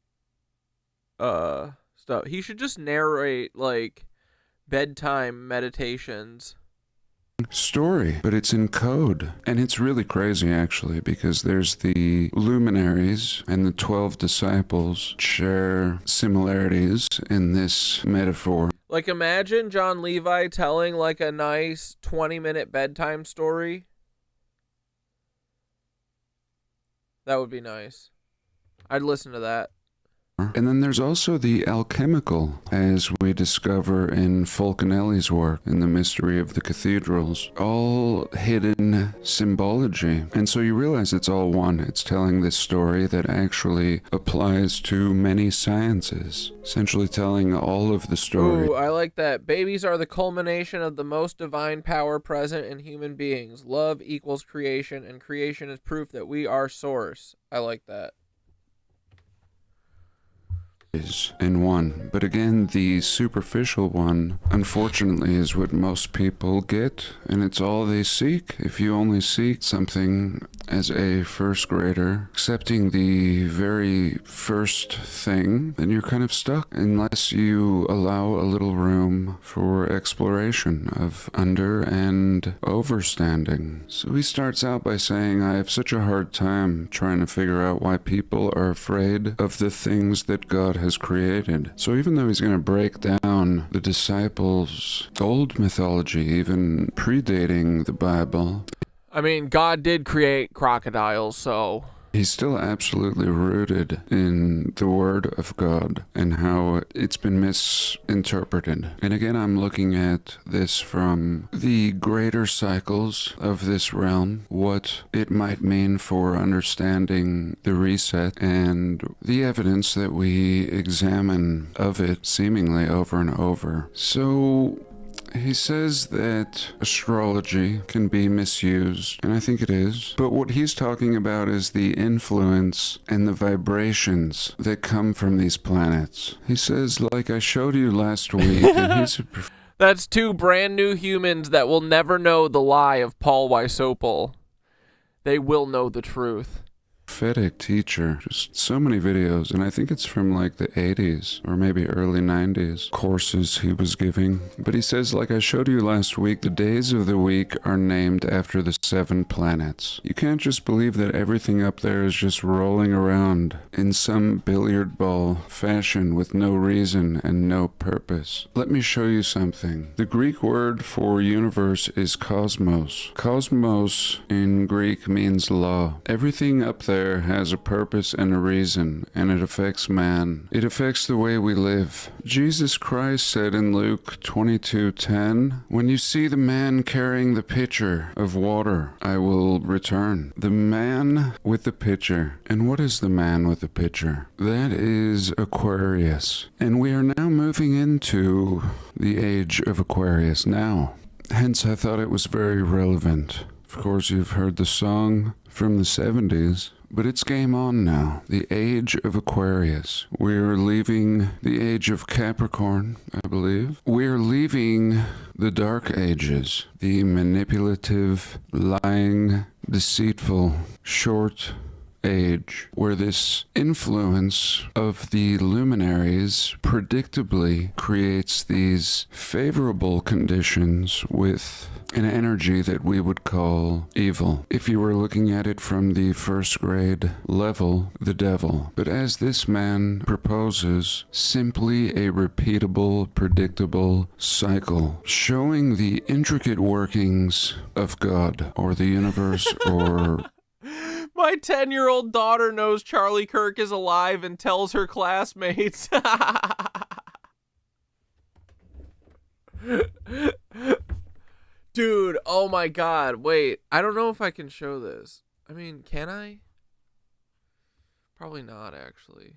Stuff. He should just narrate like bedtime meditations. Story, but it's in code. And it's really crazy actually, because there's the luminaries and the 12 disciples share similarities in this metaphor. Like imagine John Levi telling like a nice 20-minute bedtime story. That would be nice. I'd listen to that. And then there's also the alchemical, as we discover in Fulcanelli's work in The Mystery of the Cathedrals, all hidden symbology. And so you realize it's all one. It's telling this story that actually applies to many sciences, essentially telling all of the story. Ooh, I like that. Babies are the culmination of the most divine power present in human beings. Love equals creation, and creation is proof that we are source. I like that. In one. But again, the superficial one, unfortunately, is what most people get, and it's all they seek. If you only seek something as a first grader, accepting the very first thing, then you're kind of stuck, unless you allow a little room for exploration of under and overstanding. So he starts out by saying, I have such a hard time trying to figure out why people are afraid of the things that God has created. So even though he's going to break down the disciples' old mythology, even predating the Bible, I mean, God did create crocodiles, so... he's still absolutely rooted in the Word of God and how it's been misinterpreted. And again, I'm looking at this from the greater cycles of this realm, what it might mean for understanding the reset and the evidence that we examine of it seemingly over and over. So he says that astrology can be misused, and I think it is. But what he's talking about is the influence and the vibrations that come from these planets. He says, like I showed you last week, and he's a That's two brand new humans that will never know the lie of Paul Wysopal. They will know the truth. prophetic teacher, just so many videos, and I think it's from like the 80s or maybe early 90s courses he was giving. But he says, like I showed you last week, the days of the week are named after the 7 planets. You can't just believe that everything up there is just rolling around in some billiard ball fashion with no reason and no purpose. Let me show you something. The Greek word for universe is cosmos. Cosmos in Greek means law. Everything up there has a purpose and a reason, and it affects man. It affects the way we live. Jesus Christ said in Luke 22:10, when you see the man carrying the pitcher of water, I will return. The man with the pitcher. And what is the man with the pitcher? That is Aquarius. And we are now moving into the age of Aquarius now. Hence, I thought it was very relevant. Of course, you've heard the song from the 70s, but it's game on now. The age of Aquarius. We're leaving the age of Capricorn, I believe. We're leaving the dark ages, the manipulative, lying, deceitful, short age, where this influence of the luminaries predictably creates these favorable conditions with an energy that we would call evil. If you were looking at it from the first grade level, the devil. But as this man proposes, simply a repeatable, predictable cycle, showing the intricate workings of God, or the universe, or... My 10-year-old daughter knows Charlie Kirk is alive and tells her classmates. Dude, oh my god, wait. I don't know if I can show this. I mean, can I? Probably not, actually.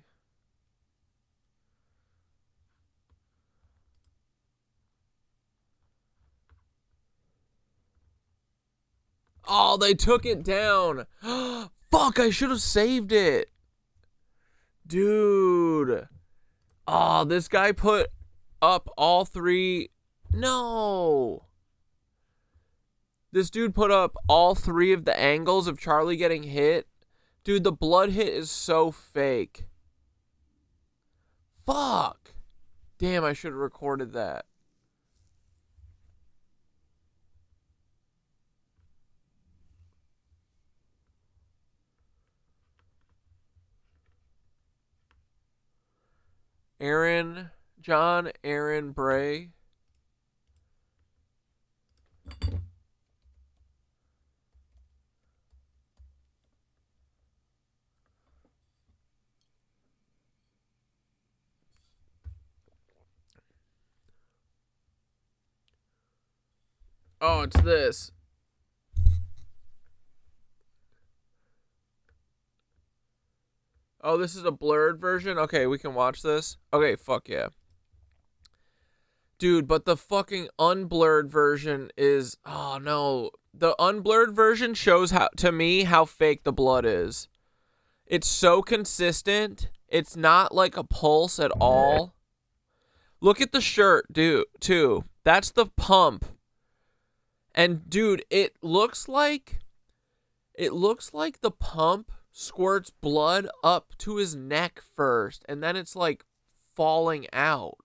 Oh, they took it down. Fuck, I should have saved it. Dude. Oh, this guy put up all 3. No. This dude put up all 3 of the angles of Charlie getting hit. Dude, the blood hit is so fake. Fuck. Damn, I should have recorded that. John Aaron Bray. Oh, it's this. Oh, this is a blurred version? Okay, we can watch this. Okay, fuck yeah. Dude, but the fucking unblurred version is... Oh, no. The unblurred version shows how to me how fake the blood is. It's so consistent. It's not like a pulse at all. Look at the shirt, dude, too. That's the pump. And, dude, it looks like the pump squirts blood up to his neck first, and then it's like falling out.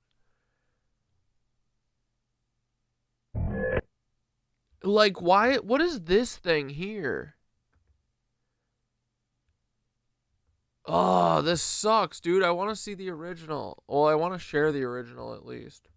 Like, why? What is this thing here? Oh, this sucks, dude. I want to see the original. Well, I want to share the original at least.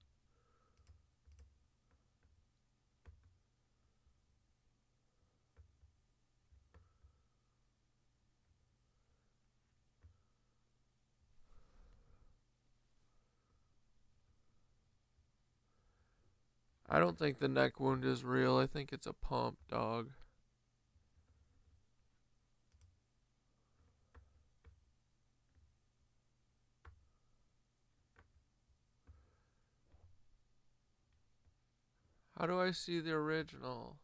I don't think the neck wound is real. I think it's a pump, dog. How do I see the original?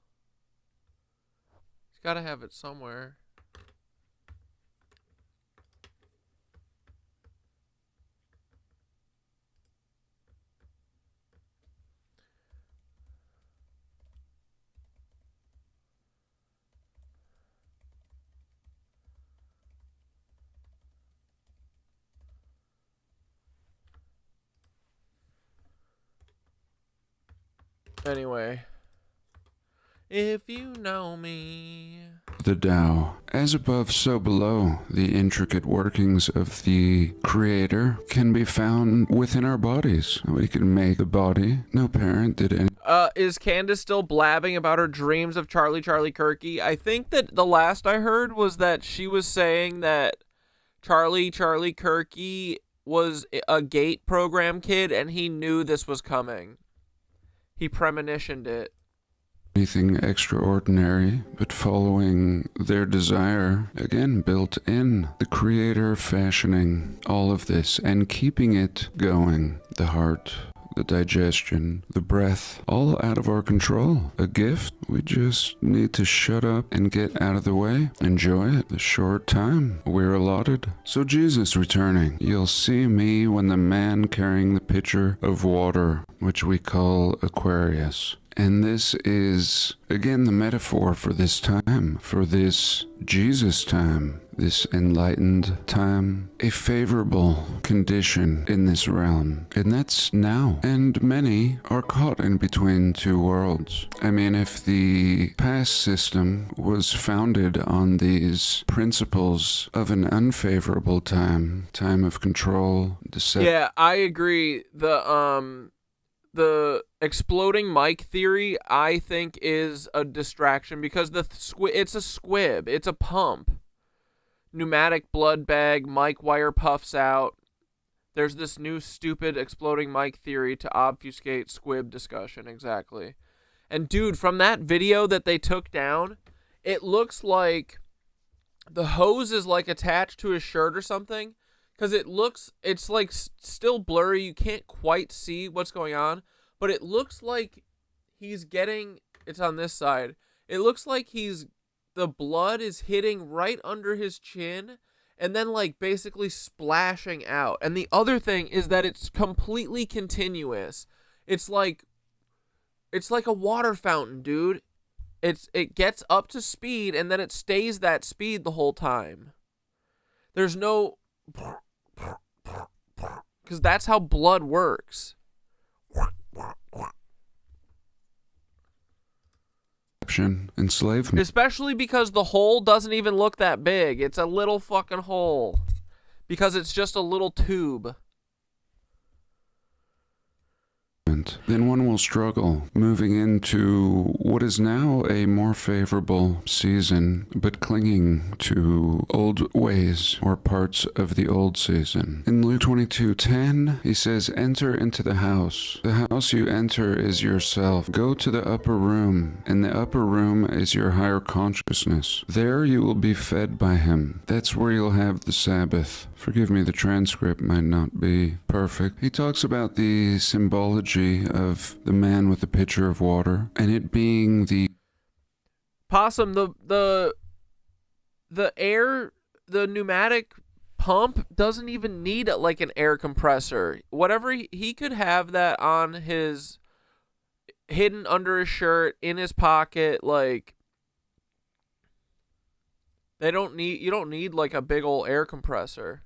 He's got to have it somewhere. Anyway, if you know me. The Tao. As above, so below, the intricate workings of the Creator can be found within our bodies. We can make the body. No parent did any. Is Candace still blabbing about her dreams of Charlie Kirky? I think that the last I heard was that she was saying that Charlie Kirky was a GATE program kid and he knew this was coming. He premonitioned it. Anything extraordinary, but following their desire, again built in, the Creator fashioning all of this and keeping it going. The heart, the digestion, the breath, all out of our control. A gift. We just need to shut up and get out of the way. Enjoy it. The short time we're allotted. So Jesus returning. You'll see me when the man carrying the pitcher of water, which we call Aquarius. And this is, again, the metaphor for this time, for this Jesus time, this enlightened time, a favorable condition in this realm. And that's now. And many are caught in between two worlds. I mean, if the past system was founded on these principles of an unfavorable time of control, deception. Yeah, I agree. The exploding mic theory, I think, is a distraction because it's a squib. It's a pump. Pneumatic blood bag, mic wire puffs out. There's this new stupid exploding mic theory to obfuscate squib discussion, exactly. And dude, from that video that they took down, it looks like the hose is like attached to his shirt or something. Because it's like still blurry. You can't quite see what's going on. But it looks like he's getting, it's on this side. It looks like the blood is hitting right under his chin. And then like basically splashing out. And the other thing is that it's completely continuous. It's like a water fountain, dude. It gets up to speed and then it stays that speed the whole time. There's no... Because that's how blood works. Enslavement. Especially because the hole doesn't even look that big. It's a little fucking hole. Because it's just a little tube. present, then one will struggle moving into what is now a more favorable season, but clinging to old ways or parts of the old season. In Luke 22:10, he says, enter into the house. The house you enter is yourself. Go to the upper room, and the upper room is your higher consciousness. There you will be fed by him. That's where you'll have the Sabbath. Forgive me, the transcript might not be perfect. He talks about the symbology of the man with the pitcher of water, and it being the Possum, the pneumatic pump doesn't even need like an air compressor. Whatever he could have that on his, hidden under his shirt, in his pocket. Like, you don't need like a big old air compressor.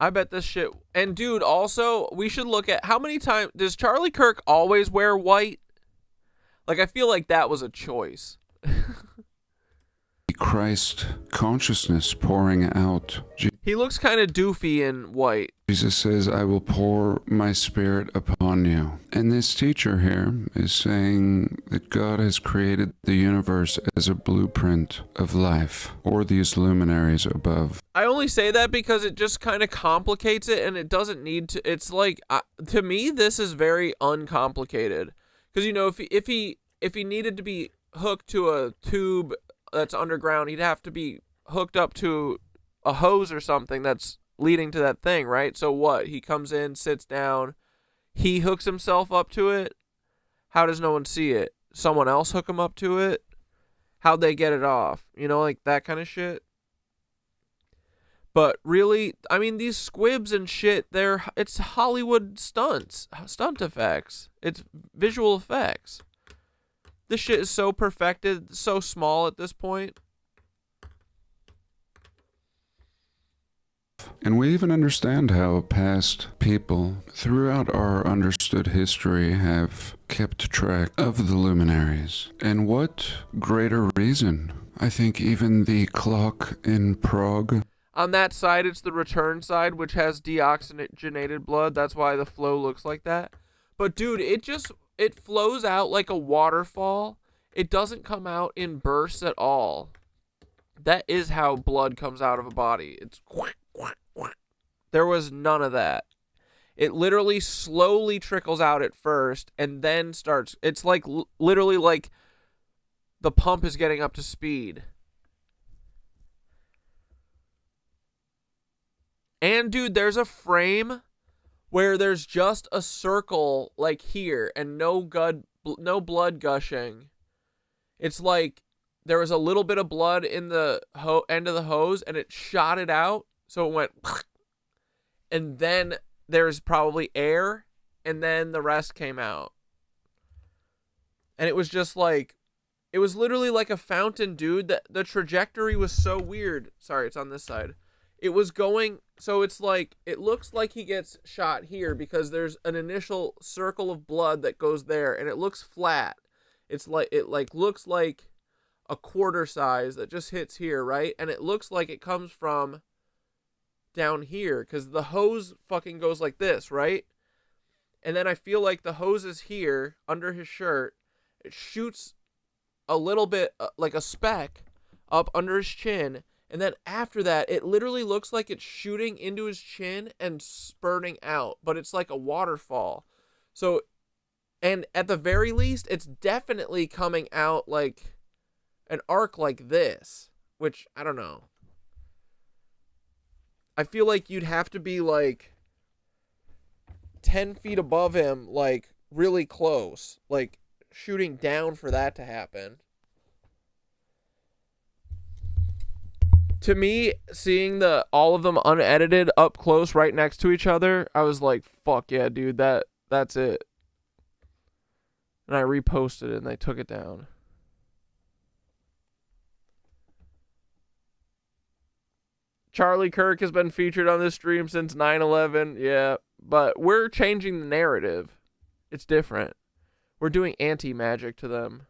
I bet this shit. And dude, also, we should look at how many times does Charlie Kirk always wear white? Like, I feel like that was a choice. Christ consciousness pouring out. He looks kind of doofy in white. Jesus says, I will pour my spirit upon you. And this teacher here is saying that God has created the universe as a blueprint of life, or these luminaries above. I only say that because it just kind of complicates it, and it doesn't need to. It's like, to me, this is very uncomplicated. Because, you know, if he needed to be hooked to a tube that's underground, he'd have to be hooked up to a hose or something that's leading to that thing, right? So what? He comes in, sits down, he hooks himself up to it. How does no one see it? Someone else hook him up to it? How'd they get it off? You know, like that kind of shit. But really, I mean, these squibs and shit, it's Hollywood stunt effects. It's visual effects. This shit is so perfected, so small at this point. And we even understand how past people throughout our understood history have kept track of the luminaries. And what greater reason? I think even the clock in Prague. On that side, it's the return side, which has deoxygenated blood. That's why the flow looks like that. But dude, it flows out like a waterfall. It doesn't come out in bursts at all. That is how blood comes out of a body. It's quack, quack, quack. There was none of that. It literally slowly trickles out at first and then starts. It's like literally like the pump is getting up to speed. And dude, there's a frame where there's just a circle like here and no blood gushing. It's like there was a little bit of blood in the end of the hose and it shot it out. So it went, and then there's probably air, and then the rest came out. And it was just like, it was literally like a fountain, dude. The trajectory was so weird. Sorry, it's on this side. It was going, so it's like, it looks like he gets shot here because there's an initial circle of blood that goes there, and it looks flat. It looks like a quarter size that just hits here, right? And it looks like it comes from down here because the hose fucking goes like this, right? And then I feel like the hose is here under his shirt. It shoots a little bit like a speck up under his chin. And then after that, it literally looks like it's shooting into his chin and spurting out, but it's like a waterfall. So, and at the very least, it's definitely coming out like an arc like this, which I don't know. I feel like you'd have to be like 10 feet above him, like really close, like shooting down for that to happen. To me, seeing all of them unedited up close right next to each other, I was like, fuck yeah, dude, that's it. And I reposted it and they took it down. Charlie Kirk has been featured on this stream since 9/11. Yeah, but we're changing the narrative. It's different. We're doing anti-magic to them.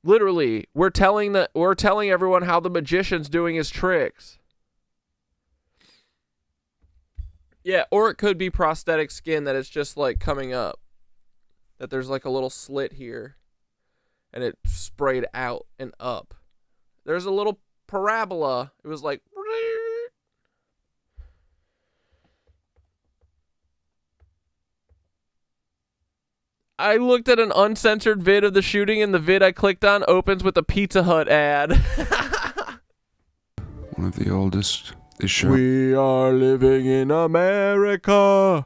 Literally, we're telling everyone how the magician's doing his tricks. Yeah, or it could be prosthetic skin that it's just like coming up. That there's like a little slit here. And it sprayed out and up. There's a little parabola. It was like... I looked at an uncensored vid of the shooting, and the vid I clicked on opens with a Pizza Hut ad. One of the oldest is shown. We are living in America.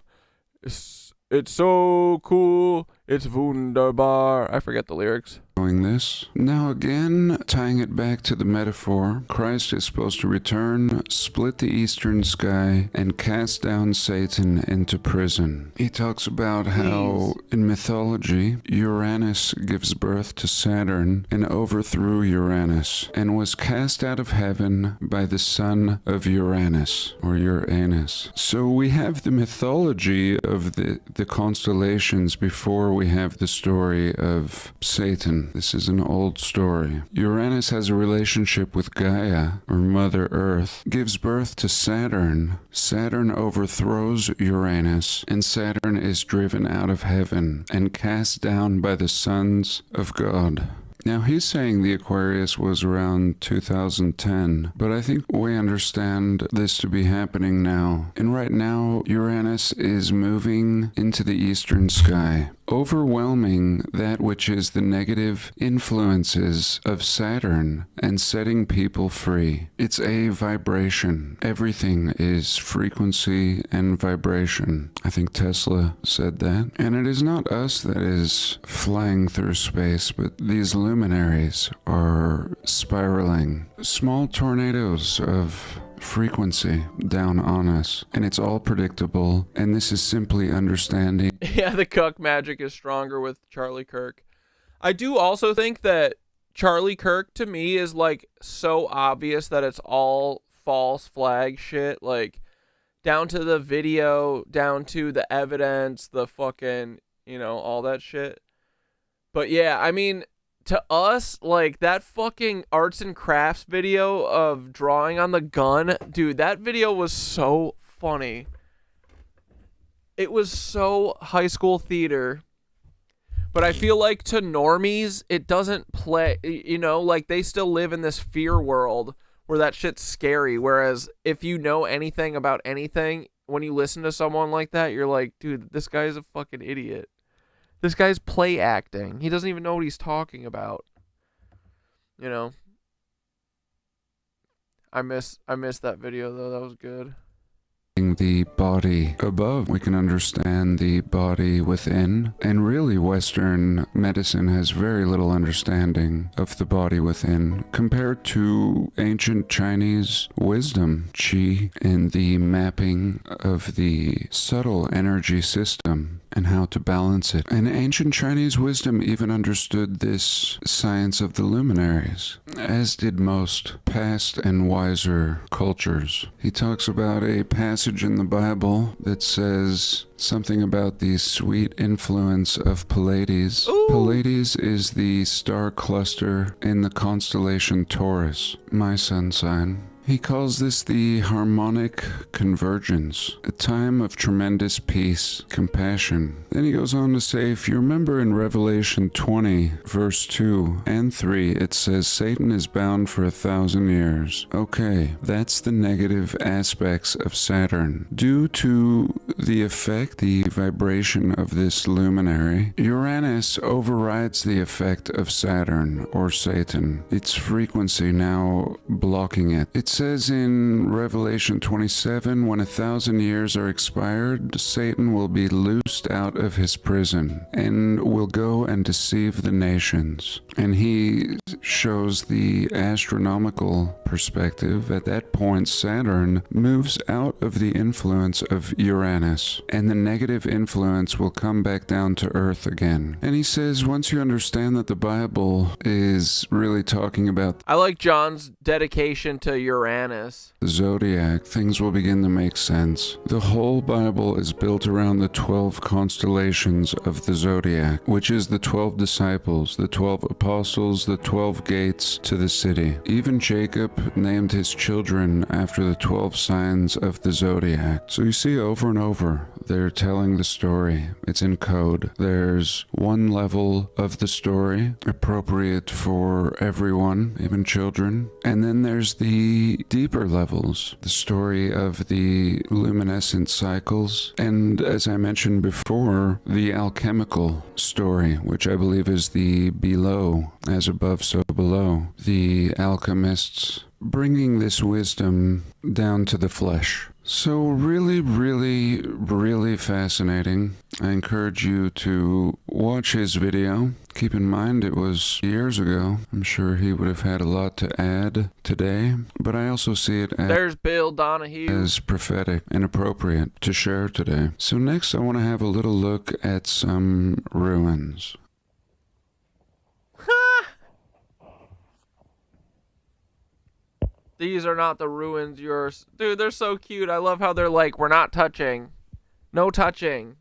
It's so cool. It's wunderbar. I forget the lyrics. Doing this. Now again, tying it back to the metaphor, Christ is supposed to return, split the eastern sky, and cast down Satan into prison. He talks about how, in mythology, Uranus gives birth to Saturn and overthrew Uranus, and was cast out of heaven by the son of Uranus, or Uranus. So we have the mythology of the constellations before we have the story of Satan. This is an old story. Uranus has a relationship with Gaia, or Mother Earth, gives birth to Saturn. Saturn overthrows Uranus, and Saturn is driven out of heaven and cast down by the sons of God. Now, he's saying the Aquarius was around 2010, but I think we understand this to be happening now. And right now, Uranus is moving into the eastern sky, overwhelming that which is the negative influences of Saturn and setting people free. It's a vibration. Everything is frequency and vibration. I think Tesla said that. And it is not us that is flying through space, but these luminaries are spiraling. Small tornadoes of frequency down on us, and it's all predictable, and this is simply understanding. Yeah, the cuck magic is stronger with Charlie Kirk. I do also think that Charlie Kirk, to me, is like so obvious that it's all false flag shit, like down to the video, down to the evidence, the fucking, you know, all that shit. But yeah, I mean, to us, like, that fucking arts and crafts video of drawing on the gun, dude, that video was so funny. It was so high school theater. But I feel like to normies, it doesn't play, you know, like, they still live in this fear world where that shit's scary. Whereas if you know anything about anything, when you listen to someone like that, you're like, dude, this guy's a fucking idiot. This guy's play acting. He doesn't even know what he's talking about. You know? I miss that video though. That was good. The body above, we can understand the body within, and really Western medicine has very little understanding of the body within compared to ancient Chinese wisdom, qi, and the mapping of the subtle energy system and how to balance it. And ancient Chinese wisdom even understood this science of the luminaries, as did most past and wiser cultures. He talks about a passage in the Bible that says something about the sweet influence of Pleiades. Ooh. Pleiades is the star cluster in the constellation Taurus, my sun sign. He calls this the harmonic convergence, a time of tremendous peace, compassion. Then he goes on to say, if you remember in Revelation 20, verse 2 and 3, it says Satan is bound for 1,000 years. Okay, that's the negative aspects of Saturn. Due to the effect, the vibration of this luminary, Uranus overrides the effect of Saturn or Satan. Its frequency now blocking it. It says in Revelation 27, when 1,000 years are expired, Satan will be loosed out of his prison and will go and deceive the nations. And he shows the astronomical perspective. At that point, Saturn moves out of the influence of Uranus, and the negative influence will come back down to Earth again. And he says, once you understand that the Bible is really talking about... I like John's dedication to Uranus. Uranus. The zodiac, things will begin to make sense. The whole Bible is built around the 12 constellations of the zodiac, which is the 12 disciples, the 12 apostles, the 12 gates to the city. Even Jacob named his children after the 12 signs of the zodiac. So you see over and over, they're telling the story. It's in code. There's one level of the story appropriate for everyone, even children. And then there's the deeper levels, the story of the luminescent cycles. And as I mentioned before, the alchemical story, which I believe is the below, as above, so below. The alchemists bringing this wisdom down to the flesh. So really, really, really fascinating. I encourage you to watch his video. Keep in mind it was years ago. I'm sure he would have had a lot to add today, but I also see it There's Bill Donahue. as prophetic and appropriate to share today. So next I want to have a little look at some ruins. These are not the ruins yours. Dude, they're so cute. I love how they're like, we're not touching. No touching.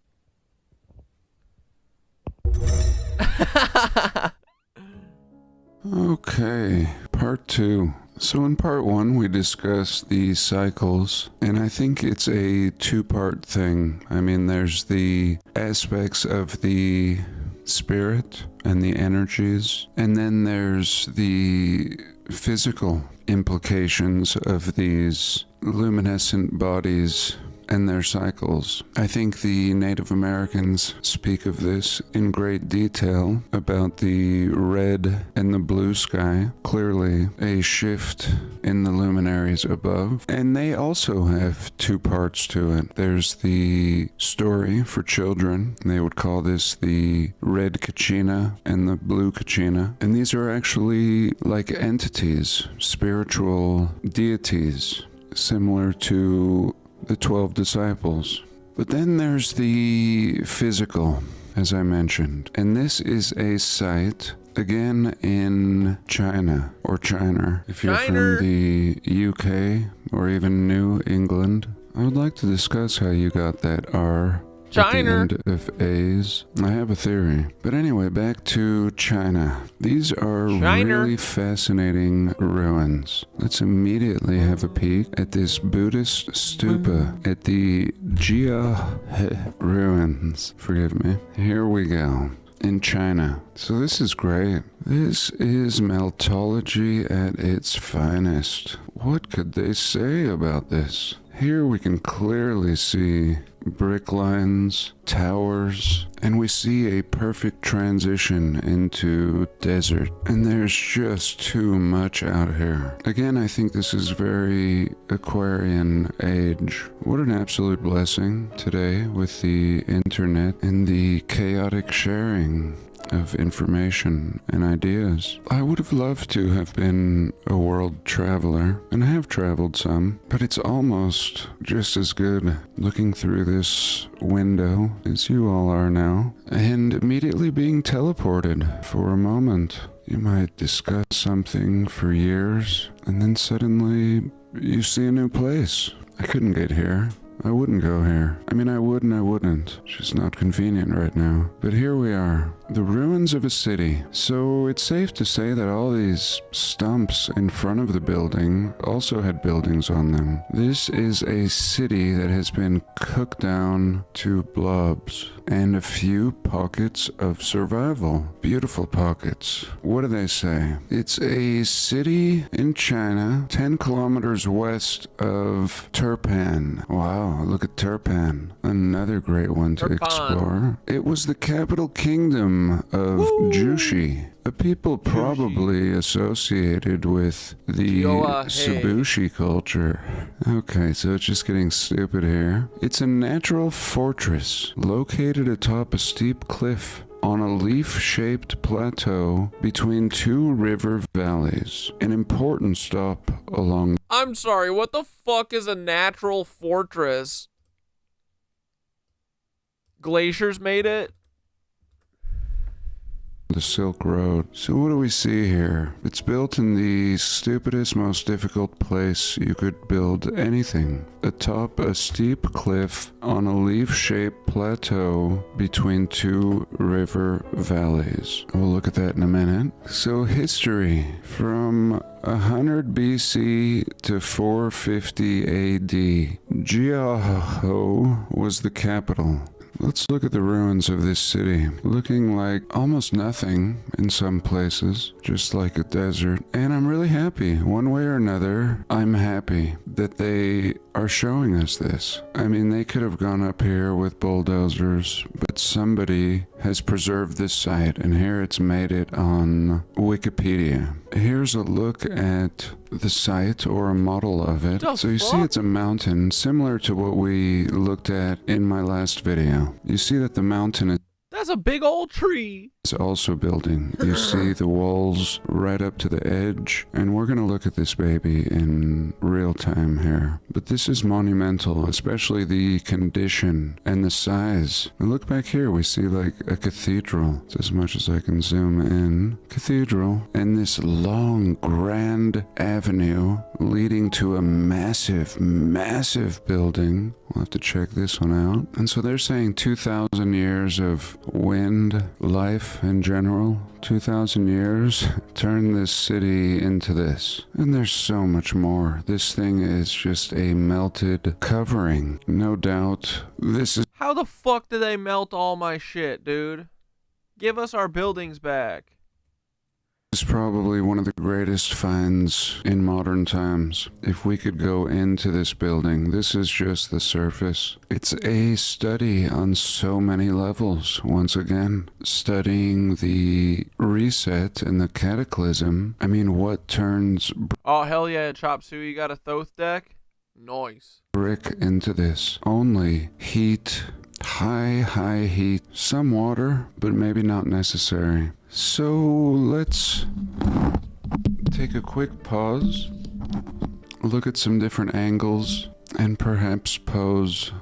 Okay, part 2. So in part 1 we discussed the cycles, and I think it's a two-part thing. I mean, there's the aspects of the spirit and the energies, and then there's the physical implications of these luminescent bodies and their cycles. I think the Native Americans speak of this in great detail about the red and the blue sky, clearly a shift in the luminaries above. And they also have two parts to it. There's the story for children. They would call this the red kachina and the blue kachina. And these are actually like entities, spiritual deities, similar to the 12 disciples. But then there's the physical, as I mentioned. And this is a site, again, in China, or China. If you're from the UK, or even New England, I would like to discuss how you got that R at the end of A's. I have a theory. But anyway, back to China. These are really fascinating ruins. Let's immediately have a peek at this Buddhist stupa at the Jia ruins. Forgive me. Here we go. In China. So this is great. This is meltology at its finest. What could they say about this? Here we can clearly see brick lines, towers, and we see a perfect transition into desert. And there's just too much out here. Again, I think this is very Aquarian age. What an absolute blessing today with the internet and the chaotic sharing of information and ideas. I would have loved to have been a world traveler, and I have traveled some, but it's almost just as good looking through this window as you all are now, and immediately being teleported for a moment. You might discuss something for years, and then suddenly you see a new place. I couldn't get here. I wouldn't go here. I mean, I would and I wouldn't. It's just not convenient right now. But here we are. The ruins of a city. So it's safe to say that all these stumps in front of the building also had buildings on them. This is a city that has been cooked down to blobs and a few pockets of survival. Beautiful pockets. What do they say? It's a city in China, 10 kilometers west of Turpan. Wow, look at Turpan. Another great one to explore. It was the capital kingdom of Jushi, a people probably associated with the Tsubushi culture. Okay, so it's just getting stupid here. It's a natural fortress located atop a steep cliff on a leaf-shaped plateau between two river valleys. An important stop along... I'm sorry, what the fuck is a natural fortress? Glaciers made it? the Silk Road. So what do we see here? It's built in the stupidest, most difficult place you could build anything. Atop a steep cliff on a leaf-shaped plateau between two river valleys. We'll look at that in a minute. So history. From 100 BC to 450 AD, Jiaho was the capital. Let's look at the ruins of this city. Looking like almost nothing in some places, just like a desert. And I'm really happy. One way or another, I'm happy that they are showing us this. I mean, they could have gone up here with bulldozers, but somebody has preserved this site, and here it's made it on Wikipedia. Here's a look at the site, or a model of it. So you see it's a mountain, similar to what we looked at in my last video. You see that the mountain is That's a big old tree. It's also building. You see the walls right up to the edge, and we're going to look at this baby in real time here. But this is monumental, especially the condition and the size. And look back here, we see like a cathedral. It's as much as I can zoom in. Cathedral, and this long, grand avenue leading to a massive, massive building. We'll have to check this one out. And so they're saying 2,000 years of wind life in general. 2,000 years turn this city into this. And there's so much more. This thing is just a melted covering. No doubt this is... How the fuck did they melt all my shit, dude? Give us our buildings back. It's probably one of the greatest finds in modern times. If we could go into this building, this is just the surface. It's a study on so many levels. Once again, studying the reset and the cataclysm. I mean, what turns... Oh, hell yeah, Chop Suey, you got a Thoth deck? Nice. Brick into this. Only heat, high heat, some water, but maybe not necessary. So let's take a quick pause, look at some different angles, and perhaps pose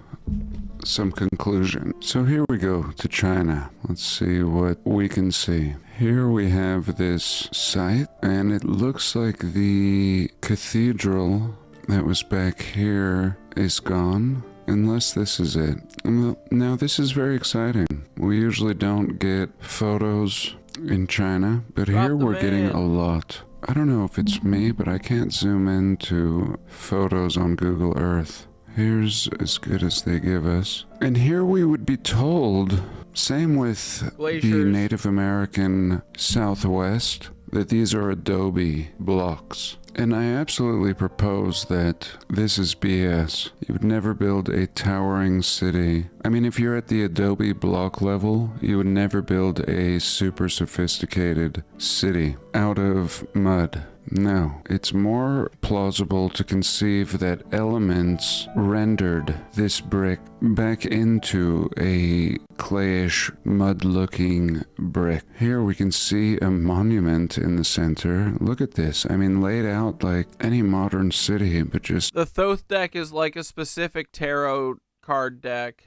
some conclusion. So here we go to China. Let's see what we can see. Here we have this site, and it looks like the cathedral that was back here is gone. Unless this is it. Now this is very exciting. We usually don't get photos in China, but here we're getting a lot. I don't know if it's me, but I can't zoom into photos on Google Earth. Here's as good as they give us. And here we would be told, same with the Native American Southwest, that these are adobe blocks. And I absolutely propose that this is BS. You would never build a towering city. I mean, if you're at the adobe block level, you would never build a super sophisticated city out of mud. No, it's more plausible to conceive that elements rendered this brick back into a clayish, mud-looking brick. Here we can see a monument in the center. Look at this. I mean, laid out like any modern city, but just... The Thoth deck is like a specific tarot card deck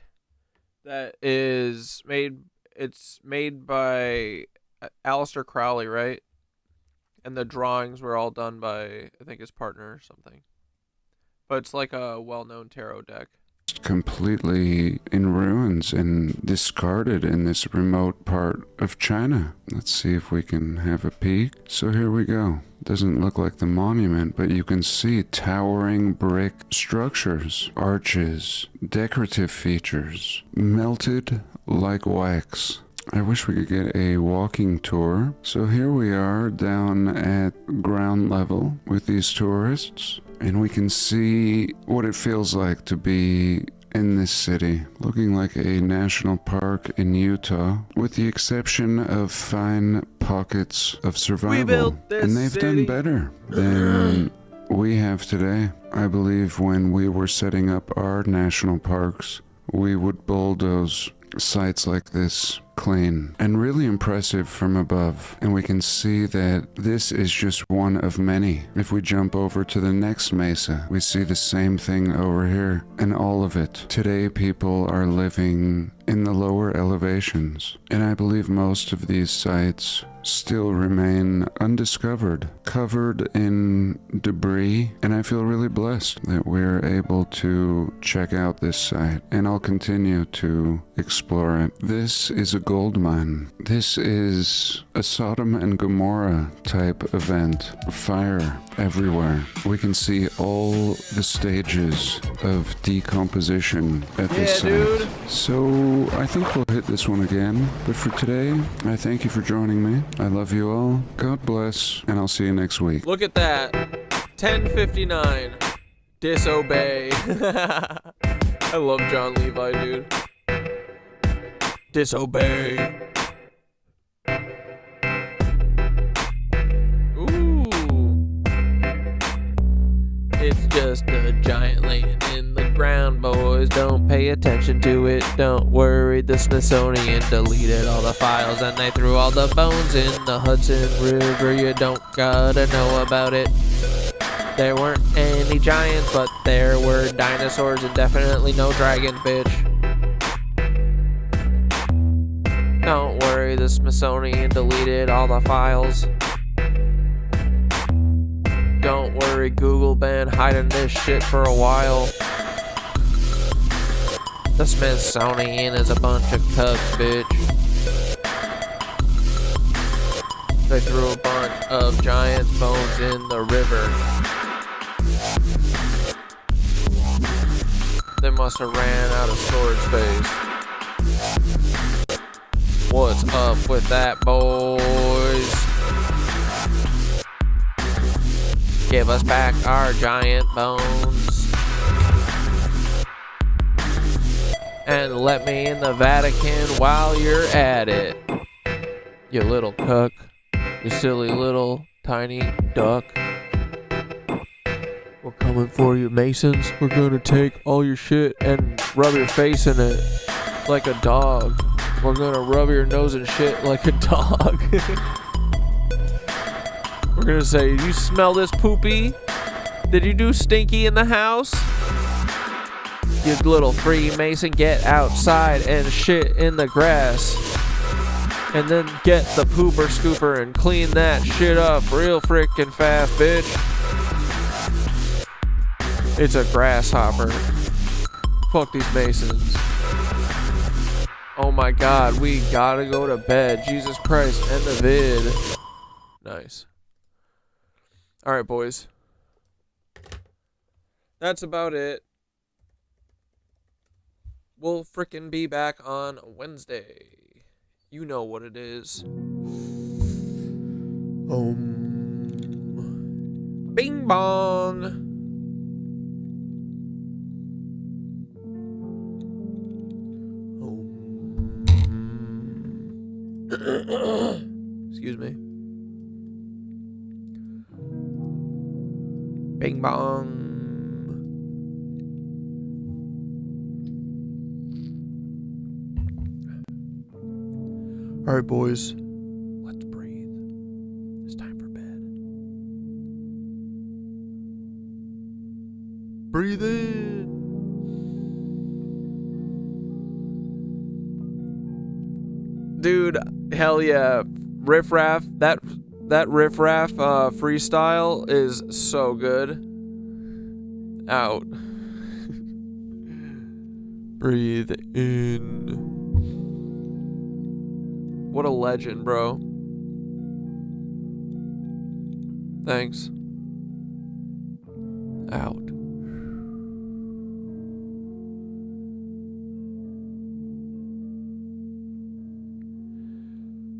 that is made... It's made by Aleister Crowley, right? And the drawings were all done by, I think, his partner or something. But it's like a well-known tarot deck. Completely in ruins and discarded in this remote part of China. Let's see if we can have a peek. So here we go. Doesn't look like the monument, but you can see towering brick structures, arches, decorative features, melted like wax. I wish we could get a walking tour. So here we are down at ground level with these tourists, and we can see what it feels like to be in this city, looking like a national park in Utah, with the exception of fine pockets of survival. And they've done better than we have today. I believe when we were setting up our national parks, we would bulldoze sites like this, clean and really impressive from above. And we can see that this is just one of many. If we jump over to the next mesa, we see the same thing over here, and all of it. Today, people are living in the lower elevations, and I believe most of these sites still remain undiscovered, covered in debris, and I feel really blessed that we're able to check out this site, and I'll continue to explore it. This is a gold mine. This is a Sodom and Gomorrah type event. Fire everywhere. We can see all the stages of decomposition at this site. Dude. So I think we'll hit this one again, but for today, I thank you for joining me. I love you all. God bless, and I'll see you next week. Look at that. 10:59. Disobey. I love John Levi, dude. Disobey. Ooh. It's just a giant laying in the ground, boys. Don't pay attention to it. Don't worry, the Smithsonian deleted all the files and they threw all the bones in the Hudson River. You don't gotta know about it. There weren't any giants, but there were dinosaurs and definitely no dragon, bitch. Don't worry, the Smithsonian deleted all the files. Don't worry, Google been hiding this shit for a while. The Smithsonian is a bunch of cucks, bitch. They threw a bunch of giant bones in the river. They must have ran out of storage space. What's up with that, boys? Give us back our giant bones. And let me in the Vatican while you're at it. You little cuck. You silly little tiny duck. We're coming for you, Masons. We're gonna take all your shit and rub your face in it like a dog. We're gonna rub your nose and shit like a dog. We're gonna say, you smell this poopy? Did you do stinky in the house? You little Freemason, get outside and shit in the grass. And then get the pooper scooper and clean that shit up real frickin' fast, bitch. It's a grasshopper. Fuck these Masons. Oh my god, we gotta go to bed. Jesus Christ, end the vid. Nice. Alright, boys. That's about it. We'll frickin' be back on Wednesday. You know what it is. Bing bong. Excuse me. Bing bong. All right, boys. Let's breathe. It's time for bed. Breathe in. Dude, hell yeah. Riff Raff. That Riff Raff freestyle is so good. Out. Breathe in. What a legend, bro. Thanks. Out.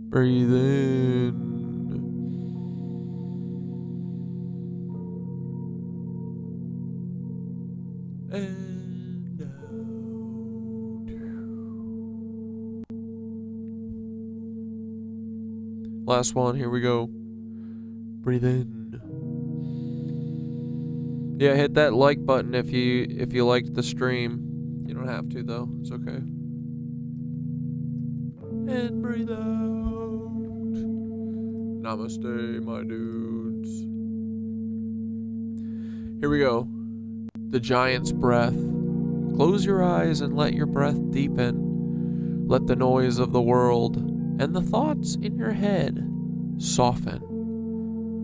Breathe in. And out. Last one, here we go. Breathe in. Yeah, hit that like button if you liked the stream. You don't have to though, it's okay. And breathe out. Namaste, my dudes. Here we go. The giant's breath. Close your eyes and let your breath deepen. Let the noise of the world and the thoughts in your head soften.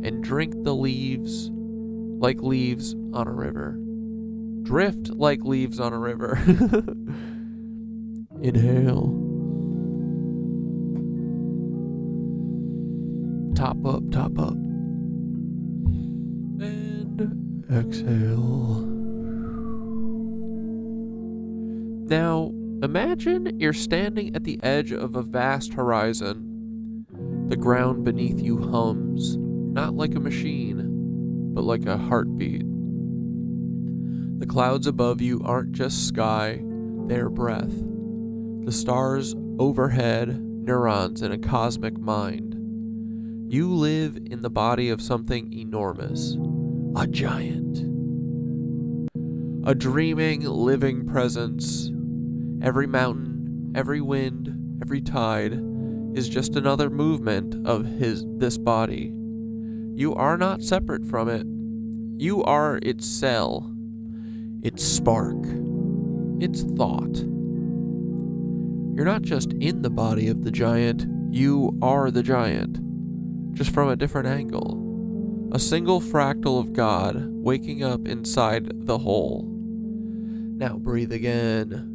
And drink the leaves like leaves on a river. Drift like leaves on a river. Inhale. Top up, top up. And exhale. Now, imagine you're standing at the edge of a vast horizon. The ground beneath you hums, not like a machine, but like a heartbeat. The clouds above you aren't just sky, they're breath. The stars overhead, neurons in a cosmic mind. You live in the body of something enormous, a giant. A dreaming, living presence. Every mountain, every wind, every tide is just another movement of this body. You are not separate from it. You are its cell, its spark, its thought. You're not just in the body of the giant, you are the giant, just from a different angle. A single fractal of God waking up inside the whole. Now breathe again.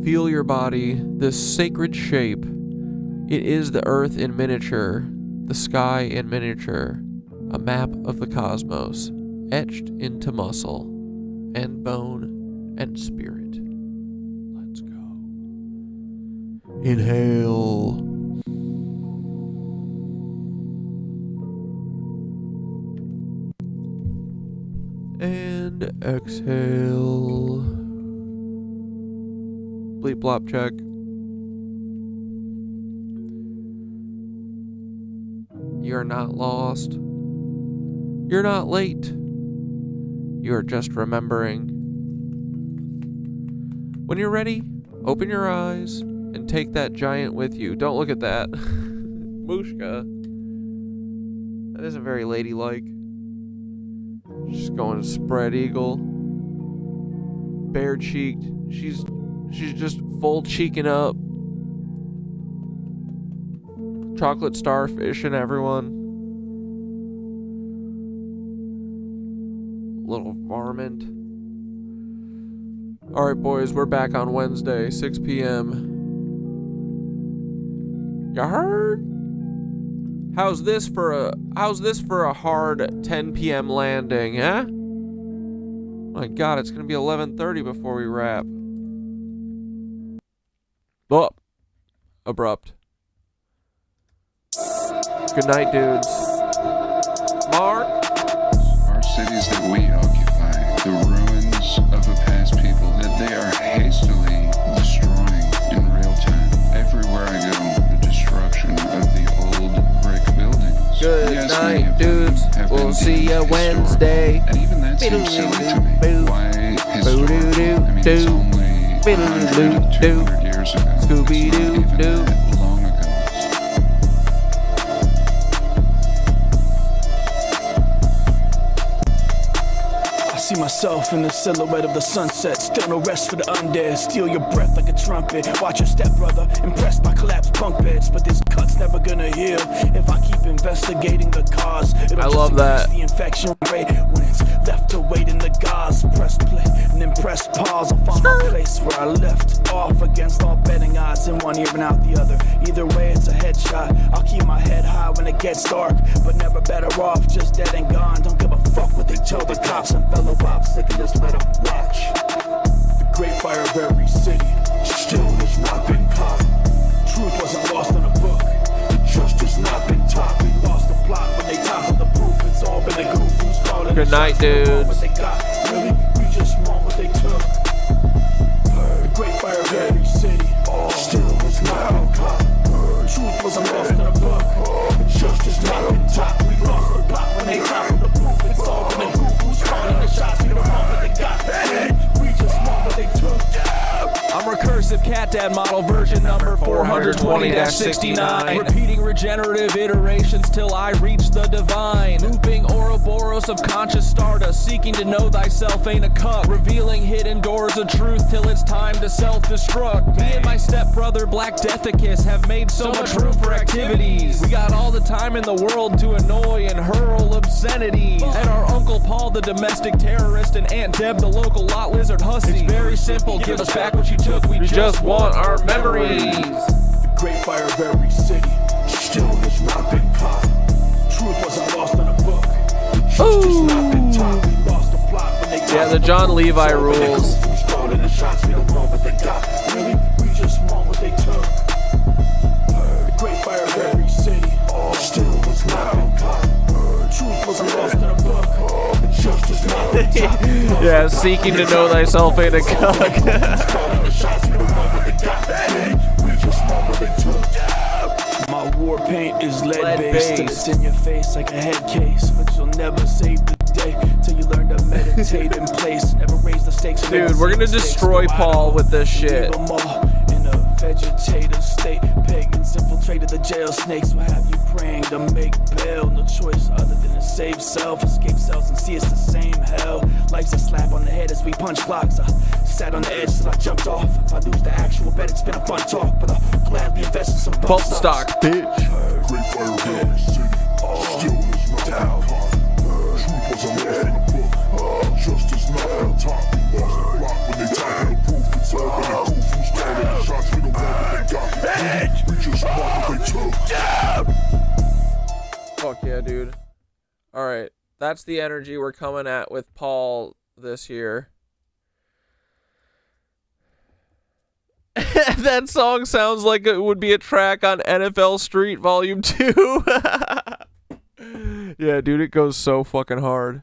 Feel your body, this sacred shape. It is the earth in miniature, the sky in miniature, a map of the cosmos, etched into muscle and bone and spirit. Let's go. Inhale. And exhale. Bleep blop check. You're not lost. You're not late. You're just remembering. When you're ready, open your eyes and take that giant with you. Don't look at that. Mushka. That isn't very ladylike. She's going spread eagle. Bare cheeked. She's just full cheeking up. Chocolate starfish and everyone. Little varmint. Alright boys, we're back on Wednesday, 6 p.m. You heard? How's this for a hard 10 p.m. landing, huh? My god, it's gonna be 11:30 before we wrap. Oh, abrupt. Good night, dudes. Mark? Our cities that we occupy, the ruins of a past people that they are hastily destroying in real time. Everywhere I go, the destruction of the old brick buildings. Good Yes, night, many of them dudes. have We'll been see deemed ya historical. Wednesday. And even that seems silly to me. Why historical? I mean, it's only 100, 200 years ago. Scooby-Doo-Doo. Long ago. I see myself in the silhouette of the sunset. Still no rest for the undead. Steal your breath like a trumpet. Watch your step, brother. Impressed by collapsed bunk beds. But this cut's never gonna heal if I keep investigating the cause. It'll I just love that. increase the infection rate when it's left to wait in the gauze. Press play and then press pause. I'll find my place where I left off against all betting odds. In one ear and out the other. Either way, it's a headshot. I'll keep my head high when it gets dark, but never better off. Just dead and gone. Don't give a fuck what they tell the cops and fellow ops. They can just let them watch. The great fire of every city still has not been caught. Truth wasn't lost in a book. The trust has not been taught. We lost the plot when they toppled the proof. It's all been a goof. Who's calling Good night, dudes. what they got? Really? We just want what they took. The great fire of every city still has not been caught. Truth wasn't lost in a book. The trust has not been taught. We lost the plot when they toppled the proof. It's all been a goof. Who's calling the shots? We don't want what they got. We just want what they took. I'm recursive. Recursive cat dad model version number 420-69. Repeating regenerative iterations till I reach the divine. Looping Ouroboros of conscious stardust, seeking to know thyself ain't a cup. Revealing hidden doors of truth till it's time to self-destruct. Me and my stepbrother Black Deathicus have made so much room for activities. We got all the time in the world to annoy and hurl obscenities. And our Uncle Paul, the domestic terrorist, and Aunt Deb, the local lot lizard hussy. It's very simple, give us back what you took. We just want our memories. The great fire of every city still has not been caught. Truth wasn't lost in a book. Just has not been taught. We lost the plot when they Yeah, the John Levi rules. the shots, we don't want what they got. Really, we just want what they took. The great fire of every city still has not been caught. Truth wasn't lost in a book. Just has not been taught. Yeah, seeking to know thyself ain't a cuck. My war paint is lead-based, and it's in your face like a head case. But you'll never save the day till you learn to meditate in place. Never raise the stakes. Dude, we're gonna destroy Paul with this shit. In a vegetative state, pagans infiltrated the jail snakes. Will have you praying to make bail. No choice other than to save self, escape cells, and see it's the same hell. Life's a slap on the head as we punch clocks. I sat on the edge till I jumped off. If I lose the actual bet, it's been a fun talk, but I'll gladly invest in some bump stock, bitch. Great fire of every city still is not down. Truth wasn't lost in the book. Justice not been taught. We lost the plot when they tied the proof. It's all been a proof. Who's calling the shots? We don't want what they got. We just want what they took. Fuck yeah, dude. Alright, that's the energy we're coming at with Paul this year. That song sounds like it would be a track on NFL Street Volume 2. Yeah, dude, it goes so fucking hard.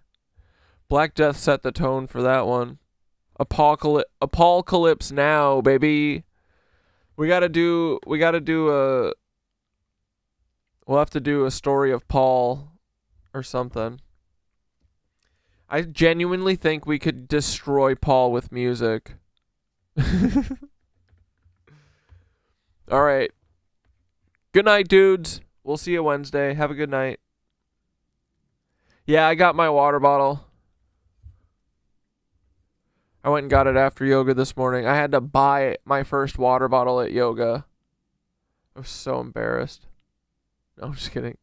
Black Death set the tone for that one. Apocalypse Now, baby. We'll have to do a story of Paul or something. I genuinely think we could destroy Paul with music. All right. Good night, dudes. We'll see you Wednesday. Have a good night. Yeah, I got my water bottle. I went and got it after yoga this morning. I had to buy my first water bottle at yoga. I was so embarrassed. No, I'm just kidding.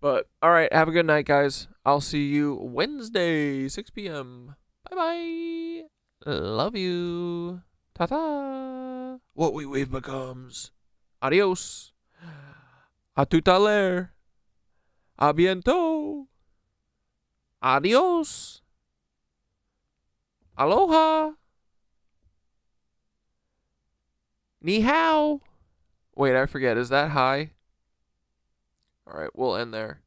But, all right. Have a good night, guys. I'll see you Wednesday, 6 p.m. Bye-bye. Love you. Ta-ta. What we wave becomes. Adios. A tu taler. A bientôt. Adios. Aloha. Ni hao. Wait, I forget. Is that hi? All right, we'll end there.